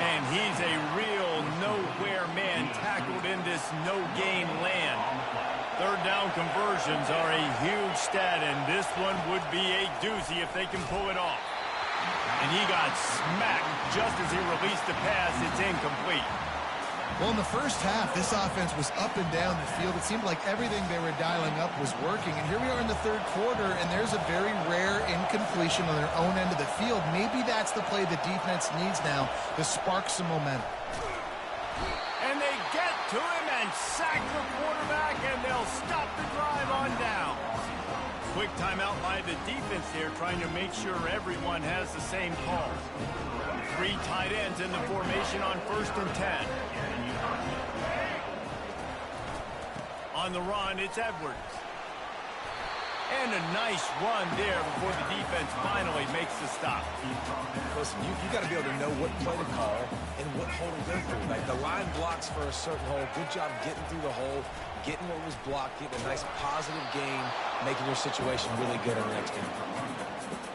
And he's a real nowhere man tackled in this no-gain land. Third down conversions are a huge stat, and this one would be a doozy if they can pull it off. And he got smacked just as he released the pass. It's incomplete. Well, in the first half, this offense was up and down the field. It seemed like everything they were dialing up was working. And here we are in the third quarter, and there's a very rare incompletion on their own end of the field. Maybe that's the play the defense needs now to spark some momentum. And they get to him and sack the quarterback, and they'll stop the drive on down. Quick timeout by the defense here, trying to make sure everyone has the same call. 3 tight ends in the formation on 1st and 10. On the run, it's Edwards. And a nice run there before the defense finally makes the stop. Listen, you got to be able to know what play to call and what hole to go through. Like the line blocks for a certain hole. Good job getting through the hole, getting what was blocked, getting a nice positive gain, making your situation really good in the next game.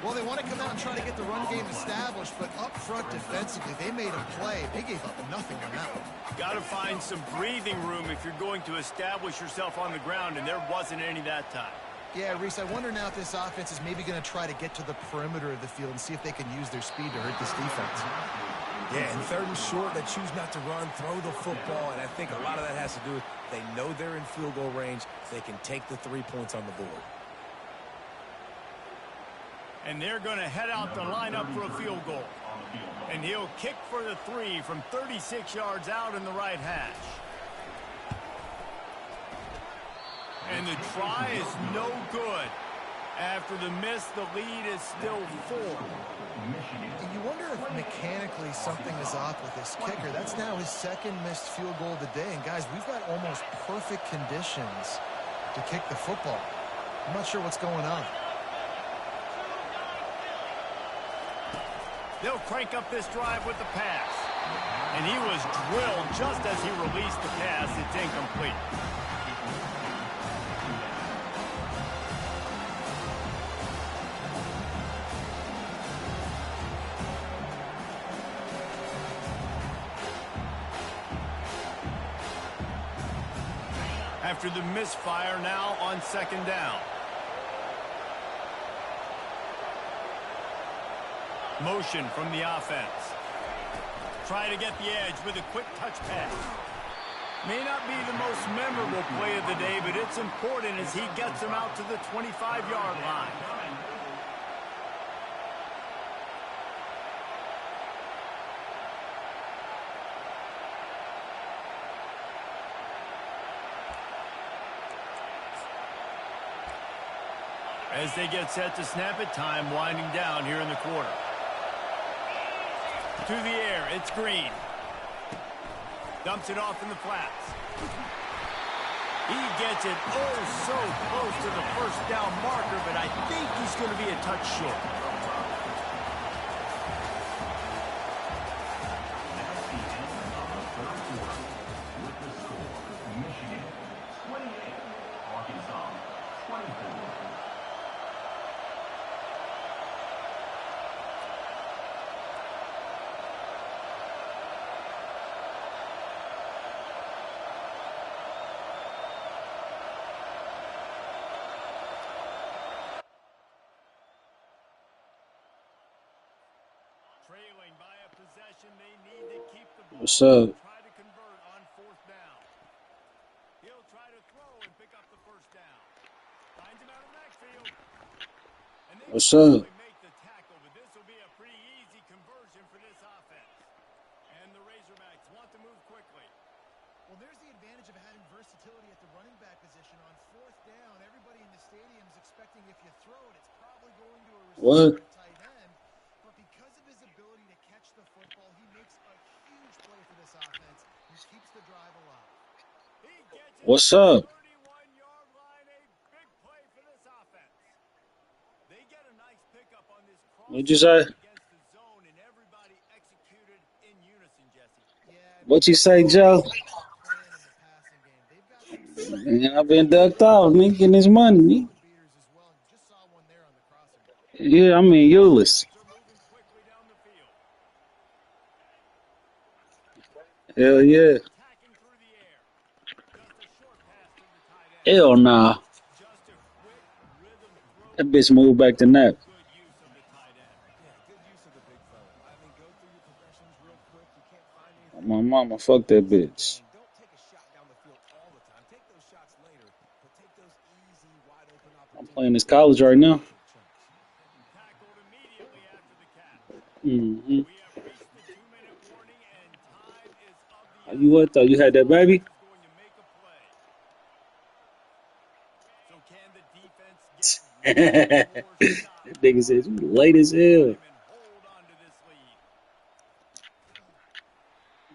Well, they want to come out and try to get the run game established, but up front defensively, they made a play. They gave up nothing on that one. Got to find some breathing room if you're going to establish yourself on the ground, and there wasn't any that time. Yeah, Reese, I wonder now if this offense is maybe going to try to get to the perimeter of the field and see if they can use their speed to hurt this defense. Yeah, and 3rd and short, they choose not to run, throw the football, and I think a lot of that has to do with they know they're in field goal range. They can take the 3 points on the board. And they're going to head out the lineup for a field goal. And he'll kick for the 3 from 36 yards out in the right hash. And the try is no good. After the miss, the lead is still 4. And you wonder if mechanically something is off with this kicker. That's now his 2nd missed field goal of the day. And guys, we've got almost perfect conditions to kick the football. I'm not sure what's going on. They'll crank up this drive with the pass. And he was drilled just as he released the pass. It's incomplete. After the misfire, now on 2nd down. Motion from the offense. Try to get the edge with a quick touch pass. May not be the most memorable play of the day, but it's important as he gets them out to the 25-yard line. As they get set to snap it, time winding down here in the quarter. To the air, it's Green. Dumps it off in the flats. He gets it so close to the 1st down marker, but I think he's going to be a touch short. With the score, Michigan 28, Arkansas 24. Trailing by a possession, they need to keep the ball. What's up? Try to convert on 4th down. He'll try to throw and pick up the 1st down. Finds him out of the backfield. And they What's up? make the tackle, but this will be a pretty easy conversion for this offense. And the Razorbacks want to move quickly. Well, there's the advantage of having versatility at the running back position. On 4th down, everybody in the stadium is expecting if you throw it, it's probably going to a receiver or tight end. But because of his ability to catch the football, he makes a huge play for this offense and keeps the drive alive. He gets it What's to up? the 31-yard line, a big play for this offense. They get a nice pickup on this cross What'd you say? against the zone, and everybody executed in unison, Jesse. Yeah, What you say, Joe? plan in the passing game. They've got some Man, I've been ducked off, nigga, getting this money, nigga. beaters as well. You just saw one there on the crossing. Yeah, I mean, Euless. They're moving quickly down the field. Hell yeah. Attacking through the air. Just a short pass to the tight end. Hell nah. Just a quick rhythm throw. That bitch moved back to nap. Good use of the tight end. Yeah, good use of the big fella. I mean, go through your progressions real quick. You can't find anything. My mama, fuck that bitch. Don't take a shot down the field all the time. Take those shots later, but take those easy, wide open I'm opportunities. playing this college right now. Tackled immediately after the catch. Mm-hmm. We have reached the 2-minute warning, and time is of the How you what though? You had that baby? is going to make a play. So can the defense get one more stop That nigga says you late as hell. and hold on to this lead?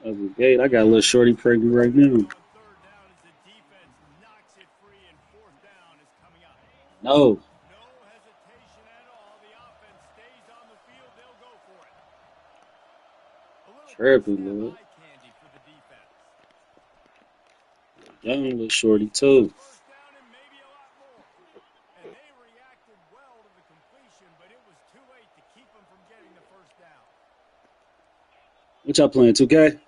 That's a gate. I got a little shorty pregnant right now. On 3rd down as the defense knocks it free, and 4th down is coming up. No, No. No hesitation at all. The offense stays on the field. They'll go for it. A little Tripping, first-down Lord. eye candy for the defense. Young little shorty, too. First down and maybe a lot more. And they reacted well to the completion, but it was too late to keep them from getting the first down. What y'all playing, 2K?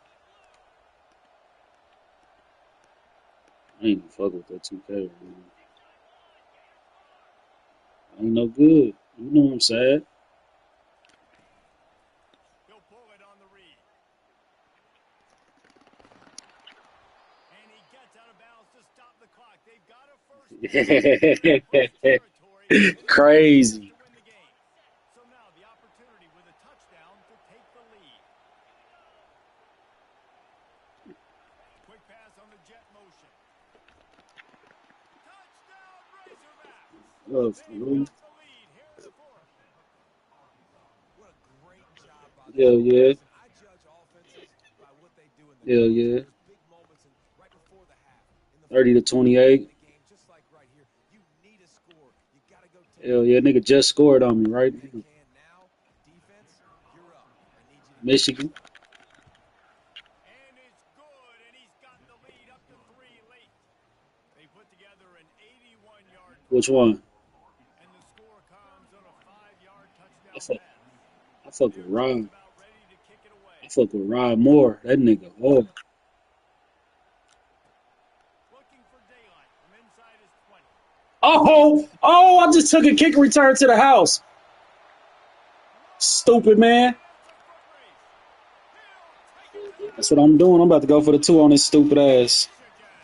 I ain't even fuck with that 2K right now. Ain't no good. You know what I'm saying? He'll pull it on the read. And he gets out of bounds to stop the clock. They've got a first down. Territory, and they Crazy. to win the game. So now the opportunity with a touchdown to take the lead. Quick pass on the jet motion. Touchdown, Razorbacks. Oh, for They've real? got the lead here in the fourth. What a great job by the Hell yeah. offense. I judge offenses by what they do in the Hell game. yeah. There's big moments right before the half. In the 30 to fourth quarter of 28. the game, just like right here, you need a score. You got to go take Hell yeah, nigga just scored on me, right? they can now. Defense, you're up. I need you to Michigan. And it's good, and he's got the lead up to 3 late. They put together an 81-yard Which one? and the score comes on a 5-yard I touchdown fuck, pass. I fuck with They're Rod. just about ready to kick it away. I fuck with Rod Moore. That nigga hard. Looking for daylight from inside his 20. Oh, I just took a kick return to the house. Stupid, man. It's a foot race. He'll take it to the That's what I'm doing. I'm about to go for the 2 on this stupid ass. Michigan.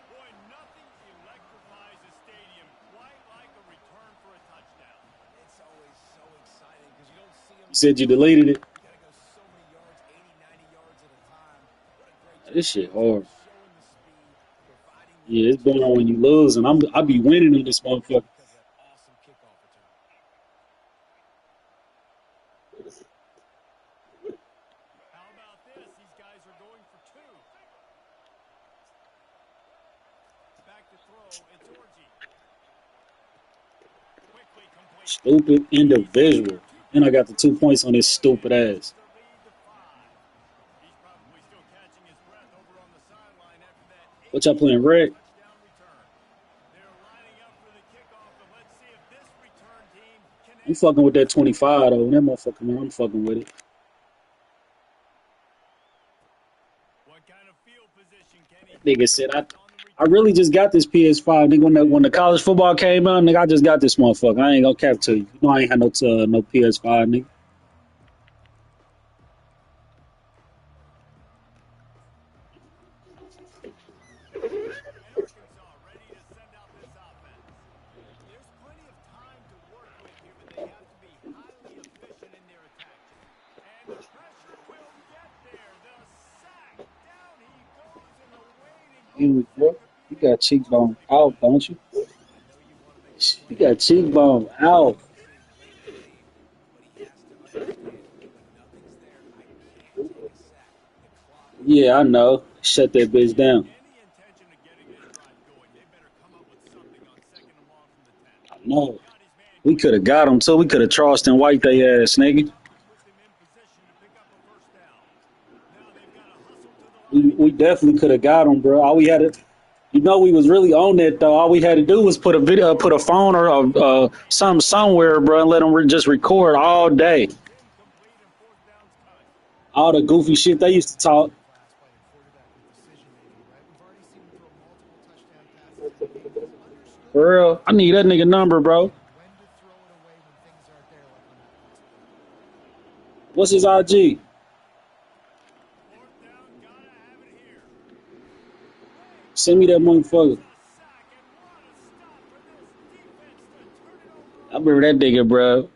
Boy, nothing electrifies a stadium quite like a return for a touchdown. It's always so exciting because you don't see them. You said you deleted it. You got to go so many yards, 80, 90 yards at a time. What a great job. This shit hard. Showing the speed, providing Yeah, it's boring when you lose, and I be winning in this motherfucker. because of that awesome kickoff return. How about this? These guys are going for 2. Back to throw. It's Orji. Quickly complete. Stupid individual. And I got the 2 points on this stupid ass. The lead to 5. He's probably still catching his breath over on the sideline after that What y'all playing, Red? touchdown return. They're lining up for the kickoff, but let's see if this return team can I'm fucking with that 25 though. That motherfucker, man, I'm fucking with it. what kind of field position can he Nigga said on the I really just got this PS5, nigga. When the college football came out, nigga, I just got this motherfucker. I ain't gonna cap to you. You know I ain't had no PS5, nigga. Arkansas ready to send out this offense. There's plenty of time to work with here, but they have to be highly efficient in their attacks. And the pressure will get there. The sack. Down he goes in the waiting. You got cheekbone out, don't you? You got cheekbone out. Yeah, I know. Shut that bitch down. Any intention of getting this drive going, they better come up with something on 2nd and long from the 10. No. Got his man We could have got him too. We could have Charleston White they ass, nigga. puts him in position to pick up a first down. Now they've got to hustle to the line. We definitely could have got him, bro. All we had to, you know, we was really on that though. All we had to do was put a phone or something somewhere, bro, and let them just record all day. Incomplete and fourth down's coming. All the goofy shit they used to talk. Class by a quarterback with decision making, right? We've already seen him throw multiple touchdown passes. He's understood For real, I need that nigga number, bro. when to throw it away when things aren't there, like on that last play. What's his IG? Fourth down, gotta have it here. Send me that motherfucker. A sack and what a stop for this defense to turn it over. I remember that nigga, bro.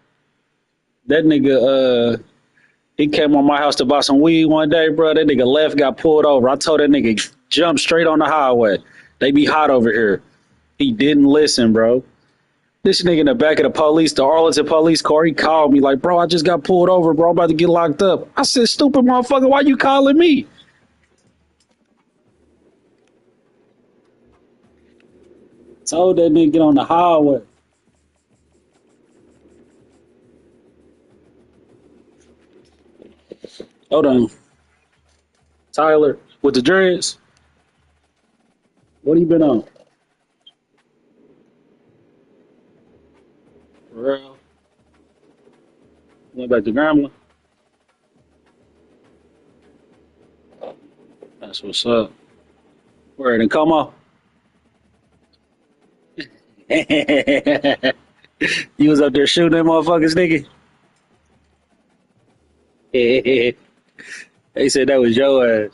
That nigga, he came on my house to buy some weed one day, bro. That nigga left, got pulled over. I told that nigga, jump straight on the highway. They be hot over here. He didn't listen, bro. This nigga in the back of the Arlington police car, he called me like, bro, I just got pulled over, bro. I'm about to get locked up. I said, stupid motherfucker, why you calling me? Told that nigga get on the highway. Hold on. Tyler, with the dreads, what you been on? For real? Went back to Grambling? That's what's up. Where in Como? You was up there shooting them motherfuckers, nigga? They said that was your ass.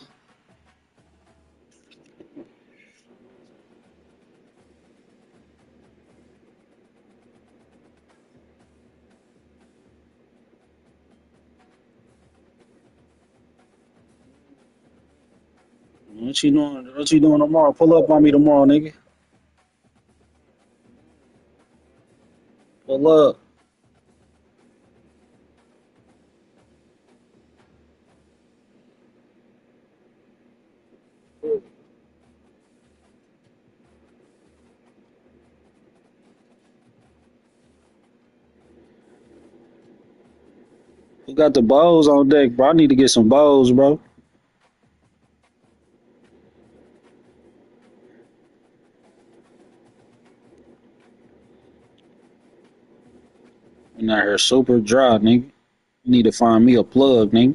What you doing? What you doing tomorrow? Pull up on me tomorrow, nigga. Pull up. Who got the bows on deck, bro? I need to get some bows, bro. I'm out here super dry, nigga. Need to find me a plug, nigga.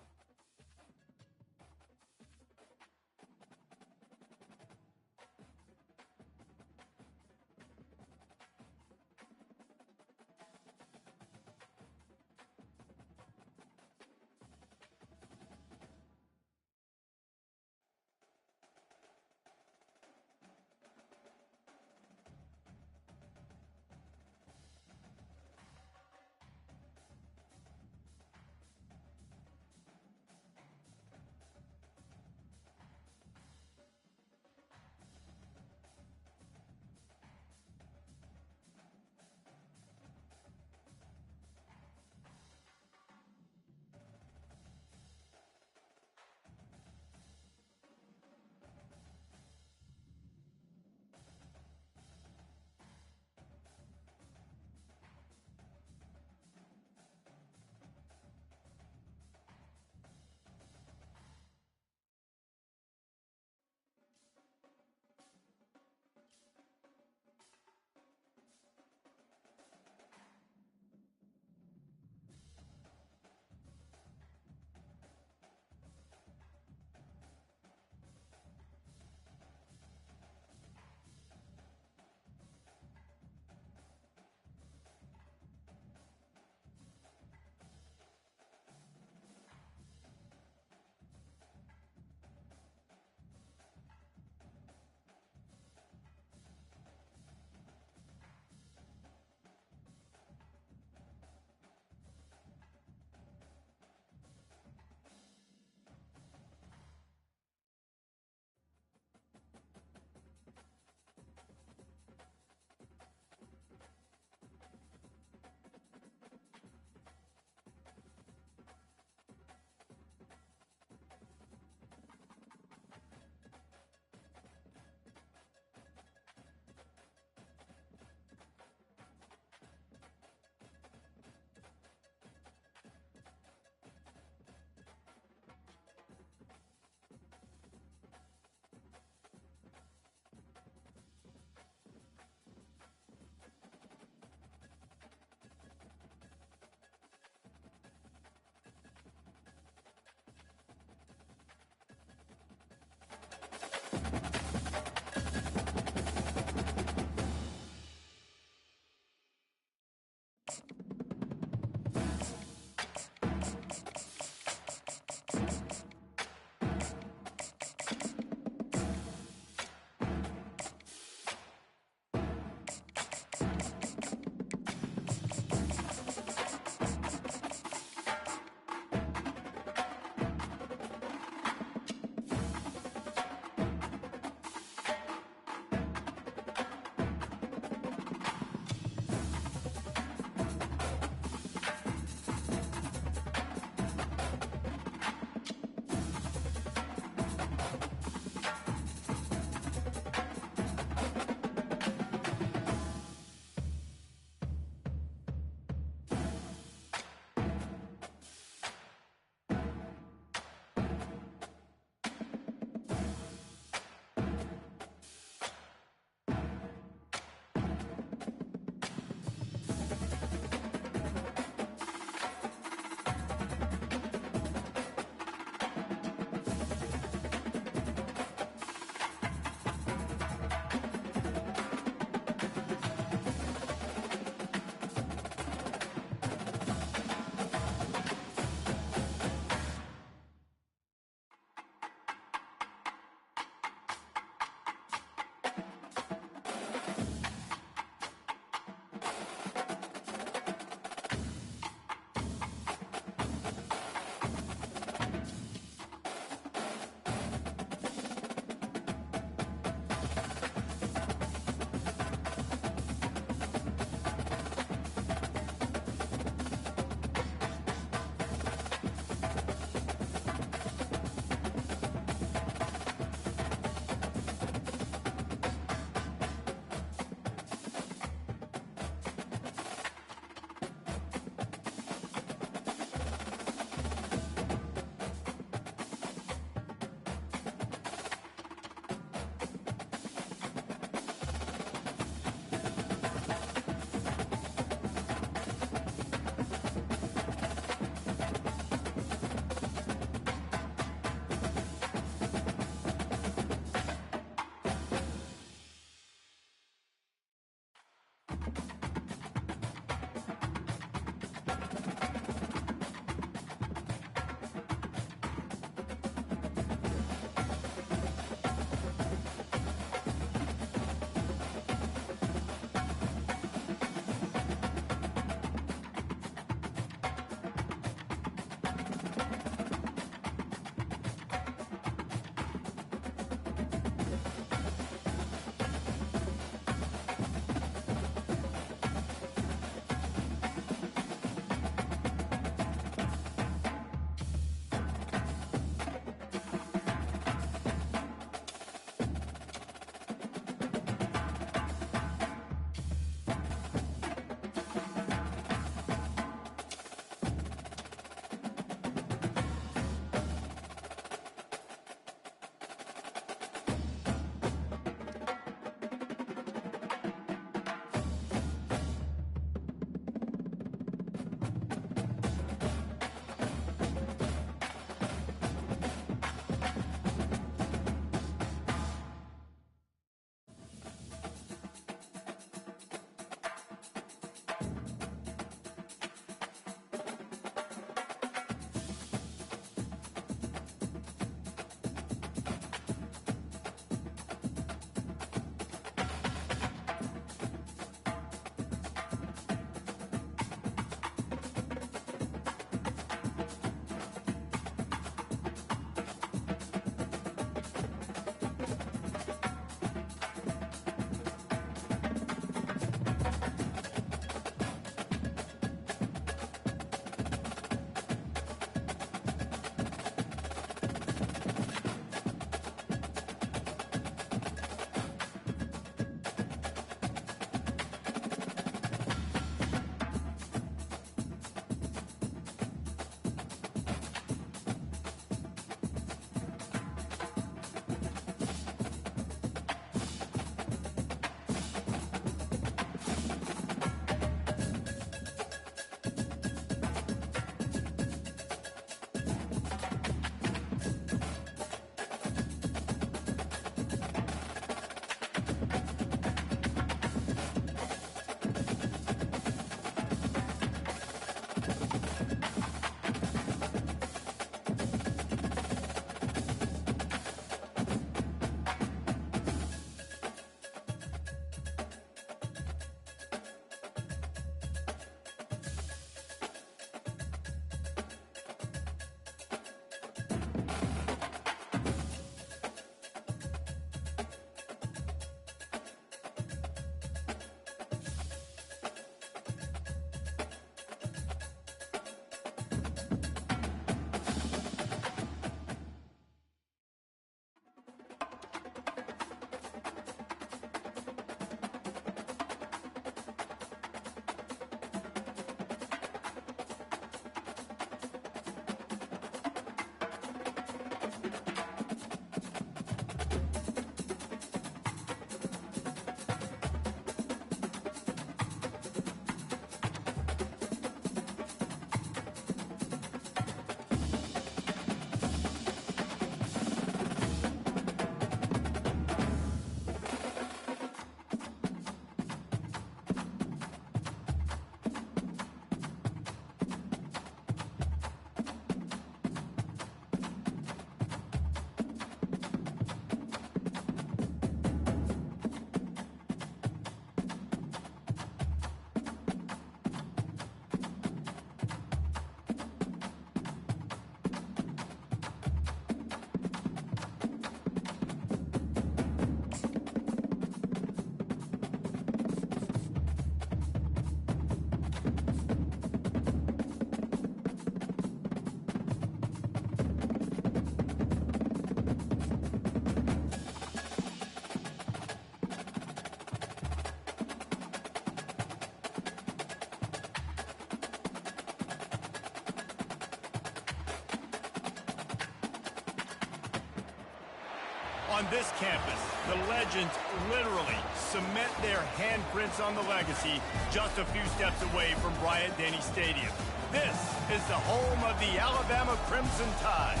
On this campus, the legends literally cement their handprints on the legacy just a few steps away from Bryant-Denny Stadium. This is the home of the Alabama Crimson Tide.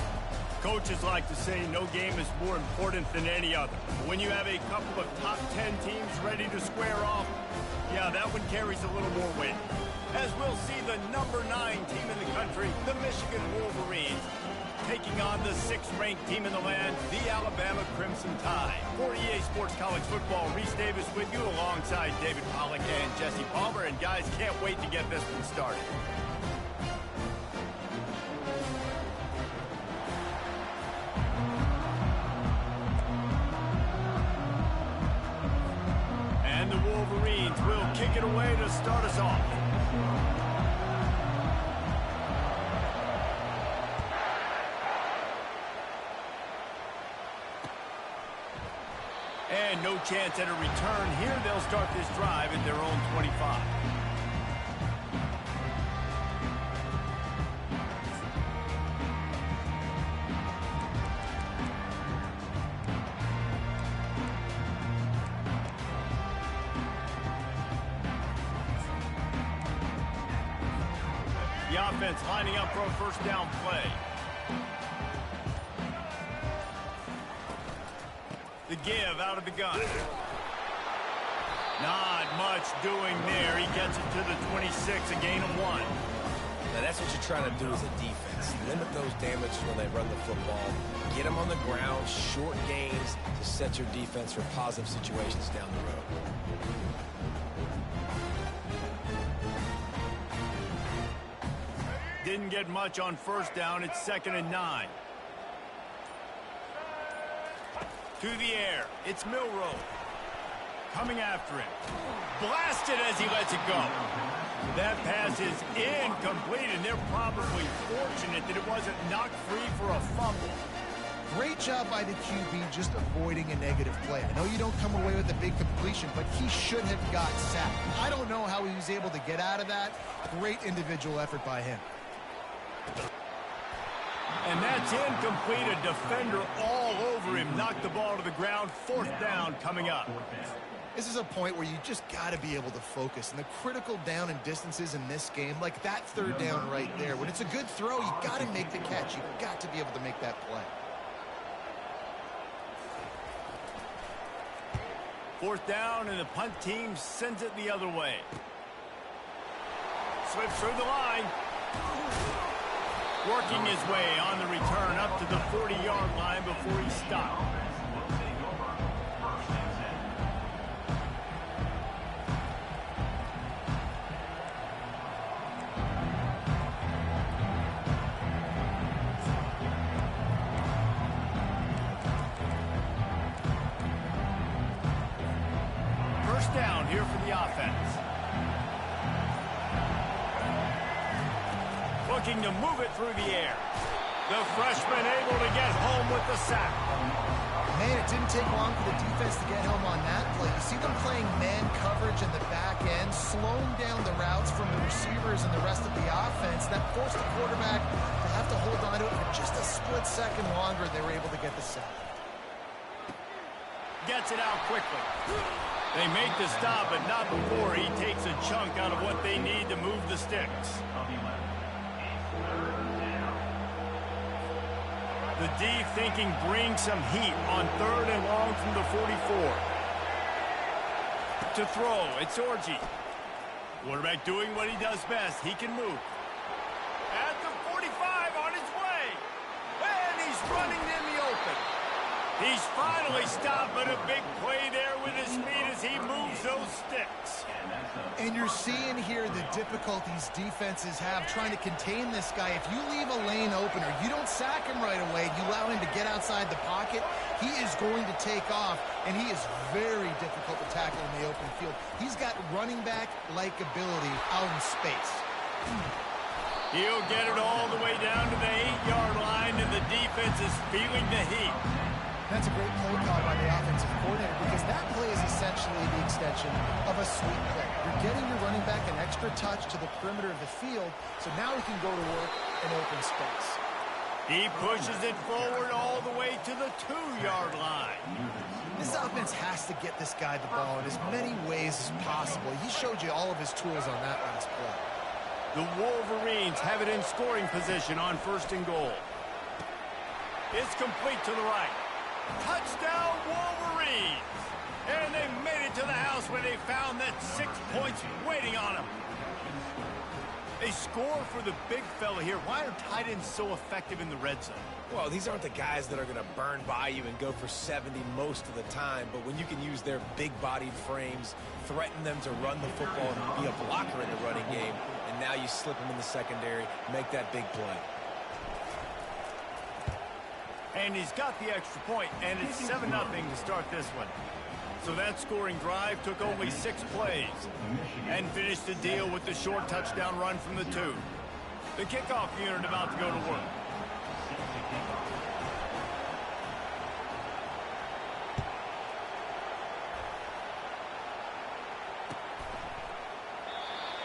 Coaches like to say no game is more important than any other. When you have a couple of top 10 teams ready to square off, yeah, that one carries a little more weight. As we'll see the number 9 team in the country, the Michigan Wolverines, taking on the 6th-ranked team in the land, the Alabama Crimson Tide. For EA Sports College Football, Reese Davis with you alongside David Pollack and Jesse Palmer. And guys, can't wait to get this one started. And the Wolverines will kick it away to start us off. And no chance at a return here. They'll start this drive at their own 25. The offense lining up for a first down play. The give out of the gun. Not much doing there. He gets it to the 26, a gain of 1. Now that's what you're trying to do as a defense. Limit those damages when they run the football. Get them on the ground, short gains to set your defense for positive situations down the road. Didn't get much on first down. It's 2nd and 9. To the air, it's Milroe. Coming after him. Blasted as he lets it go. That pass is incomplete, and they're probably fortunate that it wasn't knocked free for a fumble. Great job by the QB just avoiding a negative play. I know you don't come away with a big completion, but he should have got sacked. I don't know how he was able to get out of that. Great individual effort by him. And that's incomplete. A defender all over him. Knocked the ball to the ground. 4th down coming up. This is a point where you just got to be able to focus. And the critical down and distances in this game, like that 3rd down right there, when it's a good throw, you got to make the catch. You've got to be able to make that play. 4th down, and the punt team sends it the other way. Slips through the line. Working his way on the return up to the 40-yard line before he stopped. First down here for the offense. Looking to move it through the air. The freshman able to get home with the sack. Man, it didn't take long for the defense to get home on that play. You see them playing man coverage in the back end, slowing down the routes from the receivers and the rest of the offense. That forced the quarterback to have to hold on to it for just a split second longer. They were able to get the sack. Gets it out quickly. They make the stop, but not before he takes a chunk out of what they need to move the sticks. The D thinking bring some heat on 3rd and long from the 44. To throw, it's Orji. Quarterback doing what he does best. He can move. At the 45 on his way. And he's running in the open. He's finally stopped, but a big play there with his feet as he moves those sticks. And you're seeing here the difficulties defenses have trying to contain this guy. If you leave a lane open or you don't sack him right away, you allow him to get outside the pocket, he is going to take off, and he is very difficult to tackle in the open field. He's got running back-like ability out in space. He'll get it all the way down to the 8-yard line, and the defense is feeling the heat. That's a great play call by the offensive coordinator because that play is essentially the extension of a sweep play. You're getting your running back an extra touch to the perimeter of the field, so now he can go to work in open space. He pushes it forward all the way to the 2-yard line. This offense has to get this guy the ball in as many ways as possible. He showed you all of his tools on that last play. The Wolverines have it in scoring position on 1st and goal. It's complete to the right. Touchdown, Wolverines! And they made it to the house when they found that 6 points waiting on them. They score for the big fella here. Why are tight ends so effective in the red zone? Well, these aren't the guys that are going to burn by you and go for 70 most of the time, but when you can use their big-bodied frames, threaten them to run the football and be a blocker in the running game, and now you slip them in the secondary, make that big play. And he's got the extra point, and it's 7-0 to start this one. So that scoring drive took only 6 plays and finished the deal with the short touchdown run from the 2. The kickoff unit about to go to work.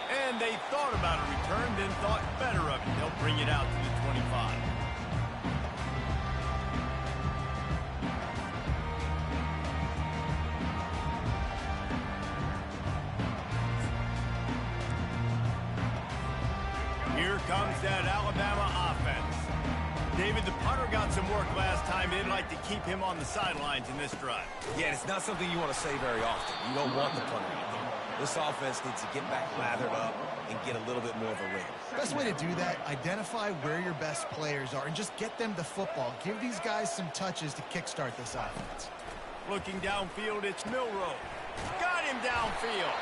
And they thought about a return, then thought better of it. They'll bring it out to the 25. Here comes that Alabama offense. David, the punter got some work last time. They'd like to keep him on the sidelines in this drive. Yeah, it's not something you want to say very often. You don't want the punter out there. This offense needs to get back lathered up and get a little bit more of a rhythm. Best way to do that, identify where your best players are and just get them the football. Give these guys some touches to kickstart this offense. Looking downfield, it's Milroe. Got him downfield.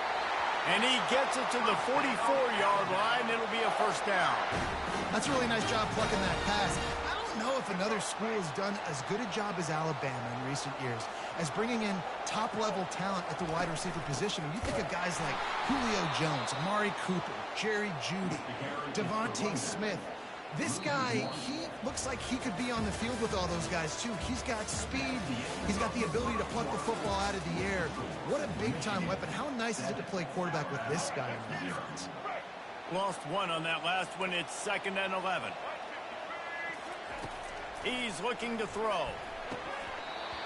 And he gets it to the 44-yard line. It'll be a 1st down. That's a really nice job plucking that pass. I don't know if another school has done as good a job as Alabama in recent years as bringing in top-level talent at the wide receiver position. When you think of guys like Julio Jones, Amari Cooper, Jerry Jeudy, Devontae Smith, this guy, he looks like he could be on the field with all those guys, too. He's got speed. He's got the ability to pluck the football out of the air. What a big-time weapon. How nice is it to play quarterback with this guy in the defense? Lost 1 on that last one. It's 2nd and 11. He's looking to throw.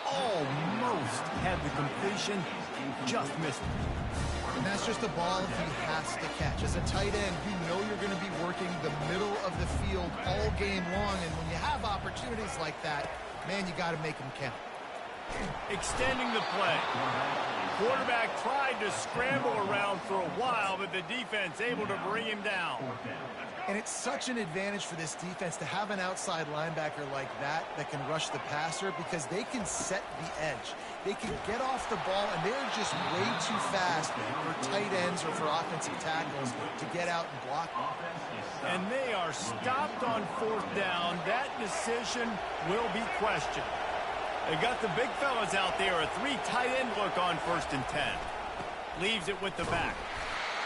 Almost had the completion. Just missed it. And that's just a ball he has to catch. As a tight end, you know you're going to be working the middle of the field all game long. And when you have opportunities like that, man, you got to make them count. Extending the play. Quarterback tried to scramble around for a while, but the defense able to bring him down. And it's such an advantage for this defense to have an outside linebacker like that can rush the passer because they can set the edge. They can get off the ball, and they're just way too fast for tight ends or for offensive tackles to get out and block them. And they are stopped on 4th down. That decision will be questioned. They got the big fellas out there. A 3 tight end look on 1st and 10. Leaves it with the back.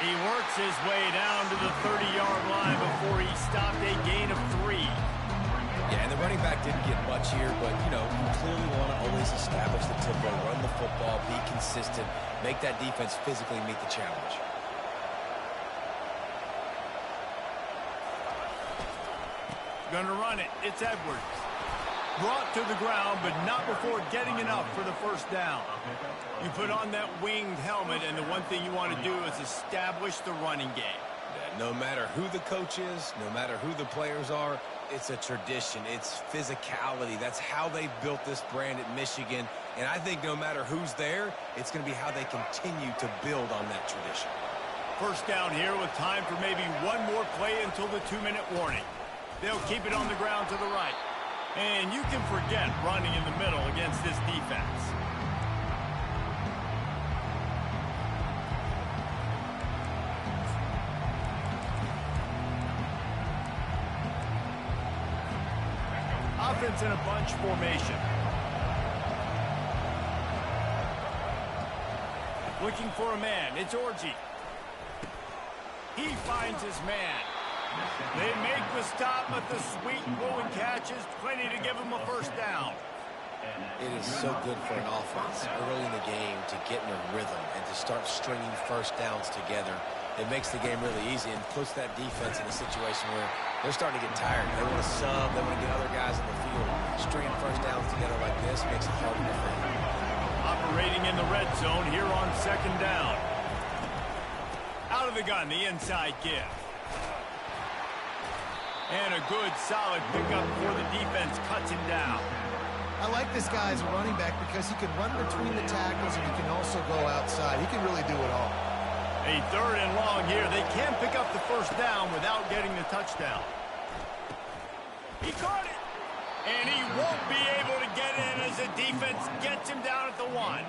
He works his way down to the 30-yard line before he stopped a gain of 3. Yeah, and the running back didn't get much here, but, you know, you clearly want to always establish the tempo, run the football, be consistent, make that defense physically meet the challenge. Gonna run it. It's Edwards. Brought to the ground, but not before getting enough for the 1st down. You put on that winged helmet, and the one thing you want to do is establish the running game. No matter who the coach is, no matter who the players are, it's a tradition. It's physicality. That's how they built this brand at Michigan. And I think no matter who's there, it's going to be how they continue to build on that tradition. 1st down here with time for maybe one more play until the 2-minute warning. They'll keep it on the ground to the right. And you can forget running in the middle against this defense. Offense in a bunch formation. Looking for a man. It's Orji. He finds his man. They make the stop, but the sweet blowing catch is plenty to give him a 1st down. It is so good for an offense early in the game to get in a rhythm and to start stringing first downs together. It makes the game really easy and puts that defense in a situation where they're starting to get tired. They want to sub. They want to get other guys in the field. Stringing first downs together like this makes it hard to defend. Operating in the red zone here on second down. Out of the gun, the inside give. And a good, solid pickup before the defense cuts him down. I like this guy as a running back because he can run between the tackles and he can also go outside. He can really do it all. A third and long here. They can pick up the first down without getting the touchdown. He caught it. And he won't be able to get in as the defense gets him down at the 1.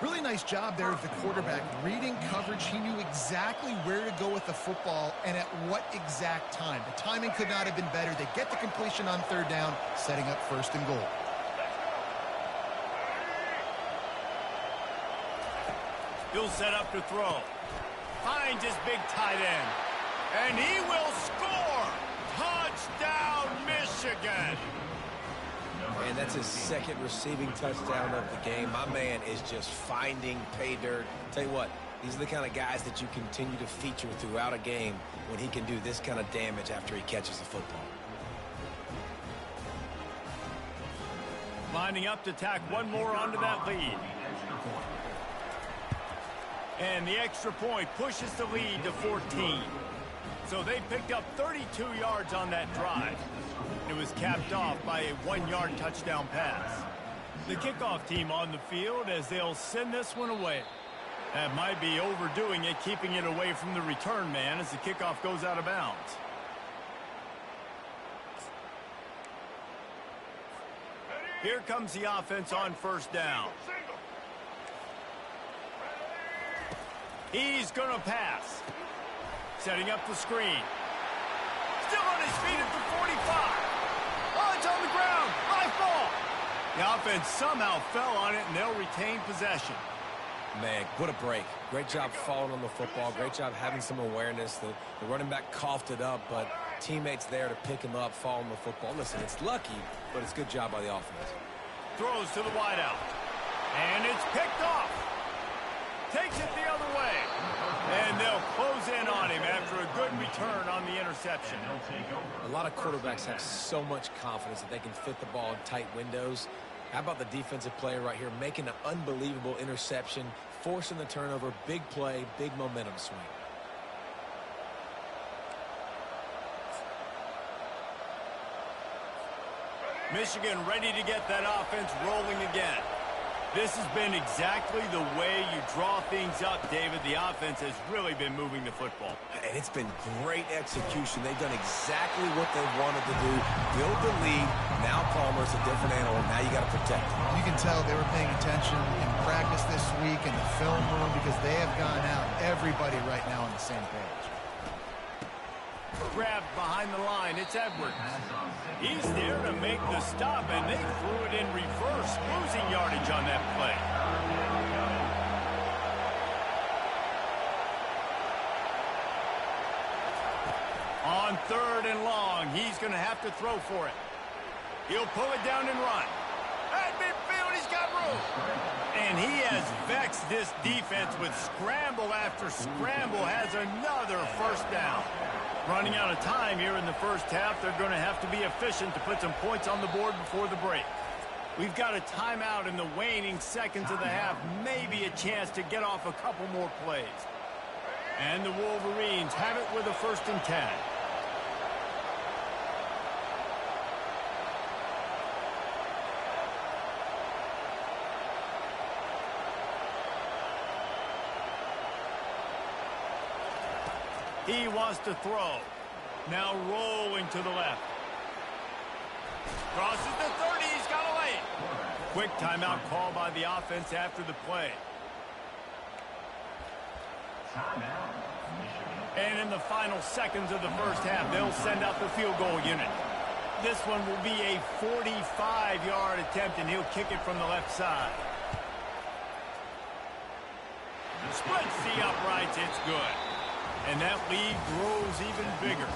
Really nice job there of the quarterback. Reading coverage, he knew exactly where to go with the football and at what exact time. The timing could not have been better. They get the completion on third down, setting up first and goal. He'll set up to throw. Finds his big tight end. And he will score! Touchdown, Michigan! And that's his second receiving touchdown of the game. My man is just finding pay dirt. Tell you what, these are the kind of guys that you continue to feature throughout a game when he can do this kind of damage after he catches the football. Lining up to tack one more onto that lead. And the extra point pushes the lead to 14. So they picked up 32 yards on that drive. It was capped off by a 1-yard touchdown pass. The kickoff team on the field as they'll send this one away. That might be overdoing it, keeping it away from the return man as the kickoff goes out of bounds. Here comes the offense on first down. He's going to pass. Setting up the screen. Still on his feet at the 45. Oh, it's on the ground. Live ball. The offense somehow fell on it, and they'll retain possession. Man, what a break. Great job falling on the football. Great job having some awareness. The running back coughed it up, but teammates there to pick him up, fall on the football. Listen, it's lucky, but it's a good job by the offense. Throws to the wideout. And it's picked off. Takes it the other way. And they'll close in on him after a good return on the interception. A lot of quarterbacks have so much confidence that they can fit the ball in tight windows. How about the defensive player right here making an unbelievable interception, forcing the turnover, big play, big momentum swing. Michigan ready to get that offense rolling again. This has been exactly the way you draw things up, David. The offense has really been moving the football. And it's been great execution. They've done exactly what they wanted to do. Build the lead. Now Palmer's a different animal. Now you got to protect him. You can tell they were paying attention in practice this week in the film room because they have gone out. Everybody right now on the same page. Grabbed behind the line. It's Edwards. He's there to make the stop, and they threw it in reverse, losing yardage on that play. On third and long, he's going to have to throw for it. He'll pull it down and run. At midfield, he's got room. And he has vexed this defense with scramble after scramble, has another first down. Running out of time here in the first half, they're going to have to be efficient to put some points on the board before the break. We've got a timeout in the waning seconds of the half, maybe a chance to get off a couple more plays. And the Wolverines have it with a 1st and 10. He wants to throw. Now rolling to the left. Crosses the 30. He's got a lane. Quick timeout call by the offense after the play. And in the final seconds of the first half, they'll send out the field goal unit. This one will be a 45-yard attempt, and he'll kick it from the left side. Splits the uprights. It's good. And that lead grows even bigger.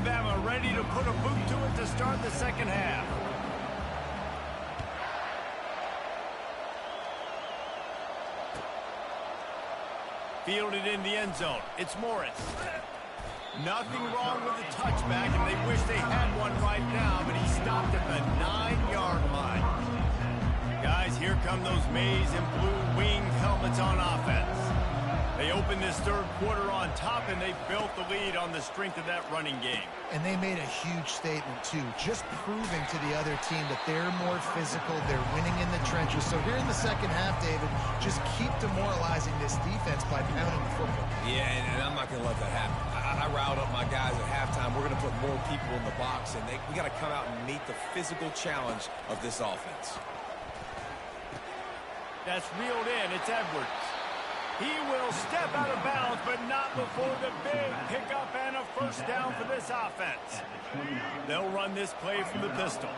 Alabama ready to put a boot to it to start the second half. Fielded in the end zone. It's Morris. Nothing wrong with the touchback, and they wish they had one right now, but he stopped at the 9-yard line. Guys, here come those maize and blue winged helmets on offense. They opened this third quarter on top, and they built the lead on the strength of that running game. And they made a huge statement, too, just proving to the other team that they're more physical, they're winning in the trenches. So here in the second half, David, just keep demoralizing this defense by pounding the football. Yeah, and I'm not going to let that happen. I riled up my guys at halftime. We're going to put more people in the box, and we got to come out and meet the physical challenge of this offense. That's reeled in. It's Edwards. He will step out of bounds, but not before the big pickup and a first down for this offense. They'll run this play from the pistol.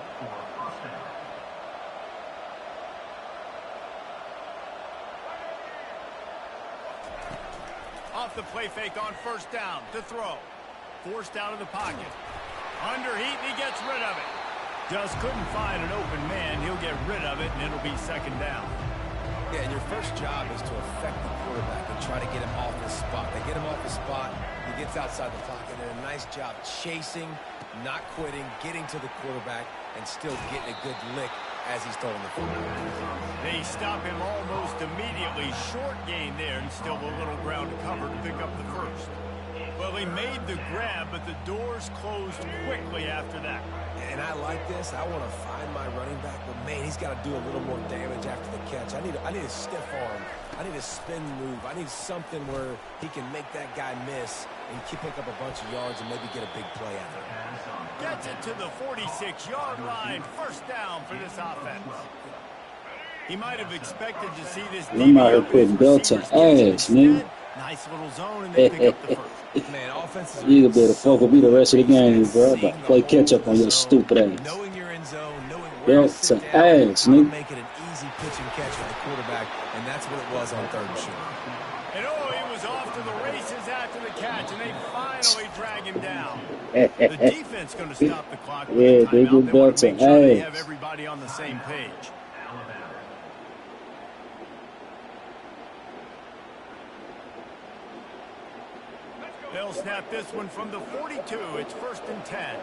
Off the play fake on first down to throw. Forced out of the pocket. Under heat, and he gets rid of it. Just couldn't find an open man. He'll get rid of it, and it'll be second down. Yeah, and your first job is to affect the quarterback and try to get him off his spot. They get him off his spot, he gets outside the pocket, and a nice job chasing, not quitting, getting to the quarterback, and still getting a good lick as he's throwing the football. They stop him almost immediately. Short gain there, and still a little ground to cover to pick up the first. Well, he made the grab, but the doors closed quickly after that. And I like this. I want to find my running back, but man, he's got to do a little more damage after the catch. I need a stiff arm. I need a spin move. I need something where he can make that guy miss and pick up a bunch of yards and maybe get a big play out of it. Gets it to the 46-yard line. First down for this offense. He might have expected to see this. I'm out here putting belt to ass, man. Nice little zone, and they pick up the first. Man, offenses You gonna be able to fuck with me the rest of the game, bro. I'm about to play catch up on your stupid ass. Knowing your end zone, knowing where Belt to sit to down, ass, nigga. make it an easy pitch and catch for the quarterback, and that's what it was on third and short. And he was off to the races after the catch, and they finally drag him down. The defense going to stop the clock. Yeah, they do get belt to make sure they ass. have everybody on the same page. They'll snap this one from the 42. It's 1st and 10.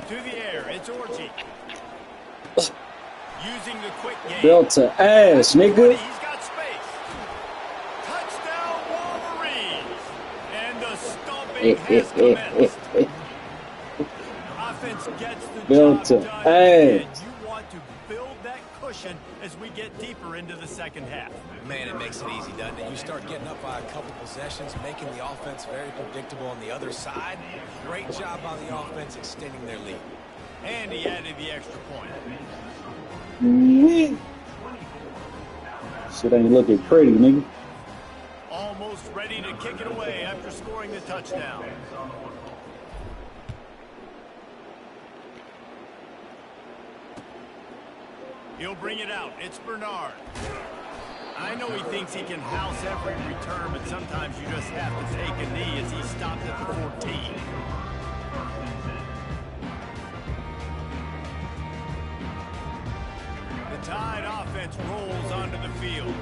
To the air, it's Orchie. Using the quick game. Belt to ass, nigga. He's got space. Touchdown Wolverines. And the stomping has commenced. Offense gets the Belt job to done. ass. And you want to build that cushion as we get deeper into the second half. Man, it makes it easy, doesn't it? You start getting up by a couple possessions, making the offense very predictable on the other side. Great job by the offense extending their lead. And he added the extra point. Shit ain't looking pretty, nigga. Almost ready to kick it away after scoring the touchdown. He'll bring it out. It's Bernard. I know he thinks he can house every return, but sometimes you just have to take a knee as he stopped at the 14. The Tide offense rolls onto the field.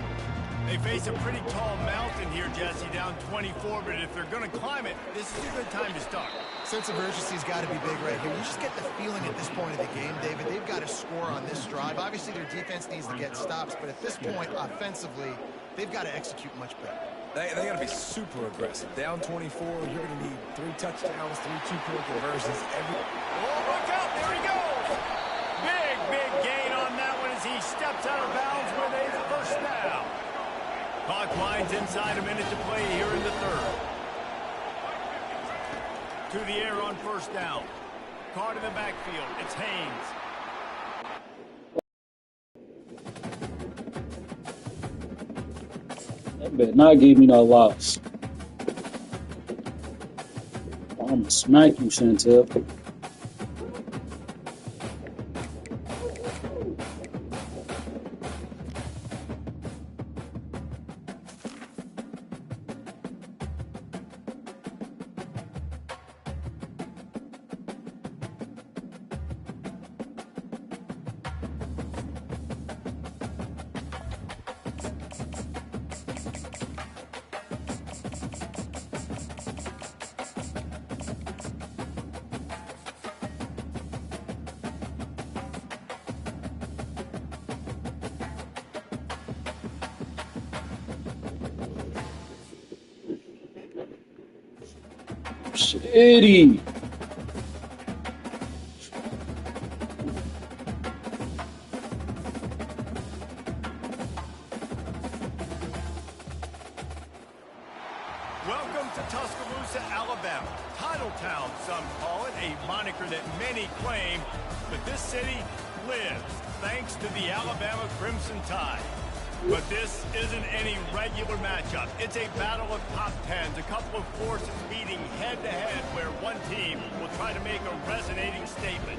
They face a pretty tall mountain here, Jesse, down 24, but if they're going to climb it, this is a good time to start. Sense of urgency's got to be big right here. You just get the feeling at this point of the game, David, they've got to score on this drive. Obviously, their defense needs to get stops, but at this point, offensively, they've got to execute much better. They got to be super aggressive. Down 24, you're going to need 3 touchdowns, 3 two-point conversions. Oh, look out, there he goes. Big gain on that one as he steps out of bounds with a first down. Clock winds inside a minute to play here in the third. To the air on first down. Caught in the backfield. It's Haynes. That better not give me no loss. I'm gonna smack you, Chantel. Shitty. Welcome to Tuscaloosa, Alabama. Titletown, some call it, a moniker that many claim, but this city lives thanks to the Alabama Crimson Tide. But this isn't any regular matchup. It's a battle of top tens, a couple of forces meeting head-to-head where one team will try to make a resonating statement.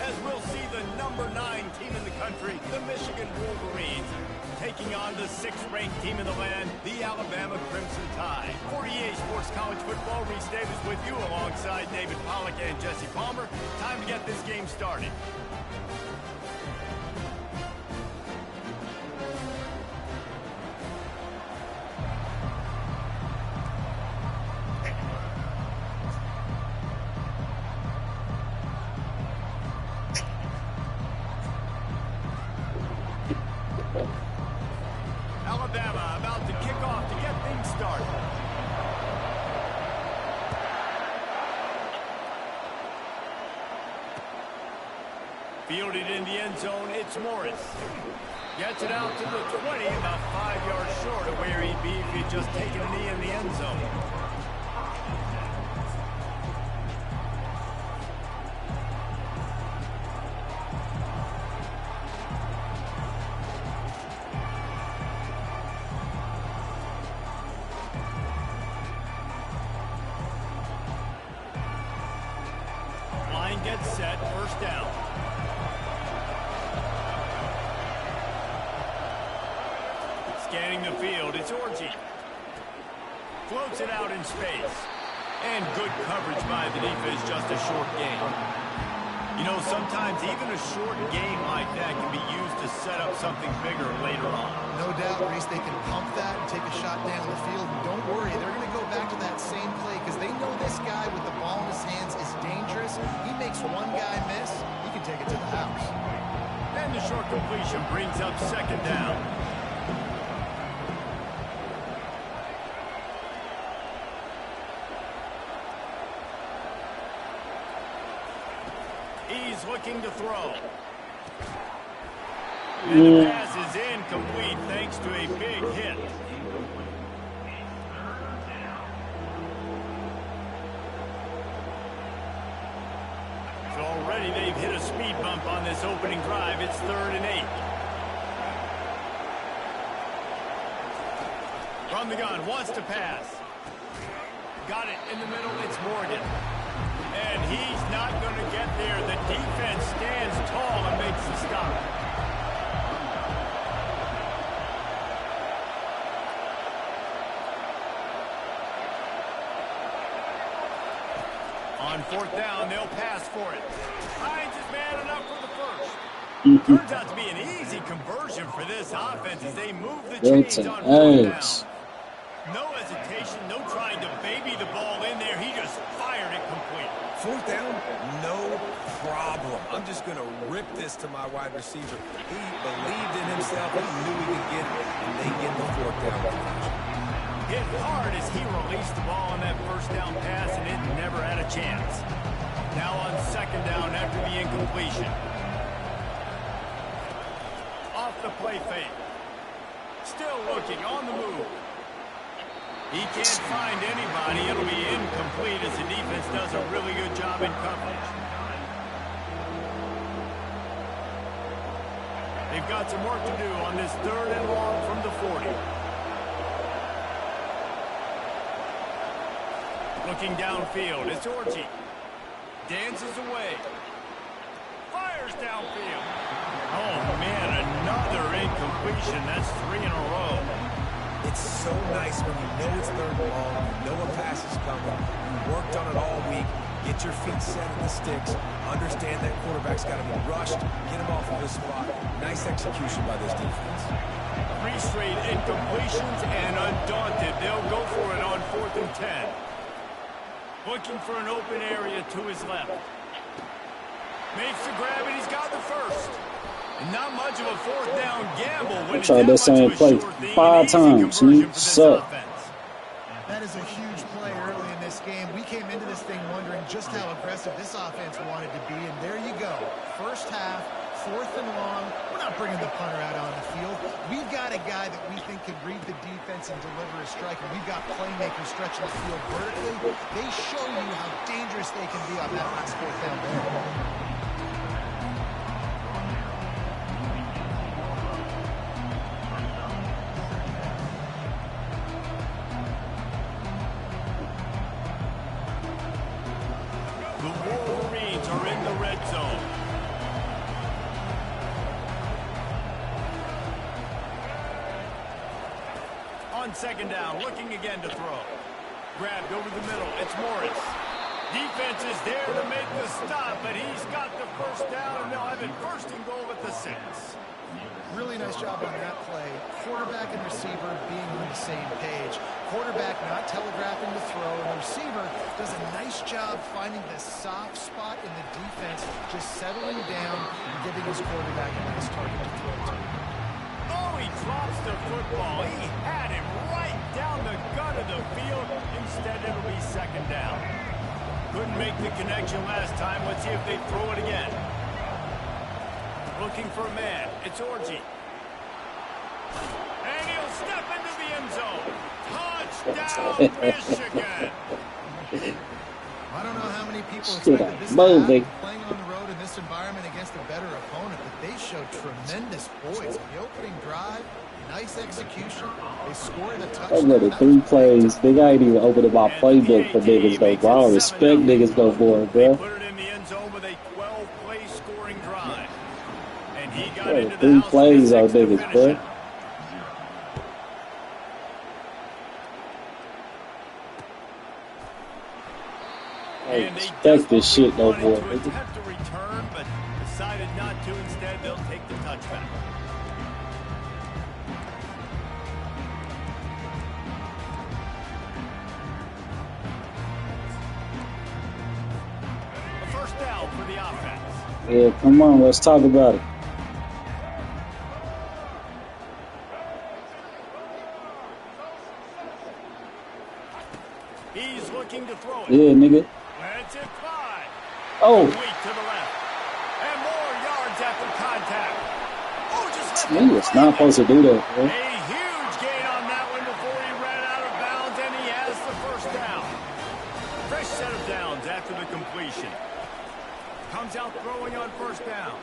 As we'll see the #9 team in the country, the Michigan Wolverines, taking on the 6th-ranked team in the land, the Alabama Crimson Tide. For EA Sports College Football, Reese Davis with you alongside David Pollack and Jesse Palmer. Time to get this game started. Alabama about to kick off to get things started. Fielded in the end zone, it's Morris. Gets it out to the 20, about 5 yards short of where he'd be if he'd just taken a knee in the end zone. Line gets set, first down. Scanning the field, it's Orji. Floats it out in space. And good coverage by the defense, just a short gain. You know, sometimes even a short game like that can be used to set up something bigger later on. No doubt, Reese, they can pump that and take a shot down the field. And don't worry, they're going to go back to that same play because they know this guy with the ball in his hands is dangerous. He makes one guy miss, he can take it to the house. And the short completion brings up second down. He's looking to throw. And the pass is incomplete thanks to a big hit. So already they've hit a speed bump on this opening drive. It's 3rd and 8. From the gun, wants to pass. Got it in the middle, it's Morgan. And he's not going to get there. The defense stands tall and makes the stop. On 4th down, they'll pass for it. Hines is man enough for the first. Turns out to be an easy conversion for this offense as they move the chains on 4th down. No hesitation, no trying to baby the ball in there. He just fired it complete. 4th down, no problem. I'm just going to rip this to my wide receiver. He believed in himself. He knew he could get it, and they get the 4th down conversion. Hit hard as he released the ball on that first down pass, and it never had a chance. Now on 2nd down after the incompletion. Off the play fake. Still looking on the move. He can't find anybody. It'll be incomplete as the defense does a really good job in coverage. They've got some work to do on this 3rd and long from the 40. Looking downfield, it's Orji. Dances away. Fires downfield. Oh, man, another incompletion. That's 3 in a row. It's so nice when you know it's 3rd and long, you know a pass is coming, you worked on it all week, get your feet set in the sticks, understand that quarterback's got to be rushed, get him off of his spot. Nice execution by this defense. 3 straight incompletions, and undaunted, they'll go for it on 4th and 10. Looking for an open area to his left. Makes the grab, and he's got the first. Not much of a 4th down gamble when I tried that same play 5 times. He sucked. That is a huge play early in this game. We came into this thing wondering just how aggressive this offense wanted to be, and there you go. First half, 4th and long. We're not bringing the punter out on the field. We've got a guy that we think can read the defense and deliver a strike, and we've got playmakers stretching the field vertically. They show you how dangerous they can be on that last 4th down there. On 2nd down, looking again to throw. Grabbed over the middle. It's Morris. Defense is there to make the stop, but he's got the 1st down, and they'll have it 1st and goal at the 6. Really nice job on that play. Quarterback and receiver being on the same page. Quarterback not telegraphing the throw, and the receiver does a nice job finding the soft spot in the defense, just settling down and giving his quarterback a nice target to throw to. Oh, he drops the football. He had him right down the gut of the field. Instead, it'll be 2nd down. Couldn't make the connection last time. Let's see if they throw it again. Looking for a man. It's Orji. And he'll step into the end zone. Touchdown, Michigan. I don't know how many people expected this to happen, playing on the road in this environment against a better opponent, but they showed tremendous poise. The opening drive, nice execution. They scored a touchdown. I read 3 plays. Nigga, I ain't even opened up my playbook for niggas, though, bro. I don't respect niggas no more, bro. Put it in the end zone with a 12-play scoring drive. And he got into the 3 plays on niggas, bro. I don't respect this shit no more, nigga. Attempt to return, but decided not to. Instead, they'll take the touchback. A 1st down for the offense. Yeah, come on, let's talk about it. He's looking to throw it. Yeah, nigga. That's it, Clyde. Oh. Weak to the left. And more yards after contact. Oh, just He was not supposed to do that, bro. a huge gain on that one before he ran out of bounds, and he has the 1st down. Fresh set of downs after the completion. Comes out throwing on 1st down.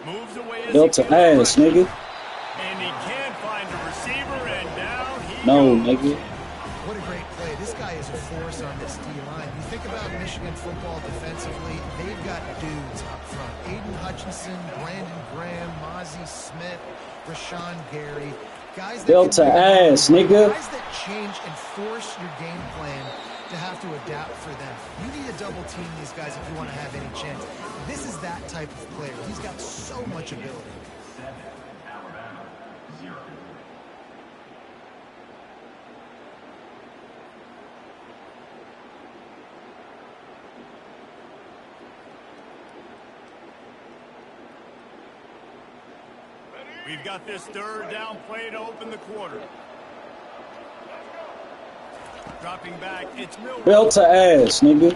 Moves away as Built to ass, nigga. And he can't find a receiver, and down he No, goes. nigga. What a great play. This guy is a force on this D-line. You think about Michigan football defensively, they've got dudes up front. Aiden Hutchinson, Brandon Graham, Mozzie Smith, Rashawn Gary. Guys that Built to ass, nigga. Guys that change and force your game plan to have to adapt for them. You need to double team these guys if you want to have any chance. This is that type of player. He's got so much ability. 7, Alabama, 0. We've got this 3rd down play to open the quarter. Dropping back, it's Milroe. Built to ass, nigga.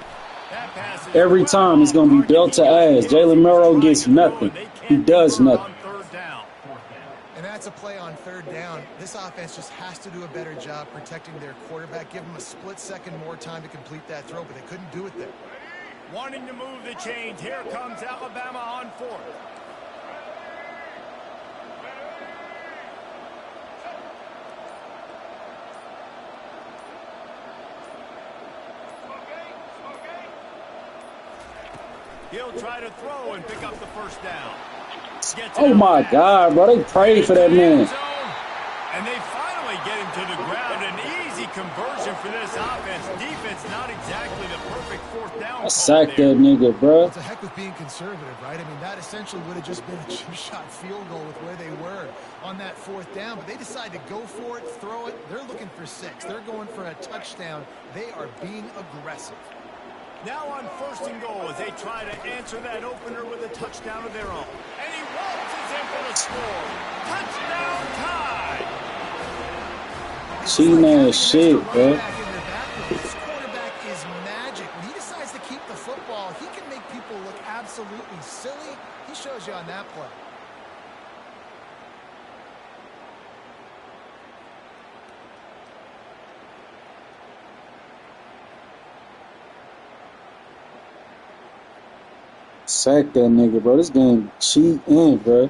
That pass is Every time it's gonna be built to ass. Jalen Milroe gets nothing. He does nothing. On 3rd down. And that's a play on 3rd down. This offense just has to do a better job protecting their quarterback. Give them a split second more time to complete that throw, but they couldn't do it there. Wanting to move the chains. Here comes Alabama on 4th. He'll try to throw and pick up the 1st down. Oh my God, bro. They prayed for that man. And they finally get him to the ground. An easy conversion for this offense. Defense not exactly the perfect 4th down. I sacked that nigga, bro. It's a heck with being conservative, right? I mean, that essentially would have just been a chip-shot field goal with where they were on that 4th down. But they decide to go for it, throw it. They're looking for 6. They're going for a touchdown. They are being aggressive. Now on 1st and goal as they try to answer that opener with a touchdown of their own. And he waltzes in for the score. Touchdown Tide! Cheating ass shit, bro. This quarterback absolutely silly, he shows you on that play. Sack that nigga, bro. This game cheating, bro.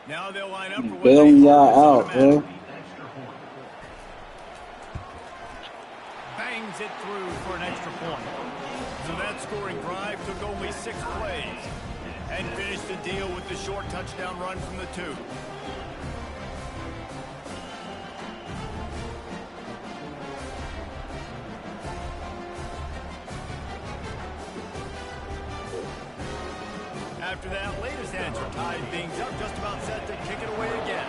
Now they'll line up for what Bailing they y'all hope is out, bro. bangs it through for an extra point. So that scoring drive took only 6 plays and finished the deal with the short touchdown run from the 2. After that latest answer tied things up, just about set to kick it away again.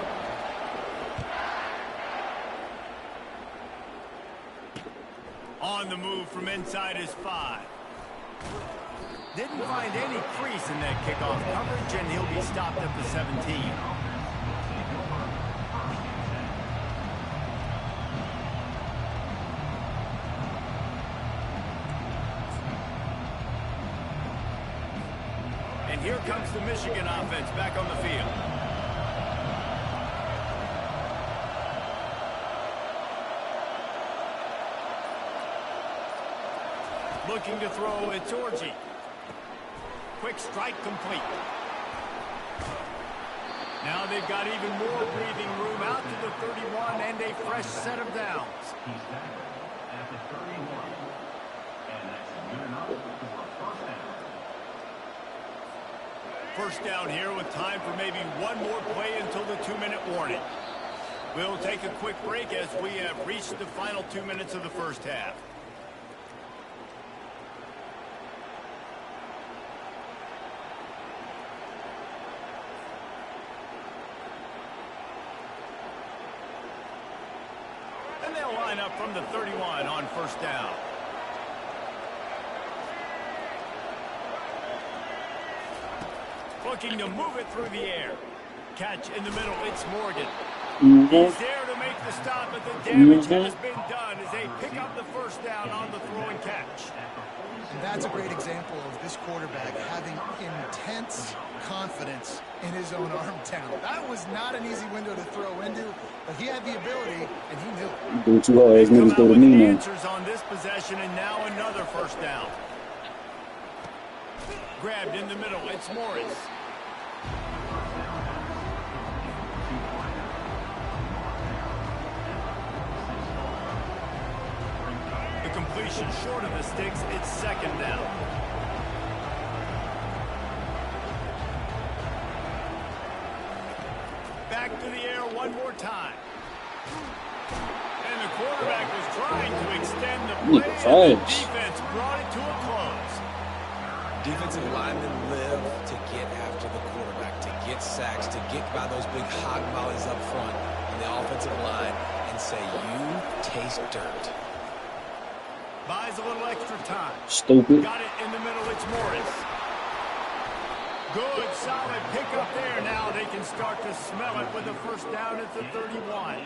On the move from inside his 5. Didn't find any crease in that kickoff coverage, and he'll be stopped at the 17. And here comes the Michigan offense back on the field. Looking to throw, it's Orji. Quick strike complete. Now they've got even more breathing room out to the 31 and a fresh set of downs. He's back at the 31. And that's good enough for a first down. First down here with time for maybe one more play until the 2-minute warning. We'll take a quick break as we have reached the final 2 minutes of the first half. And they'll line up from the 31 on first down. Looking to move it through the air. Catch in the middle, it's Morgan. He's there to make the stop, but the damage has been done as they pick up the first down on the throw and catch. And that's a great example of this quarterback having intense confidence in his own arm talent. That was not an easy window to throw into, but he had the ability, and he knew it. Do too hard, niggas go to me now. Answers on this possession, and now another first down. Grabbed in the middle, it's Morris. The completion short of the sticks, it's second down. Back to the air one more time. And the quarterback was trying to extend the play, and the defense brought it to a close. Defensive linemen live to get after the quarterback, to get sacks, to get by those big hog mollies up front on the offensive line and say, you taste dirt. Buys a little extra time. Stupid. Got it in the middle, it's Morris. Good, solid pickup there. Now they can start to smell it with a first down at the 31.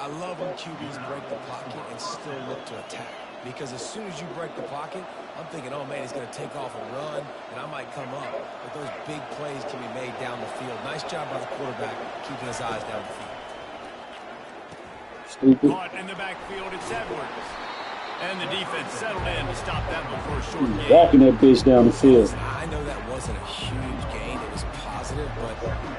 I love when QBs break the pocket and still look to attack. Because as soon as you break the pocket, I'm thinking, oh, man, he's going to take off and run, and I might come up. But those big plays can be made down the field. Nice job by the quarterback keeping his eyes down the field. Stupid. Caught in the backfield, it's Edwards. And the defense settled in to stop that before a short game. Walking that bitch down the field. I know that wasn't a huge gain. It was positive, but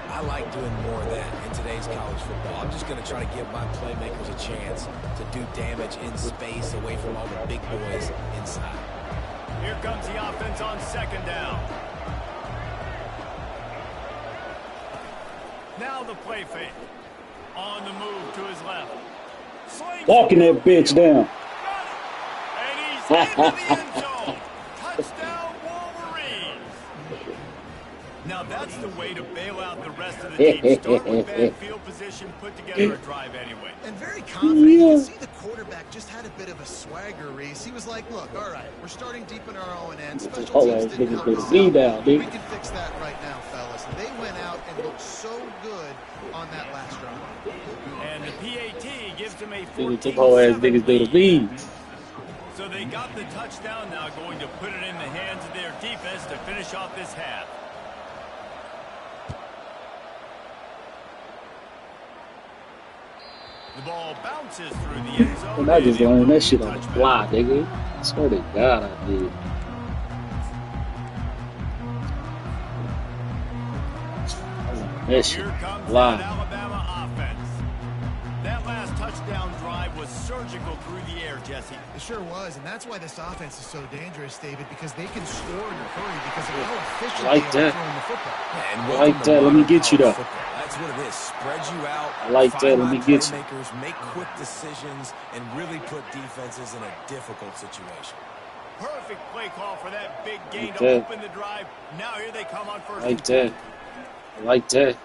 I like doing more of that in today's college football. I'm just going to try to give my playmakers a chance to do damage in space away from all the big boys inside. Here comes the offense on second down. Now the play fake. On the move to his left. Walking that bitch down. And he's into the end zone. Touchdown, Wolverines. Now that's the way to bail out the rest of the team. Start with bad field position, put together a drive anyway. And very confident. You can see the quarterback just had a bit of a swagger, Reese. He was like, look, all right, we're starting deep in our own end. Special teams didn't help us out. We can fix that right now, fellas. And they went out and looked so good on that last drive. And the PAT gives them a Them whole ass 14-7 niggas do the lead. beads. So they got the touchdown, now going to put it in the hands of their defense to finish finish off this half. The ball bounces through the end zone. And I just learned that shit on the fly, nigga. I swear to God, I did. That shit Here comes fly. that Alabama offense. That last touchdown drive was surgical through the air, Jesse. It sure was, and that's why this offense is so dangerous, David, because they can score in a hurry because of how efficient Like they are that. throwing the football. Yeah, and I welcome like to that. Let me modern get you college though. football. That's what it is. Spread you out. I like that. find Let me my get you. playmakers, make quick decisions, and really put defenses in a difficult situation. Perfect play call for that big gain Like to that. open the drive. Now here they come on first. Like that. I like that.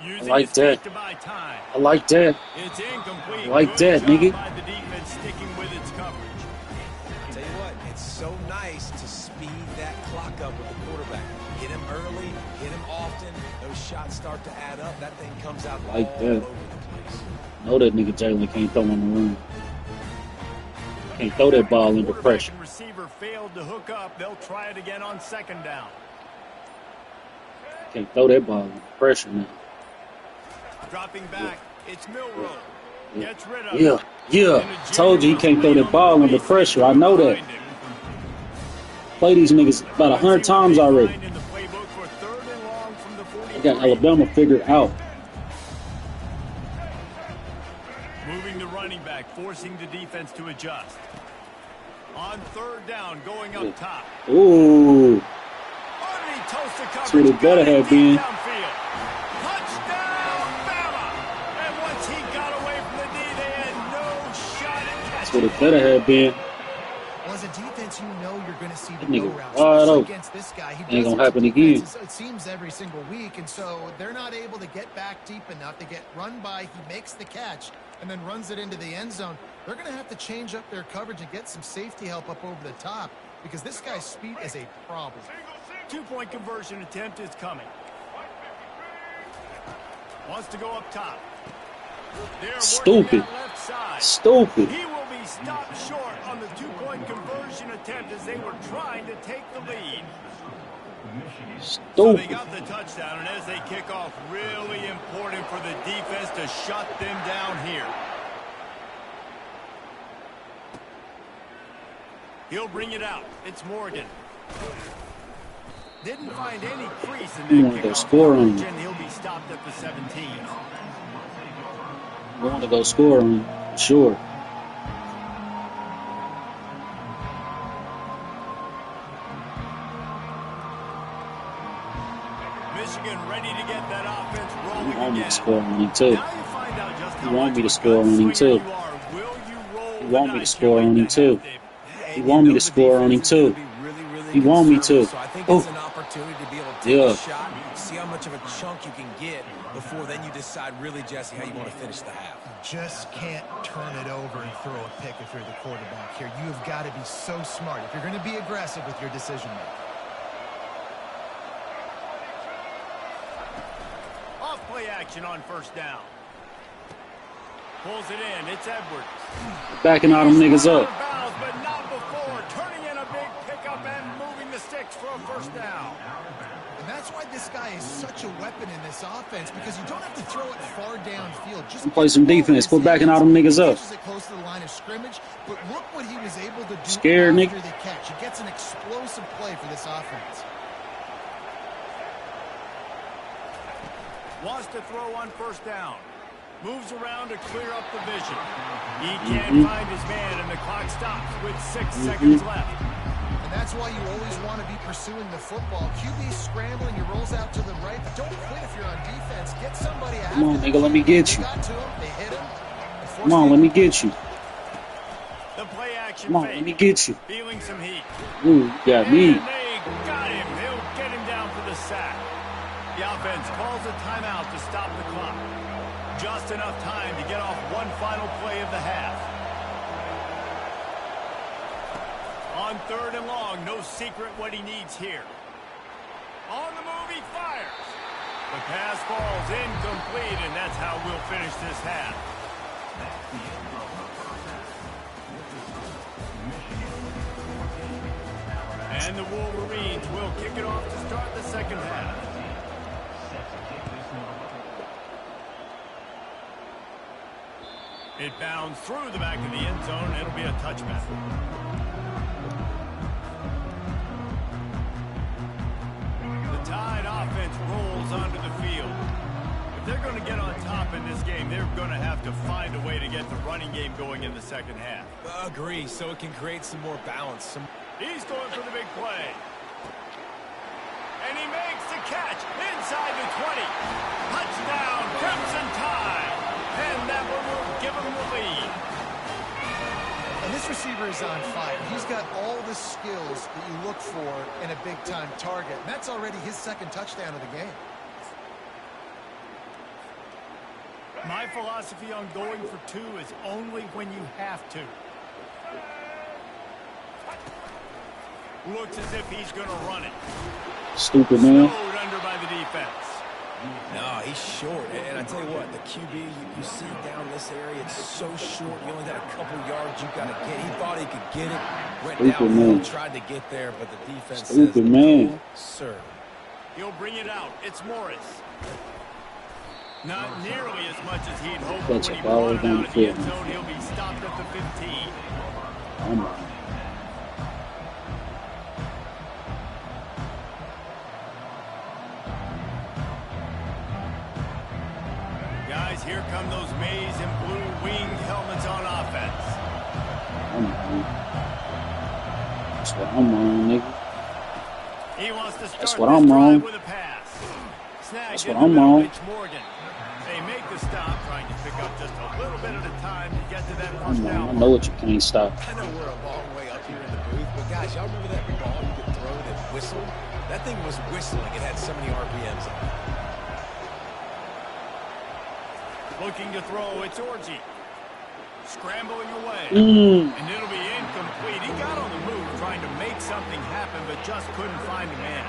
Using like his that. feet to buy time. I like that. It's incomplete. Like Good that, job nigga. by the defense sticking with its coverage. I'll tell you what, it's so nice to speed that clock up with the quarterback. Hit him early, hit him often. Those shots start to add up. That thing comes out Like all that. over the place. Know that nigga Jalen can't throw on the run. Can't throw that ball under Quarterback pressure. and receiver failed to hook up. They'll try it again on second down. Can't throw that ball under pressure now. Dropping back, it's Milroe. Gets rid of Yeah, it. yeah. And the Told you he junior can't throw was that ball on the under base pressure. I know that. behind him. Play these niggas about 100 times already. In the playbook for third and long from the 43. I got Alabama figured out. Moving the running back, forcing the defense to adjust. On third down, going up top. Ooh. Underneath toast to That's coverage. what it better Got it have deep been. downfield. Touchdown, Bama! And once he got away from the D, they had no shot at That's catching what it better have been. Well, as a defense, you know you're going to see the That nigga go routes, wide especially open. against this guy. He Ain't does gonna it to happen again. defenses, it seems every single week, and so they're not able to get back deep enough to get run by. He makes the catch and then runs it into the end zone. They're going to have to change up their coverage and get some safety help up over the top because this guy's speed is a problem. Two-point conversion attempt is coming. Wants to go up top. They're working Stupid. that left side. Stupid. He will be stopped short on the two-point conversion attempt as they were trying to take the lead. So they Stupid. got the touchdown, and as they kick off, really important for the defense to shut them down here. He'll bring it out. It's Morgan. Didn't find any crease in You that wanna go kickoff score on coverage, him. and he'll be stopped at the 17. I want to go score on him. Sure. Michigan ready to get that offense rolling You want me again. to score on him too. Now you find out just how You want much me to of a score on him gunslinger too. you are. Will you roll You the want me to dice score here on late him in the too. half, Dave? You want me to score on him too. You want me to. So I think Oh. it's an opportunity to be able to take Yeah. a shot, see how much of a chunk you can get before then you decide really, Jesse, how you want to finish the half. Just can't turn it over and throw a pick if you're the quarterback here. You have got to be so smart if you're going to be aggressive with your decision making. Off play action on first down. Pulls it in. It's Edwards. Backing all them niggas Out up. of bounds, but not before. Turning in a big pickup and moving the sticks for a first down. And that's why this guy is such a weapon in this offense because you don't have to throw it far downfield. Just Play some defense. Quit backing all them niggas up. Catches it close to the line of scrimmage, but look what he was able to do Scared, after nigga. the catch. He gets an explosive play for this offense. Wants to throw on first down. Moves around to clear up the vision. He can't find his man, and the clock stops with 6 seconds left. And that's why you always want to be pursuing the football. QB's scrambling, he rolls out to the right, but don't quit if you're on defense. Get somebody after Come on, the nigga, let me get They you. got to him, they hit him. and forced Come on, the- let me get you. The play action Come on, fake. let me get you. Feeling some heat. Ooh, you got And me. they got him. He'll get him down for the sack. The offense calls a timeout to stop the clock. Just enough time to get off one final play of the half. On third and long, no secret what he needs here. On the move, he fires. The pass falls incomplete, and that's how we'll finish this half. And the Wolverines will kick it off to start the second half. It bounds through the back of the end zone. It'll be a touchback. The Tide offense rolls onto the field. If they're going to get on top in this game, they're going to have to find a way to get the running game going in the second half. Agree, so it can create some more balance. He's going for the big play. And he makes the catch inside the 20. Touchdown, Crimson Tide. And that one will give him the lead. And this receiver is on fire. He's got all the skills that you look for in a big-time target. And that's already his second touchdown of the game. My philosophy on going for two is only when you have to. Looks as if he's going to run it. Stupid, man. Slowed under by the defense. No, he's short. And I tell you what, the QB, you see down this area, it's so short. You only got a couple yards you got to get. He thought he could get it. Went downhill, tried to get there, but the defense says, man. Sir. He'll bring it out. It's Morris. Not nearly as much as he'd hoped. That's When he a ball brought it down out the of the field. end zone, he'll be stopped at the 15. Oh, my. Guys, here come those maize and blue winged helmets on offense. Oh, my. That's what I'm on, nigga. He wants to start That's what this I'm drive on. with a pass. Snag That's in what the I'm middle, on. Mitch Morgan. They make the stop, trying to pick up just a little bit at a time to get to that first I'm on. down. I know what you can't stop. I know we're a long way up here in the booth, but guys, y'all remember that ball you could throw that whistled? That thing was whistling. It had so many RPMs on it. Looking to throw, it's Orji. Scrambling away. And it'll be incomplete. He got on the move trying to make something happen, but just couldn't find a man.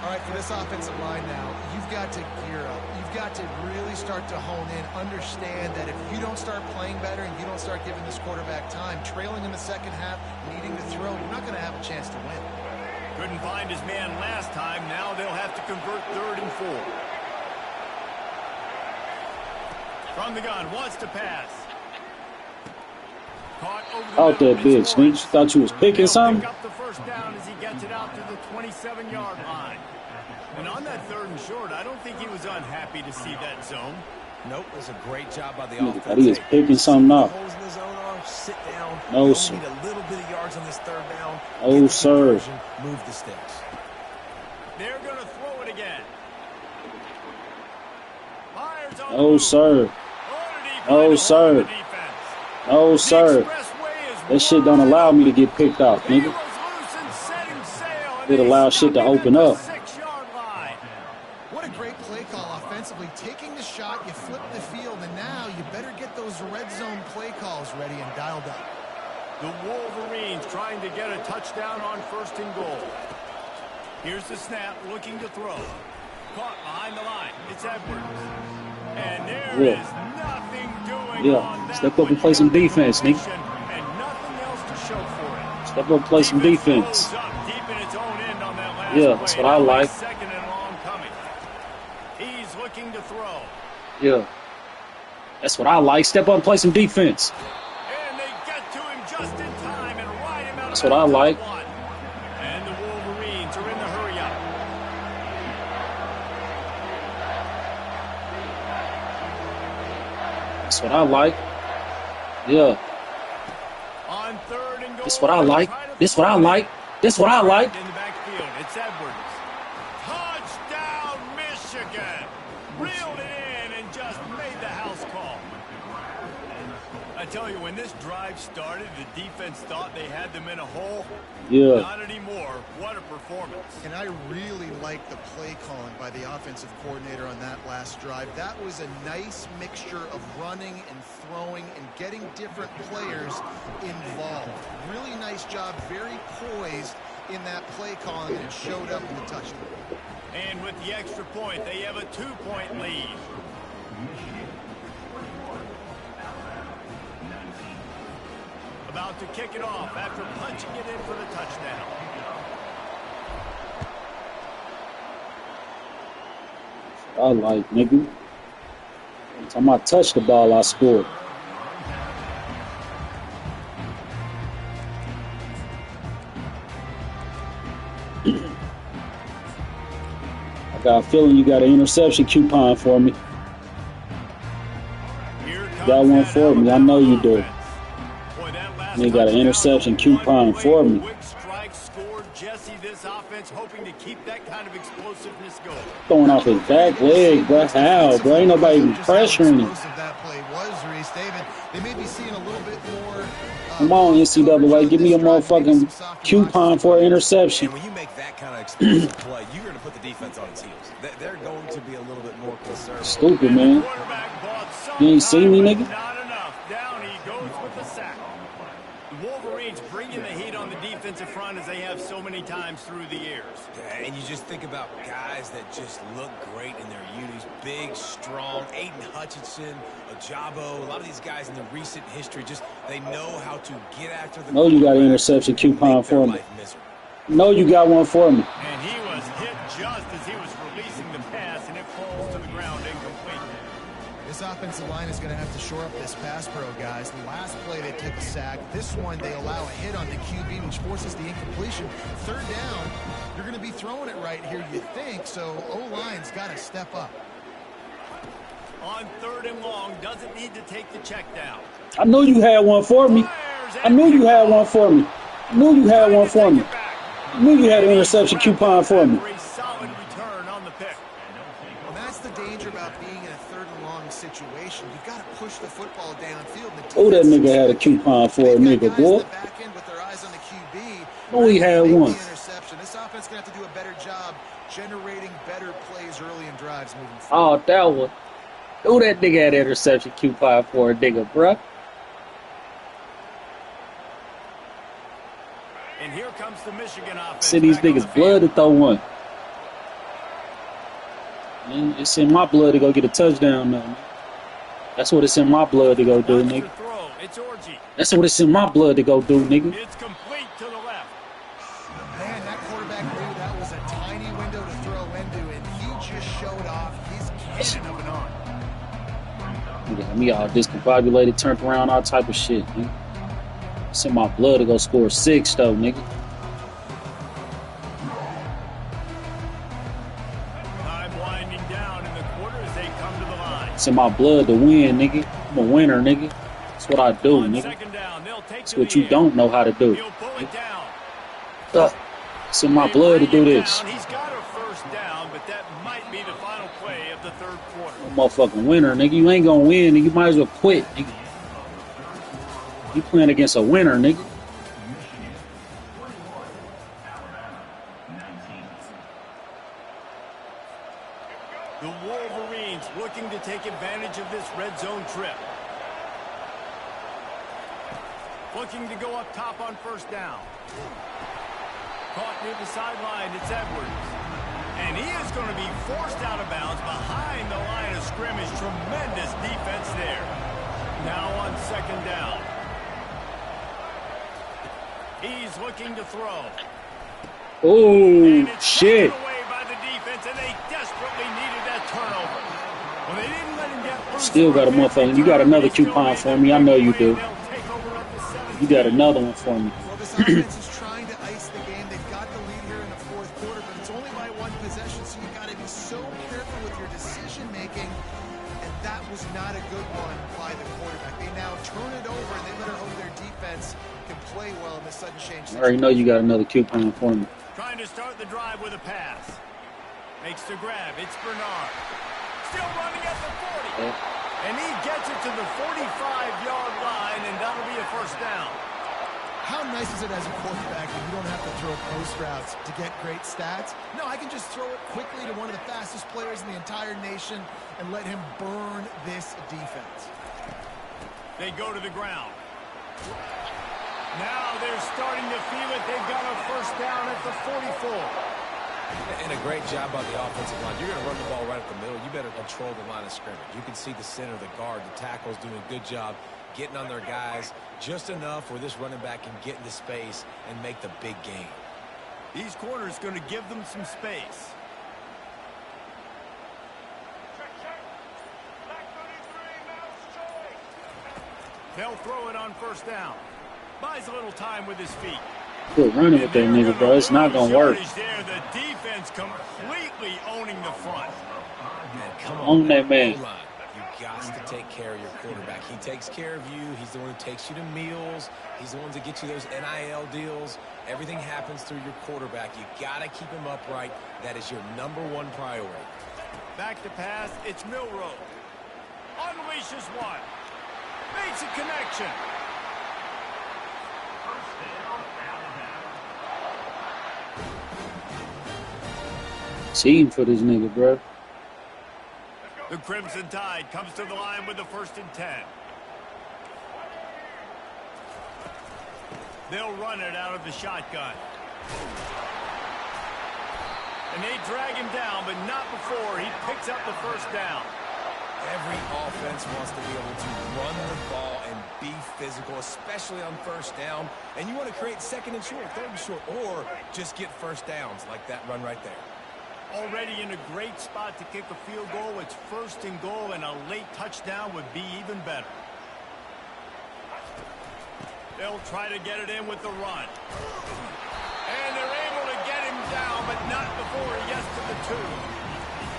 All right, for this offensive line now, you've got to gear up. You've got to really start to hone in, understand that if you don't start playing better and you don't start giving this quarterback time, trailing in the second half, needing to throw, you're not going to have a chance to win. Couldn't find his man last time. Now they'll have to convert 3rd and 4. From the gun, wants to pass. Caught over the Out that bitch, nigga. You thought you was picking something? Pick up the first down as he gets it out to the 27-yard line. And on that 3rd and short, I don't think he was unhappy to see that zone. Nope, it was a great job by the Nigga offense. thought he was picking something up. Holes in the zone are, sit down. No, You only sir. need a little bit of yards on this 3rd down. Oh, Get the sir. conversion, move the sticks. They're going to throw it again. Myers on the Oh, move. sir. Oh, sir. Oh, sir. That shit don't allow me to get picked off, nigga. It allows shit to open up. What a great play call offensively. Taking the shot, you flip the field, and now you better get those red zone play calls ready and dialed up. The Wolverines trying to get a touchdown on 1st and goal. Here's the snap, looking to throw. Caught behind the line. It's Edwards. And there is nothing doing on that Step up and play some defense, nigga. And nothing else to show for it. Step up and play some defense. Throws up deep in its own end on that last Yeah, play. that's what I like. 2nd and long coming. He's looking to throw. Yeah. That's what I like. Step up and play some defense. And they get to him just in time and ride him out. That's what I like. And the Wolverines are in the hurry up. That's what I like. Yeah. On 3rd and goal. This what I like. This what I like. This what I like. In the backfield, it's Edwards. Touchdown, Michigan. Reeled it in and just made the house call. I tell you, when this drive started, the defense thought they had them in a hole. Yeah. Not anymore. What a performance. And I really like the play calling by the offensive coordinator on that last drive. That was a nice mixture of running and throwing and getting different players involved. Really nice job, very poised in that play calling, and it showed up in the touchdown. And with the extra point, they have a 2-point lead. About to kick it off after punching it in for the touchdown. I like, nigga. Every time I touch the ball, I score. I got a feeling you got an interception coupon for me. Got one for me. I know you do. You got an interception coupon for me. Throwing off his back leg, bro. How, bro? Ain't nobody even pressuring him. Come on, NCAA. Give me a motherfucking coupon for an interception. And when you make that kind of explosive play, you're going to put the defense on its heels. They're going to be a little bit more conservative. Stupid, man. You ain't see me, nigga? Not enough. Down he goes with the sack. The Wolverines bringing the heat on the defensive front as they have so many times through the years. Yeah, and you just think about guys that just look great in their unis. Big, strong, Aiden Hutchinson, Ajabo. A lot of these guys in the recent history, just they know how to get after the... No, you got an interception coupon for me. No, you got one for me. And he was hit just as he was releasing the pass, and it falls to the ground incomplete. This offensive line is going to have to shore up this pass pro, guys. The last play they took a sack. This one they allow a hit on the QB, which forces the incompletion. Third down, you're going to be throwing it right here, you think. So O-line's got to step up. On third and long, doesn't need to take the check down. I knew you had one for me. I knew you had one for me. I knew you had one for me. I knew you had an interception coupon for me. Solid return on the pick. Well, that's the danger about being in a third and long situation. You got to push the football downfield. Oh, that nigga had a coupon for a nigga, boy. Oh, he had one. This offense going to have to do a better job generating better plays early in drives moving forward. Oh, that one. Oh, that nigga had an interception coupon for a nigga, bruh. And here comes the Michigan offense. See these niggas' blood to throw one. Man, it's in my blood to go get a touchdown, man. That's what it's in my blood to go do, nigga. That's what it's in my blood to go do, nigga. It's complete to the left. Man, that quarterback knew that was a tiny window to throw into, and he just showed off his cannon of an arm. You got me all discombobulated, turned around, all type of shit, nigga. It's in my blood to go score 6, though, nigga. Time winding down in the quarter as they come to the line. It's in my blood to win, nigga. I'm a winner, nigga. That's what I do, nigga. That's what you don't know how to do. It's in my blood to do this. He's got a first down, but that might be the final play of the third quarter. I'm a motherfucking winner, nigga. You ain't gonna win, nigga. You might as well quit, nigga. You playing against a winner, nigga. The Wolverines looking to take advantage of this red zone trip. Looking to go up top on first down. Caught near the sideline, it's Edwards. And he is going to be forced out of bounds behind the line of scrimmage. Tremendous defense there. Now on second down. He's looking to throw. Oh, shit. Away by the defense, and they desperately needed that turnover. Well, they didn't let him get still got a motherfucker. You got another coupon for me. I know you do. You got another one for me. Well, this offense is trying to ice the game. They've got the lead here in the fourth quarter, but it's only by one possession, so you've got to be so careful with your decision-making, and that was not a good one by the quarterback. They now turn it over, and they better hope their defense can play well in this sudden change. I already know you got another coupon for me. Trying to start the drive with a pass. Makes the grab. It's Bernard. Still running at the 40. And he gets it to the 45-yard line, and that'll be a first down. How nice is it as a quarterback that you don't have to throw post routes to get great stats? No, I can just throw it quickly to one of the fastest players in the entire nation and let him burn this defense. They go to the ground. Now they're starting to feel it. They've got a first down at the 44. And a great job on the offensive line. You're going to run the ball right up the middle. You better control the line of scrimmage. You can see the center, the guard, the tackles doing a good job getting on their guys just enough where this running back can get into space and make the big game. These corners going to give them some space. They'll throw it on first down. Buys a little time with his feet. Good running with that nigga, bro. It's not gonna work. There, the defense completely owning the front. Man, come On that man. O-line. You got to take care of your quarterback. He takes care of you. He's the one who takes you to meals. He's the one to get you those NIL deals. Everything happens through your quarterback. You got to keep him upright. That is your #1 priority. Back to pass. It's Milroe. Unleashes one. Makes a connection. Team for this nigga, bro. The Crimson Tide comes to the line with the 1st and 10. They'll run it out of the shotgun. And they drag him down, but not before he picks up the 1st down. Every offense wants to be able to run the ball and be physical, especially on 1st down. And you want to create 2nd and short, 3rd and short, or just get 1st downs like that run right there. Already in a great spot to kick a field goal. It's 1st and goal, and a late touchdown would be even better. They'll try to get it in with the run. And they're able to get him down, but not before he gets to the 2.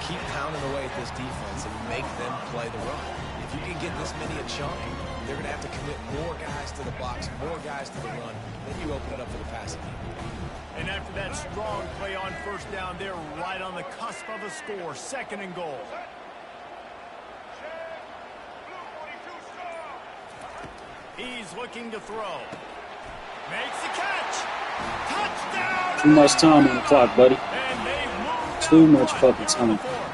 Keep pounding away at this defense and make them play the run. If you can get this many a chunk, they're going to have to commit more guys to the box, more guys to the run. Then you open it up for the passing game. And after that strong play on 1st down, they're right on the cusp of a score. 2nd and goal. He's looking to throw. Makes the catch. Touchdown! Too much time on the clock, buddy. And they've moved Too down much front fucking in the time. 4th.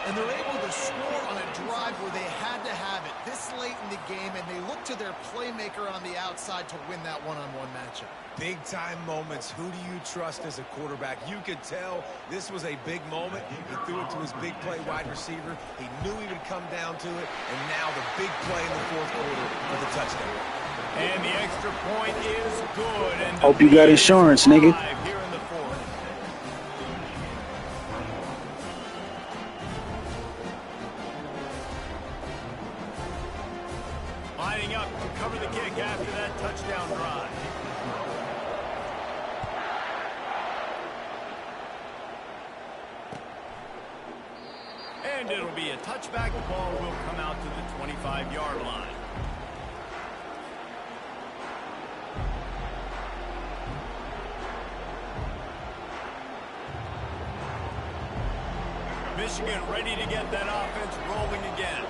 And they're able to score on a drive where they had to have it this late in the game, and they look to their playmaker on the outside to win that one-on-one matchup. Big-time moments. Who do you trust as a quarterback? You could tell this was a big moment. He threw it to his big play wide receiver. He knew he would come down to it, and now the big play in the 4th quarter for the touchdown. And the extra point is good. And Hope you got insurance, nigga. Here in the 4th. Lining up to cover the kick after that touchdown drive. And it'll be a touchback. The ball will come out to the 25-yard line. Michigan ready to get that offense rolling again.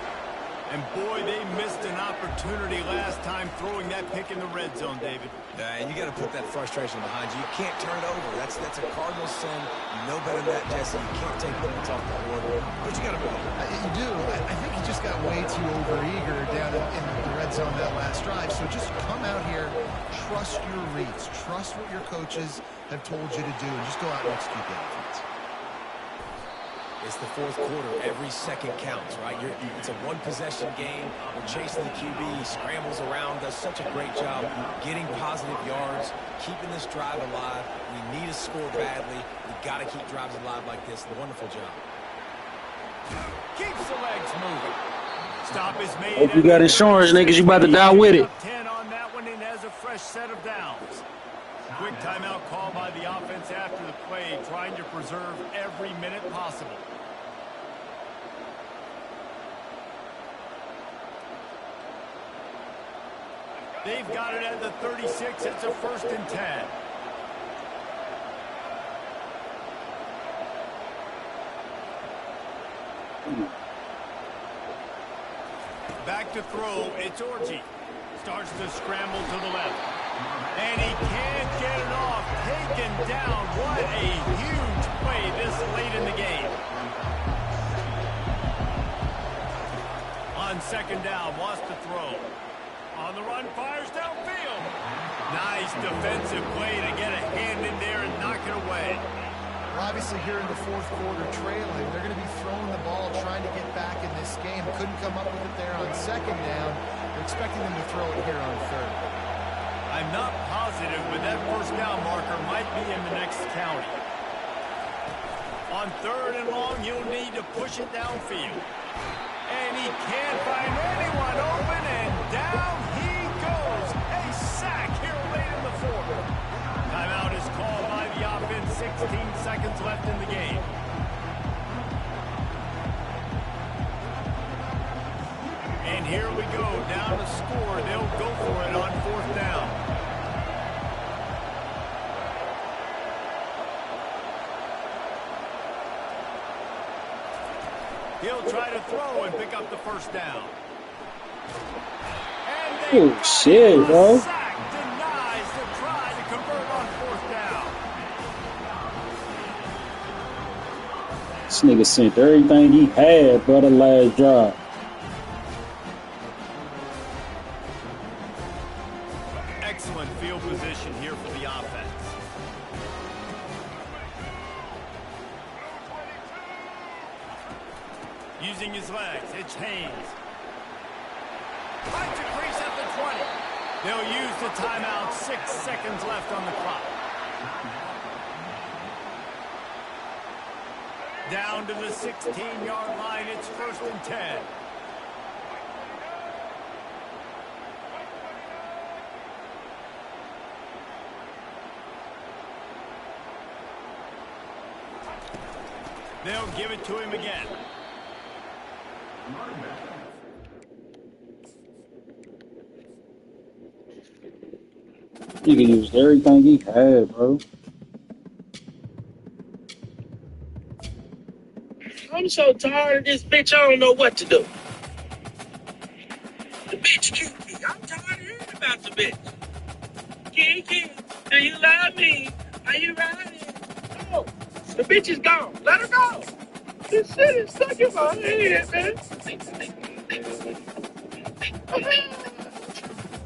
And boy, they missed an opportunity last time throwing that pick in the red zone, David. And you got to put that frustration behind you. You can't turn it over. That's a cardinal sin. You know better than that, Jesse. You can't take points off the board. But you got to move. You do. I think he just got way too overeager down in the red zone that last drive. So just come out here, trust your reads, trust what your coaches have told you to do, and just go out and execute the offense. It's the 4th quarter. Every second counts, right? It's a one-possession game. We're chasing the QB. He scrambles around, does such a great job getting positive yards, keeping this drive alive. We need to score badly. We got to keep drives alive like this. Wonderful job. Keeps the legs moving. Stop is made. Hope you got insurance, niggas. You about to die with it. 10 on that one and has a fresh set of downs. Quick timeout call by the offense after the play, trying to preserve every minute possible. They've got it at the 36. It's a 1st and 10. Back to throw. It's Orji. Starts to scramble to the left. And he can't get it off. Taken down. What a huge play this late in the game. On 2nd down, wants to throw. On the run, fires downfield. Nice defensive play to get a hand in there and knock it away. Well, obviously here in the 4th quarter trailing, they're going to be throwing the ball, trying to get back in this game. Couldn't come up with it there on 2nd down. They're expecting them to throw it here on 3rd. I'm not positive, but that 1st down marker might be in the next county. On 3rd and long, you'll need to push it downfield. And he can't find anyone open, and down he goes. A sack here late in the fourth. Timeout is called by the offense. 16 seconds left in the game. And here we go, down to score. They'll go for it on fourth down. He'll try to throw and pick up the first down. Oh, shit, bro. Sack denies the try to convert on fourth down. This nigga sent everything he had, bro, the last drive. Excellent field position here for the offense. Using his legs, it's Haynes. Finds a crease at the 20. They'll use the timeout. 6 seconds left on the clock. Down to the 16-yard line. It's 1st and 10. They'll give it to him again. Nigga used everything he had, bro. I'm so tired of this bitch, I don't know what to do. The bitch cute me. I'm tired of hearing about the bitch. Kiki, do you love me? Are you riding? No. The bitch is gone. Let her go. This shit is stuck in my head, man.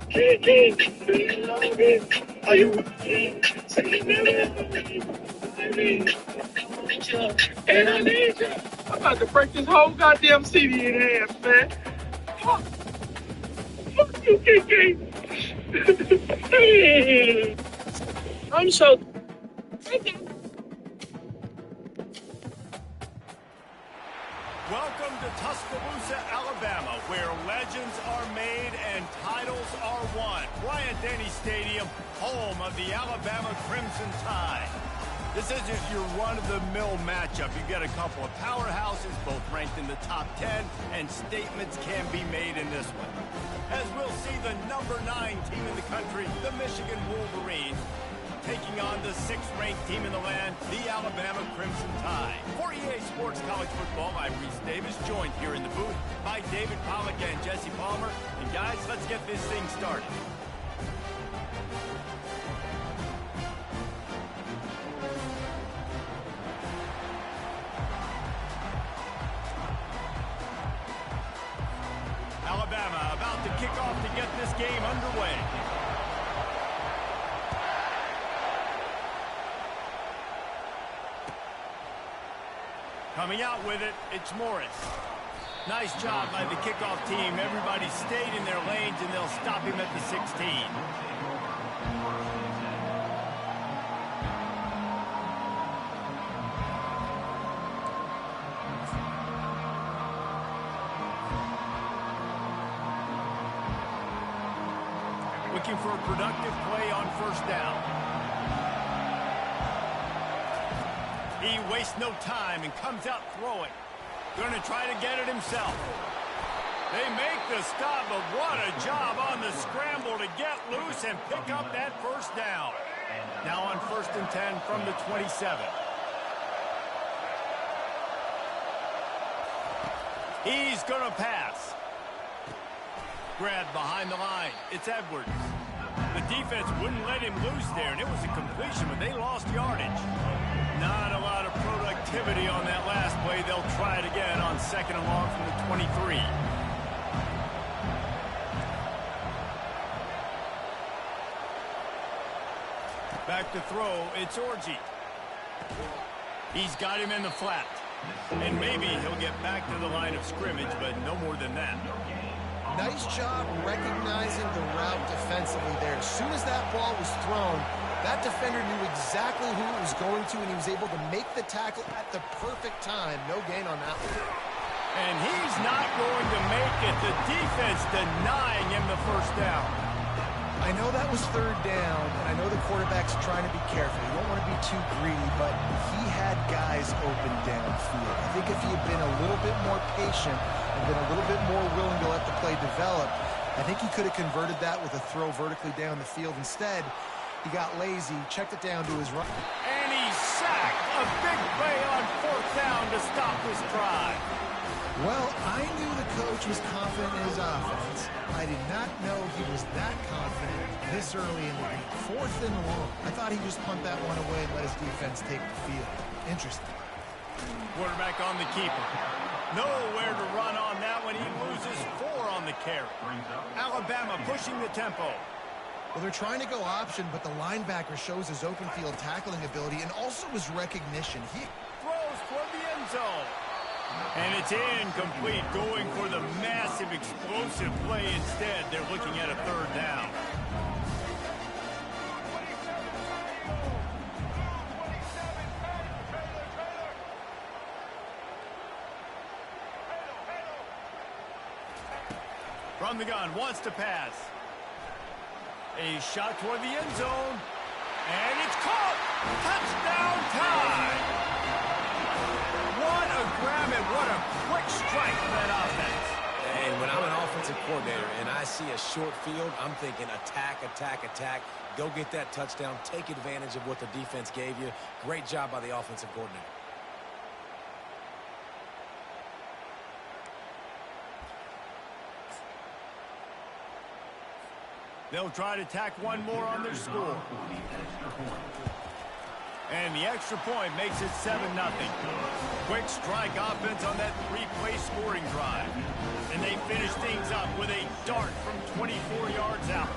Kiki, do you love me? Are you riding? Say you never love me. And I need you. I'm about to break this whole goddamn CD in half, man. Fuck you, Kiki. I'm so... Welcome to Tuscaloosa, Alabama, where legends are made and titles are won. Bryant-Denny Stadium, home of the Alabama Crimson Tide. This isn't your run-of-the-mill matchup. You've got a couple of powerhouses, both ranked in the top 10, and statements can be made in this one. As we'll see the number 9 team in the country, the Michigan Wolverines, taking on the 6th-ranked team in the land, the Alabama Crimson Tide. For EA Sports College Football, I'm Reese Davis, joined here in the booth by David Pollack and Jesse Palmer. And guys, let's get this thing started. Alabama about to kick off to get this game underway. Coming out with it, it's Morris. Nice job by the kickoff team. Everybody stayed in their lanes, and they'll stop him at the 16. Looking for a productive play on first down. He wastes no time and comes out throwing. Going to try to get it himself. They make the stop, but what a job on the scramble to get loose and pick up that first down. Now on 1st and 10 from the 27. He's going to pass. Grabbed behind the line. It's Edwards. The defense wouldn't let him loose there, and it was a completion, but they lost yardage. Not a lot of productivity on that last play. They'll try it again on 2nd and long from the 23. Back to throw, it's Orji. He's got him in the flat. And maybe he'll get back to the line of scrimmage, but no more than that. Nice job recognizing the route defensively there. As soon as that ball was thrown, that defender knew exactly who it was going to, and he was able to make the tackle at the perfect time. No gain on that one. And he's not going to make it. The defense denying him the first down. I know that was third down, and I know the quarterback's trying to be careful. You don't want to be too greedy, but he had guys open downfield. I think if he had been a little bit more patient and been a little bit more willing to let the play develop, I think he could have converted that with a throw vertically down the field. Instead, he got lazy, checked it down to his right. And he's sacked. A big play on fourth down to stop this drive. Well, I knew the coach was confident in his offense. I did not know he was that confident this early in the game. Fourth and long. I thought he'd just punt that one away and let his defense take the field. Interesting. Quarterback on the keeper. Nowhere to run on that one. He loses 4 on the carry. Alabama pushing the tempo. Well, they're trying to go option, but the linebacker shows his open field tackling ability and also his recognition. He Throws toward the end zone. And it's incomplete, going for the massive explosive play instead. They're looking at a third down. From the gun, wants to pass. A shot toward the end zone. And it's caught. Touchdown time. What a grab and what a quick strike for that offense. And when I'm an offensive coordinator and I see a short field, I'm thinking attack, attack, attack. Go get that touchdown. Take advantage of what the defense gave you. Great job by the offensive coordinator. They'll try to tack one more on their score. And the extra point makes it 7-0. Quick strike offense on that 3-play scoring drive. And they finish things up with a dart from 24 yards out.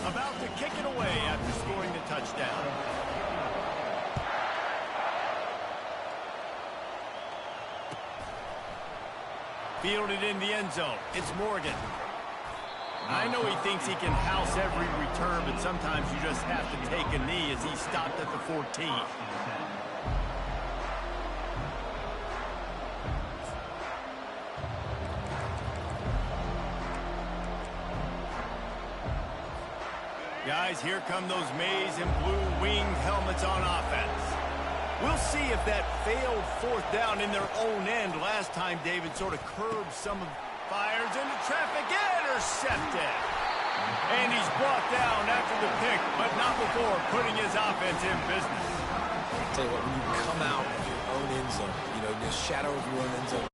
About to kick it away after scoring the touchdown. Fielded in the end zone. It's Morgan. I know he thinks he can house every return, but sometimes you just have to take a knee as he stopped at the 14. Guys, here come those maize and blue winged helmets on offense. We'll see if that failed fourth down in their own end last time David sort of curbed some of fires into traffic, intercepted. And he's brought down after the pick, but not before putting his offense in business. I'll tell you what, when you come out of your own end zone, the shadow of your own end zone,